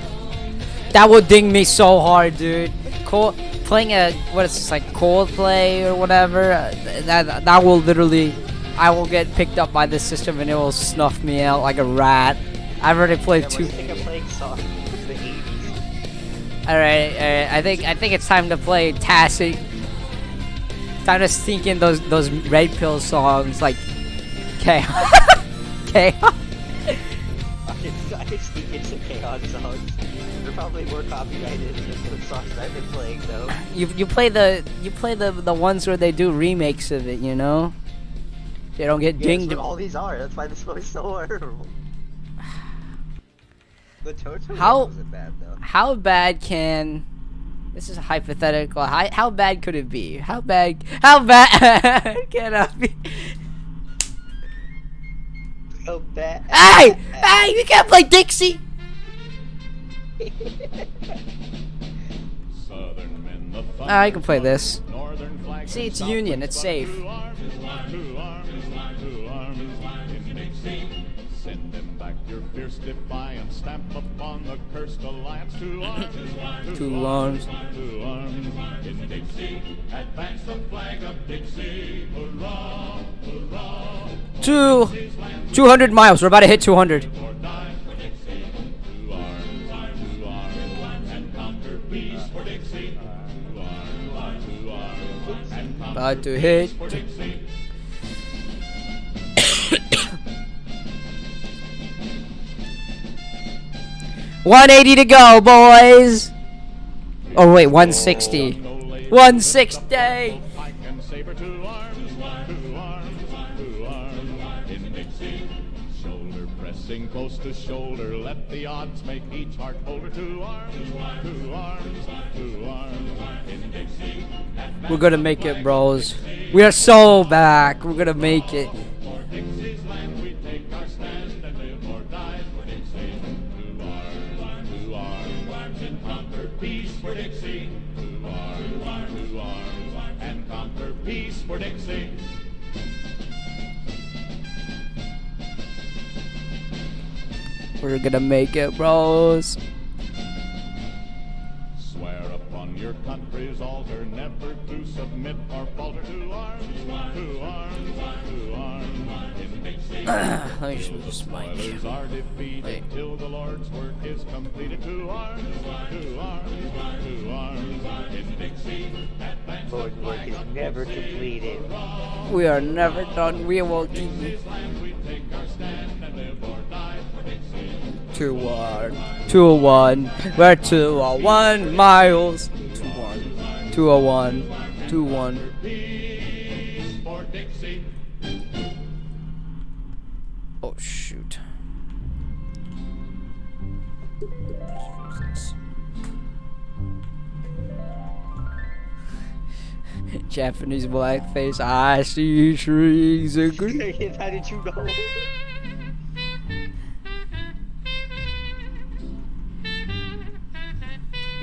That would ding me so hard, dude. Playing a what is this, like Coldplay or whatever? That will literally, I will get picked up by the system and it will snuff me out like a rat. I've already played Yeah, two. I think I'm playing songs from the 80s. All right. I think it's time to play Tassie. Time to sneak in those red pill songs like Chaos. Chaos. I can sneak in some Chaos songs. They're probably more copyrighted than the songs I've been playing, though. You play the ones where they do remakes of it, you know? They don't get Yeah, dinged. that's what all these are. That's why this was so horrible. The Toto How- one wasn't bad, though. How bad can? This is hypothetical. How bad could it be? How bad can it be? So bad. Hey! Hey! You can't play Dixie! Ah, I can play this. See, it's Union. It's safe. Send them back your fierce defiance, stamp upon the cursed alliance. Two arms, Two arms. in Dixie, advance the flag of Dixie. Hurrah, hurrah, 200 miles. We're about to hit 200. or die for Dixie. Two arms, and conquer peace for Dixie. Two arms, and conquer About to hit. for Dixie. 180 to go, boys. Oh wait, 160. 160. Pike and saber, two arms, in Dixie. Shoulder pressing close to shoulder, let the odds make each heart bolder. Two arms, in Dixie. We're gonna make it, bros. We are so back. We're gonna make it. For Dixie's land we take our stand and live or die for Dixie. Two arms, in conquer peace for Dixie. Two arms, for Dixie. We're gonna make it, bros. Swear upon your country's altar never to submit or falter to arms, to arms, to arms. In Dixie, Let me just move this mic. spoilers are defeated Wait. till the Lord's work is completed. To arms, to arms, to arms. In Dixie, advance the Lord's work flag is of never Dixie. completed. We are never done. We will do Dixie's land, we take our stand and live or die for Dixie. 2-1, 2-1. We're 201 miles. 2-1, 201, 2-1. Peace for Dixie. Oh shoot. Just use this. Japanese blackface. I see trees are green. How did you know?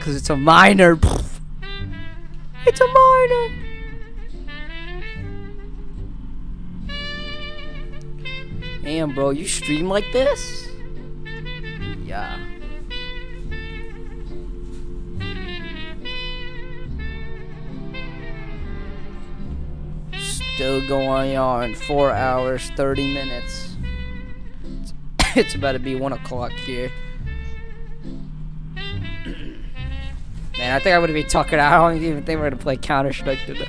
Cause it's a minor. It's a minor. Damn, bro, you stream like this? Yeah. Still going on 4 hours, 30 minutes. It's about to be 1 o'clock here. Man, I think I'm gonna be tucking out. I don't even think we're gonna play Counter-Strike today.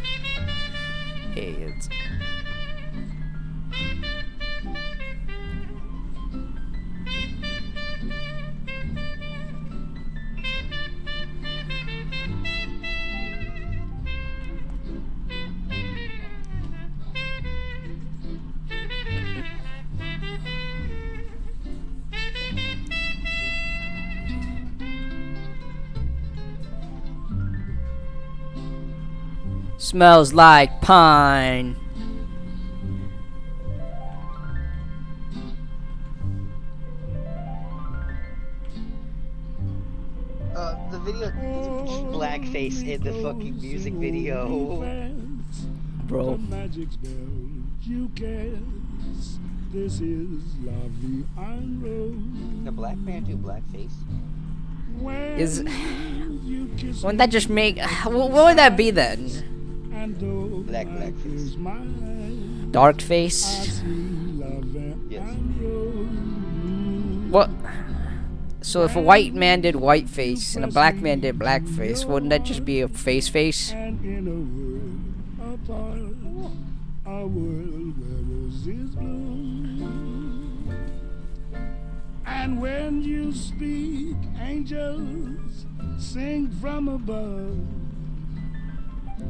Hey, it's... Smells like pine. The video blackface in the fucking music video. Bro. Magic spell you cast. This is lovely and rose. The black man do blackface. Is... Wouldn't that just make... What would that be then? Blackface. Dark face? Yes. What? So if a white man did white face and a black man did black face, wouldn't that just be a face face? And in a world apart, a world where roses bloom. And when you speak, angels sing from above.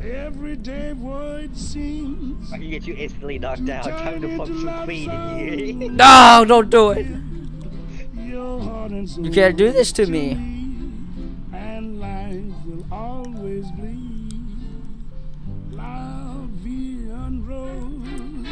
Everyday word seems. I can get you instantly knocked out. Time to pump some Queen in here. No, don't do it. Your heart and soul You can't do this to me. and life will always bleed. La vie en rose.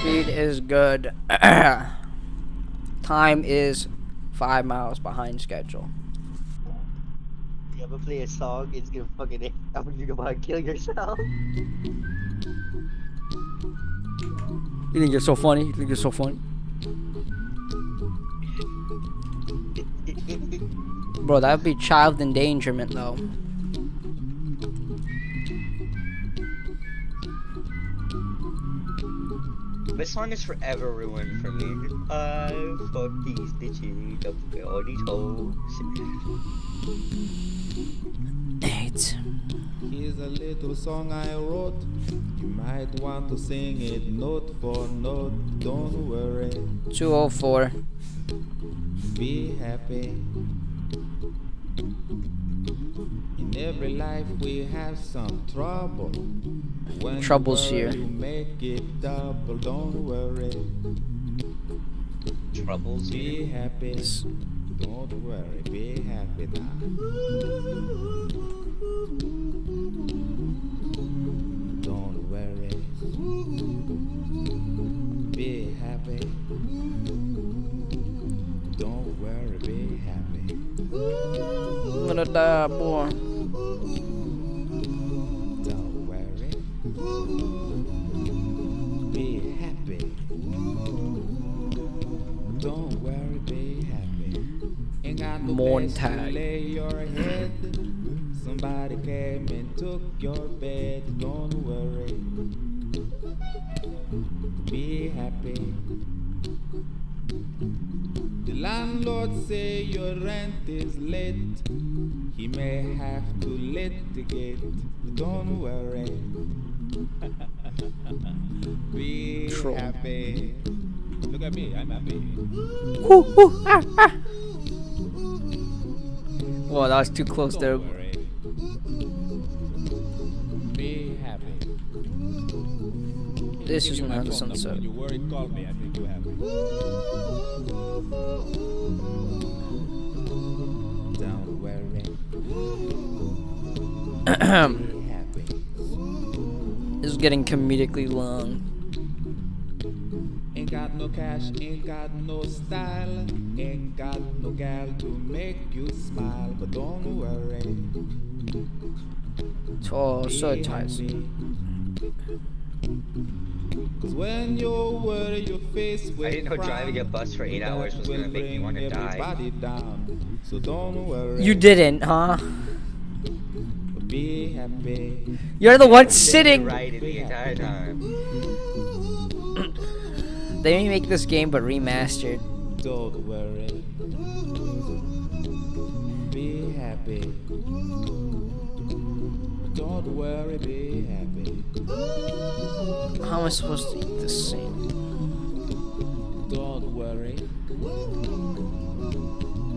Speed is good. Time is 5 miles behind schedule. You ever play a song, it's gonna fucking I'm gonna want to kill yourself. You think you're so funny? You think you're so funny? Bro, that would be child endangerment though. This song is forever ruined for me. I fuck these bitches up with all these hoes. right. Here's a little song I wrote. You might want to sing it note for note. Don't worry, 204. be happy. In every life we have some trouble. When Troubles you worry, here. you make it double. Don't worry, Troubles be here. happy. Don't worry, be happy now. Don't worry, be happy. Don't worry, be happy. I'm gonna die, boy. Don't worry, be happy. Don't worry, be happy. Ain't got no place to Montag. lay your head. Somebody came and took your bed. Don't worry, be happy. The landlord say your rent is late. He may have to litigate. Don't worry, be Troll. happy. Look at me, I'm happy. Whoa, that was too close there. Don't worry, be happy. This Give is you my not the phone number. sunset. When you worry, call me. I make you happy. Don't worry, be happy. This is getting comedically long. Ain't got no cash, ain't got no style, ain't got no gal to make you smile. But don't worry, Oh, so be tight. happy. Cause when you worry, your face will I didn't know driving a bus for 8 hours was gonna make me want to die. everybody down. So don't worry, You didn't, huh? be happy. You're the one sitting. Right the entire time. They didn't make this game, but remastered. Don't worry, be happy. Don't worry, be happy. How am I supposed to eat this thing? Don't worry,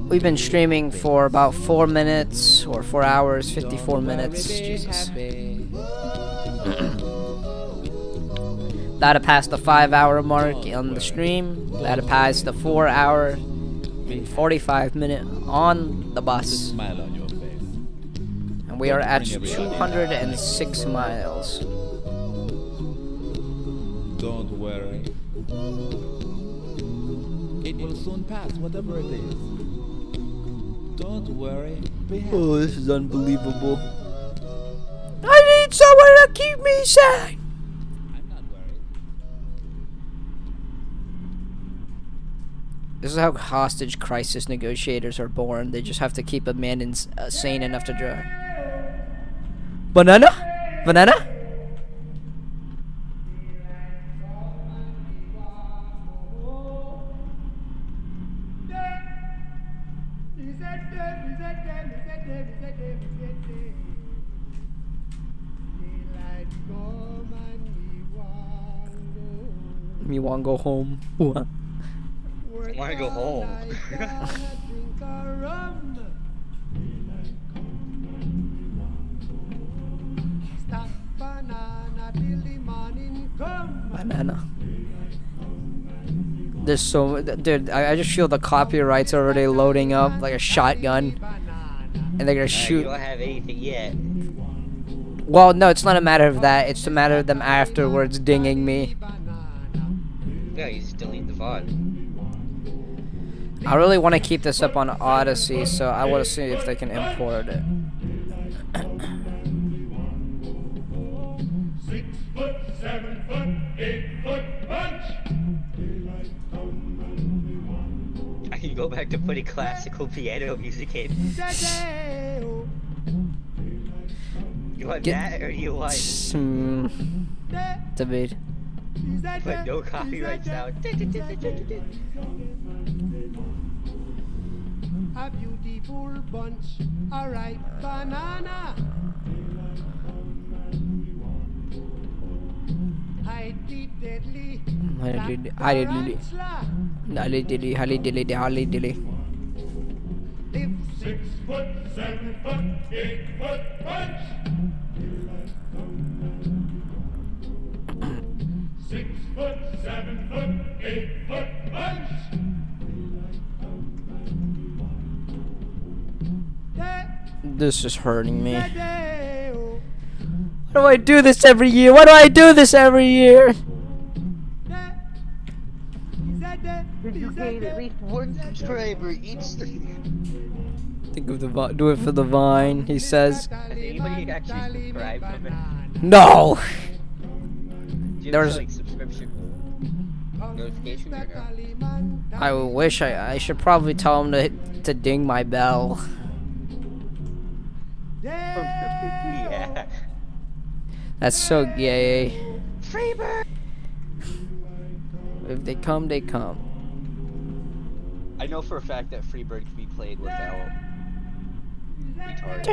We've been streaming for about 4 minutes or 4 hours, 54 don't minutes. worry, be Jesus. happy. That'll pass the 5-hour mark on the stream. That'll pass the 4-hour and 45-minute on the bus. Smile on your face. And we are at 206 miles. Don't worry, it will soon pass, whatever it is. Don't worry, be happy. Oh, this is unbelievable. I need someone to keep me sane. I'm not worried. This is how hostage crisis negotiators are born. They just have to keep a man sane enough to drive. Banana? Banana? Me want go home. I want to go home. Banana. There's so, dude. I just feel the copyrights already loading up like a shotgun, and they're gonna You shoot. don't have anything yet. Well, no, it's not a matter of that. It's a matter of them afterwards dinging me. Yeah, you still need the VOD. I really want to keep this up on Odyssey, so I want to see if they can import it. 6 foot, 7 foot, 8 foot punch. I can go back to putting classical piano music in. You want that, or you want Debate. but no copyright sound? a beautiful bunch, a ripe banana. Hide the deadly tarantula. Live 6 foot, 7 foot, 8 foot punch. 6 foot, 7 foot, 8 foot punch. This is hurting me. Why do I do this every year? Why do I do this every year? You gain at least 1 subscriber each stream. Think of the do it for the Vine, he says. Has anybody actually subscribed from it? No. Do you There's- have, like, subscription notifications or no? I wish I should probably tell him to ding my bell. Yeah. That's so gay. Freebird! If they come, they come. I know for a fact that Freebird can be played without retard.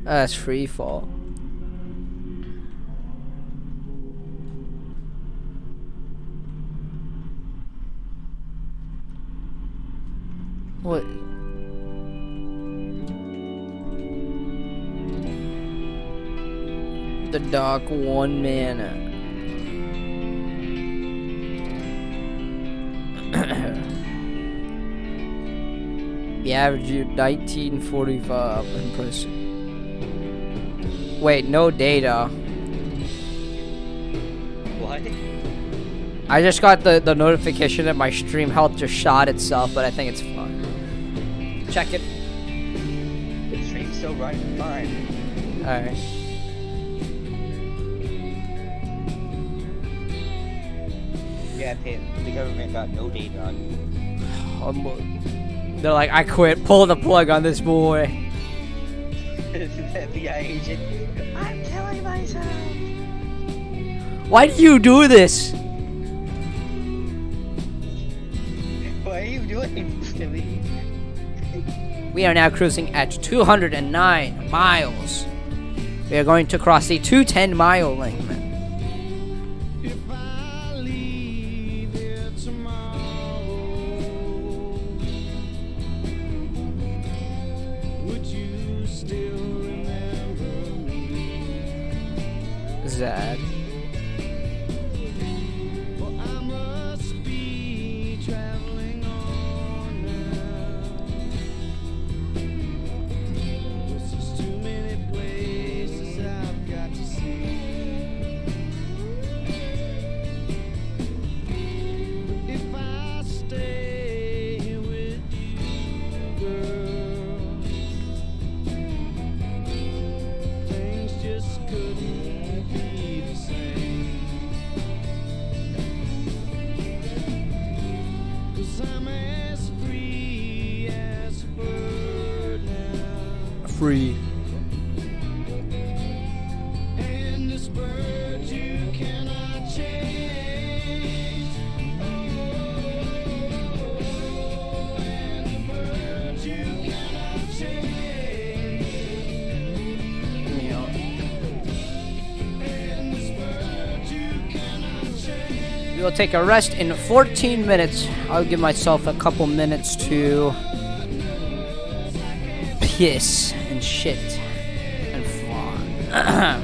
That's free fall. What? The Dark One Mana. The average year 1945 in person. Wait, no data. What? I just got the notification that my stream health just shot itself, but I think it's fine. Check it. The stream's still running fine. Alright. Yeah, Pin, the government got no data on you. They're like, I quit. Pull the plug on this boy. FBI agent, I'm killing myself. Why do you do this? What are you doing, Billy? We are now cruising at 209 miles. We are going to cross the 210-mile limit. If I leave here tomorrow, would you still remember me? Zad. For I must be traveling on now. There's just too many places I've got to see. If I stay here with you, girl, things just couldn't be the same. 'Cause I'm as free as a bird now. Free. And this bird you cannot change. Oh, and the bird you cannot change. And this bird you cannot change. We will take a rest in 14 minutes. I'll give myself a couple minutes to piss and shit and fly.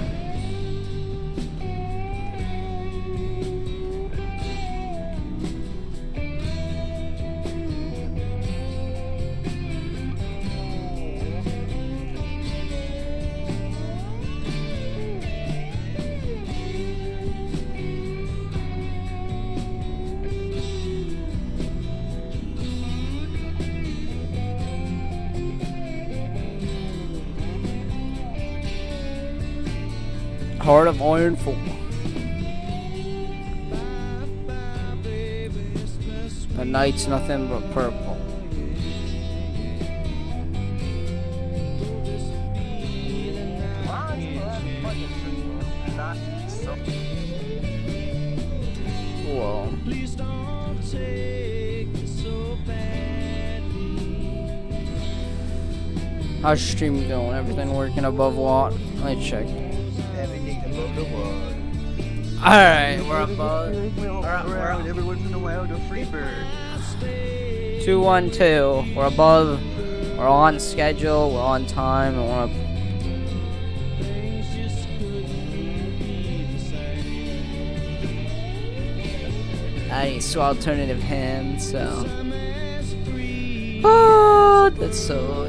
Heart of Iron 4. The night's nothing but purple. Not so Whoa. How's stream going? Everything working above what? Let me check. Everything above the wall. Alright, we're above. Around every once in a while, a free bird. 212. We're above. We're on schedule. We're on time. And we're up. I need to alternative hand, so. Oh, that's so.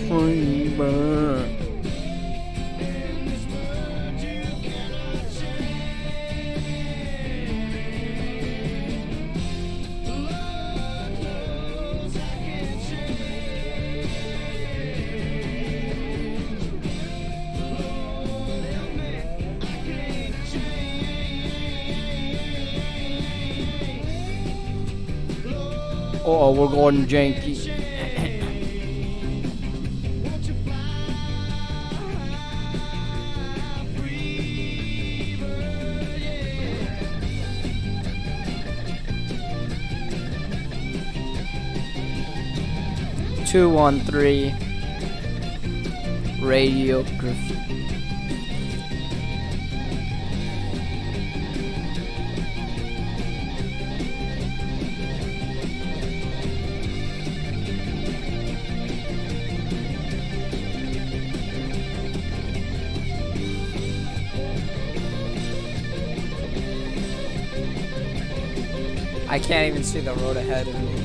Free bird. Oh, we're going janky. 213 radiography. I can't even see the road ahead of me.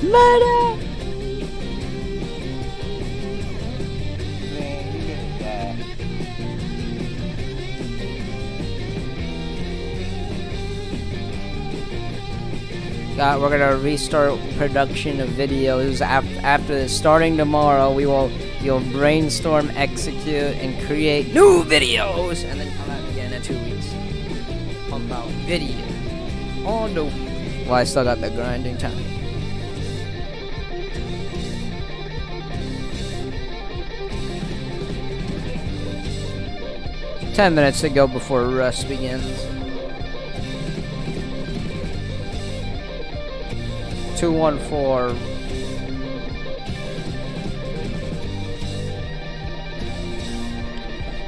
Murder! Man, you're gonna die. We're gonna restart production of videos after this. Starting tomorrow, you'll brainstorm, execute, and create new videos, and then come out again in 2 weeks. Pump out video. Oh no! Well, I still got the grinding time. 10 minutes to go before rest begins. 214.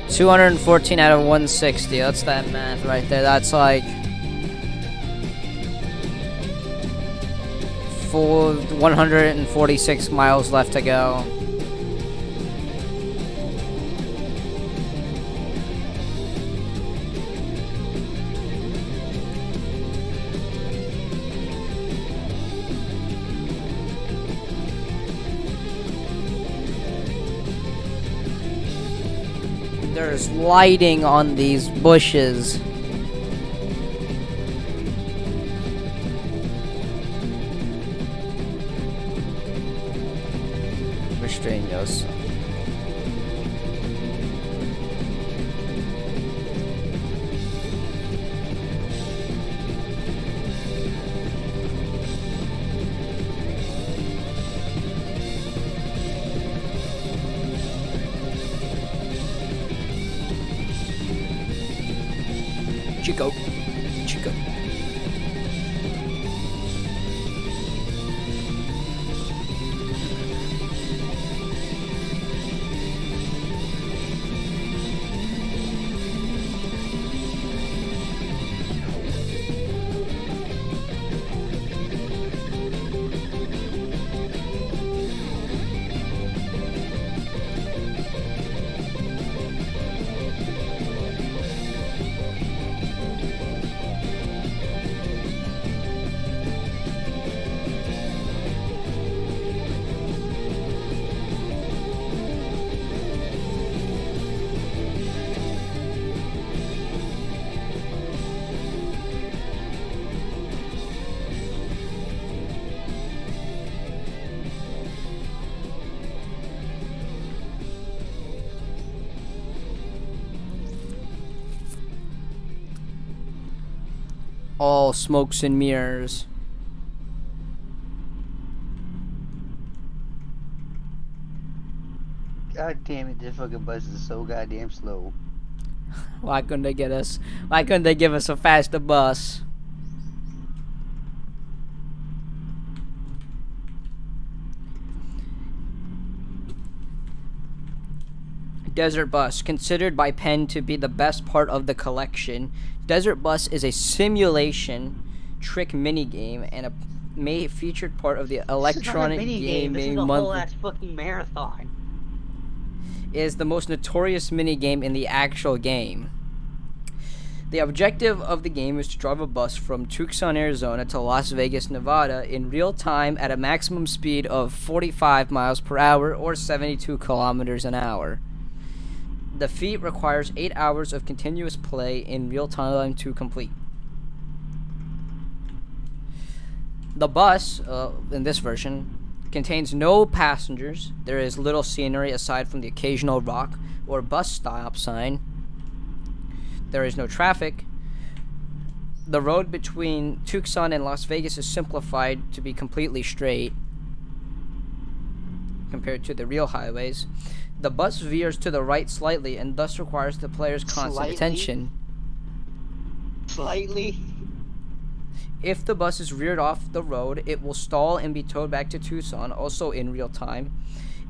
$214 out of 160. That's that math right there. That's like 146 miles left to go. There's lighting on these bushes. Restraños. Chico. Chico. all smokes and mirrors. God damn it, this fucking bus is so goddamn slow. Why couldn't they get us? Why couldn't they give us a faster bus? Desert Bus, considered by Penn to be the best part of the collection. Desert Bus is a simulation trick minigame and a featured part of the electronic gaming This is a whole month. ass fucking marathon. Is the most notorious minigame in the actual game. The objective of the game is to drive a bus from Tucson, Arizona to Las Vegas, Nevada in real time at a maximum speed of 45 miles per hour or 72 kilometers an hour. The feat requires 8 hours of continuous play in real time to complete. The bus, in this version, contains no passengers. There is little scenery aside from the occasional rock or bus stop sign. There is no traffic. The road between Tucson and Las Vegas is simplified to be completely straight compared to the real highways. The bus veers to the right slightly and thus requires the player's constant attention. Slightly? If the bus is reared off the road, it will stall and be towed back to Tucson, also in real time.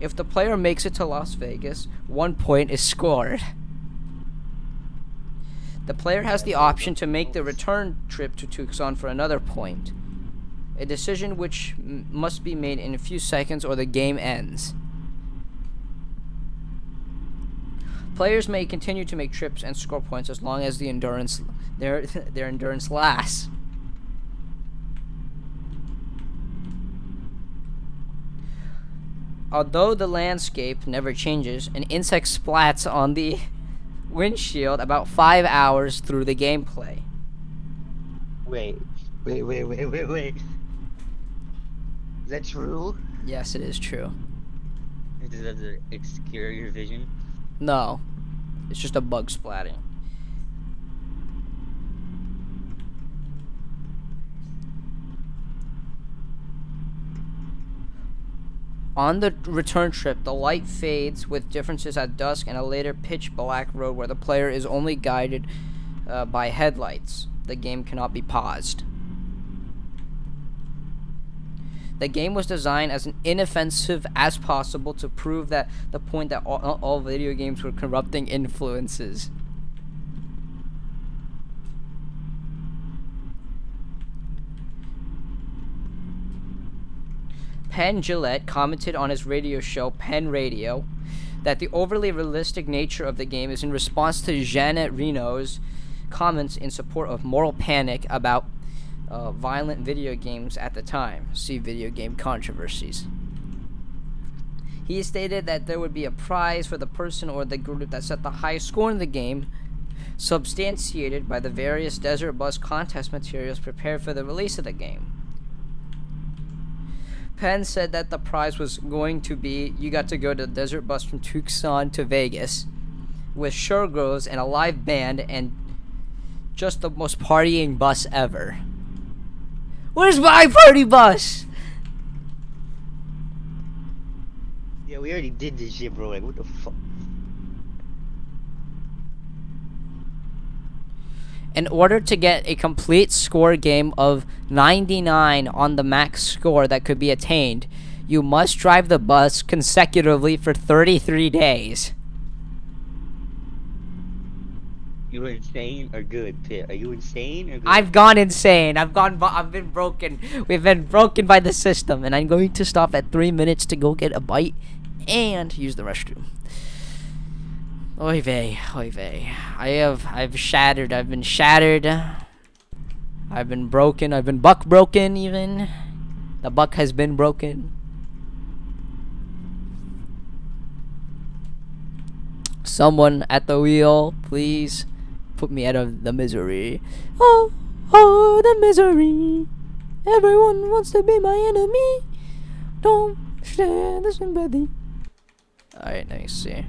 If the player makes it to Las Vegas, 1 point is scored. The player has the option to make the return trip to Tucson for another point, a decision which must be made in a few seconds or the game ends. Players may continue to make trips and score points as long as their endurance lasts. Although the landscape never changes, an insect splats on the windshield about 5 hours through the gameplay. Wait. Is that true? Yes, it is true. Does that obscure your vision? No, it's just a bug splatting. On the return trip, the light fades with differences at dusk and a later pitch black road where the player is only guided by headlights. The game cannot be paused. The game was designed as inoffensive as possible to prove that the point that all video games were corrupting influences. Penn Jillette commented on his radio show, Penn Radio, that the overly realistic nature of the game is in response to Janet Reno's comments in support of moral panic about violent video games at the time. See video game controversies. He stated that there would be a prize for the person or the group that set the highest score in the game, substantiated by the various Desert Bus contest materials prepared for the release of the game. Penn said that the prize was going to be you got to go to the Desert Bus from Tucson to Vegas with showgirls and a live band and just the most partying bus ever. Where's my party bus? Yeah, we already did this shit, bro. Like, what the fuck? In order to get a complete score game of 99 on the max score that could be attained, you must drive the bus consecutively for 33 days. You were insane or good, Pit? Are you insane or good? I've gone insane. I've been broken. We've been broken by the system, and I'm going to stop at 3 minutes to go get a bite and use the restroom. Oy vey, oy vey. I've shattered. I've been shattered. I've been broken. I've been buck broken even. The buck has been broken. Someone at the wheel, please put me out of the misery. Oh, oh, the misery. Everyone wants to be my enemy. Don't share the sympathy. Alright, let me see.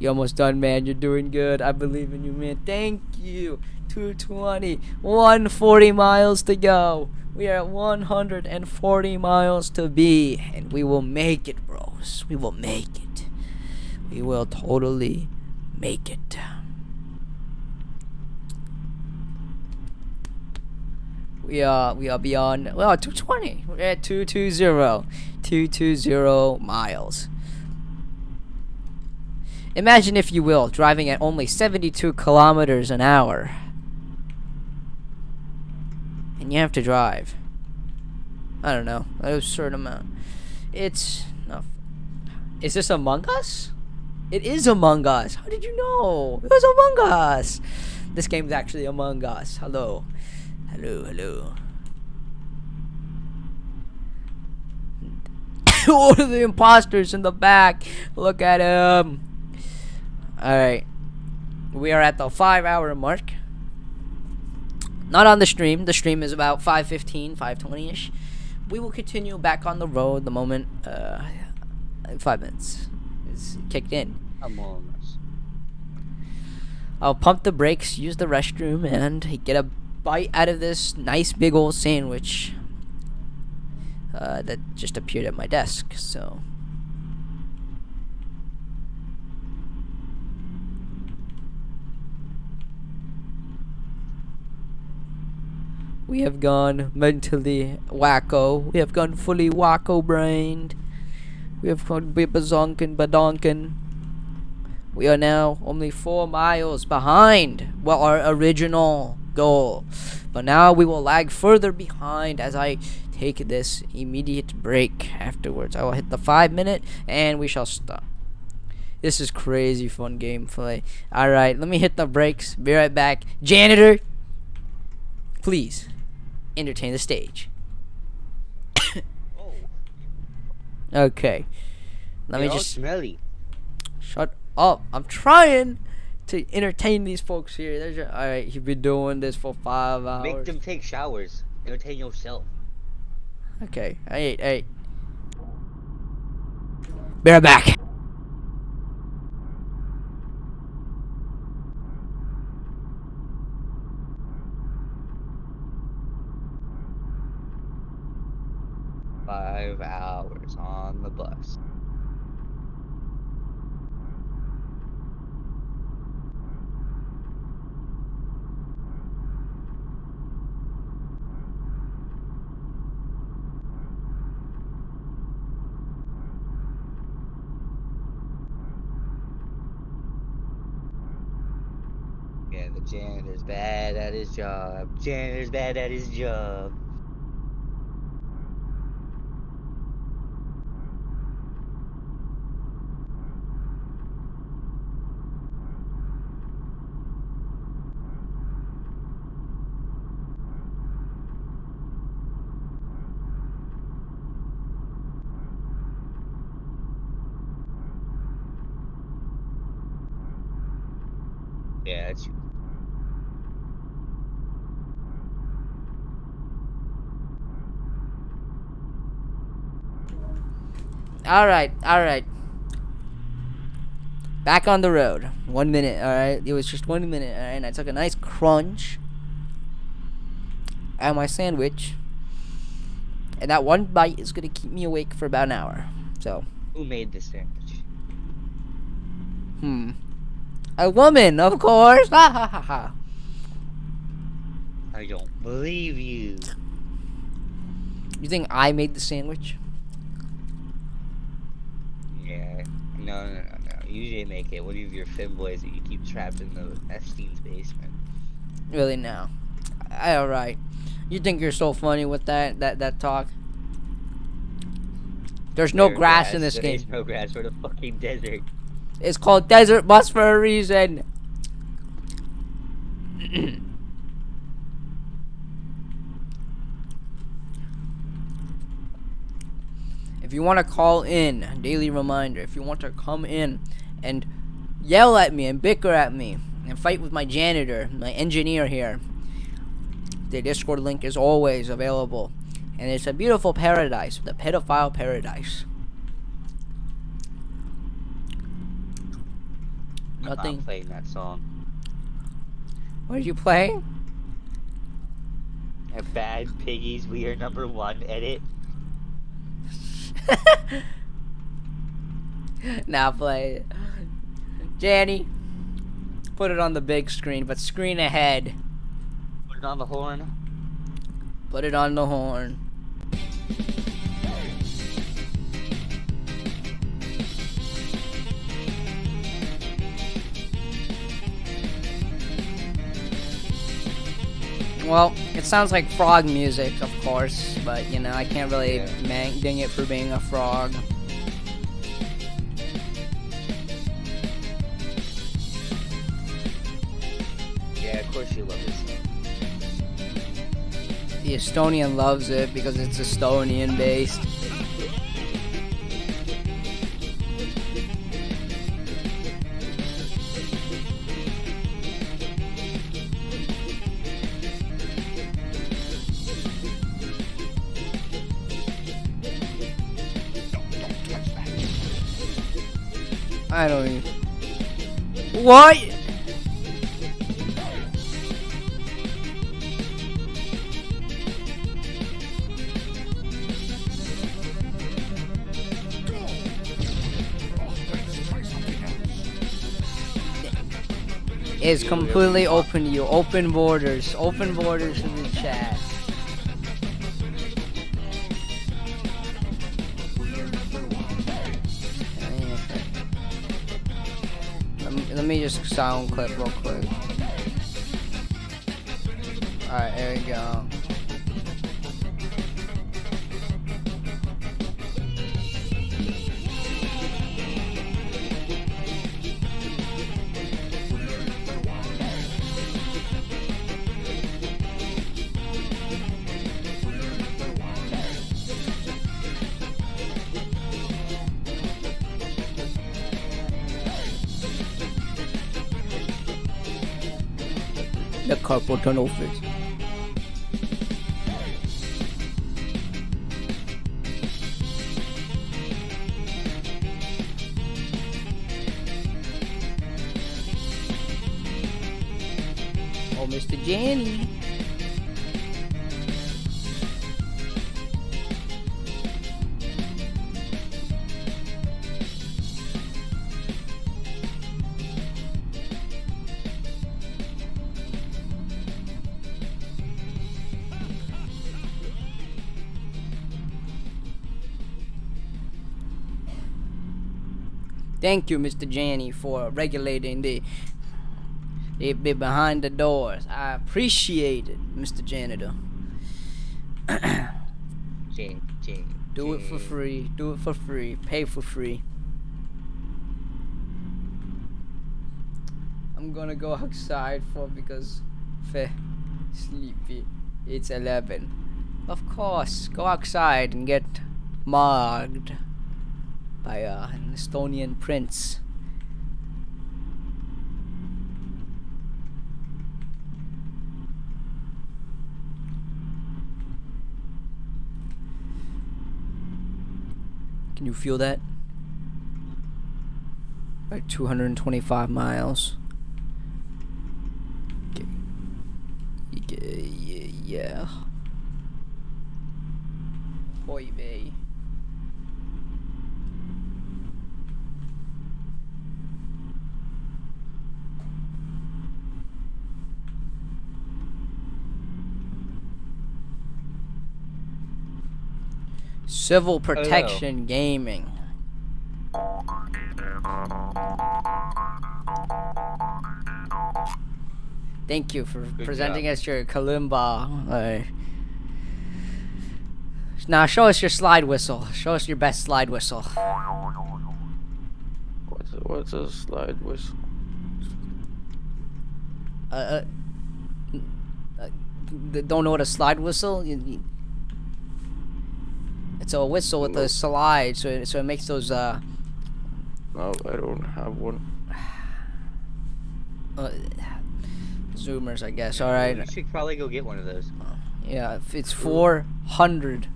You're almost done, man. You're doing good. I believe in you, man. Thank you. 220. 140 miles to go. We are at 140 miles to be. And we will make it, bros. We will make it. We will totally make it. We are beyond, well, 220. We're at 220. 220 miles. Imagine, if you will, driving at only 72 kilometers an hour. And you have to drive, I don't know, an absurd amount. It's no. Is this Among Us? It is Among Us. How did you know? It was Among Us. This game's actually Among Us. Hello. Hello. All of the imposters in the back. Look at him. Alright. We are at the 5-hour mark. Not on the stream. The stream is about 5:15, 5:20-ish. We will continue back on the road the moment 5 minutes is kicked in. Among Us. I'll pump the brakes, use the restroom, and get a bite out of this nice big old sandwich that just appeared at my desk. So we have gone mentally wacko. We have gone fully wacko brained. We have gone bibazonkin badonkin. We are now only 4 miles behind, well, our original goal. But now we will lag further behind as I take this immediate break. Afterwards, I will hit the 5-minute and we shall stop. This is crazy fun gameplay. Alright, let me hit the brakes. Be right back. Janitor, please entertain the stage. Okay. Let me They're all just smelly. shut up. I'm trying to entertain these folks here. Alright, you've been doing this for 5 hours. Make them take showers. Entertain yourself. Okay. Hey. Be right back. Five hours on the bus. Yeah, the janitor's bad at his job. Janitor's bad at his job. Yeah, it's Alright. Back on the road. 1 minute, alright? It was just 1 minute, alright? And I took a nice crunch out of my sandwich. And that one bite is gonna keep me awake for about an hour. So, who made this sandwich? a woman, of course. Ha ha ha ha. I don't believe you. You think I made the sandwich? Yeah. No. You didn't make it. One of your femboys that you keep trapped in the Epstein's basement. Really, no. Alright. You think you're so funny with that talk? There's no grass in this game. There's no grass. We're in a fucking desert. It's called Desert Bus for a reason. If you want to call in, daily reminder, if you want to come in and yell at me and bicker at me and fight with my janitor, my engineer here, the Discord link is always available. And it's a beautiful paradise, the pedophile paradise. I'm Nothing. not playing that song. What are you playing? A Bad Piggies We Are Number One edit. Now play it. Janny, put it on the big screen, but screen ahead. Put it on the horn. Put it on the horn. Well, it sounds like frog music, of course, but you know, I can't really ding it for being a frog. Yeah, of course you love this song. The Estonian loves it because it's Estonian based. I don't even. What? Is completely open to you. Open borders. Open borders in the chat. Let me just sound clip real quick. Alright, there we go. The carpal tunnel fix. Oh, Mr. Janny. Thank you, Mr. Janny, for regulating the behind the doors. I appreciate it, Mr. Janitor. Do it for free. Do it for free. Pay for free. I'm gonna go outside because sleepy. It's 11. Of course, go outside and get mugged by an Estonian prince. Can you feel that? Like 225 miles. Yeah. Hoy vey. Civil Protection Gaming. Thank you for presenting us your kalimba. Now show us your slide whistle. Show us your best slide whistle. What's a slide whistle? Don't know what a slide whistle? It's a whistle with a slide, so it makes those No, I don't have one. Zoomers, I guess. All right. You should probably go get one of those. Yeah, it's 400.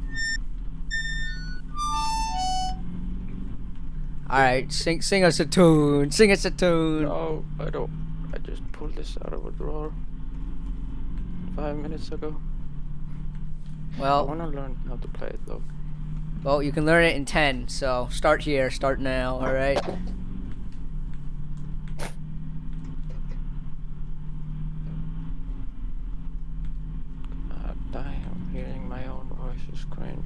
All right, sing us a tune. Sing us a tune. No, I don't. I just pulled this out of a drawer 5 minutes ago. I Well, want to learn how to play it though. well, you can learn it in 10. So start here. Start now. All right. Damn, hearing my own voice is cringe.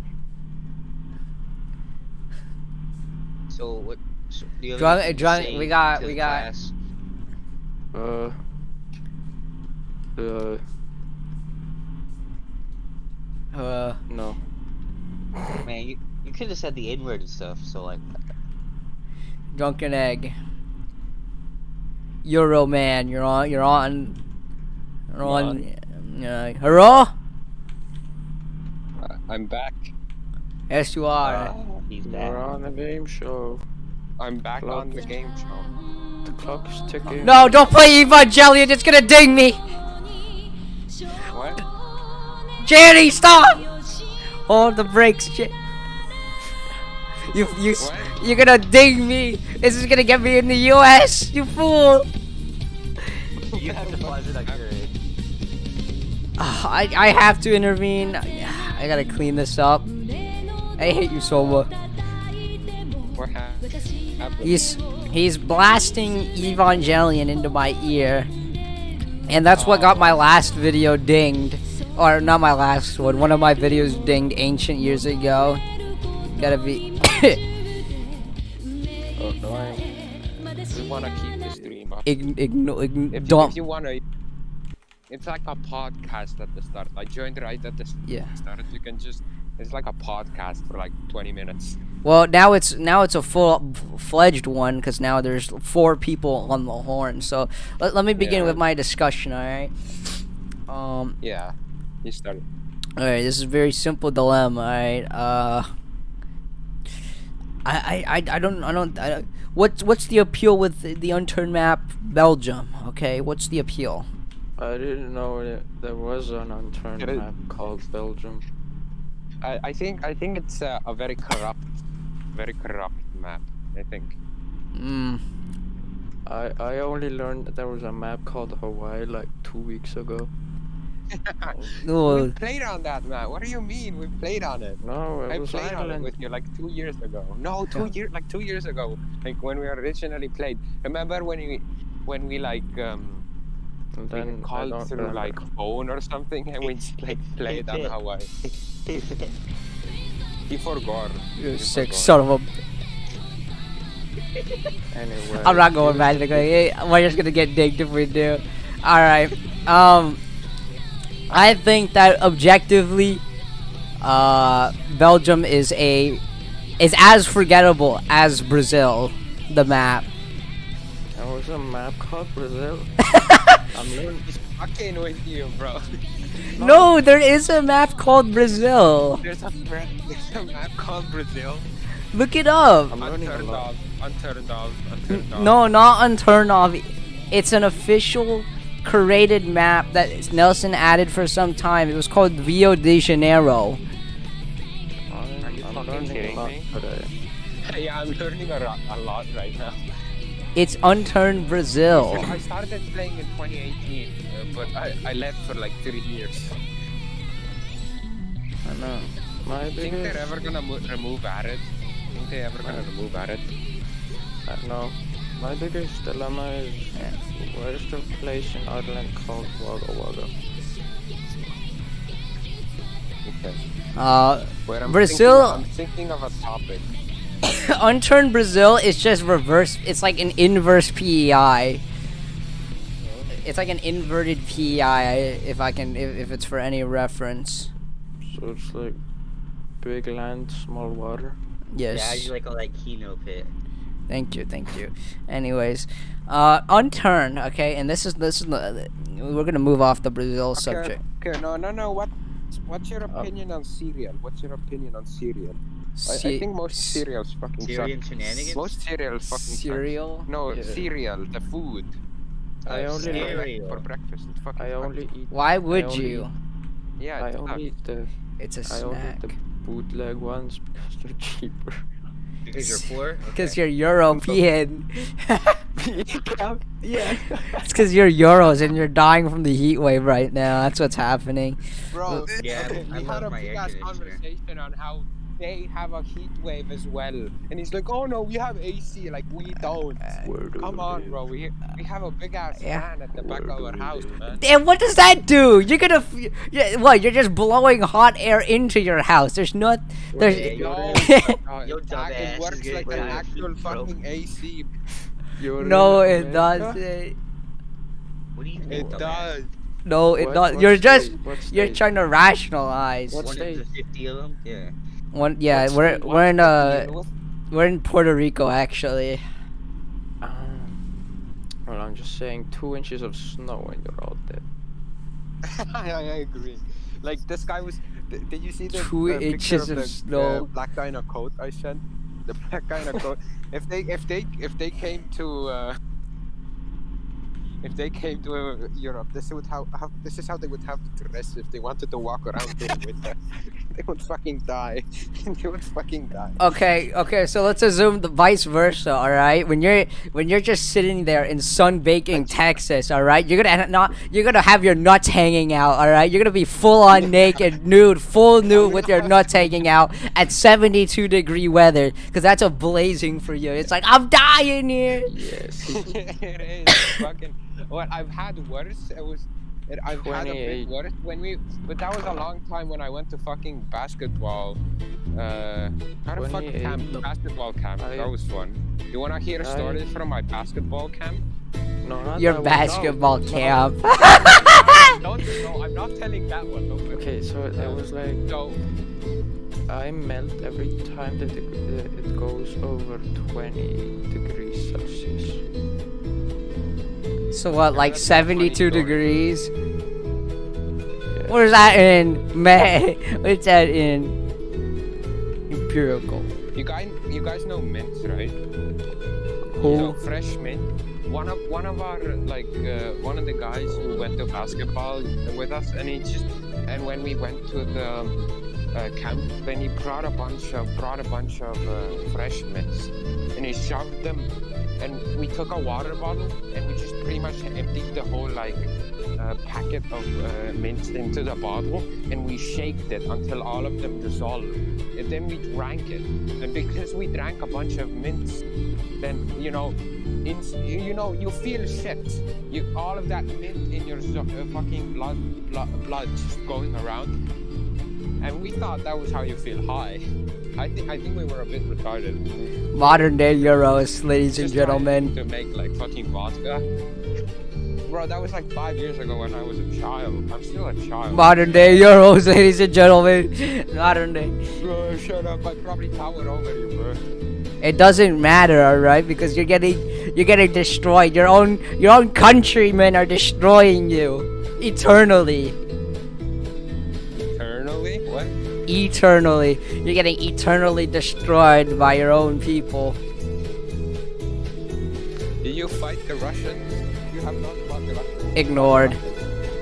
So what? So, do you have Drunk- anything to drunk- say we got- to we the got- class? No. Man, you could have said the N word and stuff. So like, Drunken egg. Euro man, you're on. Hello? I'm back. Yes, you are. he's We're back. on a game show. I'm back on the game show. The clock is ticking. No, don't play Evangelion. It's gonna ding me. What? Jerry, stop! Hold the brakes, What? you're gonna ding me. This is gonna get me in the U.S. You fool. You have to pause it on your end. I have to intervene. I gotta clean this up. I hate you so much. What happened? He's blasting Evangelion into my ear, and that's what got my last video dinged, or not my last one. One of my videos dinged ancient years ago. Gotta be. Oh, no, we wanna keep the stream up. Don't. If you wanna, it's like a podcast at the start. I joined right at the Yeah. start. You can just, it's like a podcast for like 20 minutes. Well, now it's a full-fledged one because now there's 4 people on the horn. So let me begin Yeah. with my discussion. All right. Yeah, you started. All right. This is a very simple dilemma. All right. I don't. What's the appeal with the unturned map, Belgium? Okay. What's the appeal? I didn't know there was an unturned Get it? map called Belgium. I think it's a very corrupt map. I think. I only learned that there was a map called Hawaii like 2 weeks ago. We Oh, played on that map. What do you mean? We played on it. No, it I was played on it Ireland. with you like 2 years ago. No, 2 years ago. Like when we originally played. Remember when we like And we then I called don't through remember. like phone or something and we just like played on Hawaii. He forgot. you He sick forgot. son of a. Anyway. I'm not going back. We're just gonna get dinged if we do. All right. I think that objectively, Belgium is as forgettable as Brazil. The map. There was a map called Brazil. I'm learning. He's fucking with you, bro. No, there is a map called Brazil. There's a map called Brazil. Look it up. I'm learning a Unturned lot. off. Unturned off. Unturned off. No, not unturned off. It's an official curated map that Nelson added for some time. It was called Rio de Janeiro. Are you I'm fucking learning a kidding lot me? today. Yeah, I'm learning a lot right now. It's unturned Brazil. I started playing in 2018, but I left for like 3 years. I know. My Think they're biggest. ever gonna remove Arid? Think they ever gonna remove Arid? No. My biggest dilemma is where's the place in Ireland called Wagga Wagga? Okay. Wait, Brazil- I'm thinking of a topic. Unturned Brazil is just reverse. It's like an inverse PEI. It's like an inverted PEI. If it's for any reference. So it's like big land, small water. Yes. Yeah, you like all that Kino pit. Thank you. Anyways, unturned. Okay, and this is we're gonna move off the Brazil subject. Okay, no. What's your opinion on cereal? What's your opinion on cereal? I think most cereals fucking Syrian suck. shenanigans? Most cereals fucking cereal. suck. No, Yeah. cereal, the food. I only cereal. for breakfast. It fucking I sucks. only eat. Why would only you? Yeah, I it only sucks. eat the. It's a I only eat snack. the bootleg ones because they're cheaper. Because you're poor? Because Okay. you're European. Yeah. It's because you're Euros and you're dying from the heat wave right now. That's what's happening. Bro, Yeah, okay, I we had love a my big air ass conditioner. conversation on how they have a heat wave as well, and he's like, "Oh no, we have AC, like we don't." Where do Come you on, live? bro. We have a big ass Yeah. fan at the back Where of do our you house, live? man. And what does that do? You're gonna, yeah, what? You're just blowing hot air into your house. There's not, there's. Yeah, No, Yo, it dumbass is works getting like an tired of actual heat, bro. fucking AC. You're No, in it America? doesn't. What do you think, It dumbass? does. No, it What- does. what You're just, state? What you're state? trying to rationalize. What One state? of the 50 of them? Yeah. One, yeah, What we're state? we're in What's we're in Puerto Rico actually. Well, I'm just saying 2 inches of snow and you're out there. I agree. Like this guy was. Did you see the 2 picture inches of of the snow. black guy in a coat I sent? The black guy in a coat. If they came to Europe, this is how they would have to dress if they wanted to walk around in winter. They would fucking die. They would fucking die. Okay, so let's assume the vice versa, all right? When you're just sitting there in sun-baking Texas, all right? You're gonna have your nuts hanging out, all right? You're gonna be full on naked, full nude with your nuts hanging out at 72-degree weather, because that's a blazing for you. It's like, I'm dying here. Yes. It is fucking. Well, I've had worse. I've had a bit 28. worse but that was a long time when I went to fucking basketball. How the fuck 28. camp? Basketball camp. That was fun. You wanna hear a story from my basketball camp? No, not Your that one. basketball No. camp. No, I'm not telling that one. Don't worry. Okay, so it was like So I melt every time that it goes over 20 degrees Celsius. So what, like that's a funny 72 story. degrees? Yeah. Where's that in May? What's that in empirical? you guys know mints, right? Who? So fresh mint. One of our one of the guys who went to basketball with us, and when we went to the camp, then he brought a bunch of fresh mints, and he shoved them, and we took a water bottle and we just pretty much emptied the whole packet of mints into the bottle, and we shaked it until all of them dissolved, and then we drank it. And because we drank a bunch of mints, then you feel shit. All of that mint in your fucking blood just going around, and we thought that was how you feel high. I think we were a bit retarded. Modern day Euros, ladies and Just trying gentlemen. to make like fucking vodka. Bro, that was like 5 years ago when I was a child. I'm still a child. Modern day Euros, ladies and gentlemen. Modern day. Bro, shut up. I probably towered over you, bro. It doesn't matter, alright? Because you're getting destroyed. Your own countrymen are destroying you. Eternally. Eternally? What? Eternally. You're getting eternally destroyed by your own people. Did you fight the Russians? You have not fought the Russians. Ignored.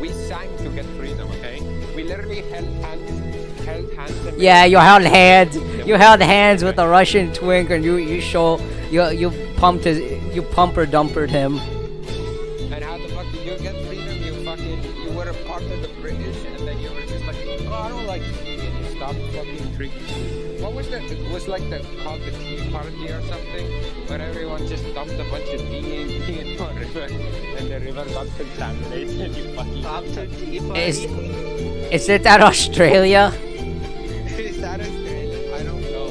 We sang to get freedom, okay? We literally held hands and Yeah, you held hands. You held hands with the Russian twink, and you pumper dumpered him. And how the fuck did you get freedom? You were a part of the British, and then you were just like, oh, I don't like tea, and you stopped fucking drinking. What was that? It was like called the Tea Party or something, where everyone just dumped a bunch of tea into a river, and the river got contaminated. You fucking. Top to tea party? Is it that Australia? Is that Australia? I don't know.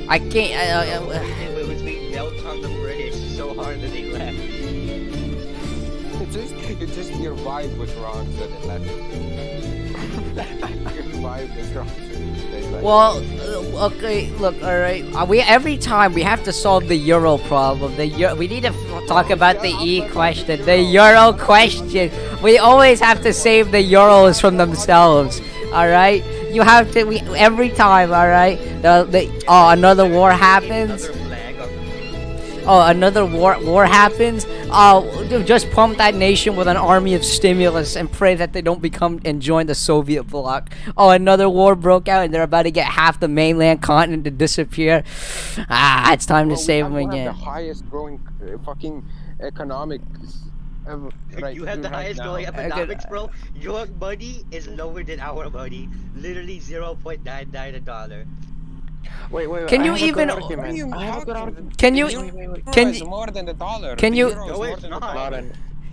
I can't. It was being dealt on the British so hard that they left. It just your vibe was wrong, so they left. Your vibe was wrong, so they left. Well, okay, look, all right. Every time we have to solve the Euro problem. We need to talk about the E question, the Euro question. We always have to save the Euros from themselves. All right, you have to. Every time, all right. Another war happens. Another flag on Oh, another war happens. Just pump that nation with an army of stimulus and pray that they don't become and join the Soviet bloc. Oh, another war broke out and they're about to get half the mainland continent to disappear. It's time to save them We have again. the highest growing fucking economics ever. Right, You have the right highest now. growing economics, bro. Your money is lower than our money. Literally 0.99 a dollar. Wait. Can I you have a even- good argument. I have a good argument. Can you? The euro Can is you? more than the dollar. Can The you- euro is No, more it's than the not. dollar.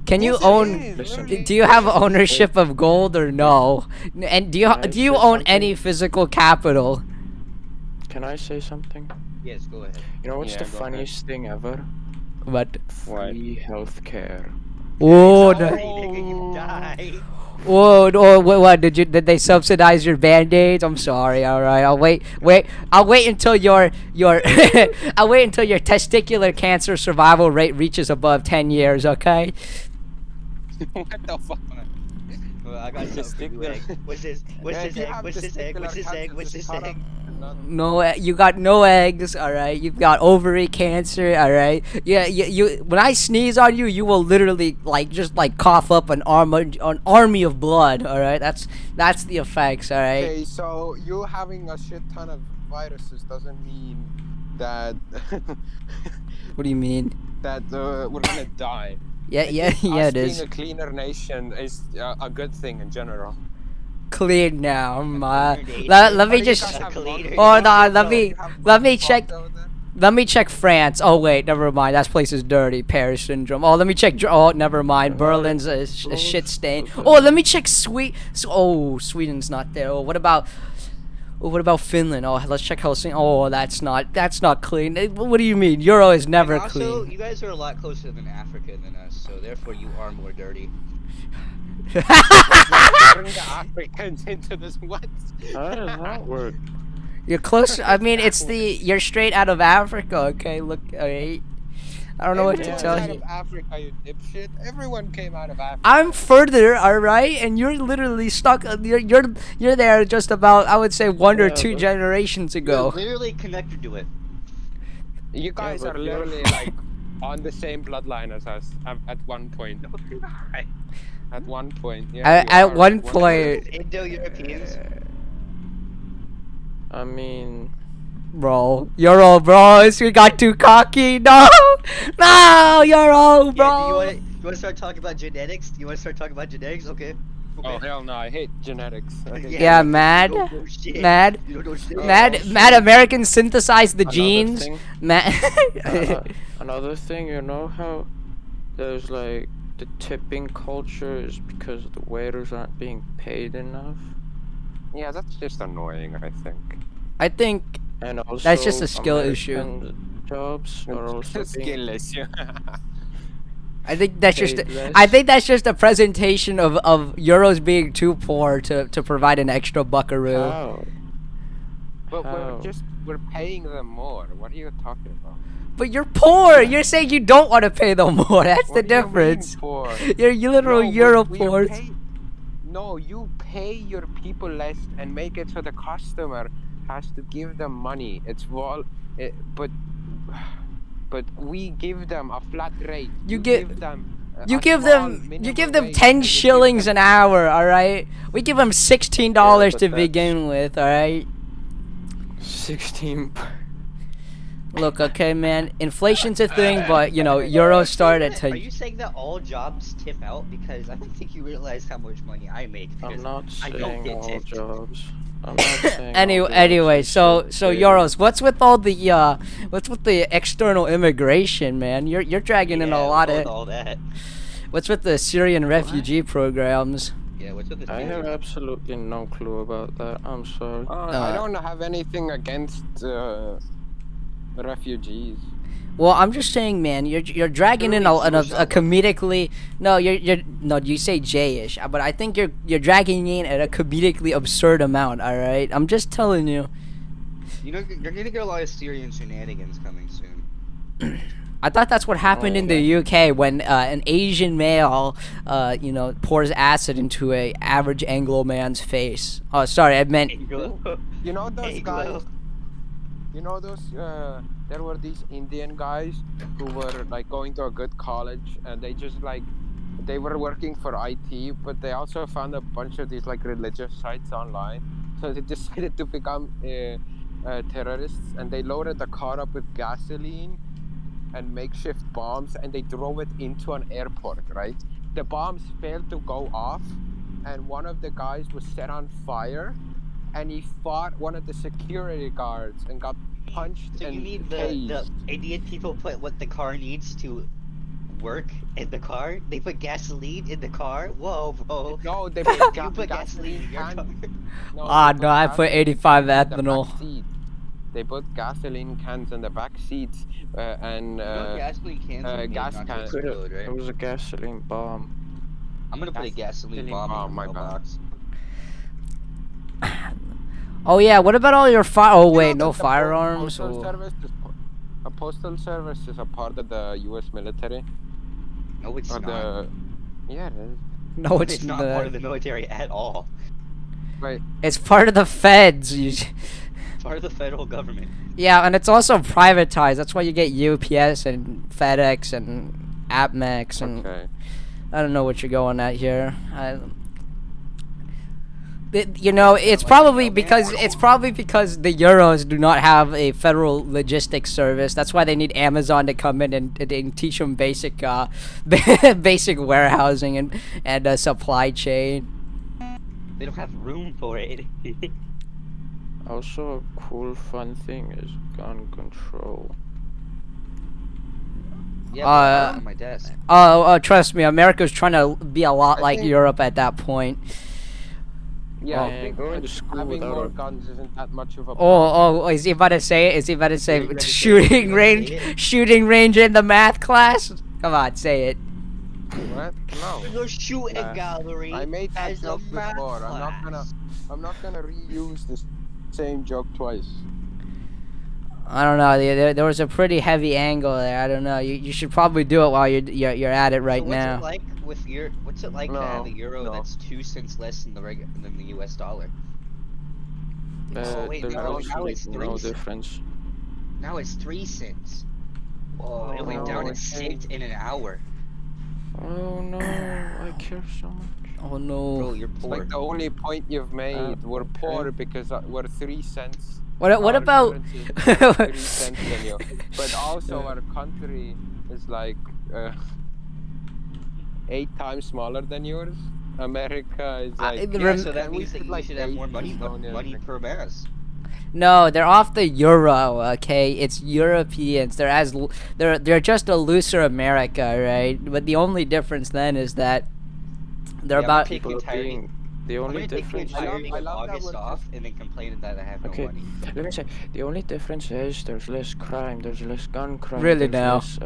Can you Yes, it own? is, literally. Do you have ownership of gold or no? And do Can I you say own any something? physical capital? Can I say something? Yes, go ahead. You know what's Yeah, the go ahead. funniest thing ever? What? Free healthcare. Whoa, Sorry, nigga, you die. whoa, what? Did they subsidize your band-aids? I'm sorry. All right, I'll wait. I'll wait until your I'll wait until your testicular cancer survival rate reaches above 10 years. Okay. What the fuck? Well, I got something for you, egg. What's this? What's Yeah, this if you egg? have What's this egg? What's this testicular egg? cancer, What's just this cut egg? off- not- No, you got no eggs. All right, you've got ovary cancer. All right, yeah, you. When I sneeze on you, you will literally just cough up an army of blood. All right, that's the effects. All right. Okay, so you having a shit ton of viruses doesn't mean that What do you mean? that we're gonna die. Yeah, I think yeah, us it is. Being a cleaner nation is a good thing in general. Clean now. Let me Oh, you just. guys have Cleaner. monkeys? Hold on. No, You have Let me monkey check. farms over there? Let me check France. Oh wait, never mind. That place is dirty. Paris syndrome. Oh, let me check. Oh, never mind. Berlin's a shit stain. Oh, let me check Oh, Sweden's not there. Oh, what about Finland? Oh, let's check Helsinki. Oh, that's not clean. What do you mean? Euro is never And also, clean. you guys are a lot closer than Africa than us, so therefore you are more dirty. Bring the Africans into this. What? How does that work? You're close. I mean, you're straight out of Africa. Okay, look. Alright. I don't know what to Everyone's tell out you. of Africa, you dipshit. Everyone came out of Africa. I'm further, all right, and you're literally stuck. You're there just about, I would say, one or Yeah, two but- generations You're ago. literally connected to it. You guys but are you're- literally like on the same bloodline as us at one point. At one point, yeah. we At are one point, Indo-Europeans. I mean, bro, we got too cocky. No, Euro, Yeah, do bro. you want to start talking about genetics? Do you want to start talking about genetics? Okay. Oh hell no! I hate genetics. I hate Yeah, you mad, don't know shit. mad, You don't know shit. mad Americans synthesized the another genes. thing- Mad. Another thing, you know how there's like the tipping culture is because the waiters aren't being paid enough, Yeah, that's just annoying. I think. I think and also That's just a skill issue. American jobs are also being Skill issue. I think that's just paid less. I think that's just a presentation of Euros being too poor to provide an extra buckaroo. How? But How? we're paying them more. What are you talking about? But you're poor. You're saying you don't want to pay them more. That's What the do you mean difference. poor? You're literal No, Euro we poor. No, you pay your people less and make it so the customer has to give them money. But we give them a flat rate. You give them. You a give small them minimum 10 wage and you give shillings them- an hour, all right? We give them $16 Yeah, but to that's- begin with, all right? 16. Look, okay, man. Inflation's a thing, but Euro started Are to. you saying that all jobs tip out? Because I don't think you realize how much money I make. Because I'm not I don't saying get all tipped. jobs. I'm not saying all jobs Anyway, are so paid. Euros, what's with all the what's with the external immigration, man? You're dragging in Yeah, a lot with of. all that. What's with the Syrian refugee programs? Yeah, what's with the I have absolutely no clue about that. I'm sorry. I don't have anything against refugees. Well, I'm just saying, man, you're dragging in a comedically. No, you say J-ish, but I think you're dragging in at a comedically absurd amount. All right, I'm just telling you. You know, you're gonna get a lot of Syrian shenanigans coming soon. I thought that's what happened in the UK when an Asian male, pours acid into a average Anglo man's face. Oh, sorry, I meant. You know those Anglo. guys. You know those there were these Indian guys who were like going to a good college, and they just like they were working for IT, but they also found a bunch of these like religious sites online. So they decided to become terrorists, and they loaded the car up with gasoline and makeshift bombs, and they drove it into an airport. Right, the bombs failed to go off, and one of the guys was set on fire, and he fought one of the security guards and got punched So you and mean the tased. Indian people put what the car needs to work in the car? They put gasoline in the car? Whoa, bro. No, they You put put gasoline in your car. No, Ah, they no, I put gasoline 85 cans in the ethanol. back seat. They put gasoline cans in the back seats and No gasoline cans are made gas not to can- explode, right? It was a gasoline bomb. I'm gonna put a gasoline bomb Oh, in my your bad. mailbox. Oh yeah, what about all your fire? Oh You wait, know no that the firearms. Postal Or... service is a postal service is a part of the U.S. military. No, it's Or not. the yeah, it is. No, It's it's not part of the military at all. Wait, It's part of the feds. It's part of the federal government. Yeah, and it's also privatized. That's why you get UPS and FedEx and AppMex and okay. I don't know what you're going at here. You know, it's probably because the Euros do not have a federal logistics service. That's why they need Amazon to come in and teach them basic basic warehousing and supply chain. They don't have room for it. Also, a cool, fun thing is gun control. Yeah, but I have it on my desk. Oh, trust me, America's trying to be a lot I like think- Europe at that point. Yeah, Oh, I think going to school having without more a- guns isn't that much of a Oh, is he about to say it? Is he about to say you ready to say it? shooting You ready range? to say it? Shooting range in the math class? Come on, say it. What? No. The shooting Uh, gallery. I made that as a joke math before. class. I'm not gonna reuse the same joke twice. I don't know. There was a pretty heavy angle there. I don't know. You should probably do it while you're at it right So now. what's it like to have a euro No. that's 2 cents less than than the US dollar? Oh, wait, There's now actually it's no 3 cents. difference. Now it's 3 cents. Whoa, it went no, down to it's 6 in an hour. Oh no, I care so much. Oh Bro, no. you're It's poor. like the only point you've made. We're poor okay. because we're 3 cents. What Our about? currency is 3 cents than you. But also our country is like 8 times smaller than yours. America is like. Yeah, so that we means that should, you like, should have more eight money, Estonians, money like- per mass. No, they're off the euro. Okay, it's Europeans. They're just a looser America, right? But the only difference then is that they're Yeah, about. Take People entirely- being the I'm only gonna take the difference. entire I love that August we're off just- and then complain that I have no Okay, money. let me say the only difference is there's less crime, there's less gun crime. Really there's now? less,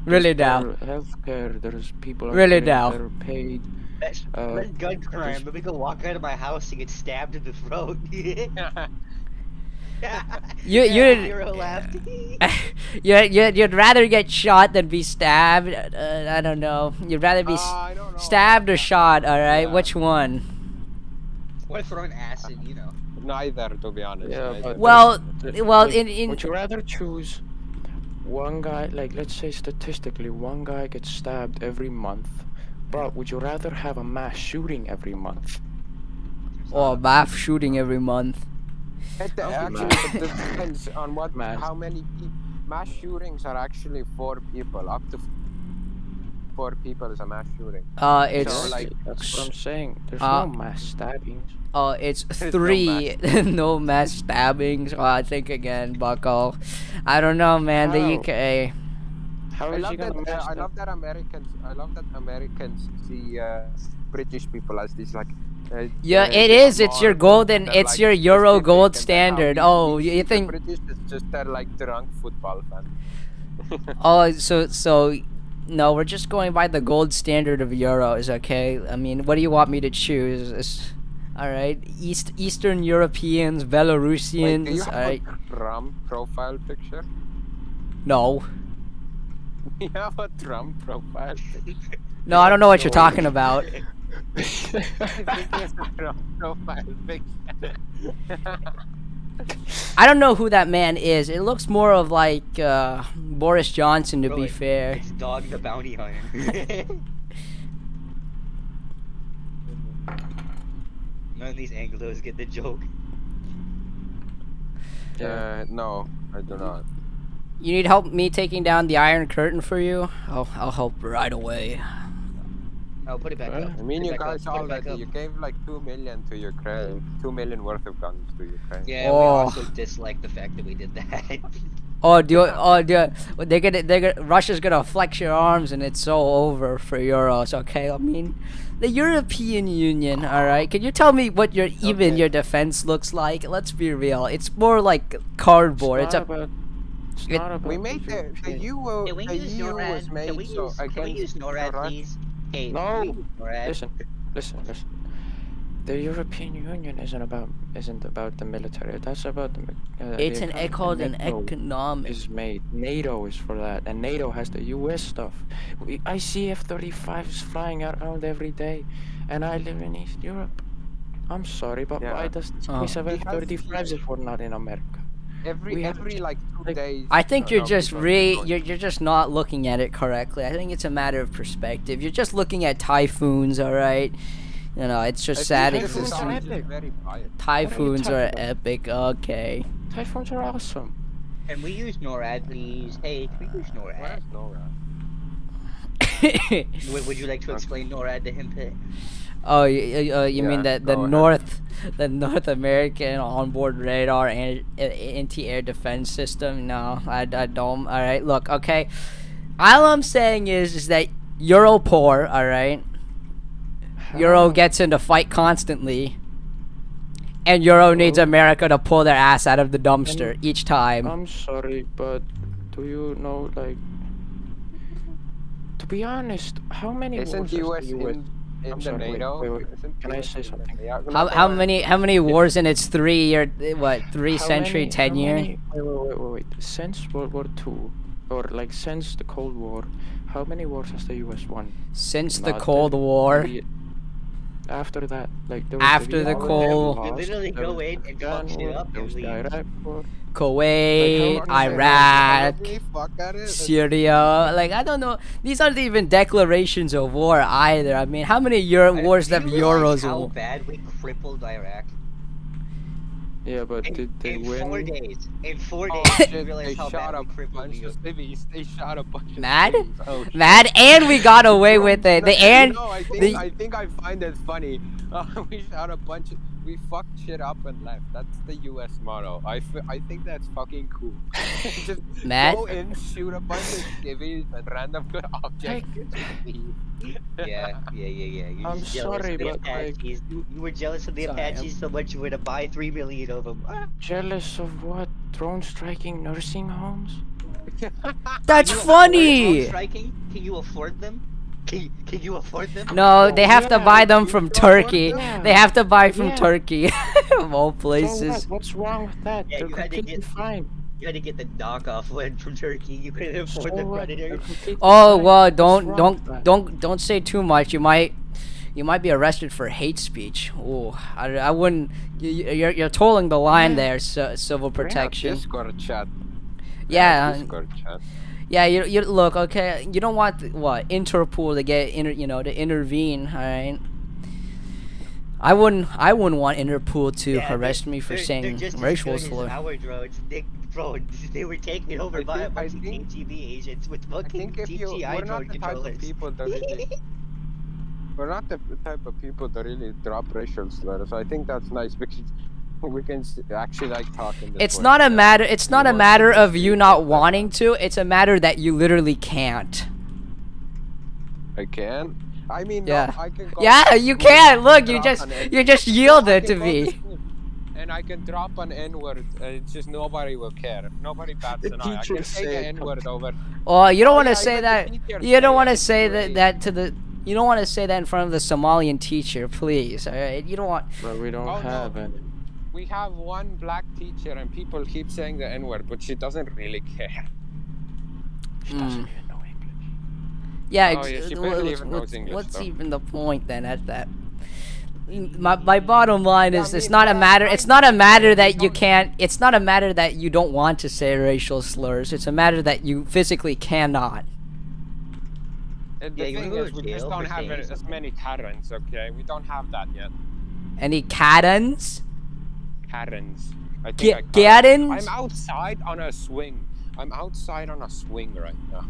Really there's now? better healthcare. There's people are Really getting now? better paid. That's gun crime. Let me go walk out of my house and get stabbed in the throat. You- Euro laughed. You'd rather get shot than be stabbed. I don't know. You'd rather be I don't know. stabbed or shot. All right, Yeah. which one? Or throwing acid, you know. Neither, to be honest. Yeah, neither. but Well, there's- well, like, in would you rather choose one guy, like let's say statistically, one guy gets stabbed every month, but would you rather have a mass shooting every month? or mass shooting every month. Actually, it depends on what, Mass. how many mass shootings are actually 4 people. Up to 4 people is a mass shooting. It's So, like, That's what I'm saying. There's Uh, no mass stabbings. it's no 3 no mass stabbings. Oh, I think again, Bucko. I don't know, man. The How? UK. How I is love he that. gonna mass I stab? love that Americans see British people as these like. Yeah, it is. It's your golden. It's your Euro gold standard. Oh, you think? British is just they're like drunk football fans. Oh, so. No, we're just going by the gold standard of Euros. Okay. I mean, what do you want me to choose? All right, Eastern Europeans, Wait, Belarusians. do you All have right. a Trump profile picture? No. You have a Trump profile picture. No, I don't know what you're talking about. I think he has a Trump profile picture. I don't know who that man is. It looks more of like Boris Johnson, to Bro, be fair. It's Dog the Bounty Hunter. None of these Anglos get the joke. No, I do not. You need help me taking down the Iron Curtain for you? I'll help right away. No, put it back up. I mean, Put it you back up, guys put it back already, up. you gave like 2 million to Ukraine. 2 million worth of guns to Ukraine. Yeah, Oh. we also dislike the fact that we did that. Russia's gonna flex your arms and it's all over for euros, okay? I mean, the European Union, alright? Can you tell me what your your defense looks like? Let's be real. It's more like cardboard. It's not about We made the EU. Can we The use EU NORAD? was made Can we use against NORAD, Russia. please? Hey, No. can we use NORAD? Listen. The European Union isn't about the military. That's about the. it's the an economy. called an NATO economic. is made. NATO is for that, and NATO has the U.S. stuff. I see F-35s flying around every day, and I live in East Europe. I'm sorry, but Yeah. why does this Oh. place have We have F-35s if we're not in America? We have Every like 2 days. I think you're just people are going- you're just not looking at it correctly. I think it's a matter of perspective. You're just looking at typhoons, all right? You know, it's just sad. This It's is just, all epic. just very biased. typhoons are talking about? epic. Okay. Typhoons are awesome. Can we use NORAD, please? Hey, can we use NORAD? Where's NORAD? Would you like to explain NORAD to him, Pit? Oh, you mean Yeah, that the go ahead. North American onboard radar and anti-air defense system? No, I don't. All right, look, okay. All I'm saying is that Euro poor. All right, Euro gets into fight constantly, and Euro needs Oh. America to pull their ass out of the dumpster each time. I'm sorry, but do you know, like, to be honest, how many Isn't wars has US the US? in I'm the sorry, wait, NATO? wait. Isn't Can I US say in the something? NATO? How many wars in its 3 year three How century many- how tenure? many- wait. Since World War II, or like since the Cold War, how many wars has the US won? Since the Not Cold War. After that, like there was After the Vietnam Cold- War, We literally there go was in the and fuck Afghan shit War, up there and was the leave. Iraq War. Kuwait, Like, how much- Iraq, Really fuck at it? Syria. Like, I don't know. These aren't even declarations of war either. I mean, how many wars Do have you realize Euros how won? bad we crippled Iraq? Yeah, but did they In win? 4 days. In 4 Oh days, shit, you they realize how shot bad a we crippled bunch you. of cities. They shot a bunch of Mad? cities. Oh, shit. Mad, and we got away with it. The and No, I the- think I find it funny. We shot a bunch of, we fucked shit up and left. That's the U.S. motto. I think that's fucking cool. Just Mad? go in, shoot a bunch of civvies and random objects. and just leave. Yeah. You're I'm just jealous sorry, of the but, like- Apaches. You were jealous of the Sorry, Apaches so much you were to buy 3 million of them. Jealous of what? Drone striking nursing homes? That's funny. Striking? Can you afford them? Can you afford them? No, they have to Yeah, buy them you from don't want Turkey. them. They have to buy from Yeah. Turkey, of all So places. what? What's wrong with that? Yeah, They're you had to completely get- fine. You had to get the knockoff one from Turkey. You couldn't afford So the what? Predator. They're completely Oh fine. well, What's wrong with that? don't say too much. You might be arrested for hate speech. Oh, I wouldn't. You're tolling the line there, civil Bring up protection. Discord chat. Yeah, Discord chat. yeah. You look okay. You don't want Interpol to get to intervene. All right. I wouldn't want Interpol to Yeah, arrest me for they're saying just as racial good as slur. our drones. They were taken over I by a think- I bunch of think- KGB agents with I fucking think if you, DJI we're not drone the type of controllers. people that really, we're not the type of people that really drop racial slurs. I think that's nice because we can actually like talk in this It's way. not a Yeah. matter. It's not a want matter to of see you it, not but- wanting to. It's a matter that you literally can't. I can. I mean, Yeah. no, I can go Yeah, to you school can. and Look, you drop just an N- you just No, yielded I to can go me. school and I can drop an N-word, and it's just nobody will care. Nobody bats The an eye. I teacher can take said an N-word over. Oh, you don't Oh, want to yeah, say even that. the teacher You don't say want to it, say it's great. that to the. You don't want to say that in front of the Somalian teacher, please. All right. You don't want. But we don't Oh, no. have any. We have one black teacher, and people keep saying the N-word, but she doesn't really care. She doesn't Mm. even know English. Yeah. Oh, yeah, she barely even knows English, what's though. even the point then at that? My bottom line is it's not a matter that you can't, it's not a matter that you don't want to say racial slurs. It's a matter that you physically cannot. And Yeah, the you thing wanna go is, to we jail just for don't have saying as something. many Karens, okay? We don't have that yet. Any Karens? Karens. I think I call it. Karens? I'm outside on a swing. I'm outside on a swing right now.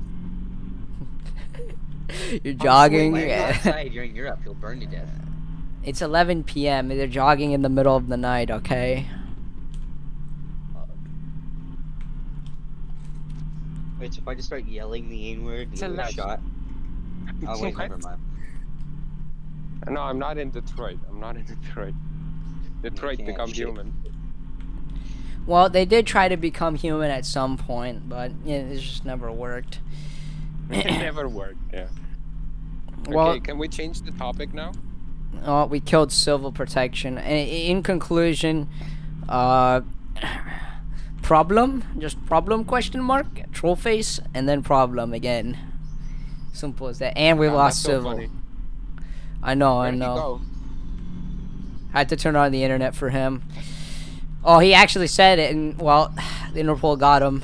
You're jogging. Why are you outside? You're in Europe. You'll burn to death. It's 11 p.m. They're jogging in the middle of the night, okay? Wait, so if I just start yelling the N-word, It's you get a 11. shot? Oh, wait, What? never mind. No, I'm not in Detroit. Detroit can't become shit. human. Well, they did try to become human at some point, but it just never worked. It never worked, yeah. Well, Okay, can we change the topic now? we killed civil protection. In conclusion, problem? Just problem question mark? Troll face, and then problem again. Simple as that. And we God, lost that's so civil. funny. I know, Where I did he know. go? Had to turn on the internet for him. Oh, he actually said it, and well, the Interpol got him.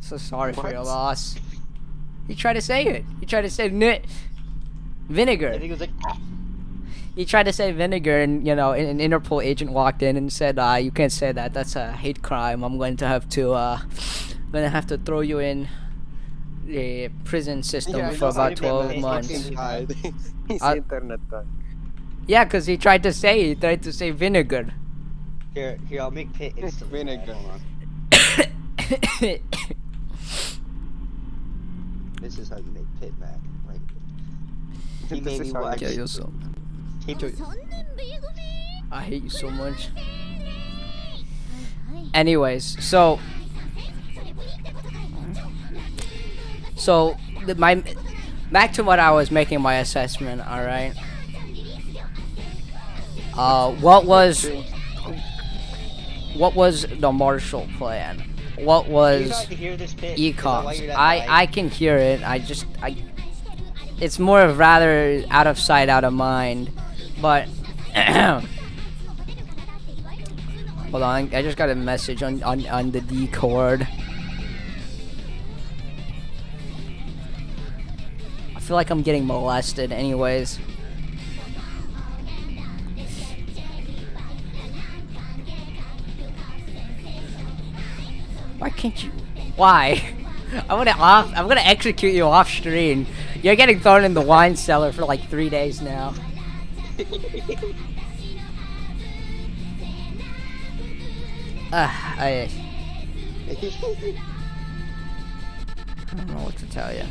So sorry for your What? loss. He tried to say it. He tried to say vinegar. I think it was like, He tried to say vinegar, and an Interpol agent walked in and said, "You can't say that. That's a hate crime. I'm going to have to throw you in the prison system Yeah, for he's about internet 12 man. months." Fucking died. He's Uh, internet died. Yeah, because he tried to say vinegar. here, I'll make Pit instantly. Vinegar. Hold on. This is how you make Pit mad. Right. He This made is me how watch. you Kill yourself. I hate you so much. Anyways, so my back to what I was making my assessment. All right. What was the Marshall Plan? What You was not to hear this Pit? Is that why ecoms? you're not I dying? can hear it. It's more of rather out of sight, out of mind. But hold on, I just got a message on the Discord. I feel like I'm getting molested, anyways. Why can't you? Why? I'm gonna execute you off stream. You're getting thrown in the wine cellar for like 3 days now. I don't know what to tell you.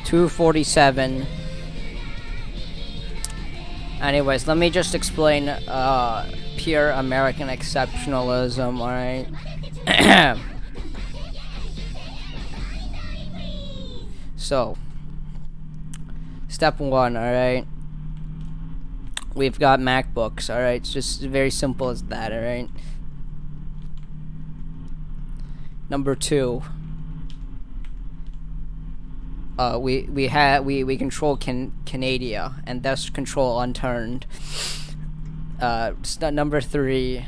247. Anyways, let me just explain pure American exceptionalism, alright? So, step one, alright? We've got MacBooks, alright? It's just very simple as that, alright? Number two, we control Canada and thus control unturned. Number three,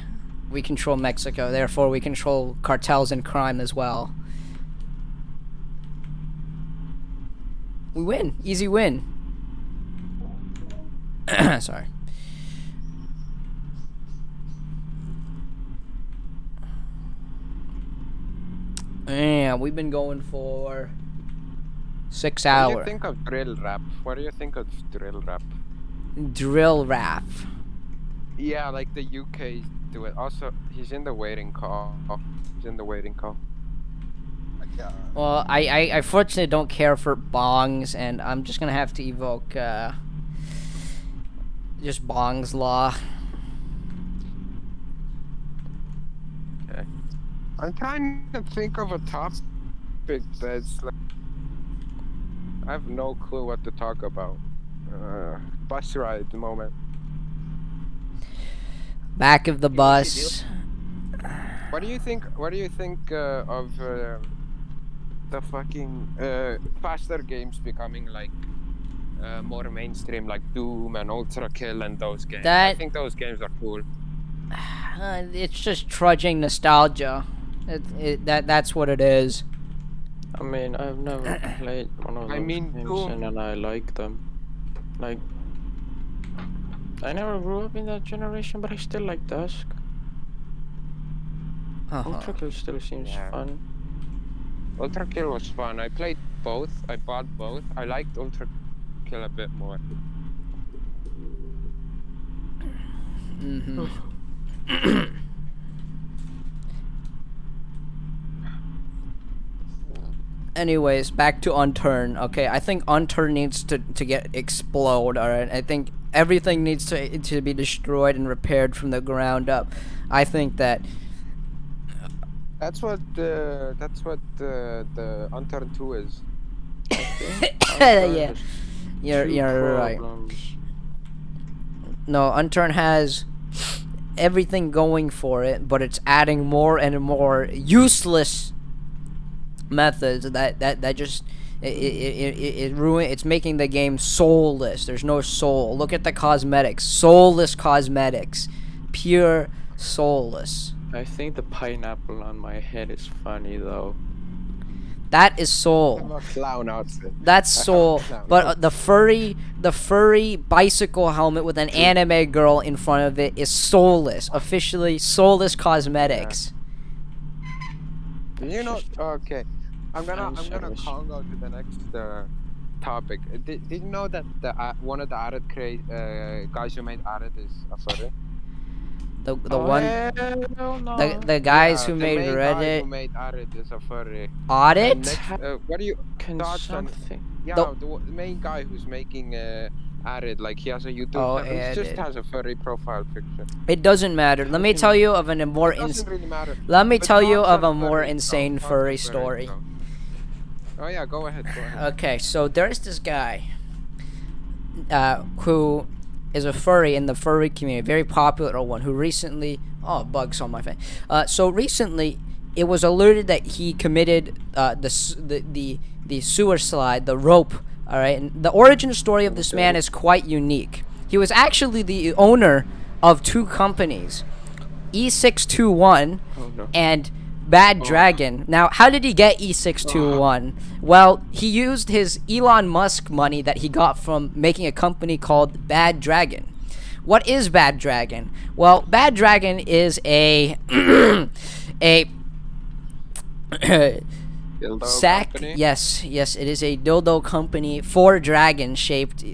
we control Mexico, therefore we control cartels and crime as well. We win. Easy win. Sorry. Yeah, we've been going for 6 What do hours. you think of drill rap? What do you think of drill rap? Drill rap. Yeah, like the UK do it. Also, he's in the waiting call. He's in the waiting call. Well, I fortunately don't care for bongs, and I'm just gonna have to evoke just bongs law. Okay. I'm trying to think of a topic that's like I have no clue what to talk about. Bus ride moment. Back of the Yeah, bus. What do you think? What do you think of the fucking faster games becoming like more mainstream, like Doom and Ultra Kill and those games. I That think those games are cool. it's just trudging nostalgia. That's what it is. I mean, I've never played one of I those mean, games, Doom. and I like them. Like, I never grew up in that generation, but I still like Dusk. Ultra Kill still seems Yeah. fun. Ultra Kill was fun. I played both. I bought both. I liked Ultra Kill a bit more. Anyways, back to Unturned. Okay, I think Unturned needs to get explode. All right, I think everything needs to be destroyed and repaired from the ground up. I think that That's what the Unturned 2 is. yeah, you're Two right. problems. No, Unturned has everything going for it, but it's adding more and more useless methods that just it ruin. It's making the game soulless. There's no soul. Look at the cosmetics. Soulless cosmetics. Pure soulless. I think the pineapple on my head is funny though. That is I'm soul. a clown outfit. That's soul. Clown. But the furry bicycle helmet with an anime girl in front of it is soulless. Officially soulless cosmetics. You know, okay. I'm gonna service. congo to the next topic. Did you know that one of the Arid guys who made Arid is a furry? The Oh, one hell no. the guys Yeah, who the made main guy Reddit who made Arid is a furry. And audit. next, what do you Can thoughts on? something? Yeah, The- the main guy who's making Arid, like he has a YouTube Oh, channel. He just Arid. has a furry profile picture. It doesn't matter. Let me tell you of a more It doesn't really matter. let me But tell you dogs of are a more furry, so insane dogs are furry story. so- Oh yeah, go ahead. Go ahead. Okay, so there's this guy who is a furry in the furry community, very popular one, who recently bugs on my face. So recently, it was alerted that he committed the sewer slide, the rope. All right, and the origin story of this man is quite unique. He was actually the owner of two companies, E621 Oh no. and Bad Dragon. Now, how did he get E621? Well, he used his Elon Musk money that he got from making a company called Bad Dragon. What is Bad Dragon? Well, Bad Dragon is a a Dildo sack. company? Yes, it is a dildo company for dragon shaped,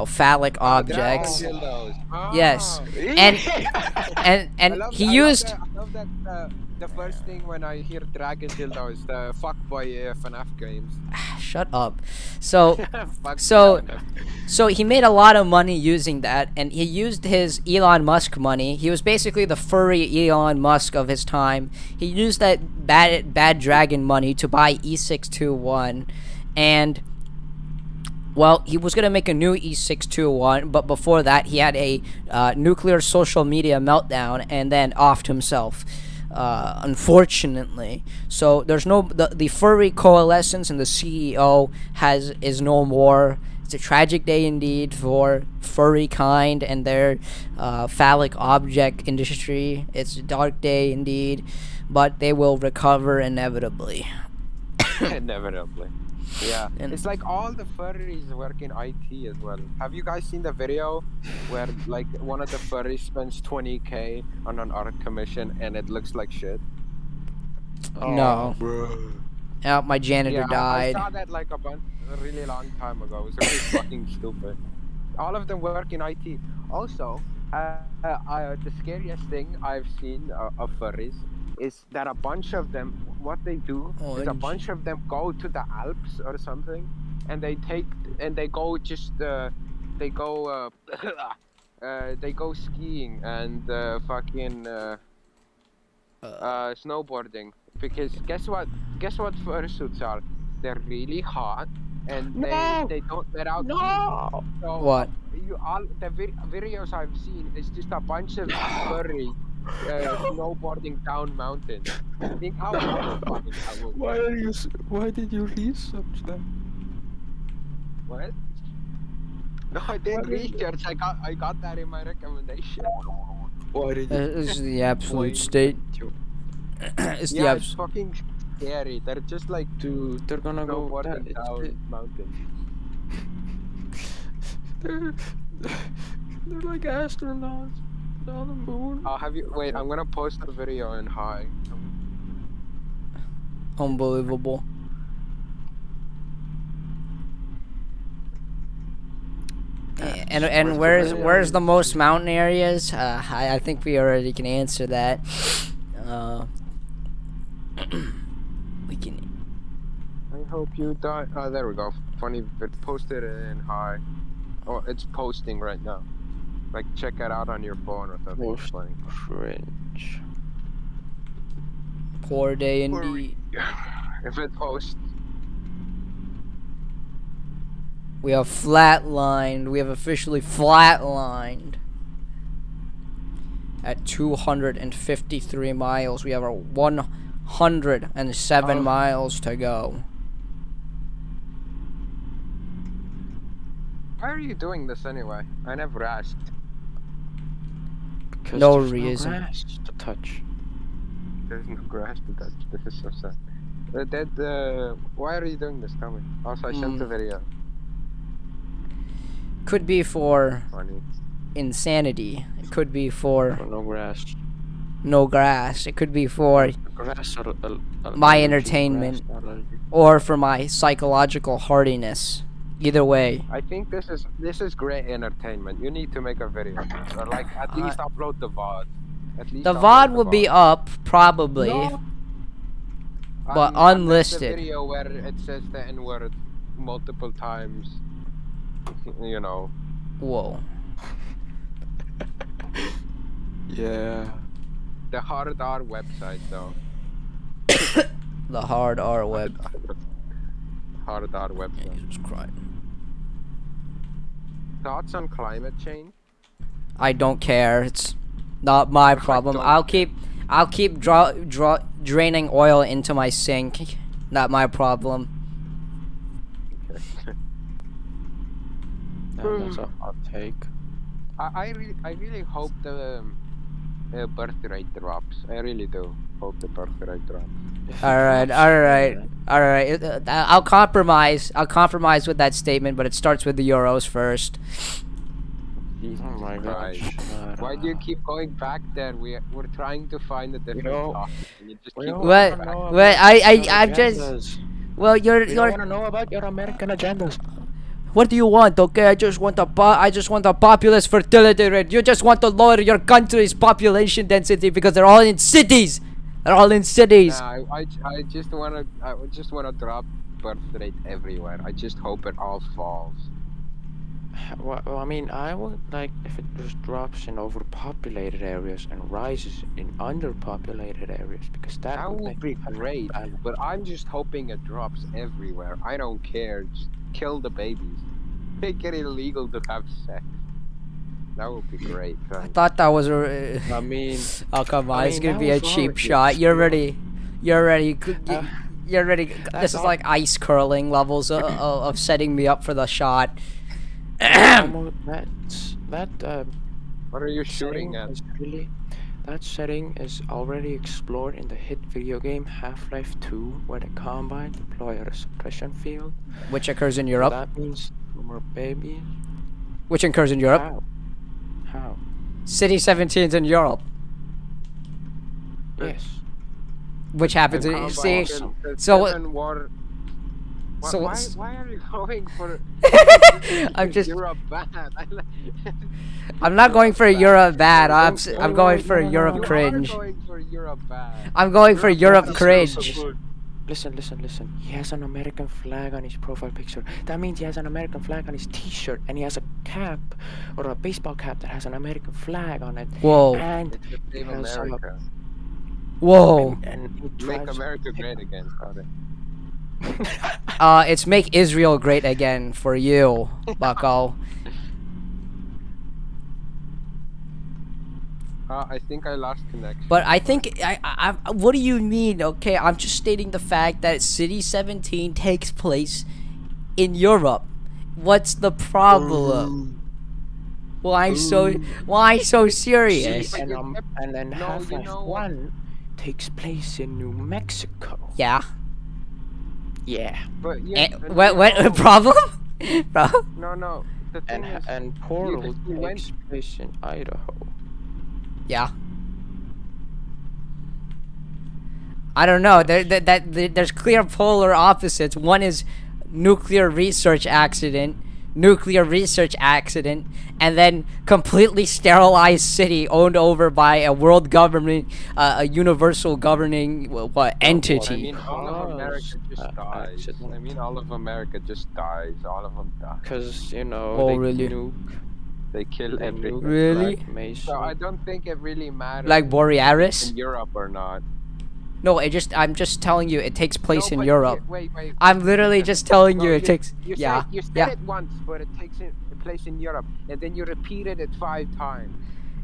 phallic objects. Dragon dildos. Yes. Ah. And I love- he I love used that- I love that. The first thing when I hear Dragon dildo is the fuckboy FNAF games. shut up. So Fuck So- FNAF. So he made a lot of money using that, and he used his Elon Musk money. He was basically the furry Elon Musk of his time. He used that bad dragon money to buy E621, and well, he was gonna make a new E621, but before that, he had a nuclear social media meltdown and then offed himself. Unfortunately, so there's the furry coalescence and the CEO is no more. It's a tragic day indeed for furry kind and their phallic object industry. It's a dark day indeed, but they will recover inevitably. Inevitably. Yeah. And- It's like all the furries work in IT as well. Have you guys seen the video where like one of the furries spends 20k on an art commission and it looks like shit? No. My janitor Yeah, died. I saw that like a really long time ago. It was really fucking stupid. All of them work in IT. Also, the scariest thing I've seen of furries is that a bunch of them, what they do is a Orange. bunch of them go to the Alps or something, and they go they go skiing and fucking snowboarding, because guess what fursuits are? They're really hot and they don't let out heat. So What? all the videos I've seen is just a bunch of furry snowboarding down mountains. Think how funny that would be. Why did you research that? What? No, I did research. I got that in my recommendation. Why did This is the absolute Why- state. It's the Yeah, it's abs. fucking scary. They're just like Dude, they're gonna go. snowboarding It's down mountains. they're, they're like astronauts on the moon. Have you? Wait, I'm gonna post a video in high. Unbelievable. And where's the most mountain areas? I think we already can answer that. We can. I hope you die. Oh, there we go. Funny, but posted in high. Oh, it's posting right now. Like, check it out on your phone or something. It's Most funny. cringe. Poor day indeed. If it posts, We have flatlined. We have officially flatlined. At 253 miles, we have our 107 miles to go. why are you doing this anyway? I never asked. Because No there's reason. No grass to touch. There's no grass to touch. This is so sad. Why are you doing this? Tell me. Also, I sent the video. Could be for Funny. insanity. It could be for Or no grass. no grass. It could be for Grass my entertainment. or for my psychological hardiness. Either way. I think this is great entertainment. You need to make a video, or like at least upload the VOD. At least The upload VOD will be VOD. up probably, No. but Unless the unlisted. video where it says the N word multiple times. You know. Whoa. Yeah. The hard R website though. The hard R web. Hard R website. Jesus Christ. Thoughts on climate change? I don't care. It's not my problem. don't I'll keep draining oil into my sink. Not my problem. That's a hot take. I really hope the birth rate drops. I really do hope the birth rate drops. All right. I'll compromise. I'll compromise with that statement, but it starts with the euros first. Jesus Oh my Christ. gosh. Why do you keep going back there? We're trying to find a different know, topic. And you just we keep don't going What? back. What? I'm just. Agendas. Well, We don't you're. want to know about your American agendas. What do you want? Okay, I just want a populous fertility rate. You just want to lower your country's population density because they're all in cities. They're all in cities. Nah, I just wanna drop birth rate everywhere. I just hope it all falls. Well, I mean, I would like if it just drops in overpopulated areas and rises in underpopulated areas because That would make be a great, balance. but I'm just hoping it drops everywhere. I don't care. Just kill the babies. Make it illegal to have sex. That would be great. I thought that was a. I mean, Oh come on! I It's mean, gonna that be a was cheap already shot. You're explored. ready. You're ready. You're ready. This That's is all- like ice curling levels of setting me up for the shot. that What are you setting shooting at? is really that setting is already explored in the hit video game Half-Life 2, where the Combine deploy a suppression field. Which occurs in So Europe. that means no more babies. Which occurs in Europe. How? City 17's in Europe. Yes. Which happens The in Combine see. can- the so what- seven war. so why, what's- why are you going for? I'm just. You're a bad. I'm not going for Europe bad. I'm no, going for no, no, Europe no. You cringe. are going for Europe bad. I'm going for Europe bad. cringe. Listen. He has an American flag on his profile picture. That means he has an American flag on his t-shirt, and he has a cap or a baseball cap that has an American flag on it. Whoa. And It's to save he has a- America. Whoa. and he Make drives- America great again. Got it. It's make Israel great again for you, Bucko. I think I lost connection. But I think what do you mean? Okay, I'm just stating the fact that City 17 takes place in Europe. What's the problem? Why so serious? But you kept, And then no, Half you Life know what? 1 takes place in New Mexico. Yeah. Yeah. But you, What problem? Bro? No. The thing is, And Portal you went. takes place in Idaho. Yeah. I don't know. There's clear polar opposites. One is nuclear research accident, and then completely sterilized city owned over by a world government, a universal governing I entity. mean, all of America just dies. Accident. I mean, all of America just dies. All of them die. Because, you know, Oh, they really? nuke. They kill They everything. nuke Really? Black Mesa. So I don't think it really matters. Like Borealis? in Europe or not. No, I'm just telling you, it takes place No, in but Europe. Wait. I'm literally just telling No, you, it takes. You Yeah. said, you said Yeah. it once, but it takes place in Europe, and then you repeated it 5 times.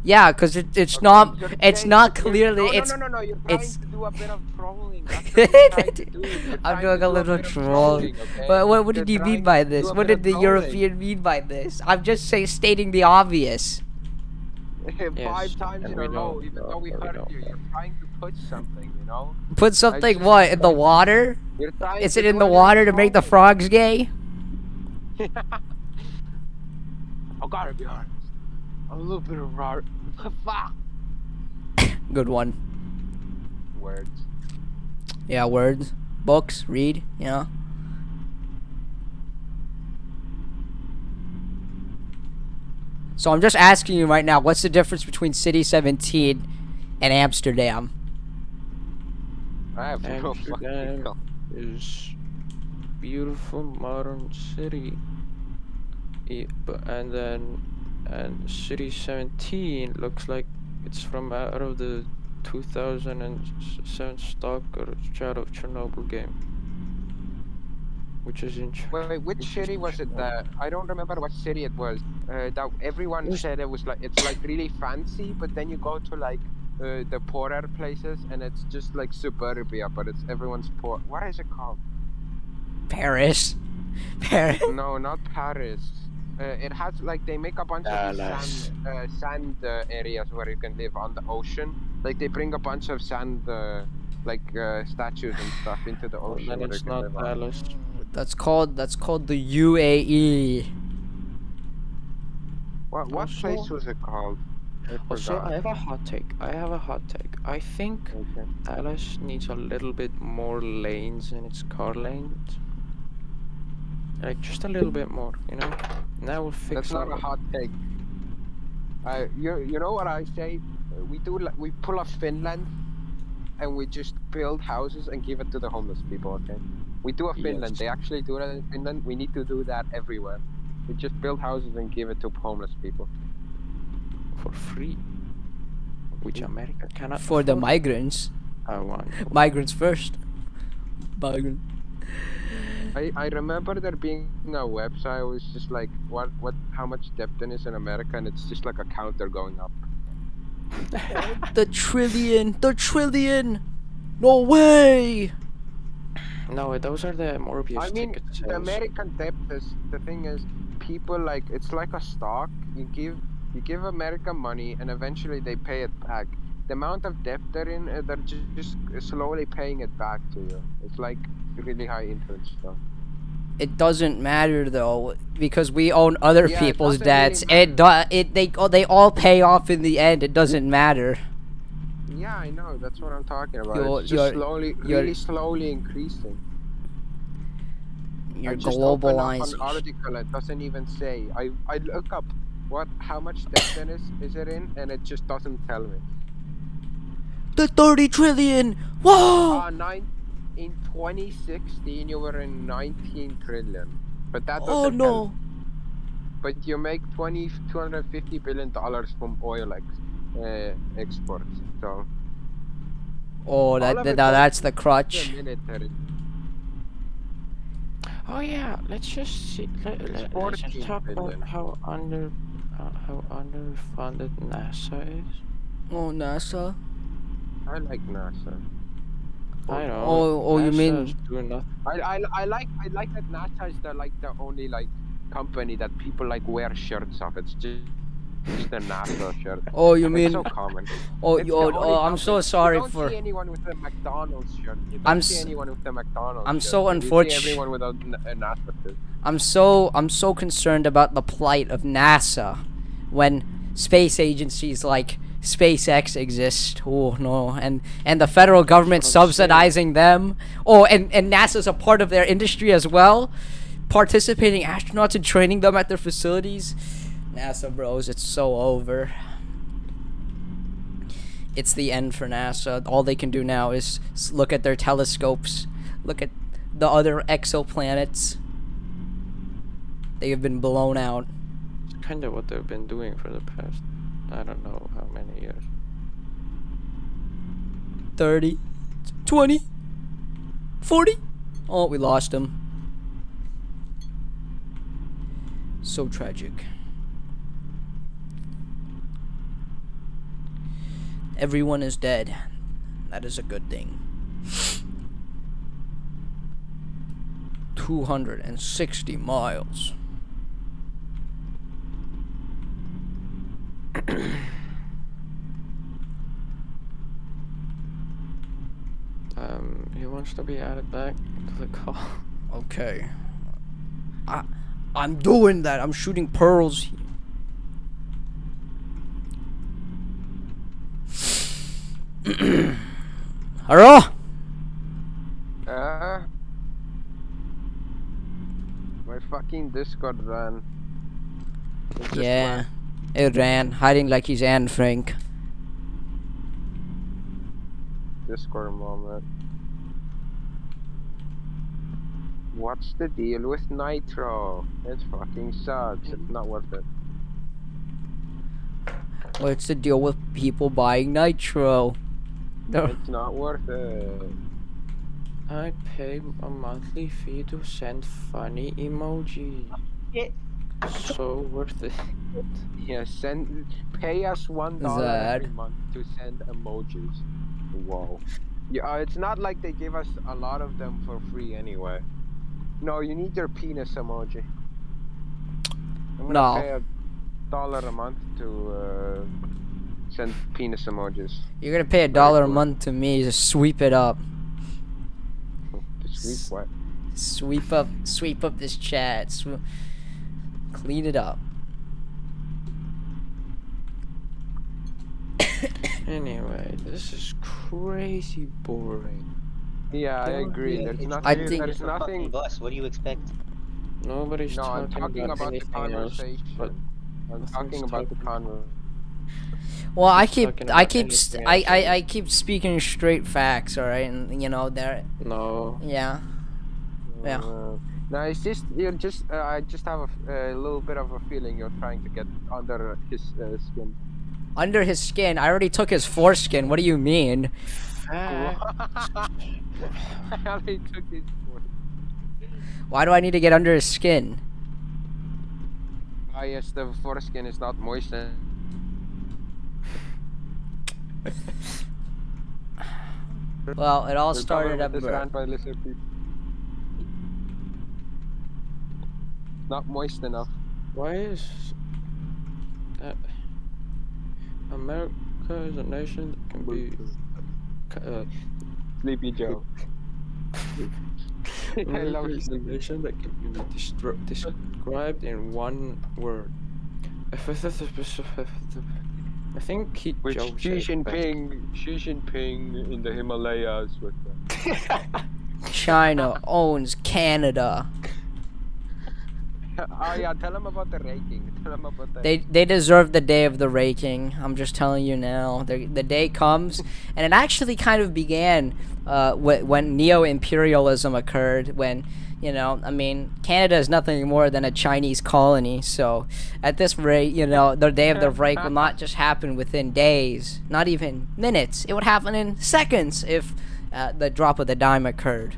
Yeah, because it's Okay, not. you're It's saying- not you're- clearly. No, It's. no. You're trying it's- to do a bit of trolling. That's what you're trying to do. You're I'm trying doing to a do little bit of troll. okay? But what You're did you mean trying by to this? do a What bit did of the trolling. European mean by this? I'm just stating the obvious. 5 Yes, times and in we a row, know, even though we we heard know. you. You're trying to push something, you know? Put something just- what in the water? You're trying Is to it in do the a bit water of to make the trolling. frogs gay? I gotta be honest. A little bit of raw. Fuck. Good one. Words. Yeah, words, books, read. Yeah. So I'm just asking you right now, what's the difference between City 17 and Amsterdam? I have no fucking Amsterdam clue. is beautiful modern city. And City 17 looks like it's from out of the 2007 Stalker Shadow Chernobyl game, which is in. Wait, which city was it that I don't remember what city it was. That everyone Yes. said it was like it's like really fancy, but then you go to like the poorer places and it's just like suburbia, but it's everyone's poor. What is it called? Paris. Paris. No, not Paris. It has like they make a bunch of Dallas. sand areas where you can live on the ocean. Like they bring a bunch of sand statues and stuff into the ocean. And where it's you can not live on. Dallas. That's called the UAE. What Also- place was it called? I Also, forgot. I have a hot take. I think Okay. Dallas needs a little bit more lanes in its car lanes. Like just a little bit more, you know. That will fix. That's not all a of hot take. You know what I say? We pull off Finland, and we just build houses and give it to the homeless people. Okay? We do a Finland. Yes. They actually do that in Finland. We need to do that everywhere. We just build houses and give it to homeless people. for free, which America cannot. For the afford. migrants. I want. Migrants first. Migrant. I remember there being a website. It was just like how much debt there is in America, and it's just like a counter going up. The trillion. No way. No, those are the Morbius I mean, ticket the sales. American debt is the thing is people like it's like a stock. You give America money, and eventually they pay it back. The amount of debt they're in, they're just slowly paying it back to you. It's like really high interest stuff. It doesn't matter though, because we own other Yeah, it people's doesn't really debts. They all pay off in the end. It doesn't matter. Yeah, I know. That's what I'm talking about. You're- It's you're- just slowly, you're- really slowly increasing. You're I just open up globalizing. an article. It doesn't even say. I look up how much debt there is it in, and it just doesn't tell me. The 30 trillion. Whoa. In 2016, you were in 19 trillion, but that Oh doesn't no. help. But you make $250 billion from oil exports. So Oh, all of it that's the goes to crutch. the military. Oh yeah, let's just see. Let's just 14 talk about billion. how underfunded NASA is. Oh, NASA. I like NASA. I know. Oh, you NASA's mean doing nothing. I like that NASA is the only like company that people like wear shirts of. It's just a NASA shirt. Oh, you It's mean so common. oh, It's the only I'm so company. sorry You don't for see anyone with a McDonald's shirt. You I'm don't see s- anyone with a McDonald's I'm shirt. so You see unfortunate. everyone with a NASA shirt. I'm so concerned about the plight of NASA when space agencies like SpaceX exist. Oh no, and the federal government That's what I'm saying. subsidizing them. Oh, and NASA's a part of their industry as well, participating astronauts and training them at their facilities. NASA bros, it's so over. It's the end for NASA. All they can do now is look at their telescopes, look at the other exoplanets. They have been blown out. It's kind of what they've been doing for the past, I don't know how many years. 30, 20, 40. Oh, we lost him. So tragic. Everyone is dead. That is a good thing. 260 miles. He wants to be added back to the call. Okay. I'm doing that. I'm shooting pearls. Hello? My fucking Discord ran. It's just Yeah. It ran, hiding like he's Anne Frank. my Discord moment. What's the deal with Nitro? It fucking sucks. It's not worth it. What's the deal with people buying Nitro? No. It's not worth it. I pay a monthly fee to send funny emojis. Yeah. So worth it. Yeah, pay us $1 every Zad. month to send emojis. Whoa. Yeah, it's not like they give us a lot of them for free anyway. No, you need your penis emoji. I'm gonna No. pay $1 a month to send penis emojis. You're gonna pay $1 a month to me to sweep it up. To sweep what? Sweep up this chat. Clean it up. Anyway, this is crazy boring. Yeah, I Don't agree. Yeah, There's it's nothing. I weird, think- but There's it's a fucking nothing. bus. What do you expect? Nobody's No, I'm talking about the anything else. conversation. But I'm nothing's talking about the talking- conversation. Well, I He's keep talking I about keep anything I, else, I right? I keep speaking straight facts, all right, and you know there. No. Yeah. Yeah. No, it's just I just have a little bit of a feeling you're trying to get under his skin. Under his skin. I already took his foreskin. What do you mean? I only took his word. Why do I need to get under his skin? Ah, yes, the foreskin is not moist. Well, it all We're started covered up. with this rant by lizard people. Not moist enough. Why is that? America is a nation that can be. Sleepy Joe. I love America is a nation that can be described in one word. I think he With Joe Xi said it best. Jinping in the Himalayas with them. China owns Canada. Oh yeah, tell him about the raking. Tell him about that. They deserve the day of the raking. I'm just telling you now. The day comes, and it actually kind of began when neo-imperialism occurred. When I mean, Canada is nothing more than a Chinese colony. So at this rate, the day of the break will not just happen within days, not even minutes. It would happen in seconds if the drop of the dime occurred.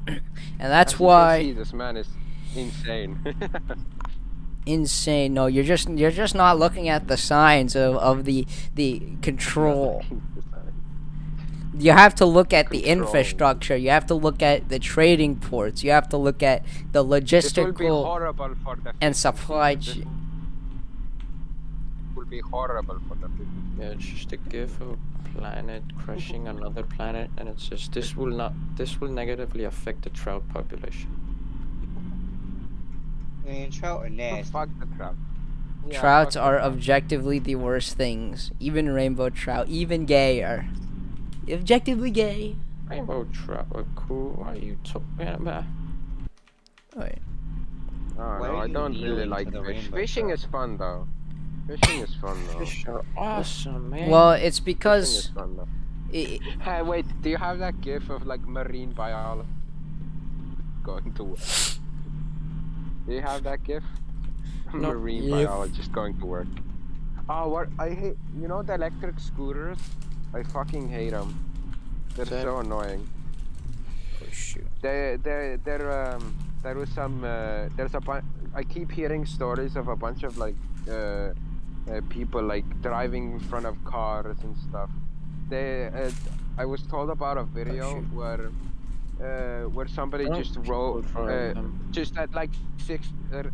And that's As you can why. see, this man is insane. insane. No, you're just not looking at the signs of the control. You have to look at the Control. infrastructure. You have to look at the trading ports. You have to look at the This will be logistical horrible for the and fishing supply season. This chain. will be horrible for the fishing. Yeah, it's just a gif of a planet crushing another planet, and it's just this will negatively affect the trout population. I mean, trout are Oh, nasty. fuck the trout. Yeah, Trouts fuck the are trout. objectively the worst things. Even rainbow trout, even gay are objectively gay. Rainbow trout are cool. Why are you talking about? Wait. Oh, Why no, are I you don't really kneeling like to the fish. rainbow Fishing trout? is fun though. Fishing is fun though. Fish are awesome, man. Well, it's Fishing is because fun though. I Hey, wait, do you have that gif of like marine biology going to work? Do you have that gif? No. Marine Yep. biologist going to work. Oh, what I hate, you know the electric scooters? I fucking hate them. They're Same. so annoying. oh shoot. There was some, there's a bunch, I keep hearing stories of a bunch of like, people like driving in front of cars and stuff. I was told about a video shoot. where somebody Oh, just people drove, drove them. just at like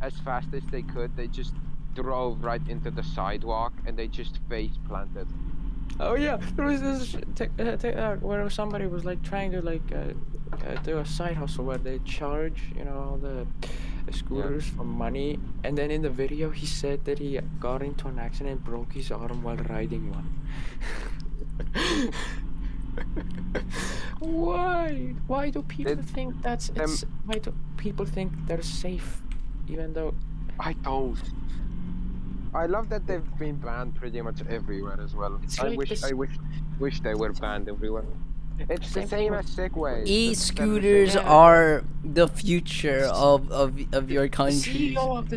as fast as they could, they just drove right into the sidewalk and they just face planted. Oh yeah, there was this TikTok where somebody was like trying to like do a side hustle where they charge, you know, all the scooters for money, and then in the video he said that he got into an accident, broke his arm while riding one. Why? Why do people think that's it's? Why do people think they're safe, even though? I don't. I love that they've been banned pretty much everywhere as well. It's I like wish this- I wish they were banned everywhere. It's the same as Segways. E-scooters Yeah. are the future of your The country. CEO of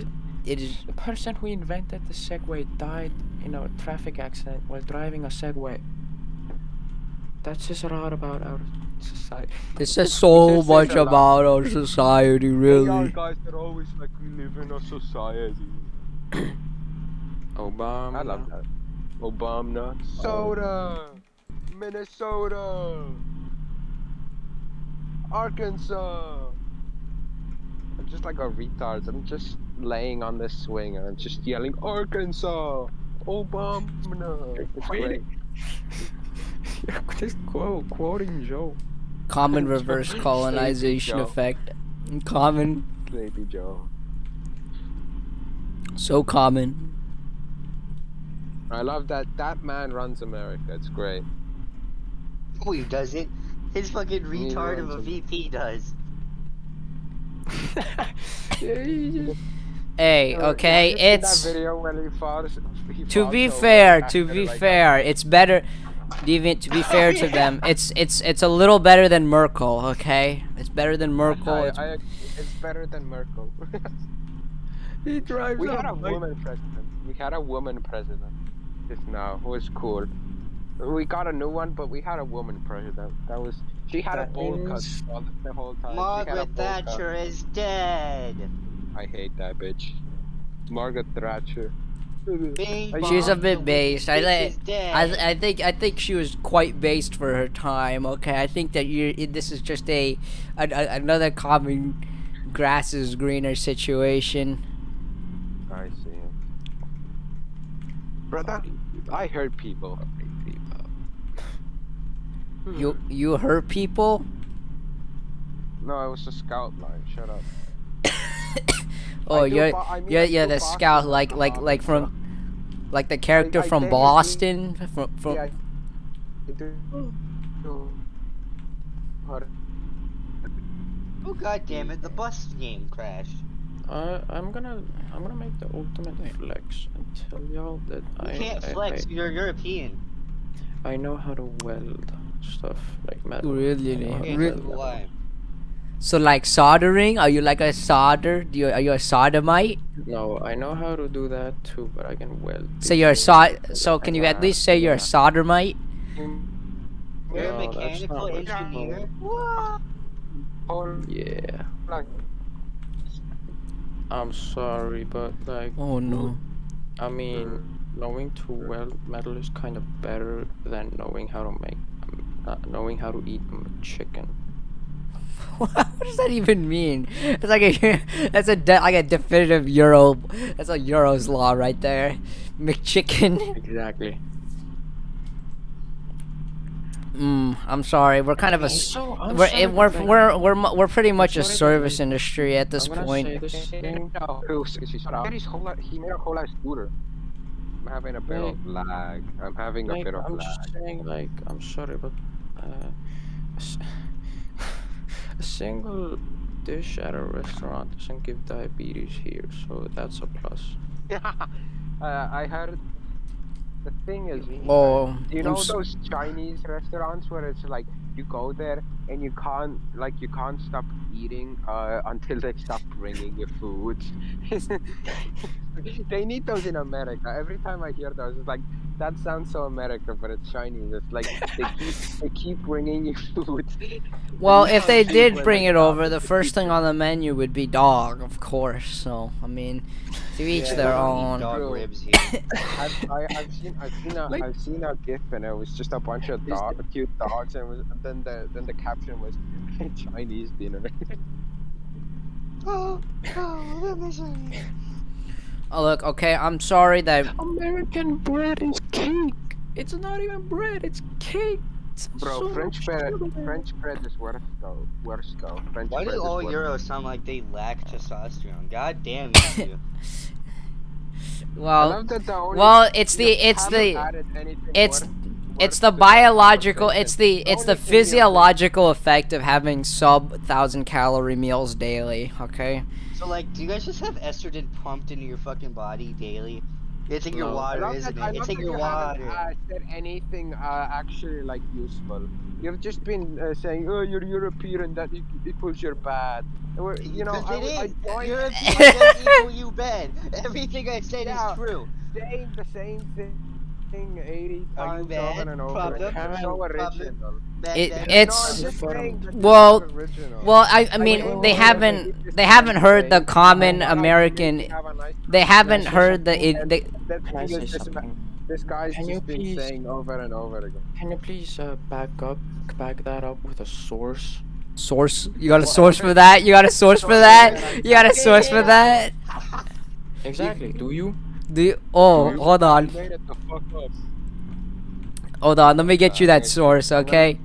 It is. the person who invented the Segway died in a traffic accident while driving a Segway. That says a lot about our society. This says so This says much a lot. about our society, They are really. guys that always like we live in a society. Obama. I love that. Obama. Soda. Minnesota. Arkansas. I'm just like a retard. I'm just laying on this swing and I'm just yelling Arkansas. Obama. It's great. You're just quoting Joe. Common reverse colonization Joe. effect. Common. Sleepy Joe. So common. I love that. That man runs America. It's great. No, he doesn't. His fucking retard of a runs VP does. Hey, okay, Have you seen it's that video when he falls, to be over fair, after, to be like, fair, it's better. Even to be fair to them, it's a little better than Merkel. Okay, it's better than Merkel. It's better than Merkel. He drives We had a a bike. woman president. We had a woman president just now. It was cool. We got a new one, but we had a woman president. That was. She had a That bowl cut means- the whole time. She had a Margaret bowl cut. Thatcher is dead. I hate that bitch. Margaret Thatcher. Bing She's a bong, bit the based. witch is dead. I think she was quite based for her time. Okay, I think that this is just another common grass is greener situation. I see. Brother, I heard people. You hurt people. No, it was a scout line. Shut up. Oh, I do you're Bo- I mean, you're I yeah do the Boston, scout not like the like Boston from stuff. like the character I from think Boston from Yeah, I do. Oh god damn it, the bus game crashed. I'm gonna make the ultimate flex and tell y'all that You can't flex, you're European. I know how to weld stuff like metal. Really? I know how to Okay, Re- weld so do metal. I. So like soldering? Are you like a solder? Are you a sodomite? No, I know how to do that too, but I can weld. So you're a pieces. so can you at least say you're a soldermite? You're a No, that's mechanical not what- engineer? What? Yeah. Like, I'm sorry, but like, Oh no. I mean, knowing too well metal is kind of better than knowing how to make, knowing how to eat chicken. What does that even mean? It's like a like a definitive Euro. That's a Euro's law right there. McChicken. Exactly. I'm sorry. We're kind of a Also, I'm sorry, but, like, we're pretty much a sorry, but, service like, industry at this I'm gonna point. say this thing. He made a whole lot scooter. I'm having a bit Like, of lag. I'm having a like, bit of I'm lag. just saying, like, I'm sorry, but a s- a single dish at a restaurant doesn't give diabetes here, so that's a plus. I heard the thing is, Oh, you I'm know s- those Chinese restaurants where it's like you go there and you can't stop eating until they stop bringing you food. They need those in America. Every time I hear those, it's like that sounds so American, but it's Chinese. It's like they keep bringing you food. well, You if can't they choose did when bring they it stop. over, the first thing on the menu would be dog, of course. So I mean, to each Yeah, their I no, don't eat own. dog True. ribs here. Like, I've seen a GIF and it was just a bunch of is the- cute dogs and then the caption was Chinese dinner. Oh, the misery. Oh look, okay. I'm sorry that. American bread is cake. It's not even bread. It's cake. It's Bro, so French much bread sugar. French bread is worse though. Worse though. French Why bread do is all worse. Euros sound like they lack testosterone? God damn you two. I Well, love that the only well, it's you the it's haven't the added anything it's worse it's to the that biological. It's conversation. the only thing you have physiological effect of having sub 1,000 calorie meals daily. Okay. So like, do you guys just have estrogen pumped into your fucking body daily? It's in your No. water, isn't I it? It's love in that your you haven't water. said anything actually like useful. You've just been saying, "Oh, you're European, that equals you're bad." You know, Because it I is. joined European does equal you bad. Everything I said is yeah, true. saying the same thing 80 Are you times over bad? and over again. Problem? It's so Problem? original. Bad, bad, It's No, I'm just saying that you're well, not original. well. I Like mean, anyone they else, I haven't keep just they haven't heard the saying, common "Oh, wow, you American. have a nice They Can I haven't say heard the something? And they, the Can I thing say is, something? this guy's Can you just been please, saying over and over again. can you please back that up with a source? source. You got a source for that. You got a source for that. You got a source for that. Exactly. Do you? Do you, oh, you? hold You on. made it the fuck up. Hold on, let me get you that Okay. source, I'm gonna- okay?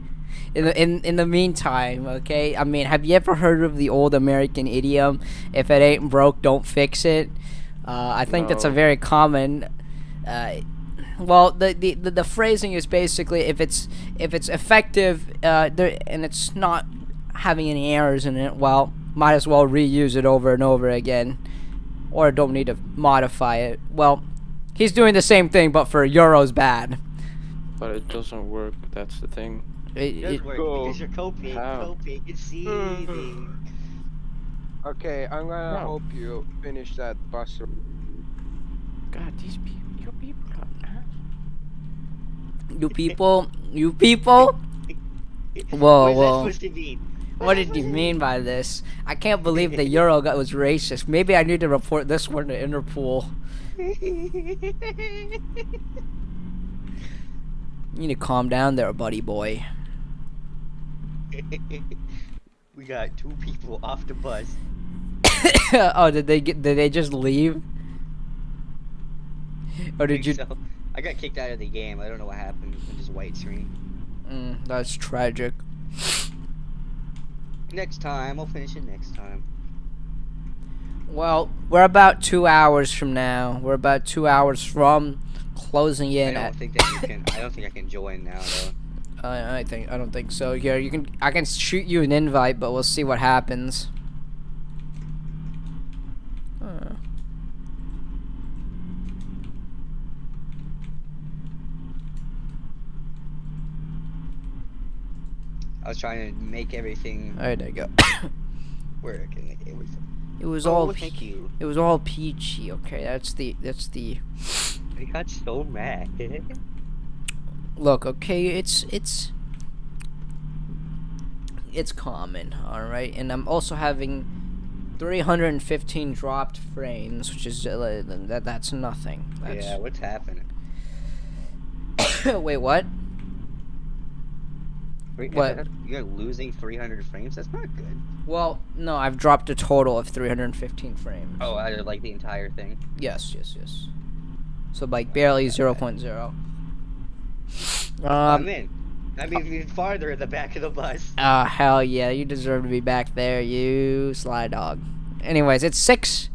In the meantime, okay? I mean, have you ever heard of the old American idiom, if it ain't broke, don't fix it? I think that's a No. very common well, the phrasing is basically if it's effective and it's not having any errors in it, well, might as well reuse it over and over again, or don't need to modify it. Well, he's doing the same thing, but for euros bad. But it doesn't work. That's the thing. It does work go. because you're coping, How? and seething. Okay, I'm gonna No. hope you finish that bus. God, these people, you people are ass. You people. Whoa, What is that whoa. supposed to mean? What did you mean by this? I can't believe the Euro guy was racist. Maybe I need to report this one to Interpol. You need to calm down there, buddy boy. We got 2 people off the bus. Oh, did they just leave? Or did you? So, I got kicked out of the game. I don't know what happened. I'm just white screen. That's tragic. Next time, I'll finish it next time. Well, we're about 2 hours from now. We're about 2 hours from closing in. I don't think that you can. I don't think I can join now though. I don't think so. Here, you can. I can shoot you an invite, but we'll see what happens. I was trying to make everything Alright, there you go. work, and it was. It was Oh, all. thank you. It was all peachy. Okay, that's the. I got so mad. Look, okay, it's common, all right, and I'm also having 315 dropped frames, which is that's nothing. That's... Yeah, what's happening? Wait, what? What? You're losing 300 frames? That's not good. Well, no, I've dropped a total of 315 frames. Oh, out of like the entire thing? Yes. So like barely 0.0. I'm in. I'm even farther in the back of the bus. Hell yeah, you deserve to be back there, you sly dog. Anyways, it's 6,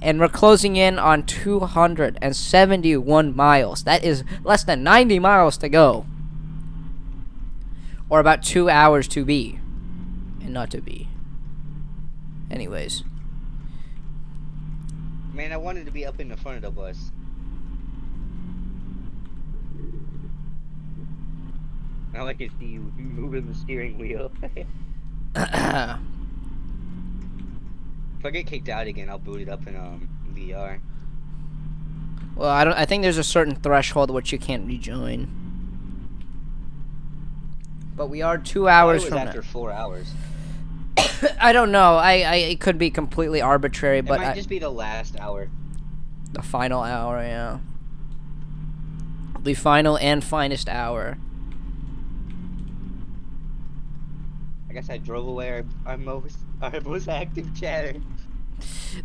and we're closing in on 271 miles. That is less than 90 miles to go. Or about 2 hours to be. And not to be. Anyways. Man, I wanted to be up in the front of the bus. Now I can see you moving the steering wheel. If I get kicked out again, I'll boot it up in VR. Well, I think there's a certain threshold which you can't rejoin. But we are 2 hours It was from after 4 hours. I don't know. It could be completely arbitrary, It but might just be the last hour. the final hour, yeah. The final and finest hour. I guess I drove away our most active chatter.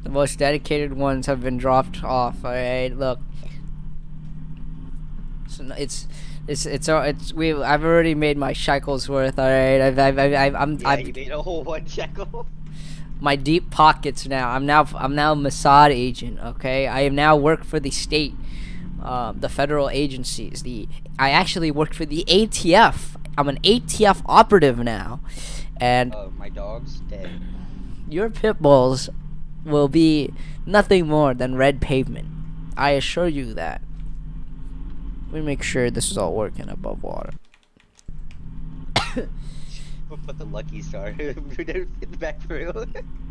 The most dedicated ones have been dropped off. All right, look. So I've already made my shekels worth. All right, I'm You made a whole 1 shekel. my deep pockets now. I'm now Mossad agent. Okay, I am now work for the state, the federal agencies. I actually work for the ATF. I'm an ATF operative now, and My dog's dead. your pit bulls will be nothing more than red pavement. I assure you that. Let me make sure this is all working above water. We'll put the Lucky Star in the back through.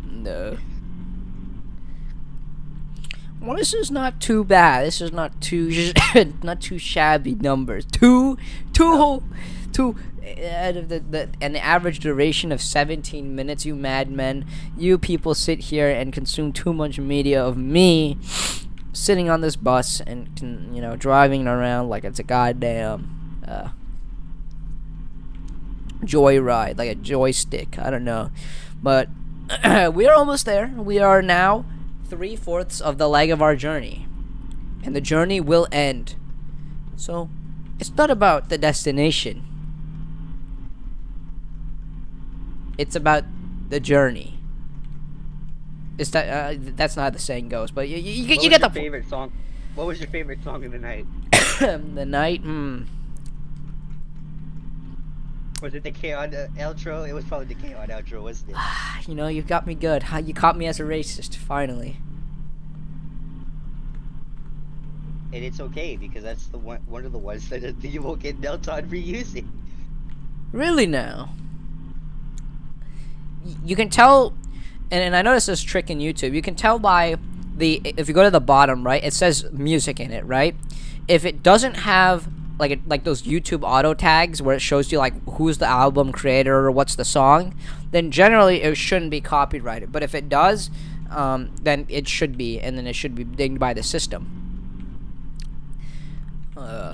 No. Well, this is not too bad. This is not too not too shabby numbers. An average duration of 17 minutes. You madmen, you people sit here and consume too much media of me sitting on this bus and driving around like it's a goddamn joyride, like a joystick. I don't know, but we are almost there. We are now 3/4 of the leg of our journey, and the journey will end. So it's not about the destination. It's about the journey. It's that's not how the saying goes, but you get the favorite song. What was your favorite song of the night? The night. Was it the K-On outro? It was probably the K-On outro, wasn't it? You got me good. You caught me as a racist, finally. And it's okay because that's the one of the ones that you won't get dealt on for using. Really now? You can tell, and I noticed this trick in YouTube. You can tell by if you go to the bottom right, it says music in it, right? If it doesn't have like those YouTube auto tags where it shows you like who's the album creator or what's the song, then generally it shouldn't be copyrighted. But if it does, then it should be, and then it should be dinged by the system.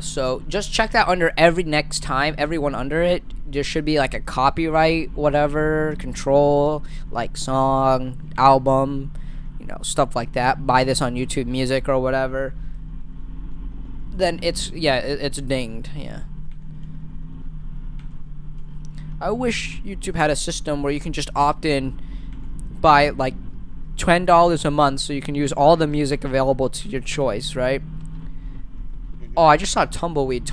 So just check that under everyone under it. There should be like a copyright, whatever, control, like song, album, stuff like that. Buy this on YouTube Music or whatever. Then it's dinged. Yeah. I wish YouTube had a system where you can just opt in, buy like $10 a month, so you can use all the music available to your choice, right? Oh, I just saw tumbleweed.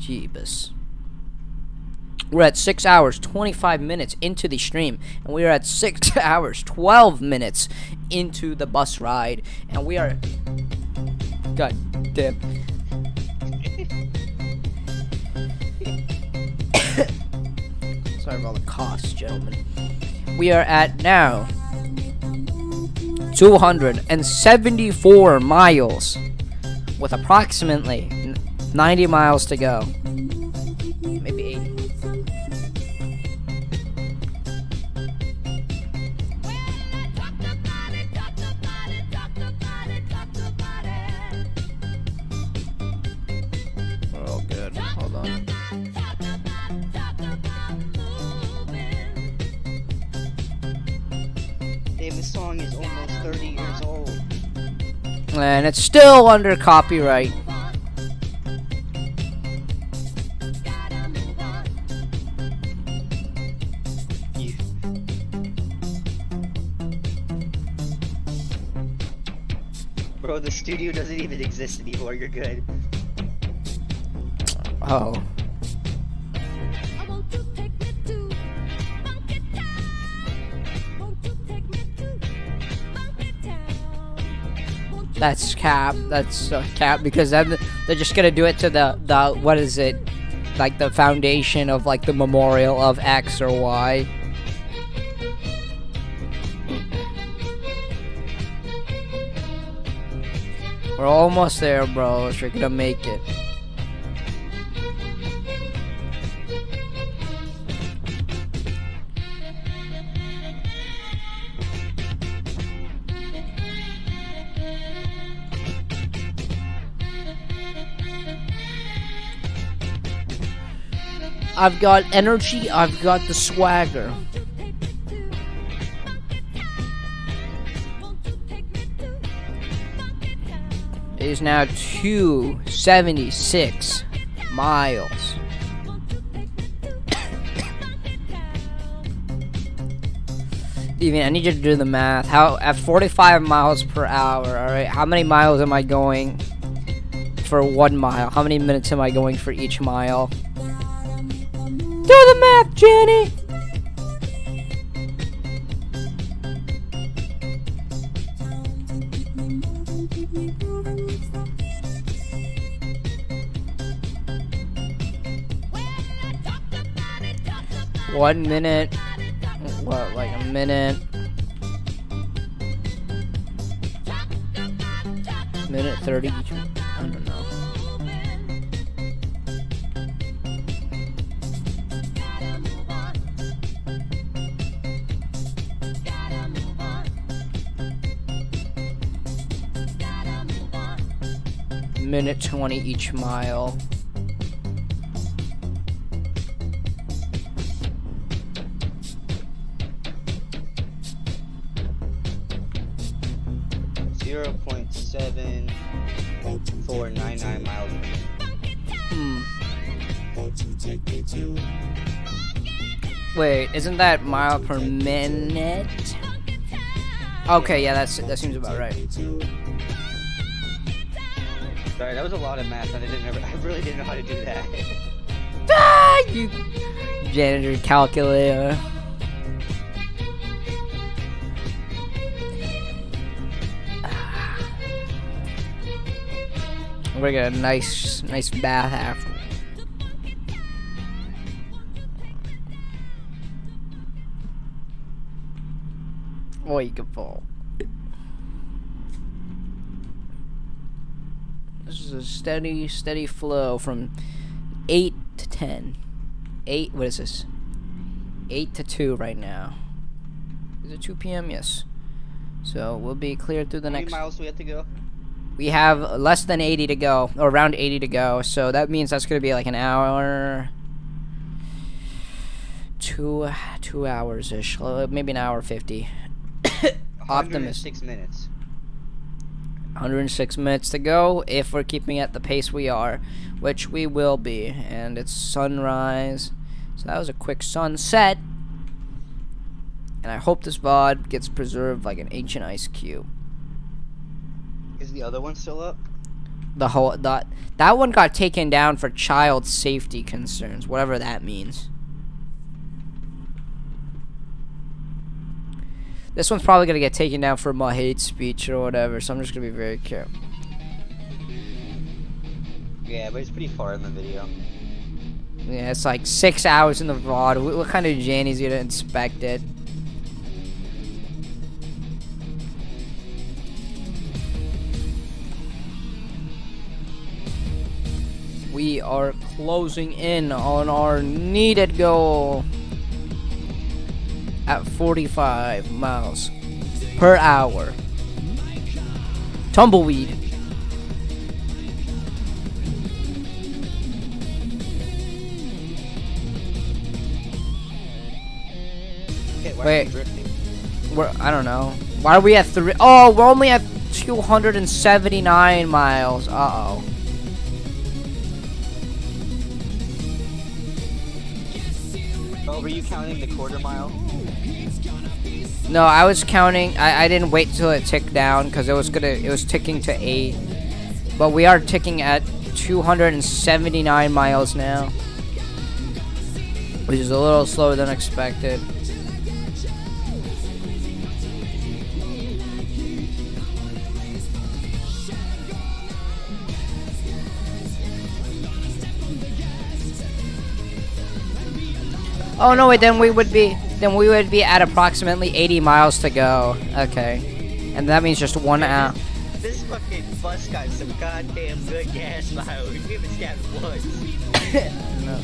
Jeebus. We're at 6 hours, 25 minutes into the stream, and we are at 6 hours, 12 minutes into the bus ride, and we are... God damn. Sorry for all the costs, gentlemen. We are at now 274 miles with approximately 90 miles to go. Maybe 80. And it's still under copyright. Bro, the studio doesn't even exist anymore. You're good. Oh. That's cap. That's cap because then they're just gonna do it to the what is it? Like the foundation of like the memorial of X or Y. We're almost there, bros. We're gonna make it. I've got energy, I've got the swagger. It is now 276 miles. Even I need you to do the math. How at 45 miles per hour, alright? How many miles am I going for 1 mile? How many minutes am I going for each mile? Do the math, Jenny! One minute. What, like a minute? Minute 30 each. I don't know. Minute 20 each mile. .7499 miles per minute. Wait, isn't that mile per minute? Okay, yeah, that seems about right. Sorry, that was a lot of math. I really didn't know how to do that. Ah, you janitor calculator. We're gonna get a nice bath after. Oh, you can fall. This is a steady flow from 8 to 10. 8, what is this? 8 to 2 right now. Is it 2 p.m.? Yes. So we'll be cleared through the How many next. miles do we have to go? We have less than 80 to go, or around 80 to go. So that means that's gonna be like an hour, 2 hours ish, maybe an hour 50. Optimistic. 6 minutes. 106 minutes to go if we're keeping at the pace we are, which we will be. And it's sunrise, so that was a quick sunset. And I hope this VOD gets preserved like an ancient ice cube. Is the other one still up? That one got taken down for child safety concerns, whatever that means. This one's probably gonna get taken down for my hate speech or whatever, so I'm just gonna be very careful. Yeah, but it's pretty far in the video. Yeah, it's like 6 hours in the VOD. What kind of Janny's gonna inspect it? We are closing in on our needed goal at 45 miles per hour. Tumbleweed. Okay, why are Wait. we drifting? I don't know. Why are we at 3? Oh, we're only at 279 miles. Uh-oh. Oh, were you counting the quarter mile? No, I was counting. I didn't wait till it ticked down because it was ticking to 8. But we are ticking at 279 miles now, which is a little slower than expected. Oh no, wait, then we would be at approximately 80 miles to go. Okay. And that means just 1 hour. This fucking bus got some goddamn good gas mileage. We haven't stopped once. No.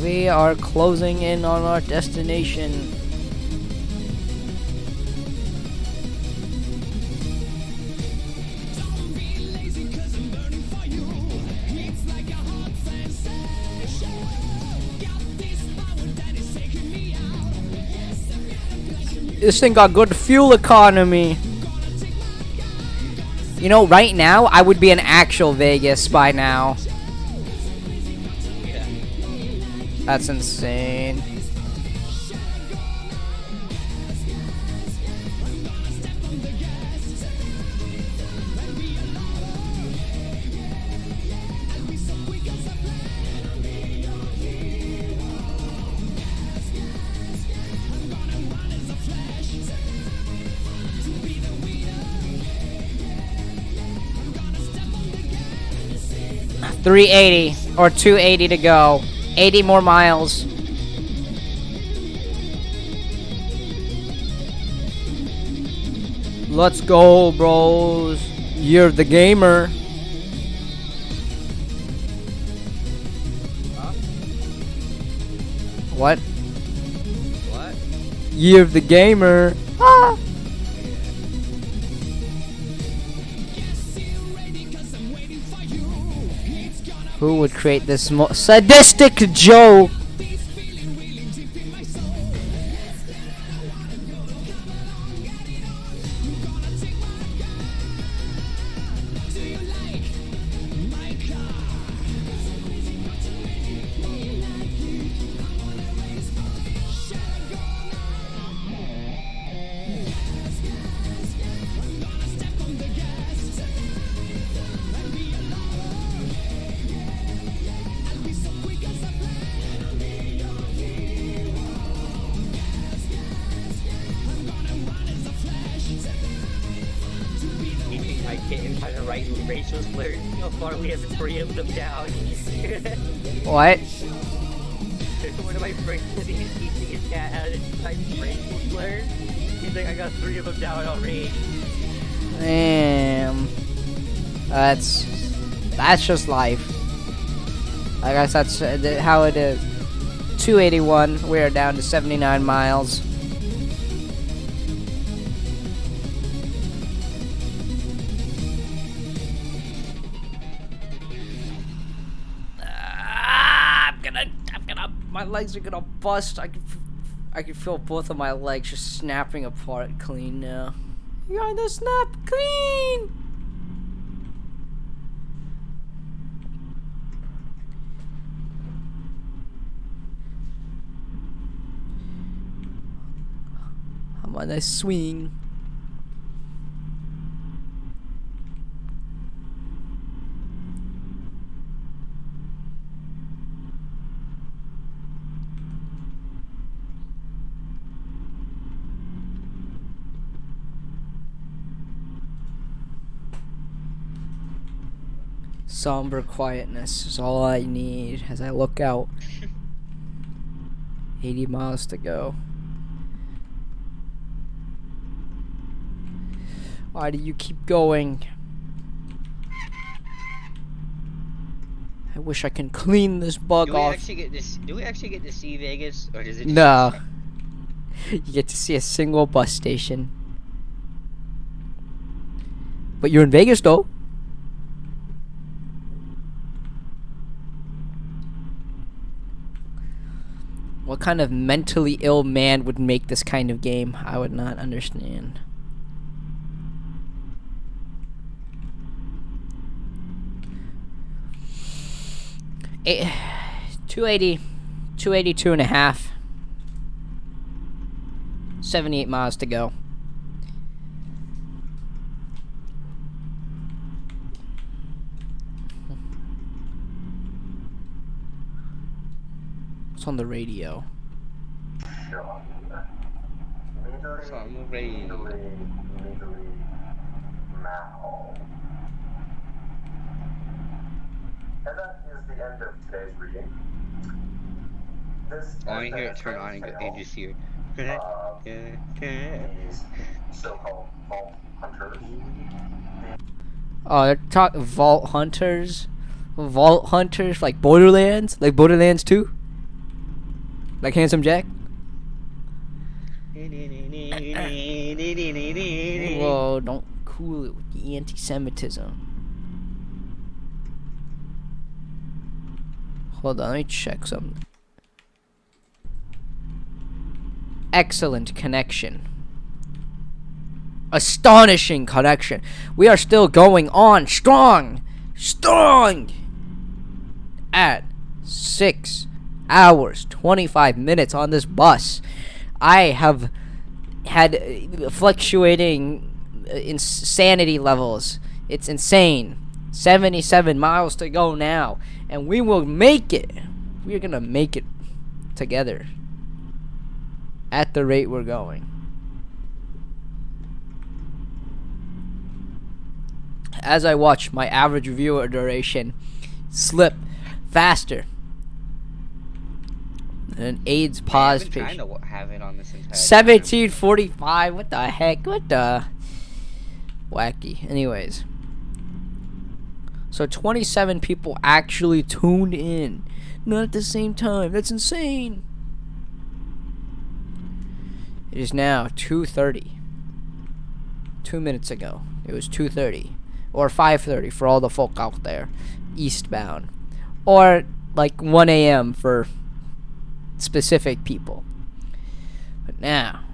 We are closing in on our destination. This thing got good fuel economy. You know, right now, I would be in actual Vegas by now. Yeah. That's insane. $380 or $280 to go. 80 more miles. Let's go, bros. You're the gamer. Huh? What? What? You're the gamer. Ah. Who would create this sadistic joke? I can't find the right racial slurs. So far, we have 3 of them down. What? One of my friends said he's teaching his cat how to type racial slurs. He's like, I got 3 of them down already. Damn. That's just life. I guess that's how it is. 281. We are down to 79 miles. My legs are gonna bust. I can feel both of my legs just snapping apart clean now. You're gonna snap clean. I'm on a swing. Somber quietness is all I need as I look out. 80 miles to go. Why do you keep going? I wish I can clean this bug Do we off. actually get this? Do we actually get to see Vegas, or does it? No. You get to see a single bus station. But you're in Vegas though. what kind of mentally ill man would make this kind of game? I would not understand. Eight, 280, 282 and a half. 78 miles to go. It's on the radio. It's on the radio. And that is the end of today's reading. This I hear it turn on and you just hear. these so-called vault hunters. Oh, they're talking vault hunters. Vault hunters like Borderlands? Like Borderlands 2? Like Handsome Jack? Whoa, don't cool it with the anti-Semitism. Hold on, let me check something. Excellent connection. Astonishing connection. We are still going on strong. Strong. At 6 hours, 25 minutes on this bus. I have had fluctuating insanity levels. It's insane. 77 miles to go now. And we will make it. We're going to make it together. At the rate we're going. As I watch my average viewer duration slip faster. An AIDS pause I've been patient. trying to have it on this entire 1745. What the heck? What the wacky. Anyways. So 27 people actually tuned in. Not at the same time. That's insane. It is now 2:30. 2 minutes ago. It was 2:30. Or 5:30 for all the folk out there. Eastbound. Or like 1 a.m. for specific people. But now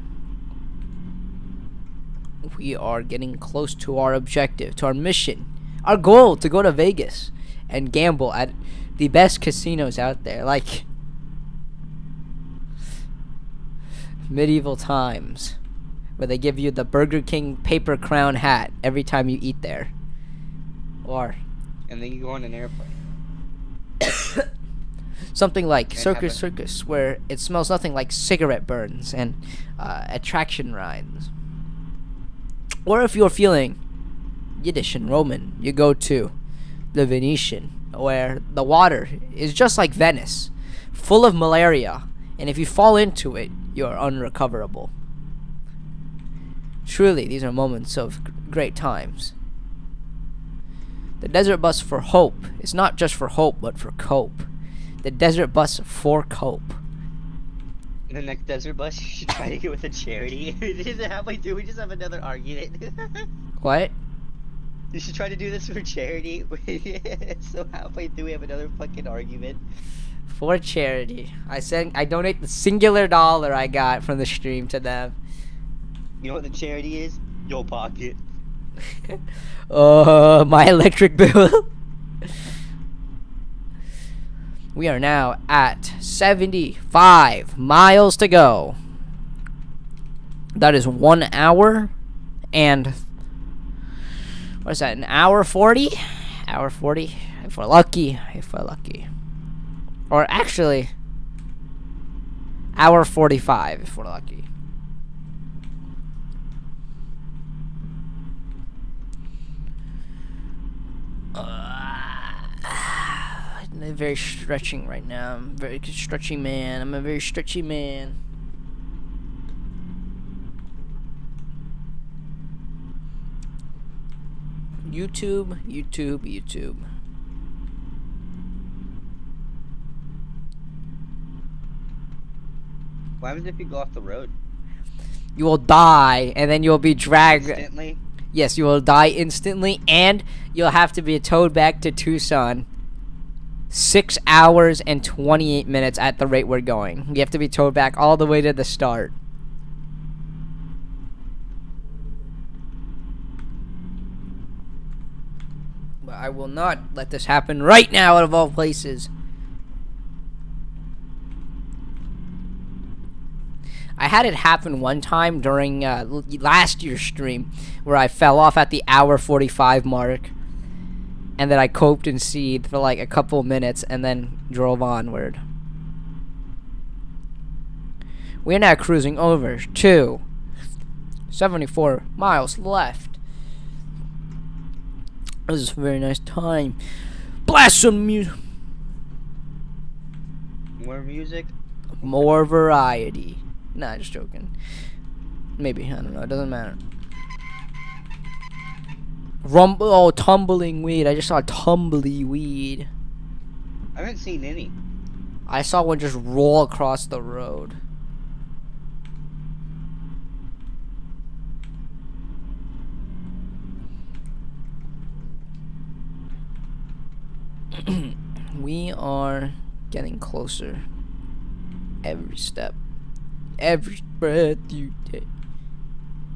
we are getting close to our objective, to our mission, our goal to go to Vegas and gamble at the best casinos out there, like medieval times, where they give you the Burger King paper crown hat every time you eat there. Or and then you go on an airplane. something like And Circus have a- Circus, where it smells nothing like cigarette burns and attraction rides. Or if you're feeling Yiddish and Roman, you go to the Venetian, where the water is just like Venice, full of malaria, and if you fall into it, you're unrecoverable. Truly, these are moments of great times. The desert bus for hope is not just for hope, but for cope. The desert bus for cope. In the next desert bus, you should try to get with a charity. Halfway through, we just have another argument. What? You should try to do this for charity. So halfway through, we have another fucking argument. For charity. I said I donate the singular dollar I got from the stream to them. You know what the charity is? Your pocket. My electric bill. We are now at 75 miles to go. That is 1 hour and what is that? An hour 40? Hour 40 if we're lucky. Or actually hour 45 if we're lucky. I'm very stretching right now. I'm a very stretchy man. I'm a very stretchy man. YouTube. What happens if you go off the road? You will die, and then you'll be dragged. Instantly? Yes, you will die instantly, and you'll have to be towed back to Tucson. 6 hours and 28 minutes at the rate we're going. You have to be towed back all the way to the start. But I will not let this happen right now, out of all places. I had it happen one time during last year's stream, where I fell off at the hour 45 mark, and then I coped and seed for like a couple minutes, and then drove onward. We're now cruising over to 74 miles left. This is a very nice time. Blast some music. More music? More variety. Nah, just joking. Maybe, I don't know, it doesn't matter. Oh, tumbling weed. I just saw tumbly weed. I haven't seen any. I saw one just roll across the road. We are getting closer. Every step. Every breath you take.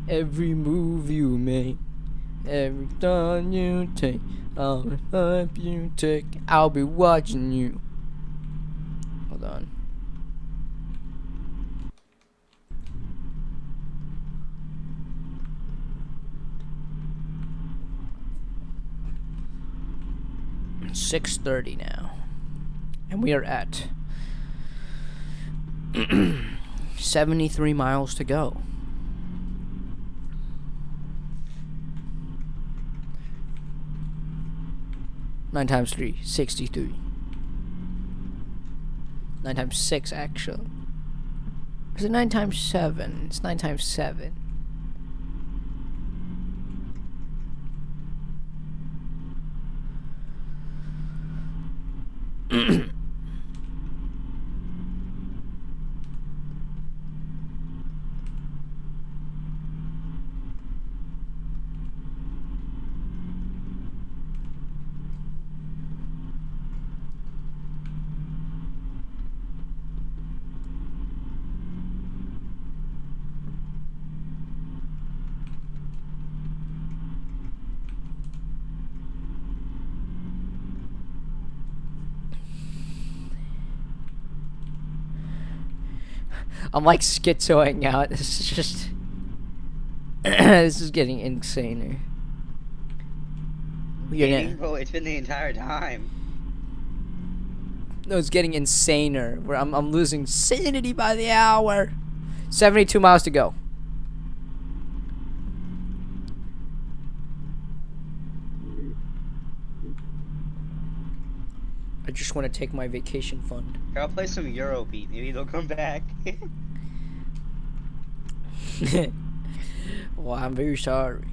Every move you make. Every time you take. All the time you take. I'll be watching you. Hold on. It's 6:30 now. And we are at 73 miles to go. Nine times 3, 63. 9 times 6, actually. Is it 9 times 7? It's 9 times 7. I'm like schizoing out. This is just this is getting insaner. Bro, it's been the entire time. No, it's getting insaner. Where I'm losing sanity by the hour. 72 miles to go. I just want to take my vacation fund. I'll play some Eurobeat. Maybe they'll come back. Well, I'm very sorry.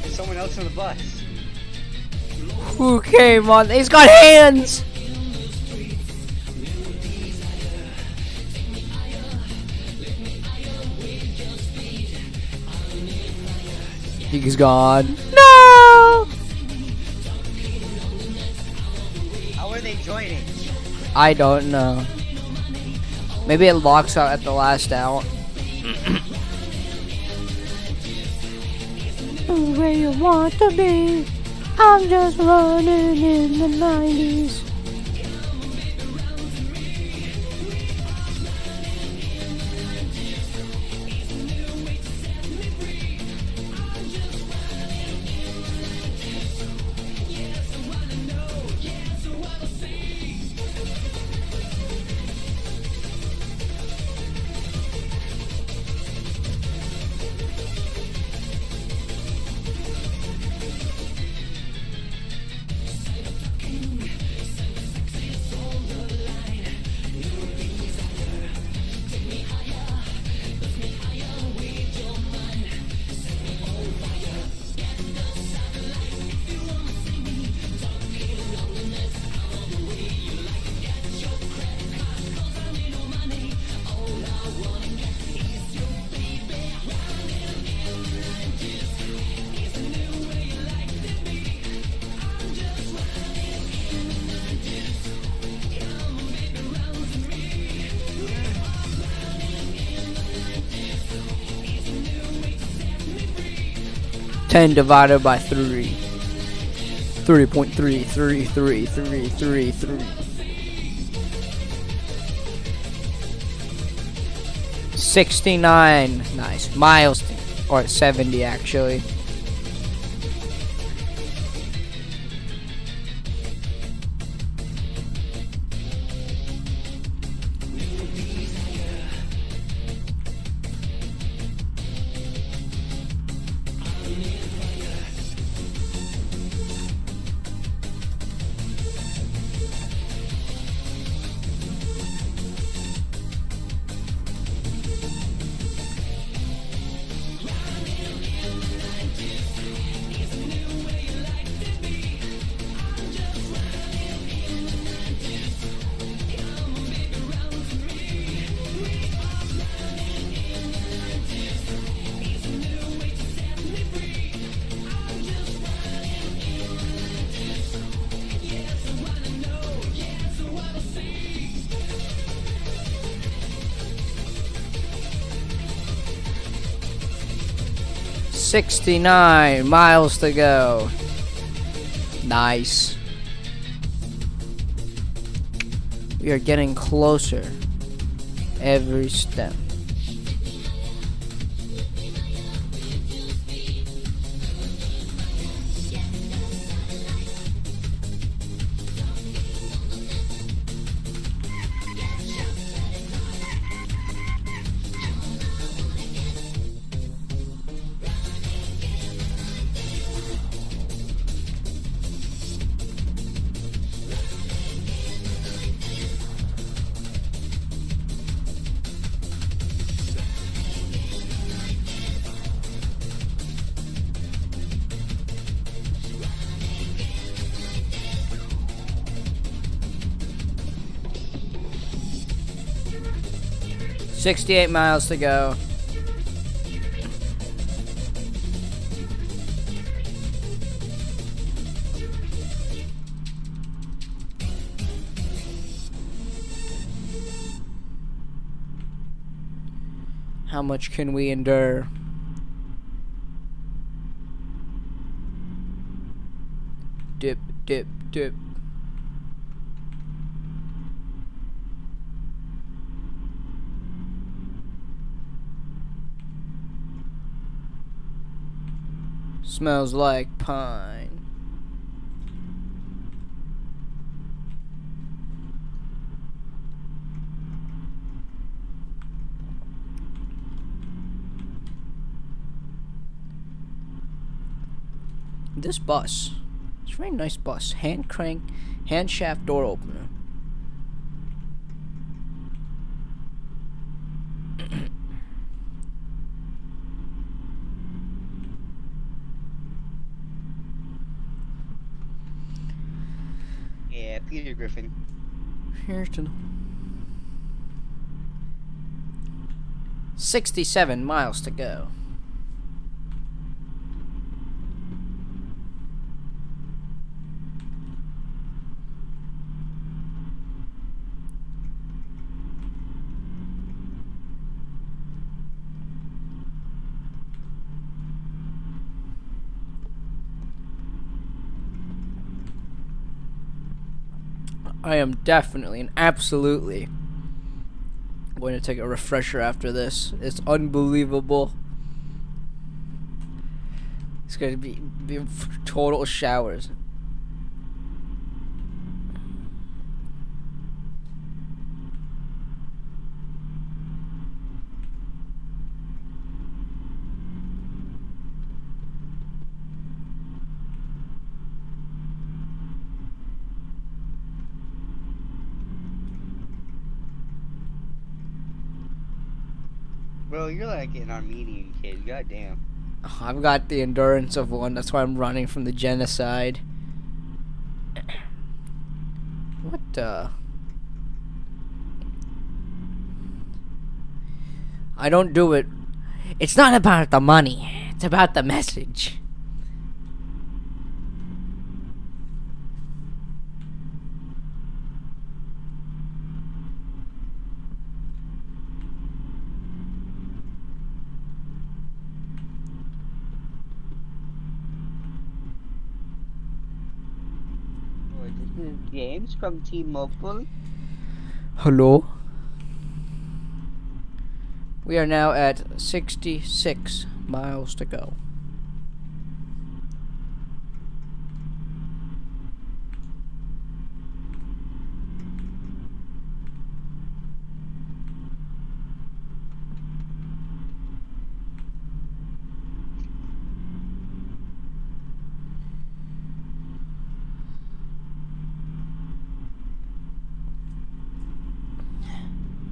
Someone else on the bus. Who came on? He's got hands! He's gone. No! How are they joining? I don't know. Maybe it locks out at the last out. Where you want to be, I'm just running in the 90s. 10 divided by 3. 3.3333333. 69. Nice. Miles. Or 70 actually. $69 miles to go. Nice. We are getting closer every step. $68 miles to go. How much can we endure? Dip, dip, dip. Smells like pine. This bus, it's a very nice bus. Hand crank, hand shaft door opener. Yeah, Peter Griffin. Here's to 67 miles to go. I am definitely and absolutely going to take a refresher after this. It's unbelievable. It's going to be total showers. Bro, you're like an Armenian kid. Goddamn. I've got the endurance of one. That's why I'm running from the genocide. What the? I don't do it. It's not about the money. It's about the message. James from T-Mobile. Hello? We are now at 66 miles to go.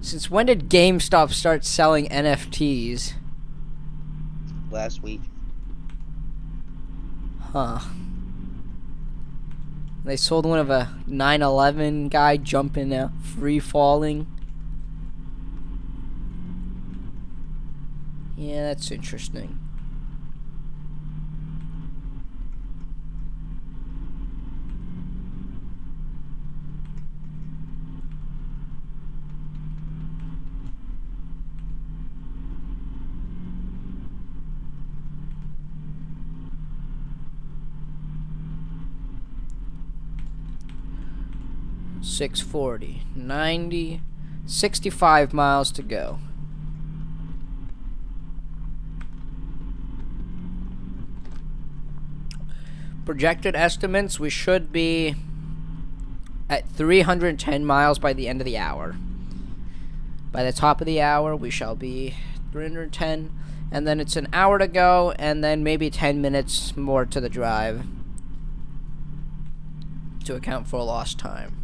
Since when did GameStop start selling NFTs? Last week. Huh. They sold one of a 9/11 guy jumping out, free falling. Yeah, that's interesting. $640, 90, 65 miles to go. Projected estimates, we should be at 310 miles by the end of the hour. By the top of the hour, we shall be 310, and then it's an hour to go, and then maybe 10 minutes more to the drive to account for lost time.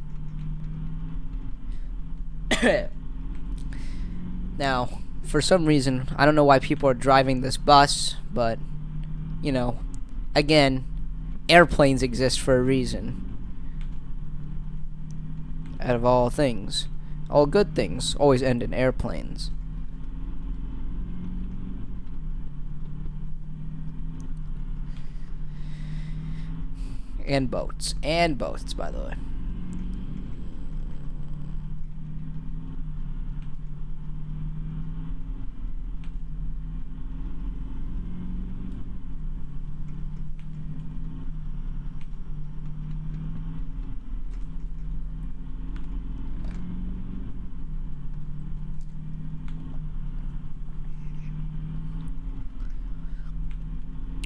Now, for some reason, I don't know why people are driving this bus, but, you know, again, airplanes exist for a reason. Out of all things, all good things always end in airplanes. And boats, by the way.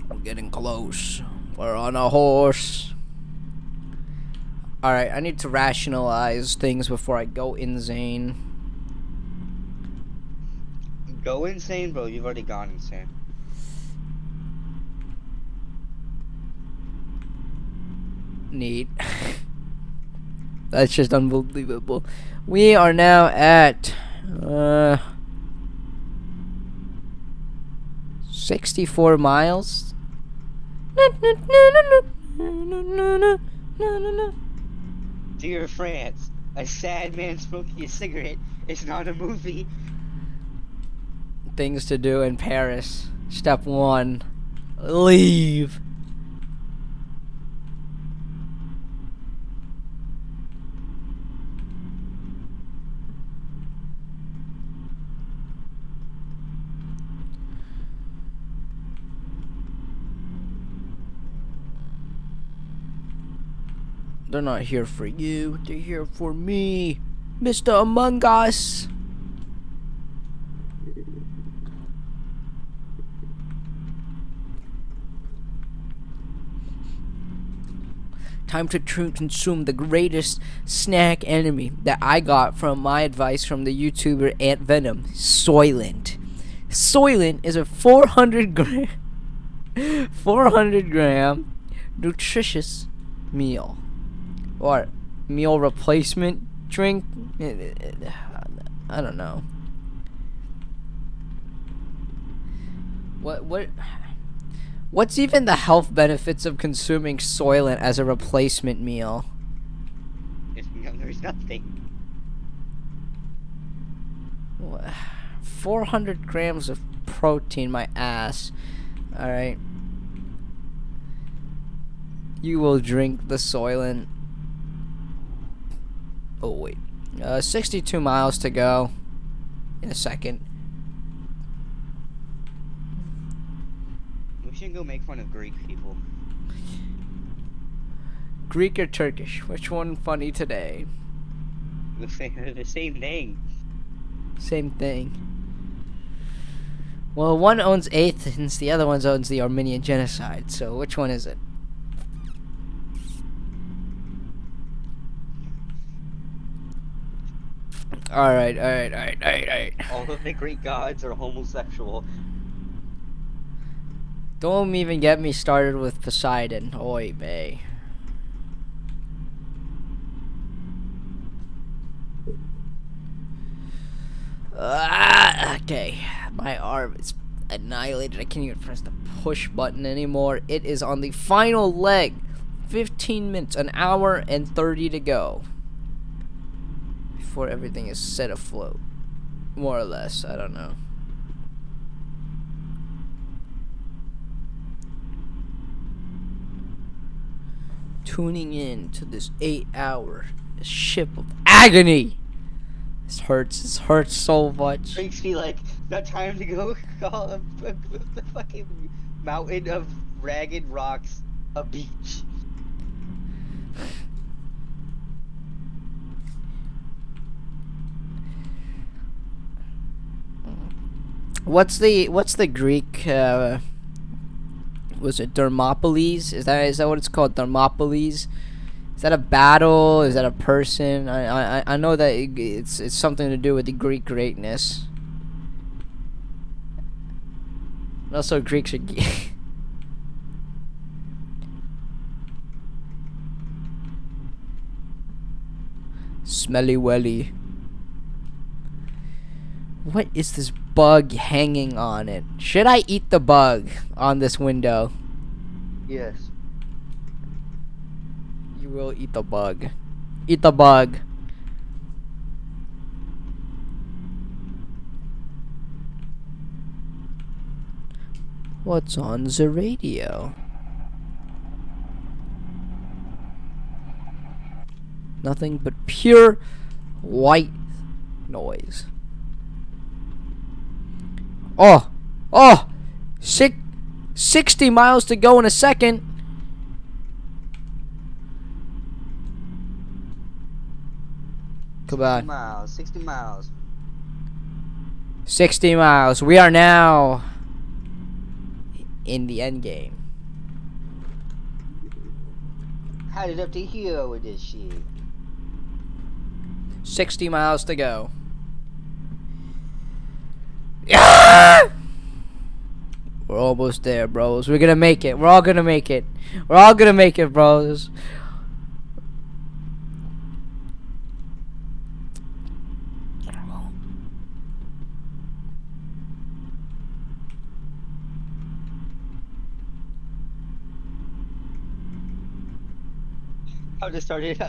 We're getting close. We're on a horse. Alright, I need to rationalize things before I go insane. Go insane, bro. You've already gone insane. Neat. That's just unbelievable. We are now at 64 miles. Dear France, a sad man smoking a cigarette is not a movie. Things to do in Paris. Step 1. Leave. They're not here for you. They're here for me, Mr. Among Us. Time to consume the greatest snack enemy that I got from my advice from the YouTuber Ant Venom, Soylent. Soylent is a 400 gram nutritious meal. Or meal replacement drink. I don't know. What's even the health benefits of consuming Soylent as a replacement meal? There's nothing. 400 grams of protein, my ass. Alright. You will drink the Soylent. Oh, wait. 62 miles to go. In a second. We should go make fun of Greek people. Greek or Turkish? Which one funny today? The same thing. Same thing. Well, one owns Athens, the other one owns the Armenian genocide. So which one is it? All right. All of the Greek gods are homosexual. Don't even get me started with Poseidon. Oy vey. Okay, my arm is annihilated. I can't even press the push button anymore. It is on the final leg. 15 minutes, an hour and 30 to go before everything is set afloat. More or less, I don't know. Tuning in to this 8-hour ship of agony. This hurts so much. Makes me like, not time to go call the fucking mountain of ragged rocks a beach. What's the Greek? Was it Thermopyles? Is that what it's called? Thermopyles? Is that a battle? Is that a person? I know that it's something to do with the Greek greatness. And also, Greeks are. Smelly welly. What is this bug hanging on it? Should I eat the bug on this window? Yes. You will eat the bug. Eat the bug. What's on the radio? Nothing but pure white noise. Oh! 60 miles to go in a second. Come on. 60 miles. 60 miles. We are now in the end game. Headed up to here with this shit. 60 miles to go. Yeah! We're almost there, bros. We're gonna make it. We're all gonna make it. We're all gonna make it, bros. How to start it?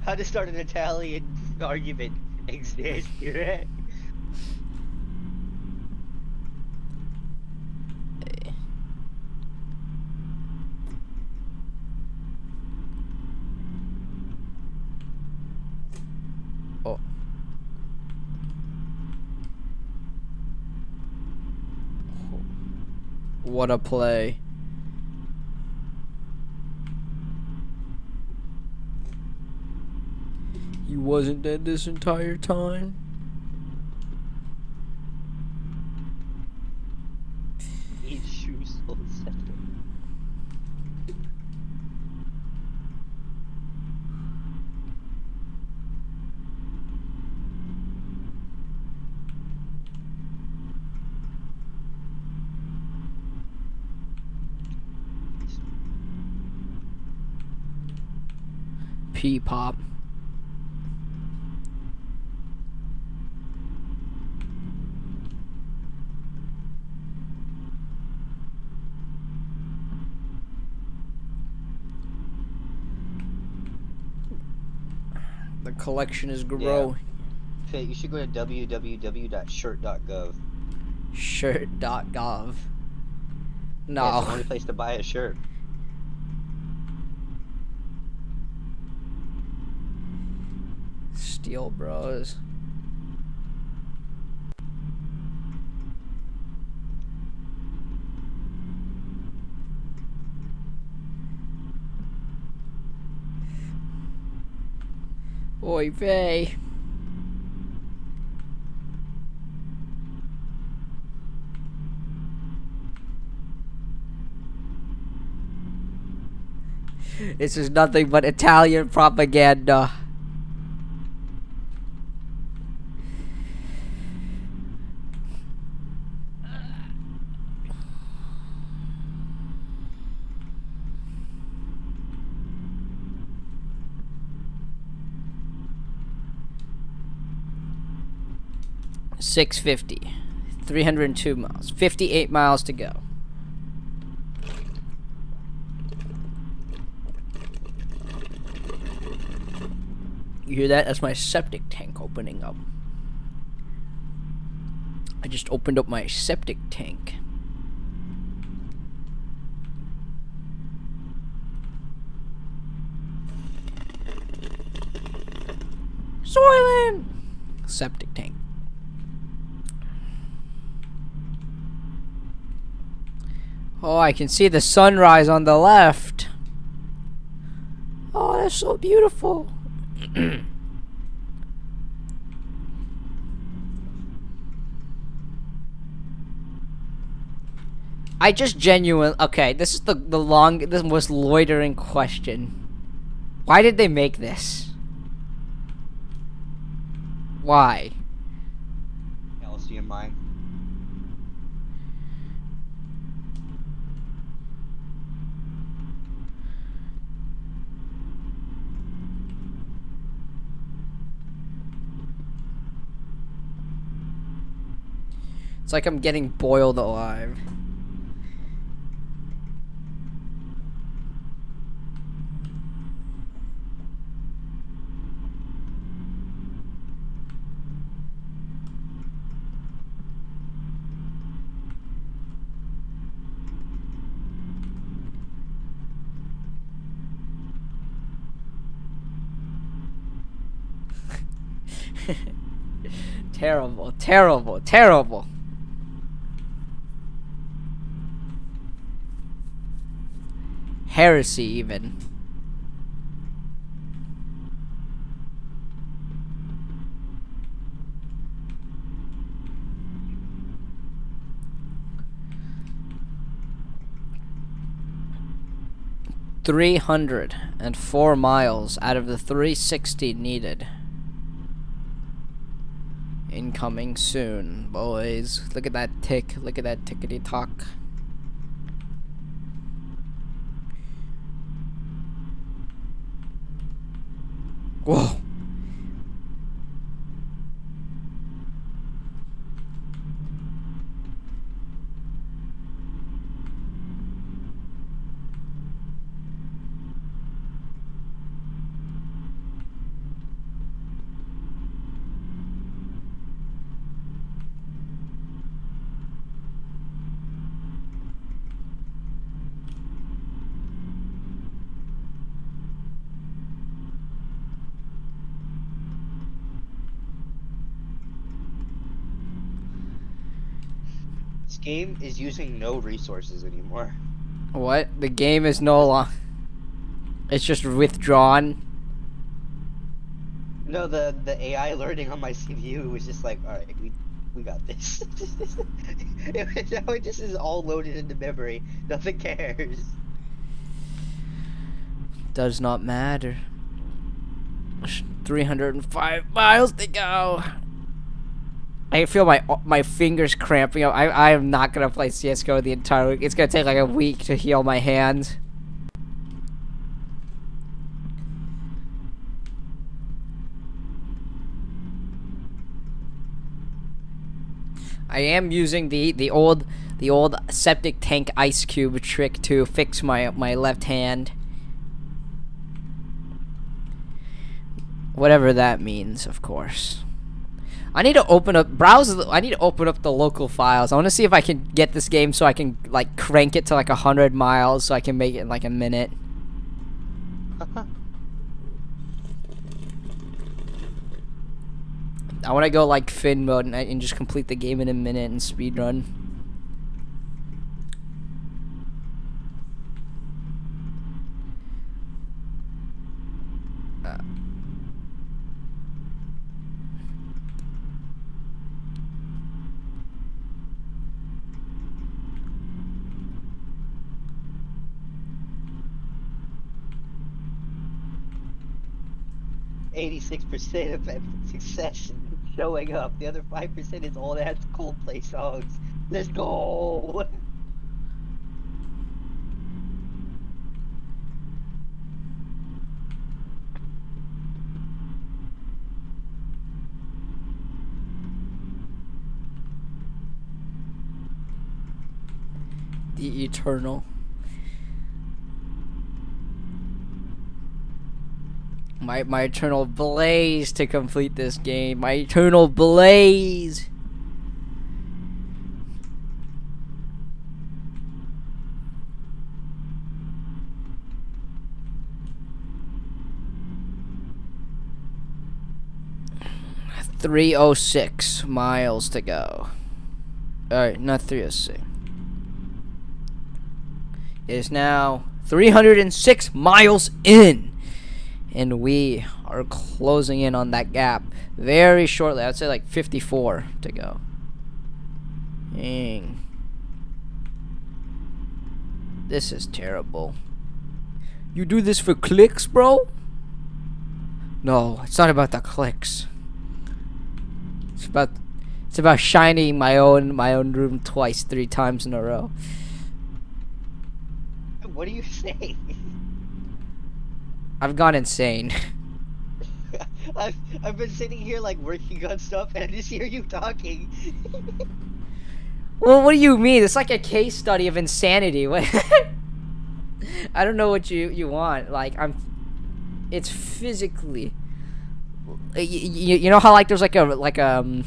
How to start an Italian argument exists, right? Oh. What a play. He wasn't dead this entire time. Eat shoes full second. P-pop. The collection is growing. Okay, you should go to www.shirt.gov. Shirt.gov. No. Yeah, it's the only place to buy a shirt. Steel Bros. Oy vey. This is nothing but Italian propaganda. $650. 302 miles. 58 miles to go. You hear that? That's my septic tank opening up. I just opened up my septic tank. Soylent! Septic tank. Oh, I can see the sunrise on the left. Oh, that's so beautiful. I just genuinely... Okay, this is the most loitering question. Why did they make this? Why? Else do you mind? It's like I'm getting boiled alive. Terrible, terrible, terrible. Heresy, even. $304 miles out of the 360 needed. Incoming soon, boys. Look at that tick. Look at that tickety tock. Whoa. This game is using no resources anymore. What? The game is no longer... It's just withdrawn. No, the AI learning on my CPU was just like, alright, we got this. Now it just is all loaded into memory. Nothing cares. Does not matter. 305 miles to go. I feel my fingers cramping up. I am not gonna play CS:GO the entire week. It's gonna take like a week to heal my hands. I am using the old septic tank ice cube trick to fix my left hand. Whatever that means, of course. I need to open up I need to open up the local files. I want to see if I can get this game so I can like crank it to like 100 miles so I can make it in like a minute. I want to go like Finn mode and just complete the game in a minute and speed run. 86% of success in showing up. The other 5% is all that's Coldplay songs. Let's go. The Eternal. My eternal blaze to complete this game. My eternal blaze. $306 miles to go. Alright, not 306. It is now 306 miles in. And we are closing in on that gap very shortly. I'd say like 54 to go. Dang. This is terrible. You do this for clicks, bro? No, it's not about the clicks. It's about shining my own room twice, 3 times in a row. What do you say? I've gone insane. I've been sitting here like working on stuff and I just hear you talking. Well, what do you mean? It's like a case study of insanity. What? I don't know what you want. Like it's physically. You know how like there's like a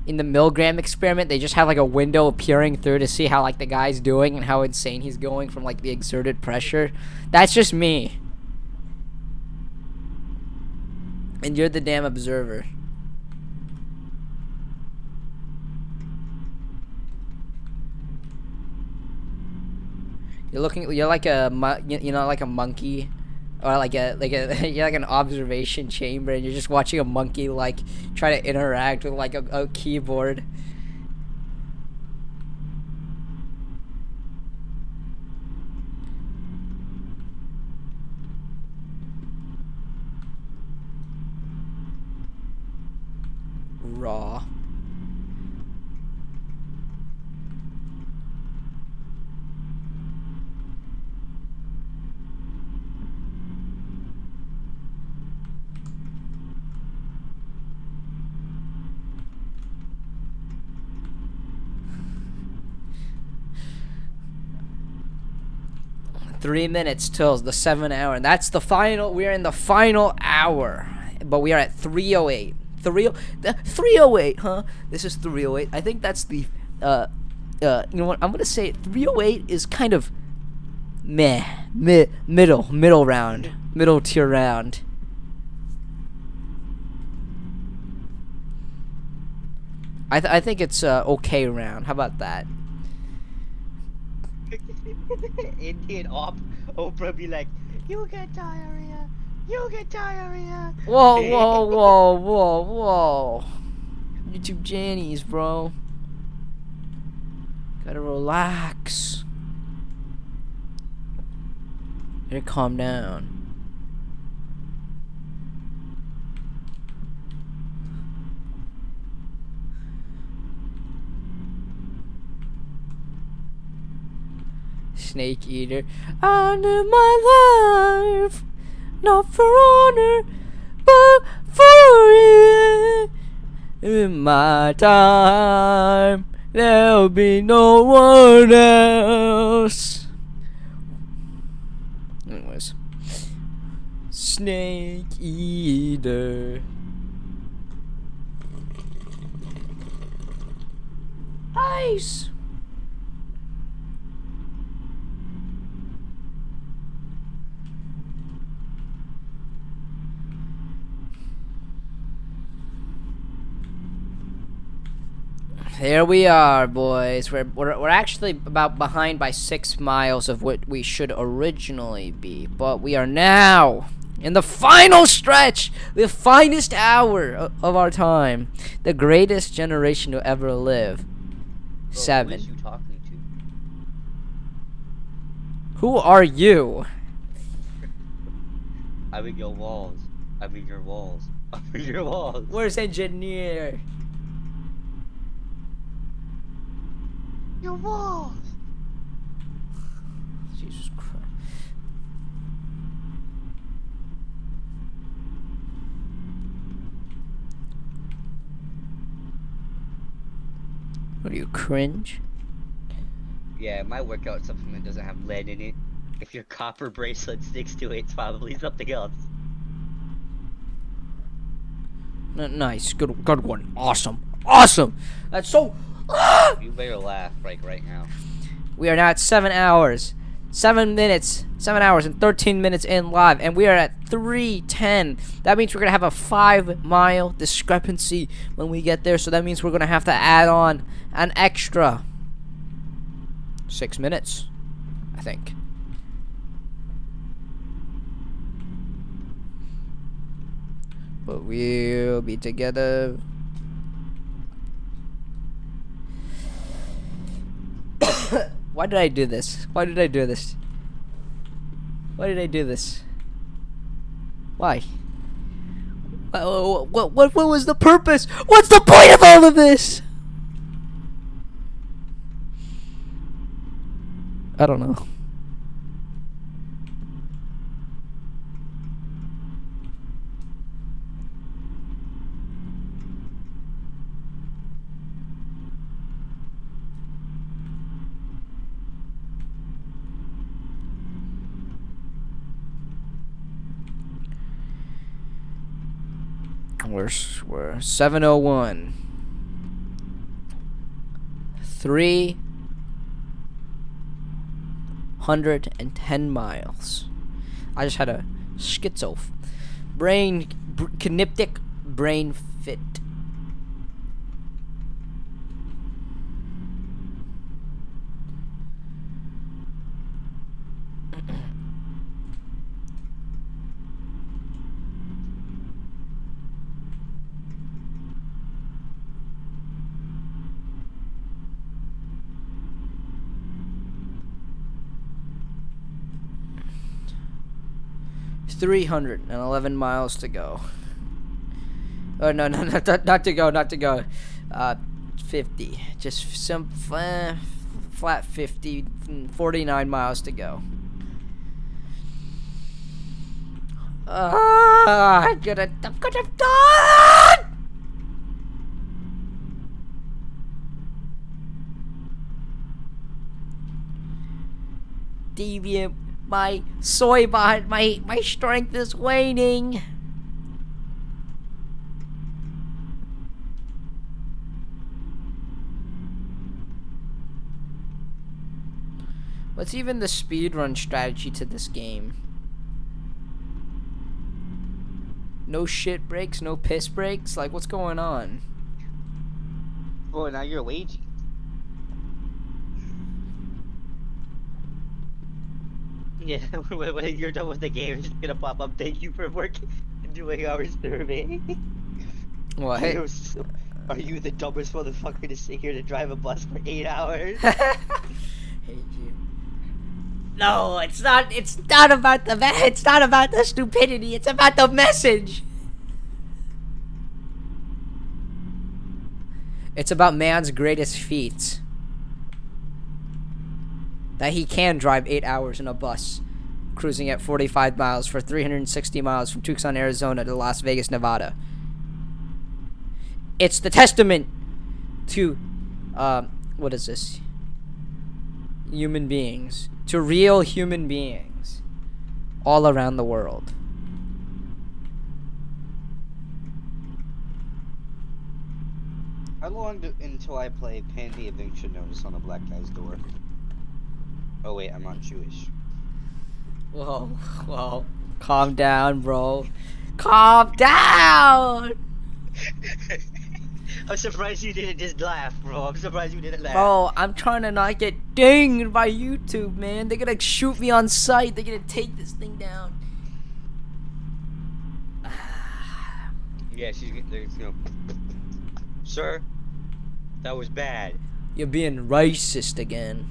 in the Milgram experiment they just have like a window peering through to see how like the guy's doing and how insane he's going from like the exerted pressure. That's just me. And you're the damn observer. You're like a like a monkey, or like a you're like an observation chamber, and you're just watching a monkey like try to interact with like a keyboard. Raw. Three minutes till the 7 hour, and that's the final. We are in the final hour, but we are at 308. 308, huh? This is 308. I think that's the you know what? I'm gonna say 308 is kind of middle round, middle tier round. I think it's okay round. How about that? Indian Oprah be like, you get diarrhea, you get diarrhea. Whoa. YouTube Jannies, bro. Gotta relax. Gotta calm down. Snake eater. I live my life not for honor, but for you. In my time, there'll be no one else. Anyways, snake eater. Nice. There we are, boys. We're actually about behind by 6 miles of what we should originally be, but we are now in the final stretch, the finest hour of our time, the greatest generation to ever live. Bro, 7. Who is you talking to? Who are you? I'm in your walls. I mean your walls. I mean your walls. Where's engineer? Your walls. Jesus Christ. What do you cringe? Yeah, my workout supplement doesn't have lead in it. If your copper bracelet sticks to it, it's probably something else. Nice, good one. Awesome. That's so. You better laugh like right now. We are now at 7 hours, 7 minutes, 7 hours and 13 minutes in live, and we are at 3:10. That means we're gonna have a 5-mile discrepancy when we get there. So that means we're gonna have to add on an extra 6 minutes, I think. But we'll be together. Why did I do this? Why? Why? What was the purpose? What's the point of all of this? I don't know. We're 7:01. 310 miles. I just had a kineptic brain fit. $311 miles to go. Oh no, not to go. 50. Just some flat 50. 49 miles to go. I'm gonna die. Deviant. My soy bot, my strength is waning. What's even the speedrun strategy to this game? No shit breaks, no piss breaks? Like, what's going on? Well, now you're waging. Yeah, when you're done with the game, it's gonna pop up. Thank you for doing our survey. What? Are you the dumbest motherfucker to sit here to drive a bus for 8 hours? Hate you. No, it's not. It's not about the it's not about the stupidity. It's about the message. It's about man's greatest feats. That he can drive 8 hours in a bus, cruising at 45 miles for 360 miles from Tucson, Arizona to Las Vegas, Nevada. It's the testament to, what is this? Human beings. To real human beings. All around the world. How long until I play Pan the Eviction Notice on a black guy's door? Oh wait, I'm not Jewish. Whoa. Calm down, bro. Calm down! I'm surprised you didn't just laugh, bro. I'm surprised you didn't laugh. Bro, I'm trying to not get dinged by YouTube, man. They're gonna shoot me on sight. They're gonna take this thing down. Yeah, they're gonna... Sir, that was bad. You're being racist again.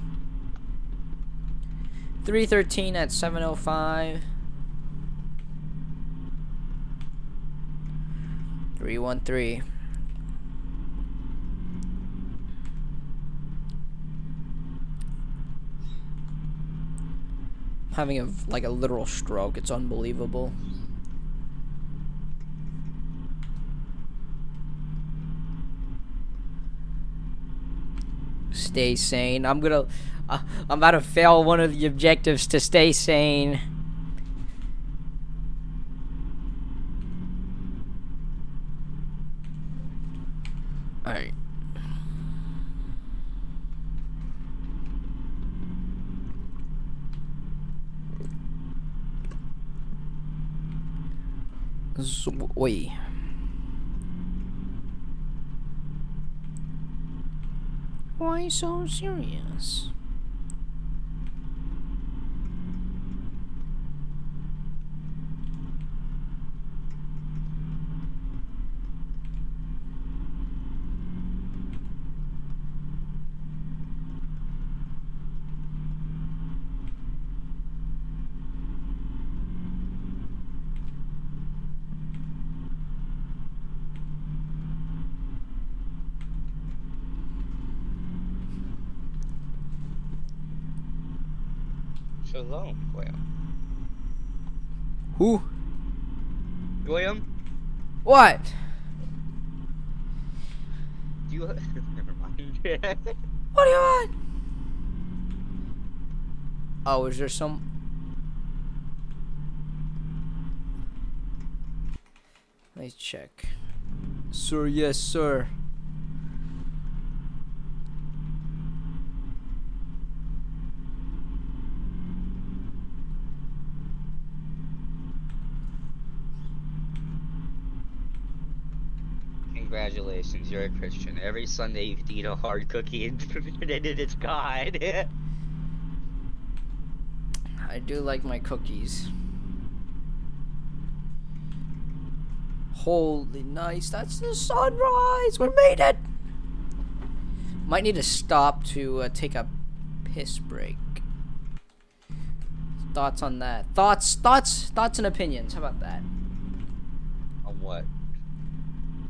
3:13 at 7:05. 313. Having a literal stroke. It's unbelievable. Stay sane. I'm about to fail one of the objectives to stay sane. Alright. Wait. Why so serious? Shalom, William. Who? William? What? Do you... Never mind. What do you want? Oh, is there some... Let's check. Sir, yes, sir. Congratulations, you're a Christian. Every Sunday you get to eat a hard cookie and it's God. I do like my cookies. Holy nice, that's the sunrise! We made it! Might need to stop to take a piss break. Thoughts on that? Thoughts and opinions, how about that? On what?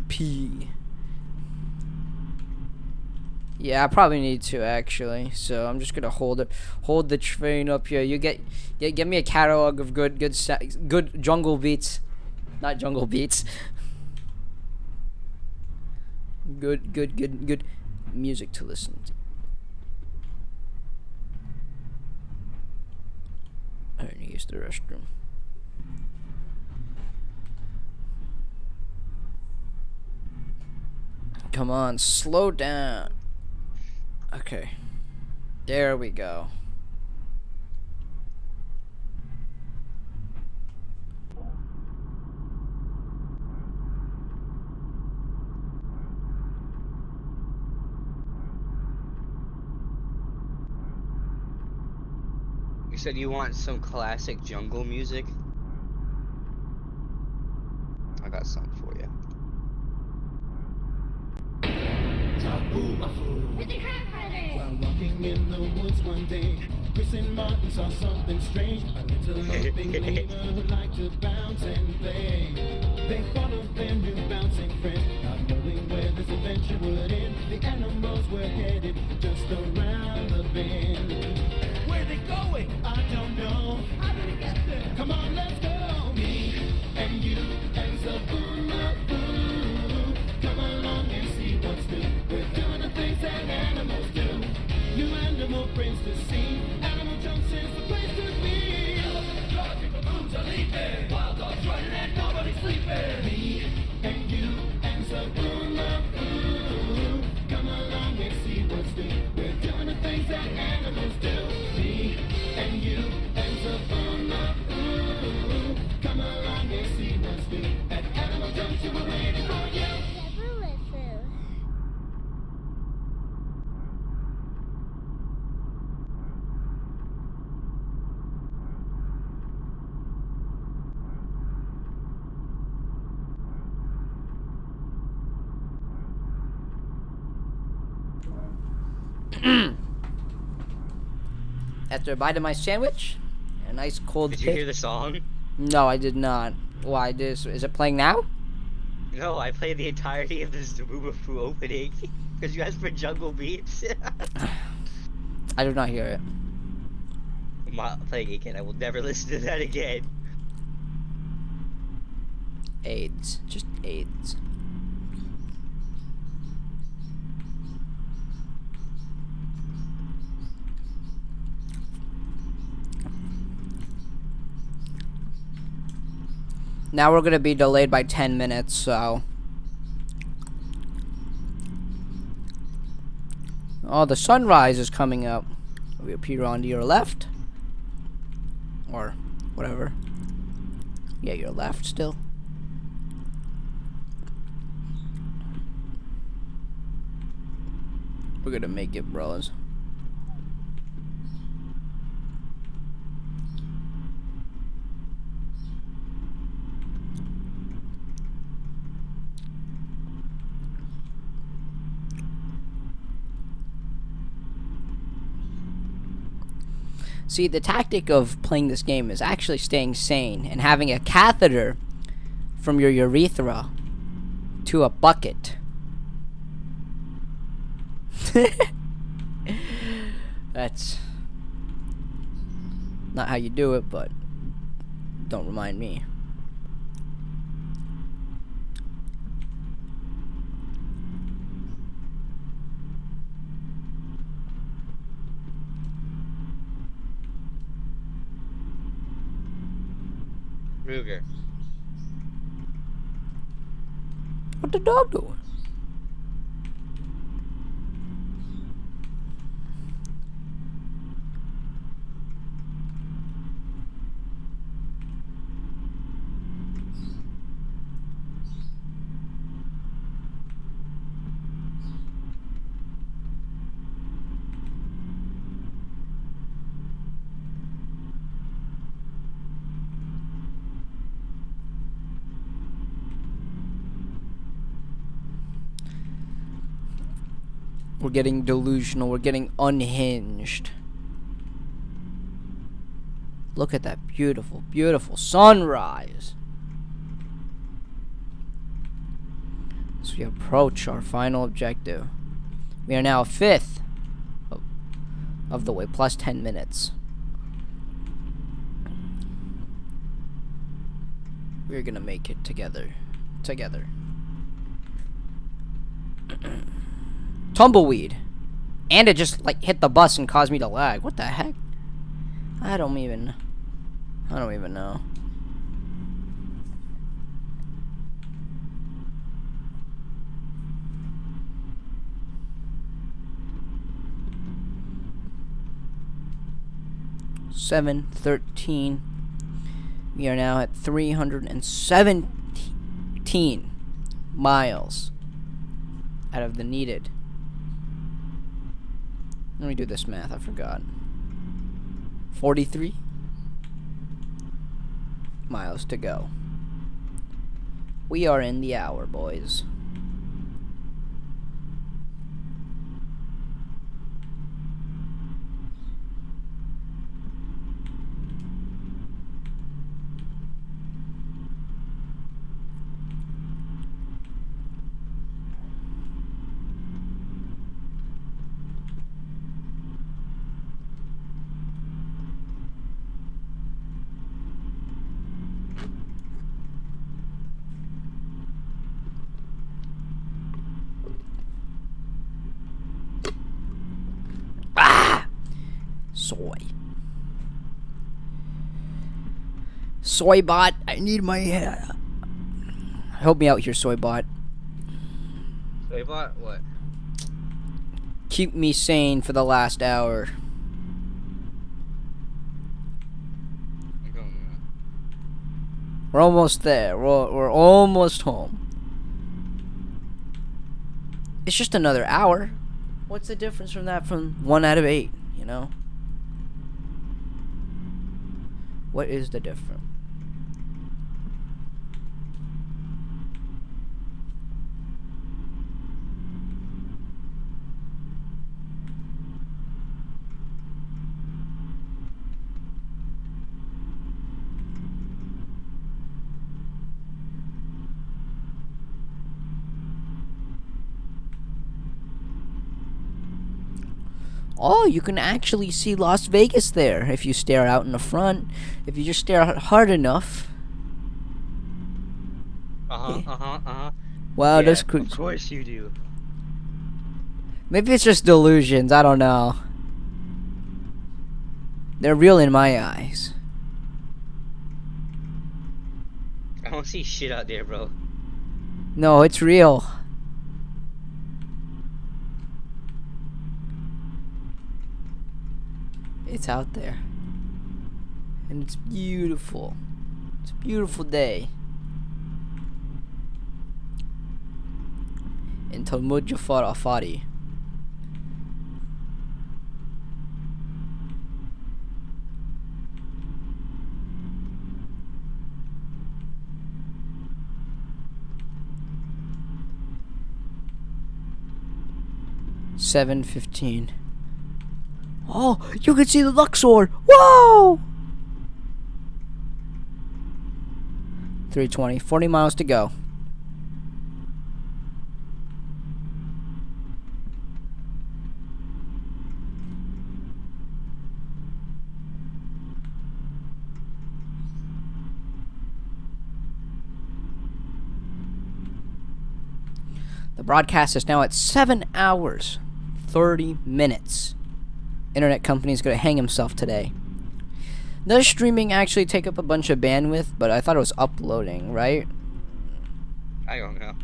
Pee. Yeah, I probably need to actually. So I'm just gonna hold the train up here. You get me a catalog of good jungle beats, not jungle beats. Good music to listen to. I need to use the restroom. Come on, slow down. Okay. There we go. You said you want some classic jungle music? I got something for you. While walking in the woods one day, Chris and Martin saw something strange. A little lumping neighbor who liked to bounce and play. They followed their new bouncing friend, not knowing where this adventure would end. The animals were headed just around the bend. Where they going? I don't know. How did they get there? Come on, let's go. Me and you and Sabuna. Come along and see what's new. We're doing the things that animals do. New animal friends to see. Animal Junction's the place to be. Elephants charging, baboons are leaping. Wild dogs running and nobody's sleeping. Me and you and Sabuna. Come along and see what's new. We're doing the things that animals do. Me and you and Sabuna. Come along and see what's new. At Animal Junction we're waiting for you. After a bite of my sandwich, a nice cold. Did you hear the song? No, I did not. Why? Is it playing now? No, I played the entirety of the Zabumafu opening because you asked for jungle beats. I do not hear it. I'm not playing it again. I will never listen to that again. AIDS. Just AIDS. Now we're gonna be delayed by 10 minutes, so. Oh, the sunrise is coming up. We appear on to your left. Or whatever. Yeah, your left still. We're gonna make it, bros. See, the tactic of playing this game is actually staying sane and having a catheter from your urethra to a bucket. That's not how you do it, but don't remind me. Ruger. What the dog doing? We're getting delusional. We're getting unhinged. Look at that beautiful, beautiful sunrise. As we approach our final objective. We are now a fifth of the way, plus 10 minutes. We're gonna make it together. Tumbleweed. And it just like hit the bus and caused me to lag. What the heck? I don't even know. $7:13. We are now at 317 miles out of the needed. Let me do this math, I forgot. 43 miles to go. We are in the hour, boys. Soybot, I need my help me out here, Soybot. Soybot, what? Keep me sane for the last hour. I'm going now. We're almost there. We're almost home. It's just another hour. What's the difference from that from 1 out of 8, you know? What is the difference? Oh, you can actually see Las Vegas there if you stare out in the front. If you just stare hard enough. Wow, Yeah, that's of course you do. maybe it's just delusions. I don't know. They're real in my eyes. I don't see shit out there, bro. No, it's real. It's out there. And it's beautiful. It's a beautiful day. In Talmud Jafar Afadi. $7:15. Oh, you can see the Luxor. Whoa! 3:20. 40 miles to go. The broadcast is now at 7 hours, 30 minutes. Internet company's gonna hang himself today. Does streaming actually take up a bunch of bandwidth? But I thought it was uploading, right? I don't know.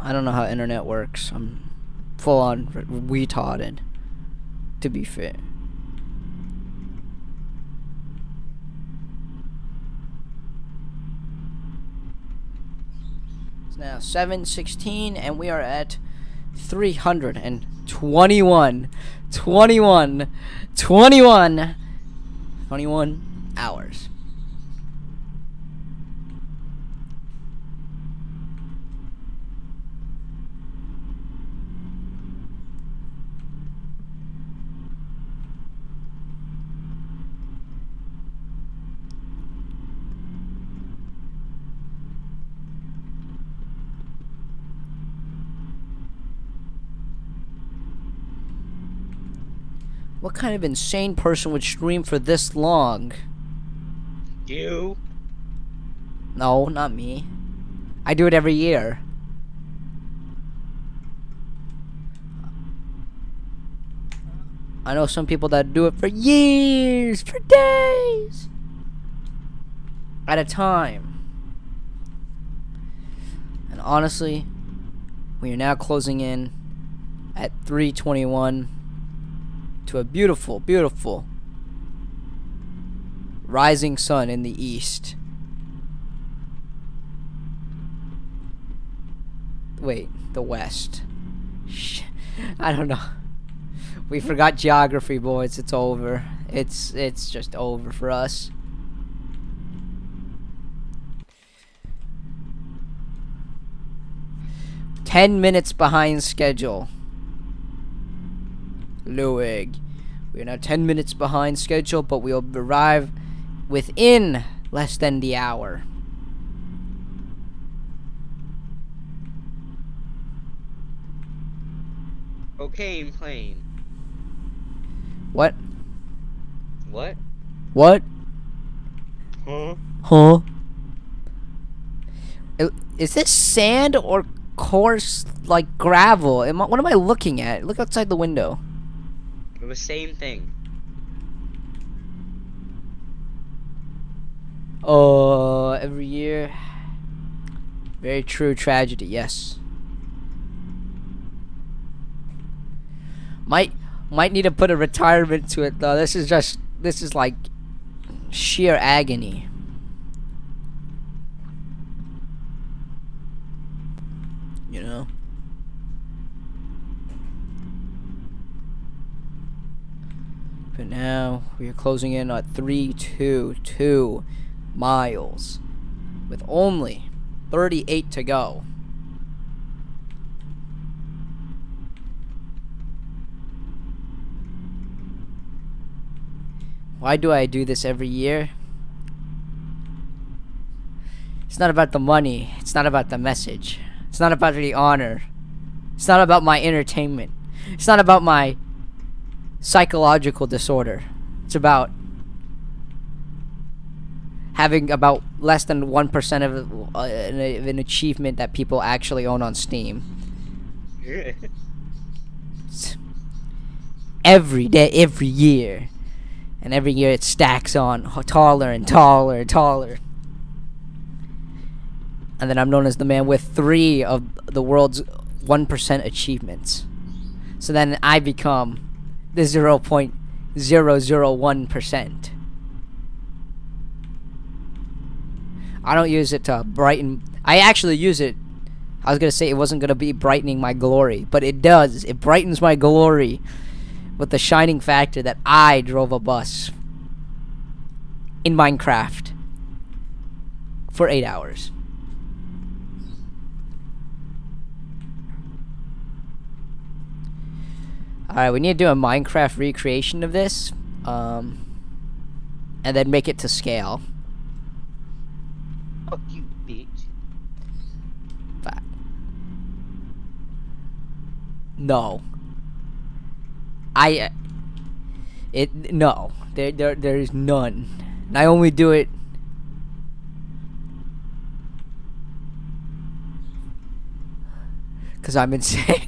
I don't know how internet works. I'm full on retarded, to be fair. It's now 7:16 and we are at 321 hours. What kind of insane person would stream for this long? You? No, not me. I do it every year. I know some people that do it for years, for days, at a time. And honestly, we are now closing in at 3:21 to a beautiful, beautiful rising sun in the east. Wait, the west. I don't know. We forgot geography, boys. It's over. It's just over for us. "10 minutes behind schedule." Luig. We are now 10 minutes behind schedule, but we'll arrive within less than the hour. Cocaine plane. What? What? What? Huh? Huh? Is this sand or coarse, like, gravel? What am I looking at? Look outside the window. The same thing. Oh, every year. Very true tragedy, yes. Might need to put a retirement to it though. This is like sheer agony. You know? But now we are closing in at 322 miles with only 38 to go. Why do I do this every year? It's not about the money. It's not about the message. It's not about the honor. It's not about my entertainment. It's not about my psychological disorder. It's about having about less than 1% of an achievement that people actually own on Steam. Every day, every year. And every year it stacks on taller and taller and taller. And then I'm known as the man with 3 of the world's 1% achievements. So then I become the 0.001%. I don't use it to brighten. I actually use it. I was going to say it wasn't going to be brightening my glory, but it does. It brightens my glory with the shining factor that I drove a bus in Minecraft for 8 hours. Alright, we need to do a Minecraft recreation of this. And then make it to scale. Fuck you, bitch. But no. No. There's none. And I only do it because I'm insane.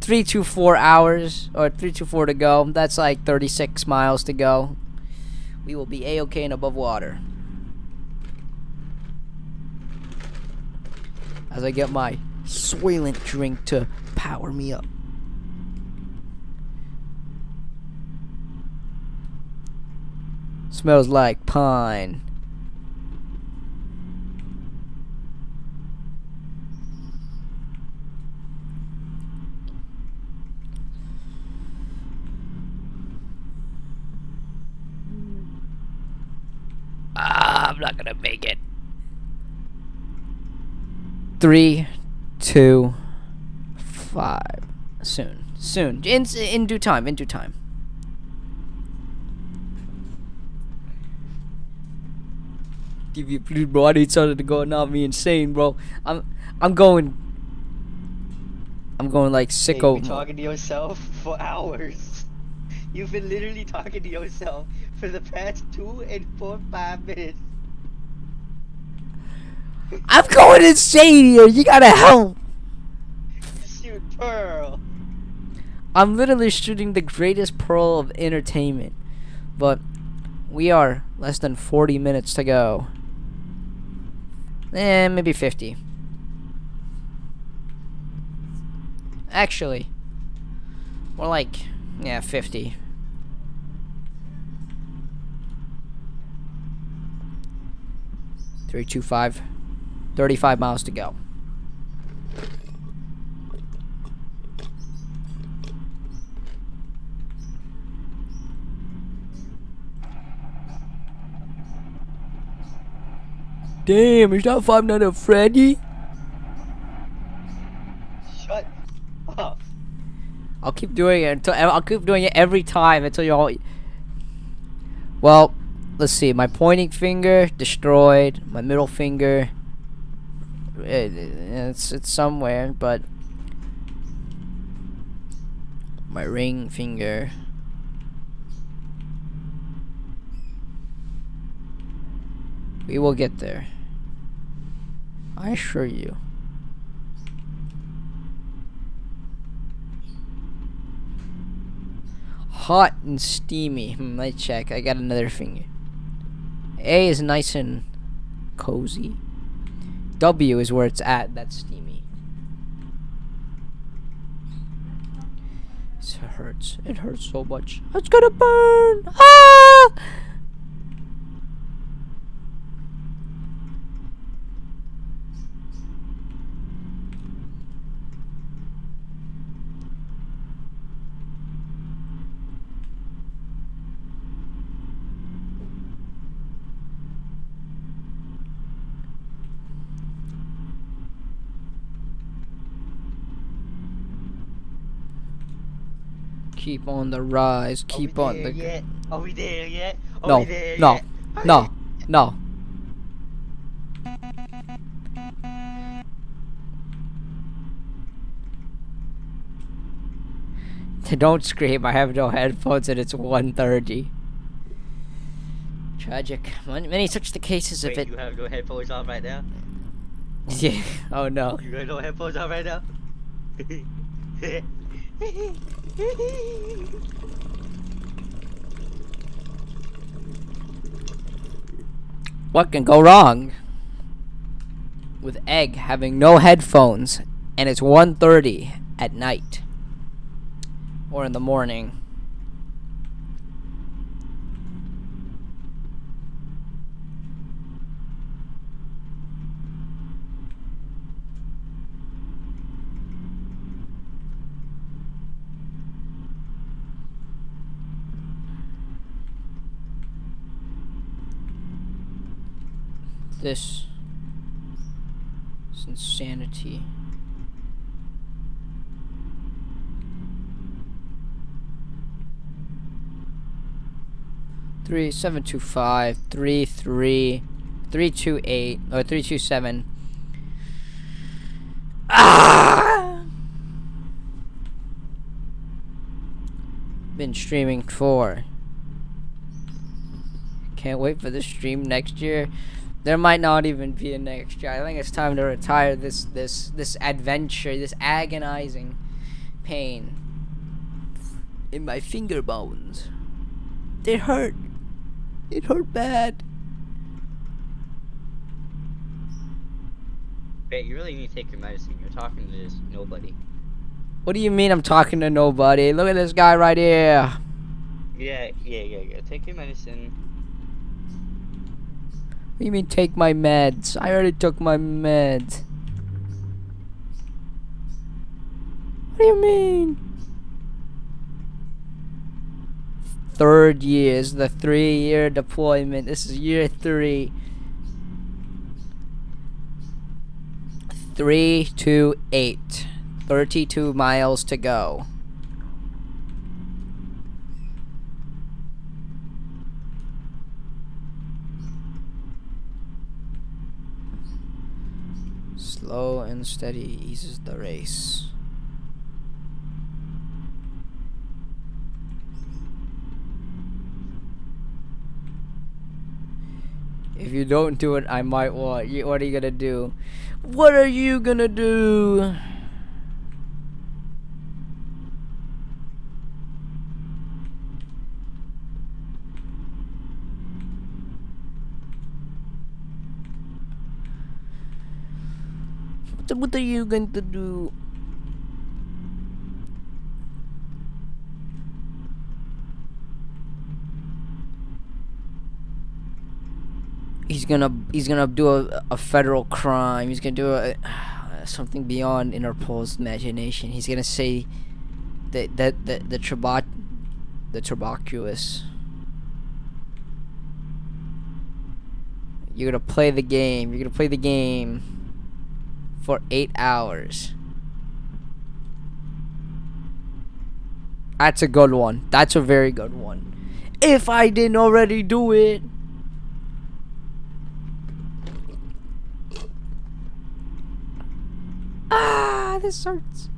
3 to 4 hours, or 3 to 4 to go. That's like 36 miles to go. We will be A-okay and above water. As I get my Soylent drink to power me up. Smells like pine. I'm not gonna make it. 3, 2, 5. Soon. In due time. Give you please, bro. I need something to go, not me insane, bro. I'm going like Hey, sicko. you've been talking to yourself for hours. You've been literally talking to yourself for the past 2 and 5 minutes. I'm going insane here. You gotta help. Shoot, Pearl. I'm literally shooting the greatest pearl of entertainment, but we are less than 40 minutes to go. Maybe 50. Actually, more like 50. Three, 2, 5. 35 miles to go. Damn, is that Five Nights at Freddy? Shut up. I'll keep doing it every time until you all. Well, let's see. My pointing finger destroyed. My middle finger. It's somewhere, but my ring finger. We will get there. I assure you. Hot and steamy. Let's check. I got another finger. A is nice and cozy. W is where it's at. That's steamy. It hurts. It hurts so much. It's gonna burn. Ah! Keep on the rise. Keep on the. Yet? Are we there yet? Are No, we there no, yet? no, no. Don't scream. I have no headphones and it's 1:30. Tragic. Many such the cases of Wait, it. you have no headphones on right now? Yeah. Oh no. You got no headphones on right now? What can go wrong with Egg having no headphones and it's 1:30 at night or in the morning? This is insanity. Three 725 33 328 or 327. Ah! Been streaming for. Can't wait for the stream next year. There might not even be a next year. I think it's time to retire this adventure, this agonizing pain in my finger bones. They hurt. It hurt bad. Wait, you really need to take your medicine. You're talking to this nobody. What do you mean I'm talking to nobody? Look at this guy right here. Yeah. Take your medicine. What do you mean take my meds? I already took my meds. What do you mean? Third year is the 3-year deployment. This is year 3. 3 to 8. 32 miles to go. Slow and steady eases the race. If you don't do it, I might want. What are you gonna do? What are you gonna do? What are you going to do? He's gonna do a federal crime. He's gonna do something beyond Interpol's imagination. He's gonna say that the tuberculous. You're gonna play the game. You're gonna play the game for 8 hours. That's a good one. That's a very good one. If I didn't already do it. Ah, this hurts.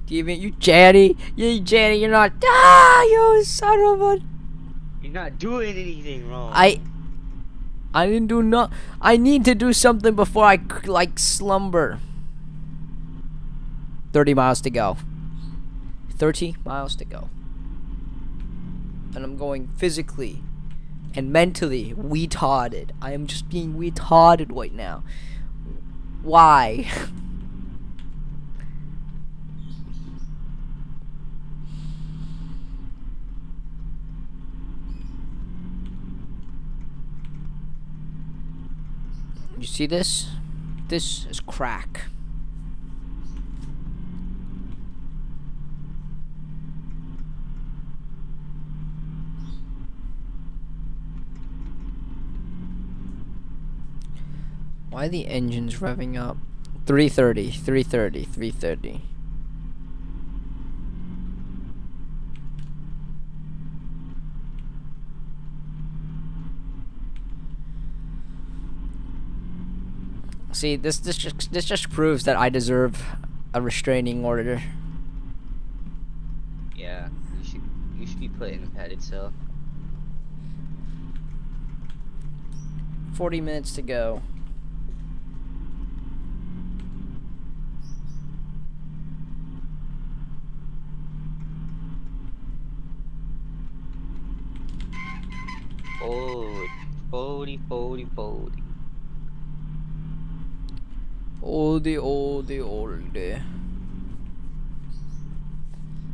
Do you mean you Janny? You Janny, you're not. Ah, you son of a. You're not doing anything wrong. I didn't do no. I need to do something before I like slumber. 30 miles to go. 30 miles to go. And I'm going physically and mentally retarded. I am just being retarded right now. Why? You see this? This is crack. Why are the engines revving up? 330, 330, 330. See, this just proves that I deserve a restraining order. Yeah, you should be put in a padded cell. 40 minutes to go. Forward, forty, forty, forty. Oldie.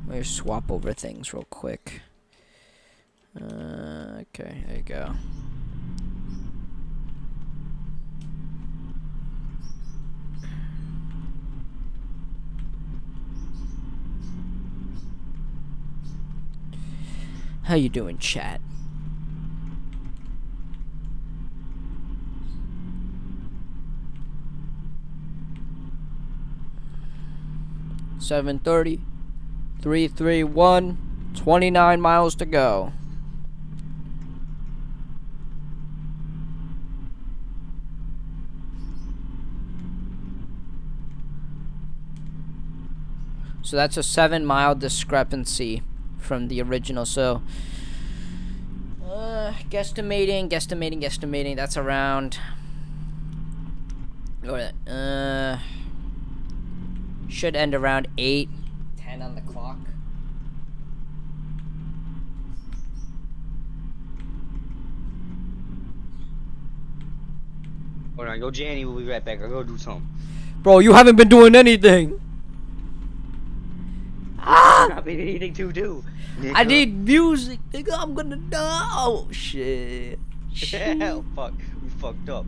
Let me swap over things real quick. Okay, there you go. How you doing, chat? $7:30, 331, 29 miles to go. So that's a 7-mile discrepancy from the original. So, guesstimating. That's around. Should end around 8:10 on the clock. Hold on, go Janny, we'll be right back. I'll go do something. Bro, you haven't been doing anything. There's not been anything to do. I need music, nigga. I'm gonna die. Oh shit. Hell, fuck. We fucked up.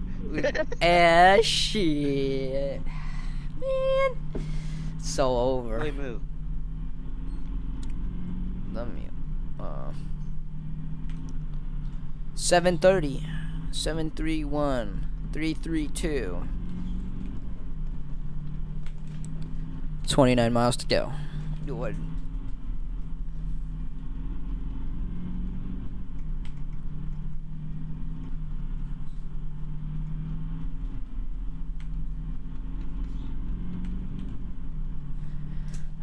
Shit. Man. So over. Wait, move. Let me 7:30, 731, 332. 29 miles to go. What?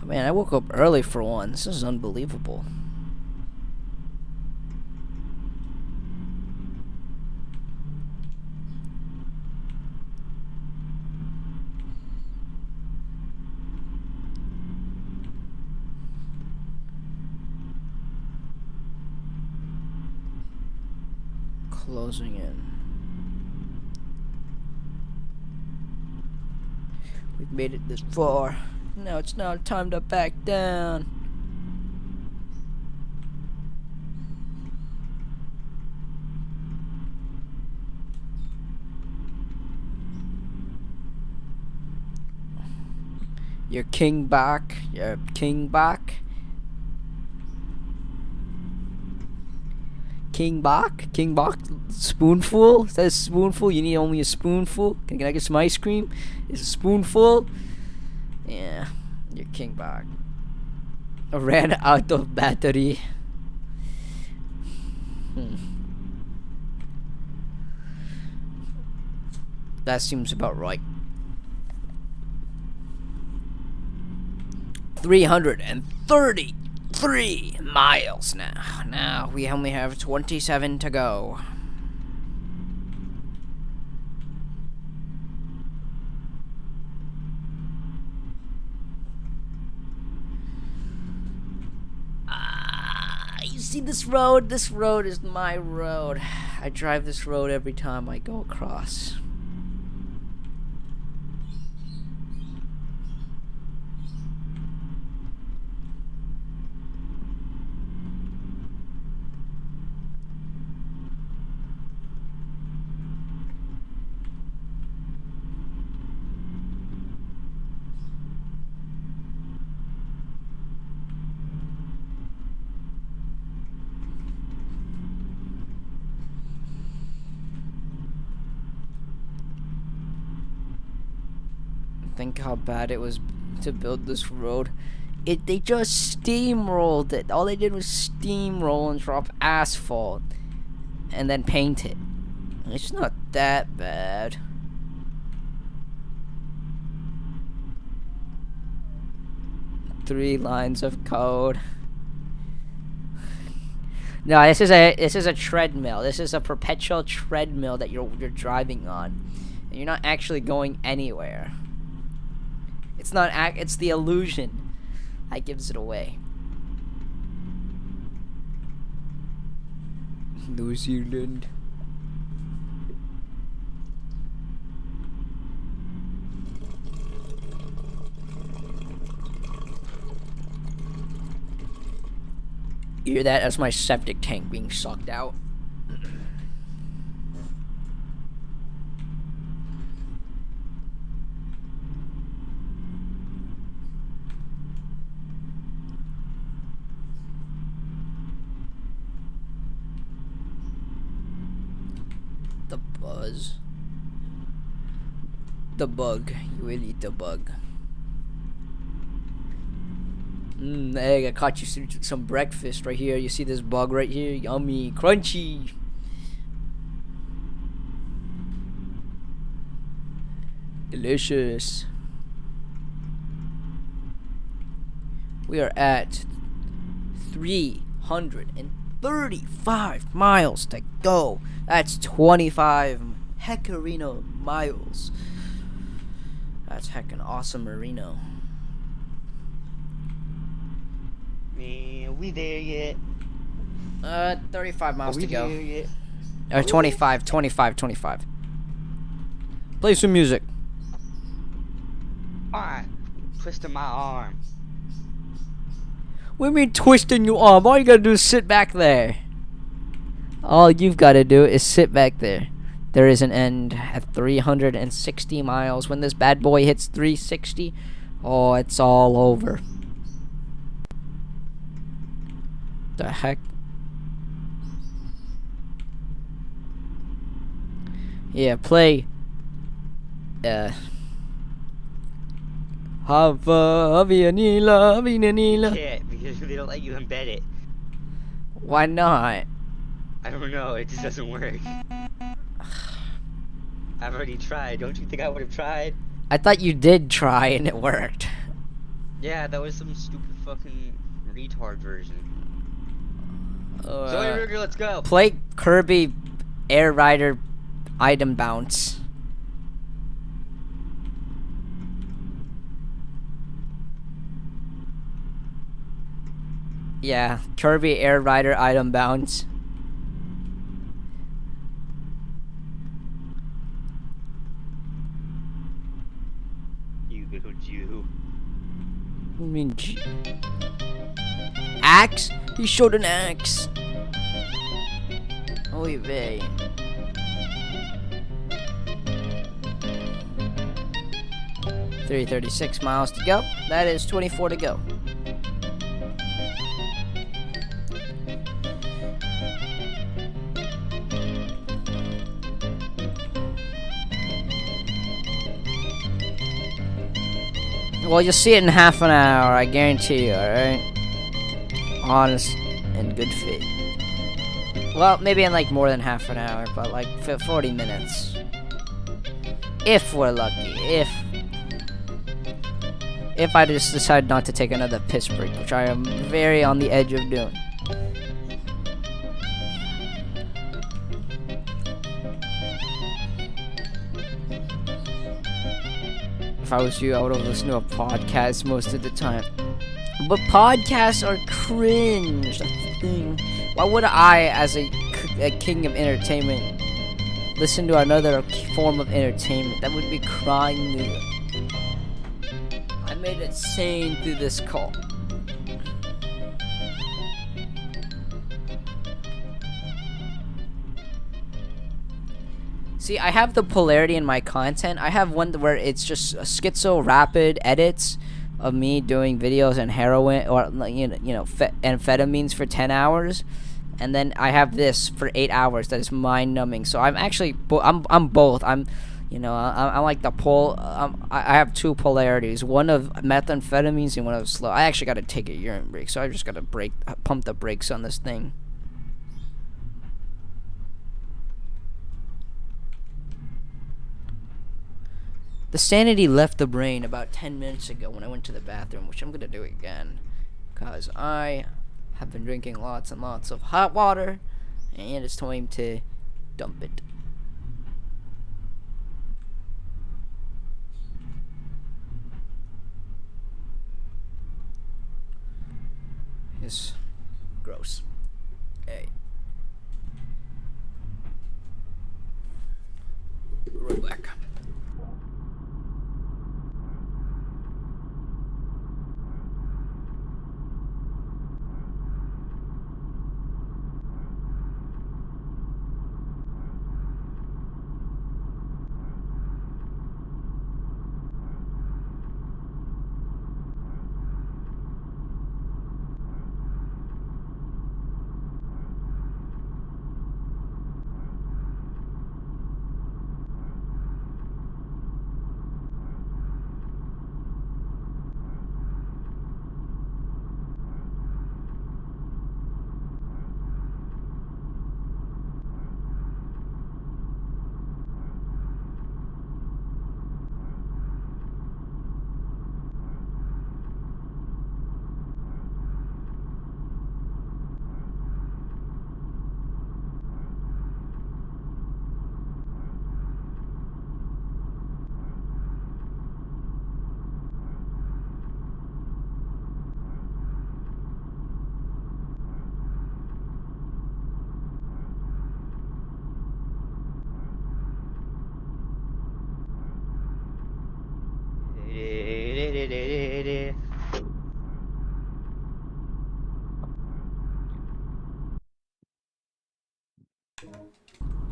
Man, I woke up early for one. This is unbelievable. Closing in. We've made it this far. Now it's not time to back down. Your king back. Your king back. King Bach? King Bach? Spoonful? Is that a spoonful? You need only a spoonful? Can I get some ice cream? Is a spoonful? Yeah, your King Bach. I ran out of battery. That seems about right. 333 miles now. Now we only have 27 to go. You see this road? This road is my road. I drive this road every time I go across. Think how bad it was to build this road. They just steamrolled it. All they did was steamroll and drop asphalt and then paint it. It's not that bad. 3 lines of code. No, this is a treadmill. This is a perpetual treadmill that you're driving on, and you're not actually going anywhere. It's not. It's the illusion that gives it away. New Zealand. You hear that? That's my septic tank being sucked out. The buzz. The bug. You will eat the bug. Egg, I caught you some breakfast right here. You see this bug right here? Yummy, crunchy. Delicious. We are at 335 miles to go. That's 25 heckarino miles. That's heckin' awesome merino. Man, we there yet? 35 miles to go. There yet? 25. Play some music. Alright, twisting my arm. What do you mean twisting your arm? All you gotta do is sit back there. All you've gotta do is sit back there. There is an end at 360 miles. When this bad boy hits 360, oh, it's all over. The heck? Yeah, play. Avianila. Yeah, because they don't let you embed it. Why not? I don't know, it just doesn't work. I've already tried. Don't you think I would have tried? I thought you did try and it worked. Yeah, that was some stupid fucking retard version. Zoe Ruger, let's go. Play Kirby Air Rider Item Bounce. Yeah, Kirby Air Rider Item Bounce. You little Jew. I mean, axe? He showed an axe. Oy vey. $336 miles to go. That is 24 to go. Well, you'll see it in half an hour, I guarantee you, alright? Honest and good fit. Well, maybe in like more than half an hour, but like 40 minutes. If we're lucky. If I just decide not to take another piss break, which I am very on the edge of doing. If I was you, I would have listened to a podcast most of the time. But podcasts are cringe. That's the thing. Why would I, as a king of entertainment, listen to another form of entertainment? That would be crying me. I made it sane through this call. See, I have the polarity in my content. I have one where it's just schizo rapid edits of me doing videos on heroin or amphetamines for 10 hours, and then I have this for 8 hours that is mind numbing. So I'm actually I'm both. I'm like the I have two polarities, one of methamphetamines and one of slow. I actually got to take a urine break, so I just got to pump the brakes on this thing. The sanity left the brain about 10 minutes ago when I went to the bathroom, which I'm gonna do again. Because I have been drinking lots and lots of hot water, and it's time to dump it. It's gross. Hey. Right back.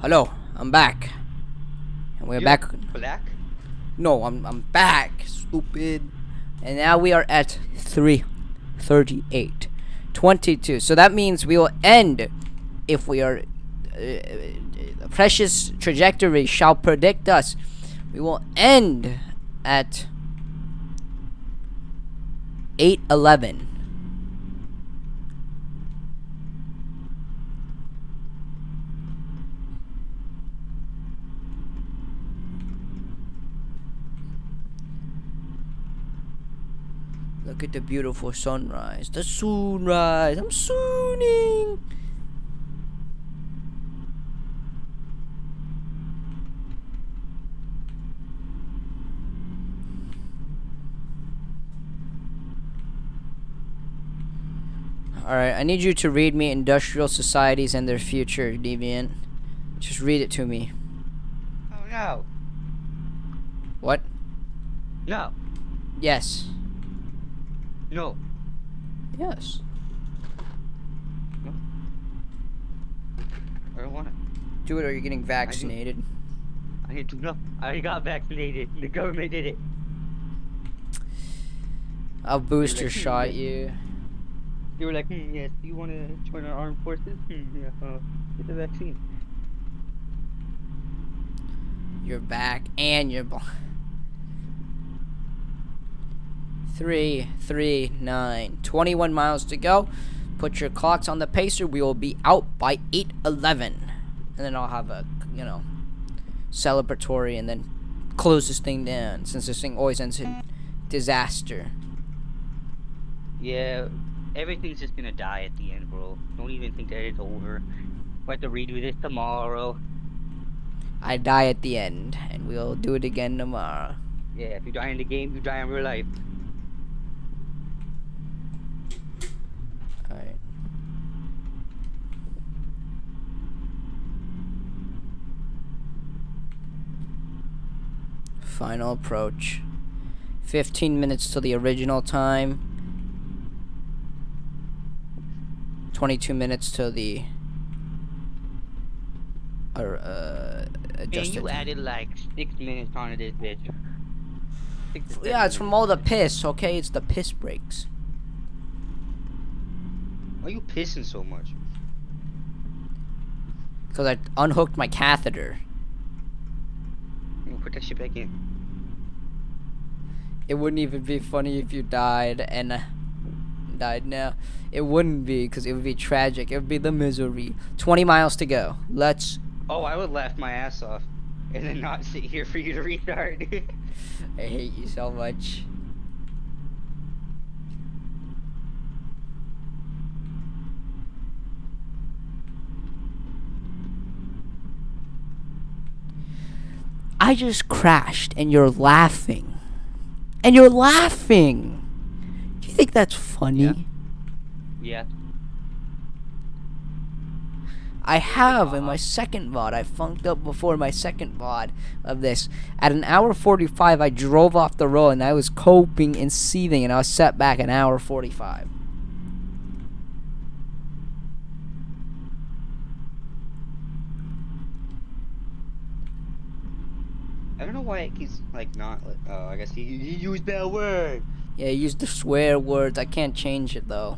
Hello, I'm back. And we're You're back. black? No, I'm back, stupid. And now we are at 3:38, 22. So that means we will end, if we are the precious trajectory shall predict us. We will end at 8:11. Look at the beautiful sunrise. The sunrise. I'm sooning. Alright, I need you to read me Industrial Societies and Their Future, Deviant. Just read it to me. Oh no. What? No. Yes. No. Yes. No. I don't want it. Do it or you're getting vaccinated. I need to know. I already got vaccinated. The government did it. I'll booster like, shot you. They were like, yes, do you want to join our armed forces? Yeah, get the vaccine. You're back and you're 3:39. 21 miles to go. Put your clocks on the pacer. We will be out by 8:11. And then I'll have a, celebratory and then close this thing down, since this thing always ends in disaster. Yeah, everything's just gonna die at the end, bro. Don't even think that it's over. We'll have to redo this tomorrow. I die at the end, and we'll do it again tomorrow. Yeah, if you die in the game, you die in real life. Alright. Final approach. 15 minutes till the original time. 22 minutes till the And adjusted. you added like 6 minutes onto this bitch. Yeah, it's from all the piss, okay? It's the piss breaks. Why are you pissing so much? Because I unhooked my catheter. Put that shit back in. It wouldn't even be funny if you died and died now. It wouldn't be, because it would be tragic. It would be the misery. 20 miles to go. Let's... Oh, I would laugh my ass off. and then not sit here for you to restart. I hate you so much. I just crashed and you're laughing. And you're laughing. Do you think that's funny? Yeah. Yeah. I have in my second VOD. I funked up before my second VOD of this. At an hour 45, I drove off the road and I was coping and seething, and I was set back an hour 45. I don't know why it keeps like not. I guess he used that word. Yeah, I used the swear words. I can't change it though.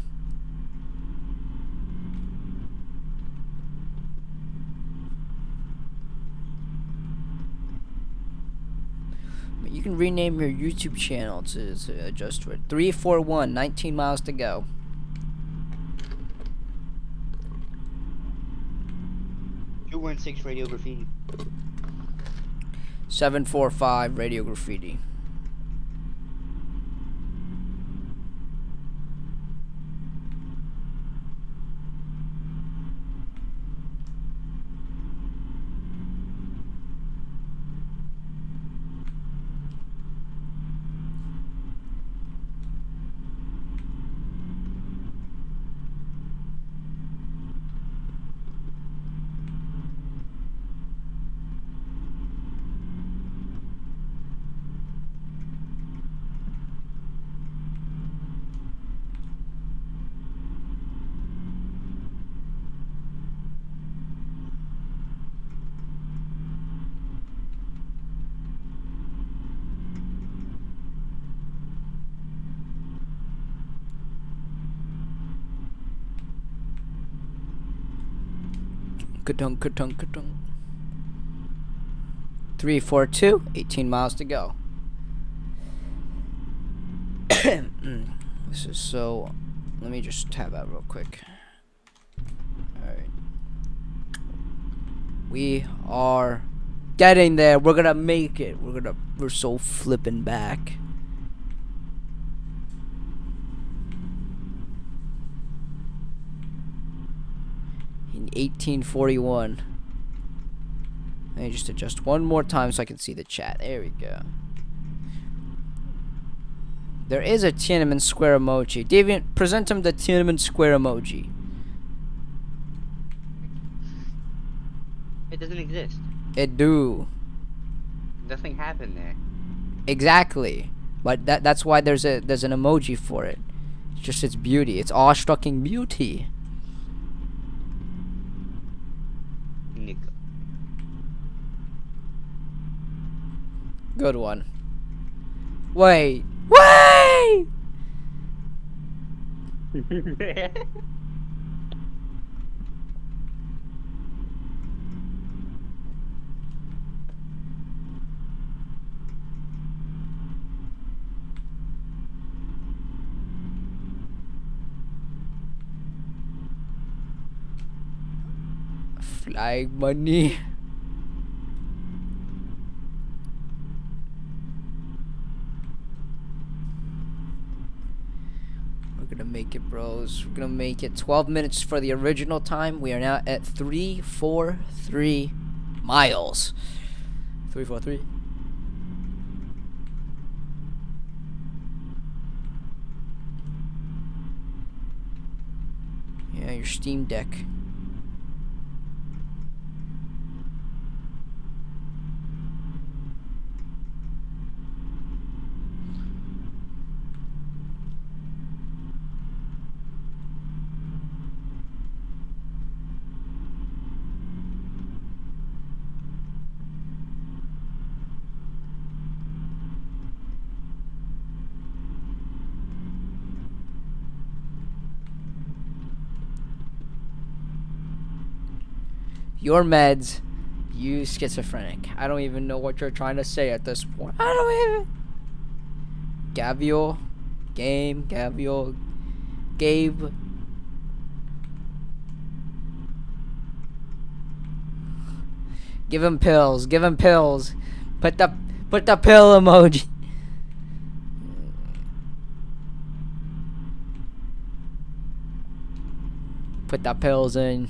You can rename your YouTube channel to adjust to it. 341, 19 miles to go. $216 Radio Graffiti. 745 Radio Graffiti. Ka-dunk, ka-dunk, ka-dunk. 342, 18 miles to go. This is so... Let me just tab out real quick. Alright. We are getting there. We're gonna make it. We're so flipping back. In 1841. Let me just adjust one more time so I can see the chat. There we go. There is a Tiananmen Square emoji. Deviant, present him the Tiananmen Square emoji. It doesn't exist. It do. Nothing happened there. Exactly. But that's why there's an emoji for it. It's just its beauty. It's awestrucking beauty. Nick. Good one. Wait. Wait! Flying money. We're gonna make it, bros. We're gonna make it. 12 minutes for the original time. We are now at 343 miles. 343. Yeah, your Steam Deck. Your meds, you schizophrenic. I don't even know what you're trying to say at this point. I don't even. Gavio, game, Gavio, Gabe. Give him pills. Give him pills. Put the pill emoji. Put the pills in.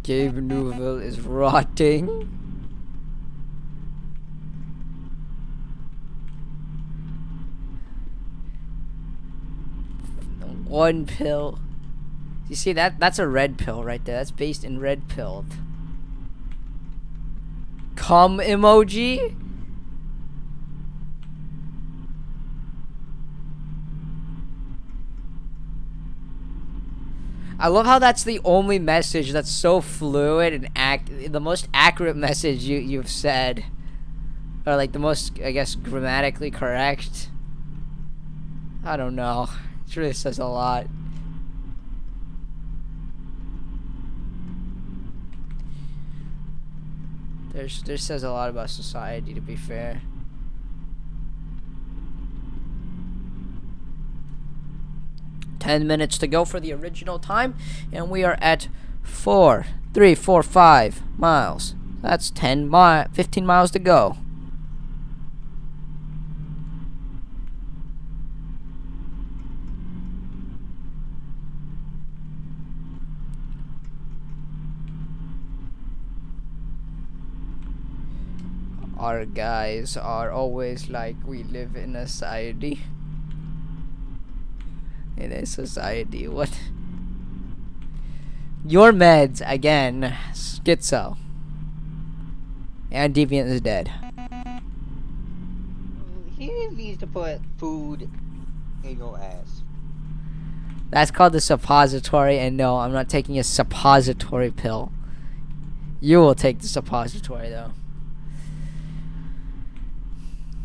Gabe Newville is rotting. One pill. You see that? That's a red pill right there. That's based in red pilled. Cum emoji? I love how that's the only message that's so fluid and the most accurate message you've said. Or like the most, I guess, grammatically correct. I don't know. It really says a lot. There says a lot about society, to be fair. Ten minutes to go for the original time, and we are at 5 miles. That's 15 miles to go. Our guys are always like, we live in a society. In a society, what? Your meds, again. Schizo. And Deviant is dead. He needs to put food in your ass. That's called the suppository, and no, I'm not taking a suppository pill. You will take the suppository, though.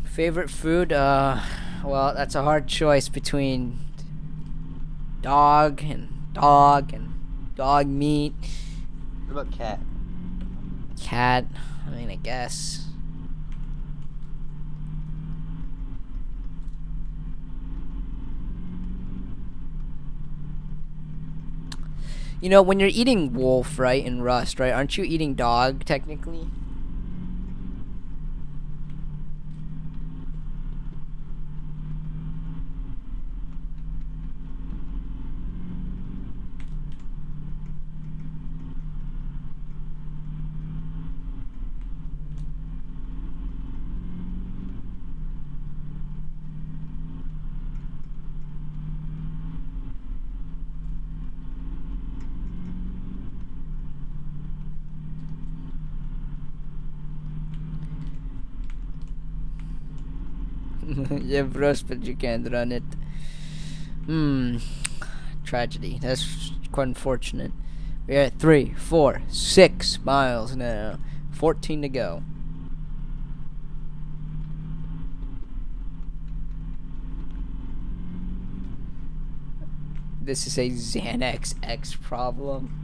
Favorite food? Well, that's a hard choice between dog dog meat. What about cat? Cat, I mean, I guess. You know, when you're eating wolf, right, in Rust, right, aren't you eating dog, technically? You have Rust, but you can't run it. Tragedy. That's quite unfortunate. We're at 3, 4, 6 miles now. 14 to go. This is a Xanax X problem.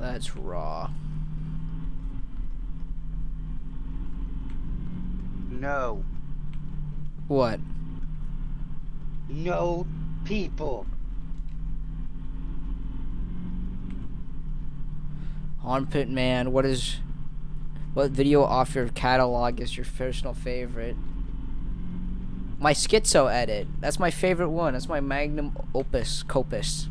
That's raw. No. What? No people. Armpit Man, what video off your catalog is your personal favorite? My Schizo edit. That's my favorite one. That's my magnum opus copus.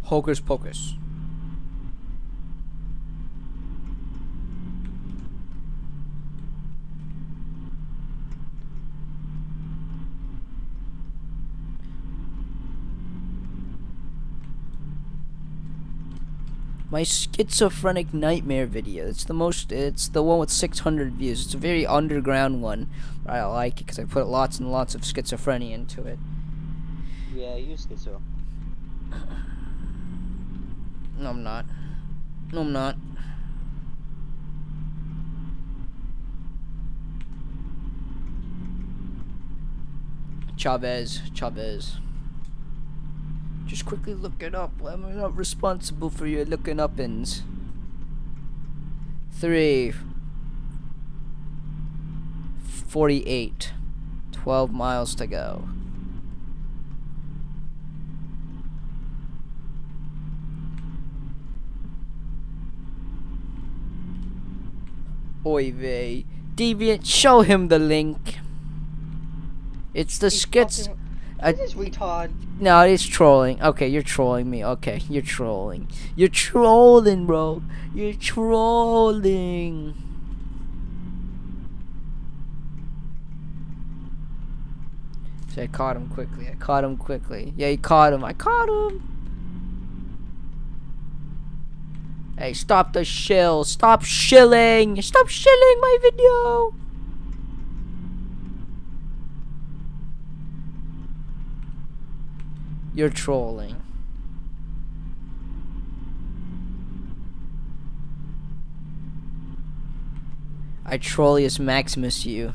Hocus Pocus. My schizophrenic nightmare video. It's the one with 600 views. It's a very underground one. But I like it because I put lots and lots of schizophrenia into it. Yeah, you schizo. No, I'm not. No, I'm not. Chavez. Just quickly look it up. I'm not responsible for your looking up-ins. 3:48. 12 miles to go. Oy vey. Deviant, show him the link. It's the skits. This is retard. No, it's trolling. Okay, you're trolling me. Okay, you're trolling. You're trolling, bro. You're trolling. So I caught him quickly. Yeah, he caught him. I caught him. Hey, stop the shill. Stop shilling. Stop shilling my video. You're trolling. I Trollius Maximus you.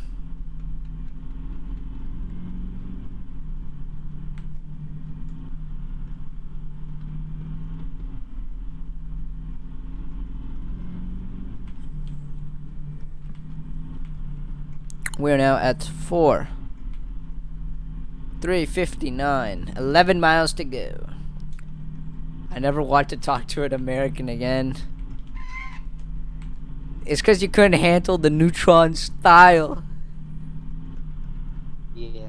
We're now at 3:59. 11 miles to go. I never want to talk to an American again. It's because you couldn't handle the neutron style. Yeah.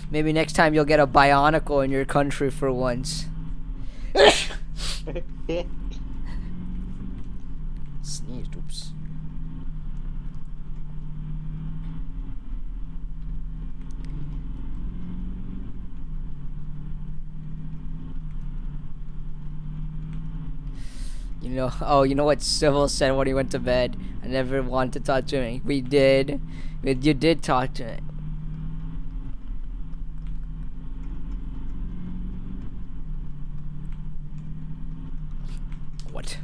Maybe next time you'll get a Bionicle in your country for once. Sneezed, oops. You know what Civil said when he went to bed? I never wanted to talk to him. We did. You did talk to him. What?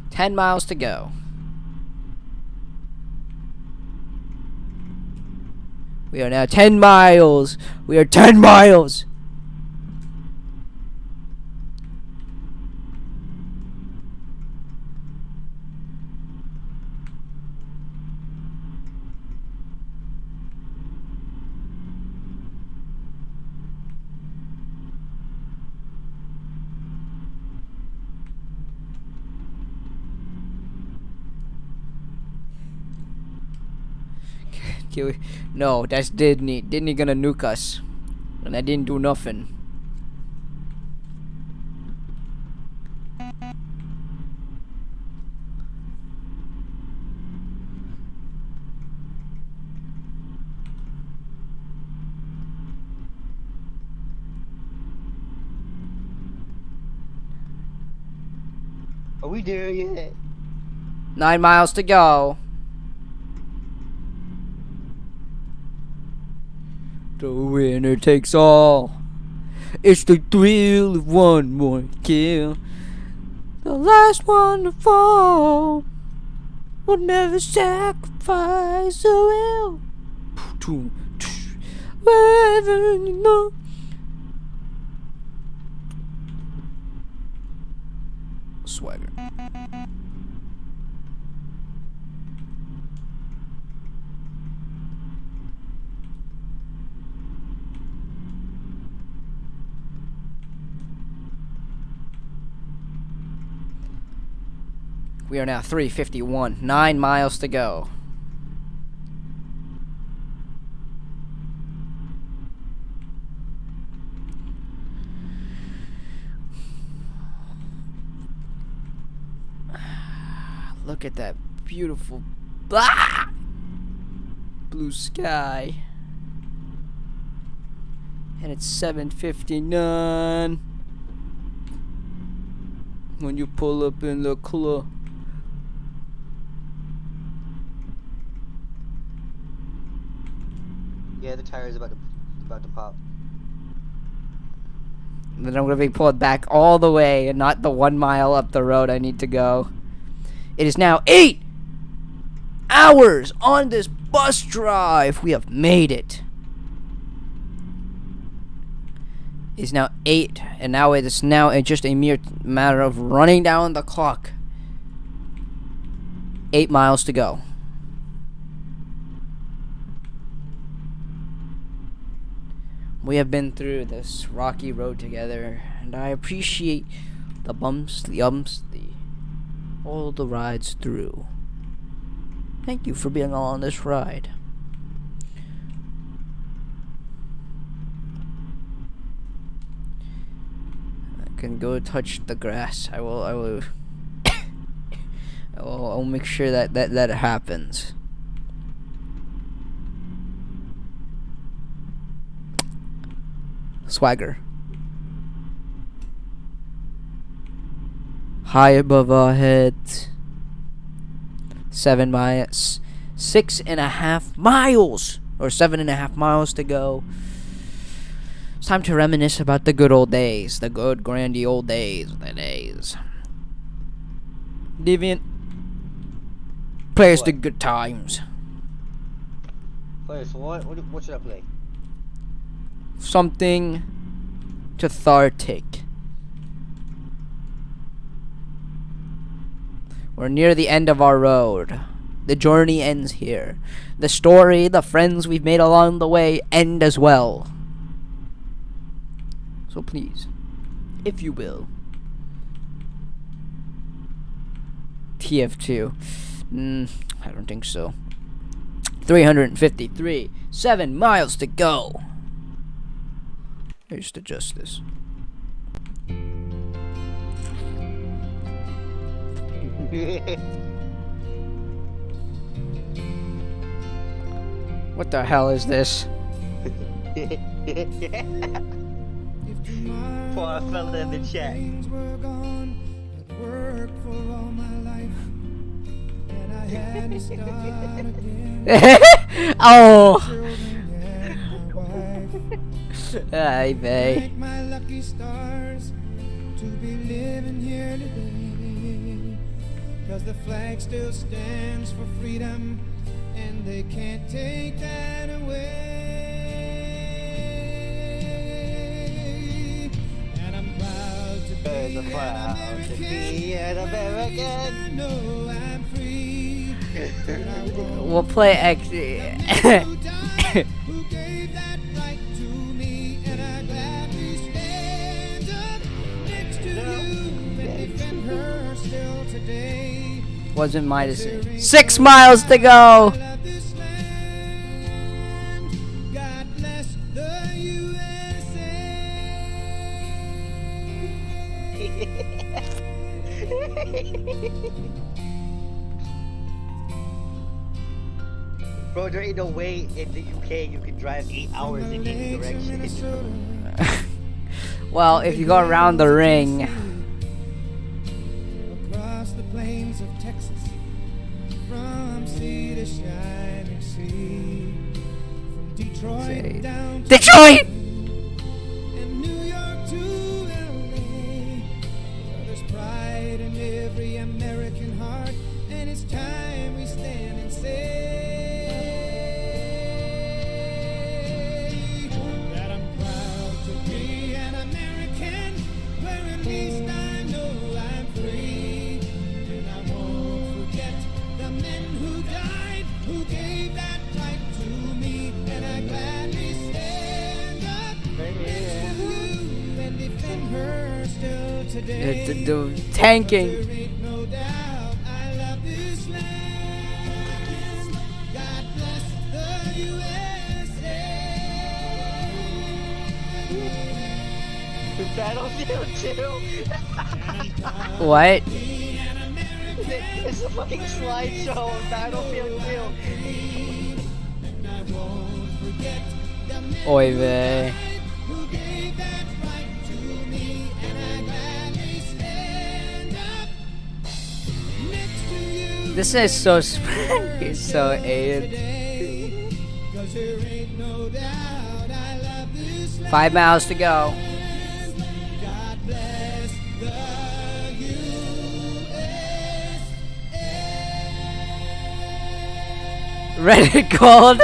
Ten miles to go. We are now 10 miles. We are 10 miles. No, that's Disney. Disney gonna nuke us. And I didn't do nothing. Are we there yet? 9 miles to go. The winner takes all. It's the thrill of one more kill. The last one to fall will never sacrifice the will. Wherever you know. Swagger. We are now 3:51. 9 miles to go. Look at that beautiful blue sky. And it's 7:59 when you pull up in the club. Yeah, the tire is about to pop. Then I'm gonna be pulled back all the way and not the 1 mile up the road I need to go. It is now 8 hours on this bus drive. We have made it. It's now 8, and now it is now just a mere matter of running down the clock. 8 miles to go. We have been through this rocky road together, and I appreciate the bumps, the umps, all the rides through. Thank you for being on this ride. I can go touch the grass. I will I'll make sure that happens. Swagger. High above our heads. 7 miles. 6.5 miles. Or 7.5 miles to go. It's time to reminisce about the good old days. The good, grandy old days. The days. Deviant. Plays the good times. Play so what should I play? Something cathartic. We're near the end of our road. The journey ends here. The story, the friends we've made along the way end as well. So please, if you will. TF2. I don't think so. 353. 7 miles to go. I just adjust this. What the hell is this? Poor fella in the chat. Oh. Hi, babe. My lucky stars to be living here today. 'Cause the flag still stands for freedom, and they can't take that away. And I'm proud to be an American. I know I'm free. We'll play X. Who gave that right to me, and I gladly stand up next to you and defend her still today. Wasn't my decision. 6 miles to go. I love this land. God bless the USA. Bro, there ain't no way in the UK you can drive 8 hours in any direction. Well, if you go around the ring. Across the plains of Texas, from sea to shining sea, from Detroit down to Detroit! and New York to LA. There's pride in every American heart, and it's time we stand and say that I'm proud to be an American, where at least I know I'm free. And I won't forget the men who died, who gave that right to me. And I gladly stand up next to you and defend her still today. The tanking. There ain't no doubt I love this land. God bless the USA. Battlefield 2. What? It's a fucking slideshow of Battlefield 2. Oy vey. Who This is so he's so aid. 'Cause there ain't no doubt I love this land. 5 miles to go. God bless the USA. Reddit gold.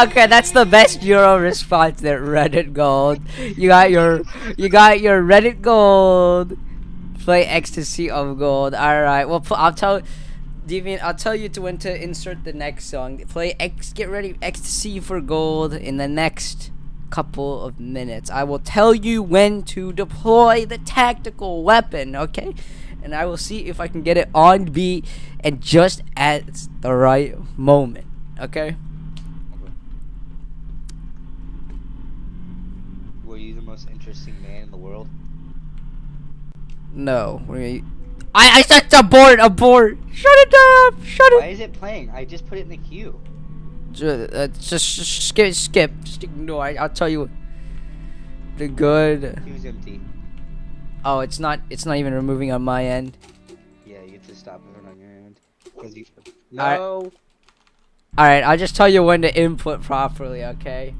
Okay, that's the best Euro response there. Reddit gold. You got your Reddit gold. Play ecstasy of gold. All right. Well, I'll tell Deviant. I'll tell you to when to insert the next song. Get ready ecstasy for gold in the next couple of minutes. I will tell you when to deploy the tactical weapon. Okay. And I will see if I can get it on beat and just at the right moment. Okay. Were you the most interesting man in the world? No. I said abort. Shut it down. Shut Why it. is it playing? I just put it in the queue. Just skip. Just ignore. I'll tell you. The good. Queue's empty. Oh, it's not even removing on my end. Yeah, you get to stop it on your end. Alright. No. Alright, I'll just tell you when to input properly, okay?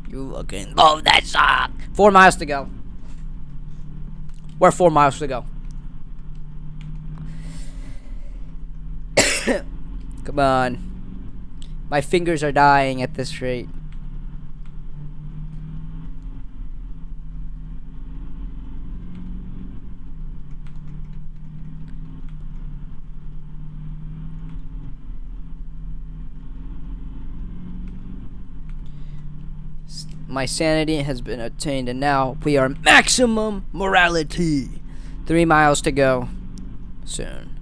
You fucking love that song. 4 miles to go. We're 4 miles to go. Come on. My fingers are dying at this rate. My sanity has been attained, and now we are maximum morality. 3 miles to go. Soon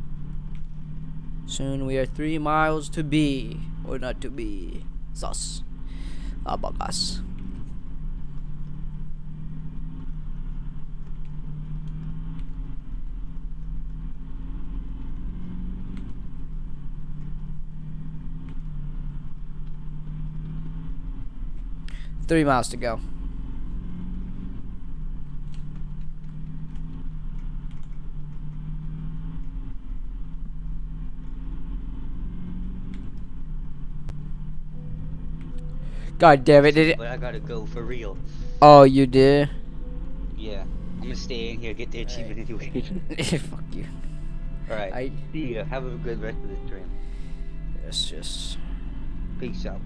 we are 3 miles to be, or not to be. Sus. Abagas. Three miles to go. God damn it! Did it? But I gotta go for real. Oh, you did? Yeah. I'm gonna stay in here, get the achievement anyway. Fuck you. Alright. See ya. Have a good rest of the stream. Yes. Peace out.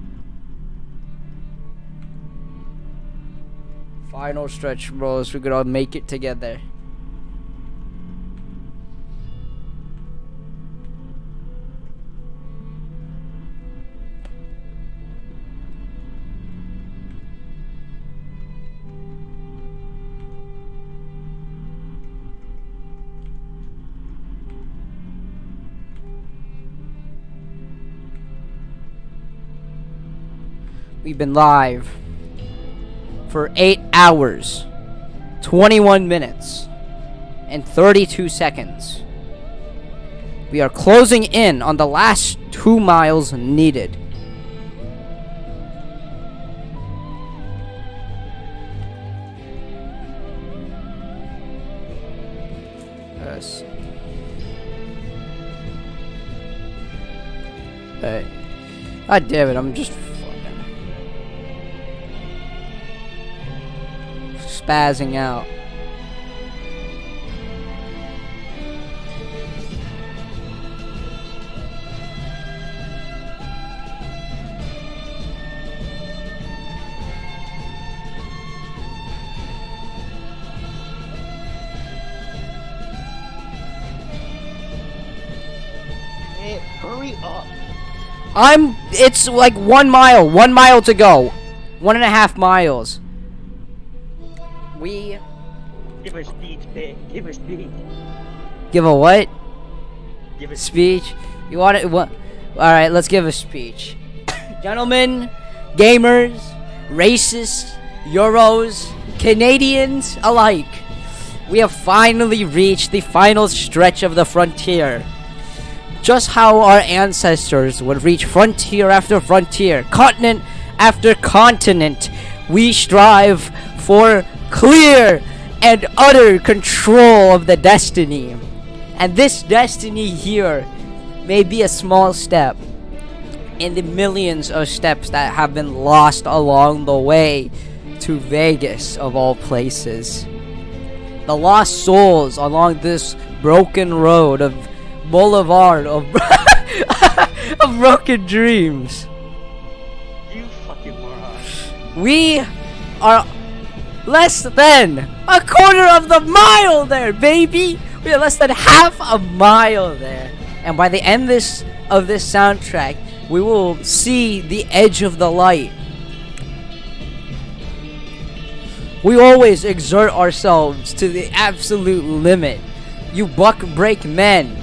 Final stretch, bros. We're gonna make it together. We've been live for 8 hours, 21 minutes, and 32 seconds. We are closing in on the last 2 miles needed. Yes. Hey. God damn it, I'm just spazzing out. Hey, hurry up! It's like 1 mile. 1 mile to go. 1.5 miles. We Give a speech, man. Give a speech. give a what? Give a Speech? You want it? What? All right, let's give a speech. Gentlemen, gamers, racists, Euros, Canadians alike, we have finally reached the final stretch of the frontier. Just how our ancestors would reach frontier after frontier, continent after continent, we strive for clear and utter control of the destiny. And this destiny here may be a small step in the millions of steps that have been lost along the way to Vegas, of all places. The lost souls along this broken road of boulevard of, of broken dreams. You fucking moron. We are less than a quarter of the mile there, baby. We are less than half a mile there. And by the end of this soundtrack, we will see the edge of the light. We always exert ourselves to the absolute limit. You buck break men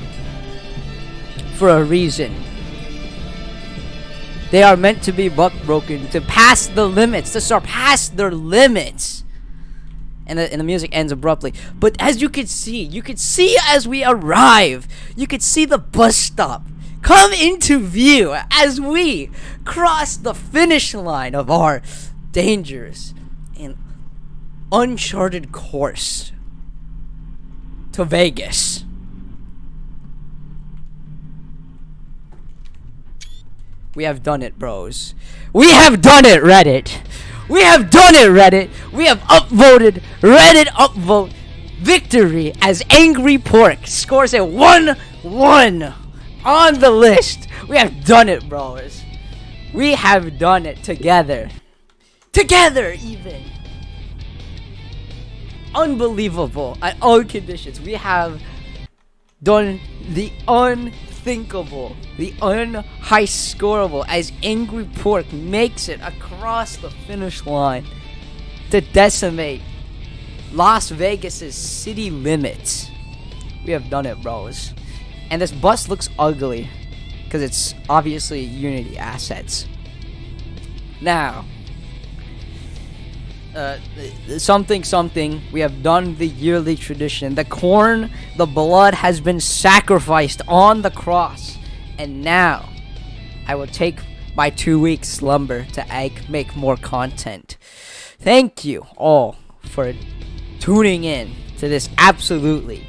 for a reason. They are meant to be buck broken, to pass the limits, to surpass their limits. And the music ends abruptly. But as you can see as we arrive, you could see the bus stop come into view as we cross the finish line of our dangerous and uncharted course to Vegas. We have done it, bros. We have done it, Reddit. We have done it, Reddit. We have upvoted. Reddit upvote victory as Angry Pork scores a 1-1 on the list. We have done it, bros. We have done it together. Together, even. Unbelievable at all conditions. We have done the unthinkable, the unhigh scoreable, as Angry Pork makes it across the finish line to decimate Las Vegas's city limits. We have done it, bros. And this bus looks ugly because it's obviously Unity assets. Now, something, we have done the yearly tradition. The corn, the blood has been sacrificed on the cross. And now, I will take my 2-week slumber to make more content. Thank you all for tuning in to this absolutely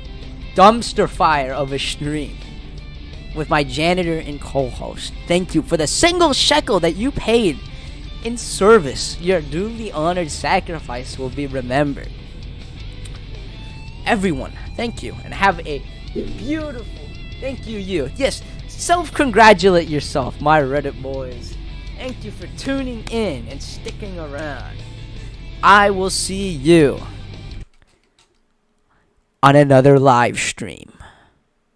dumpster fire of a stream with my janitor and co-host. Thank you for the single shekel that you paid in service. Your duly honored sacrifice will be remembered. Everyone, thank you, and have a beautiful, thank you. Yes, self-congratulate yourself, my Reddit boys. Thank you for tuning in and sticking around. I will see you on another live stream.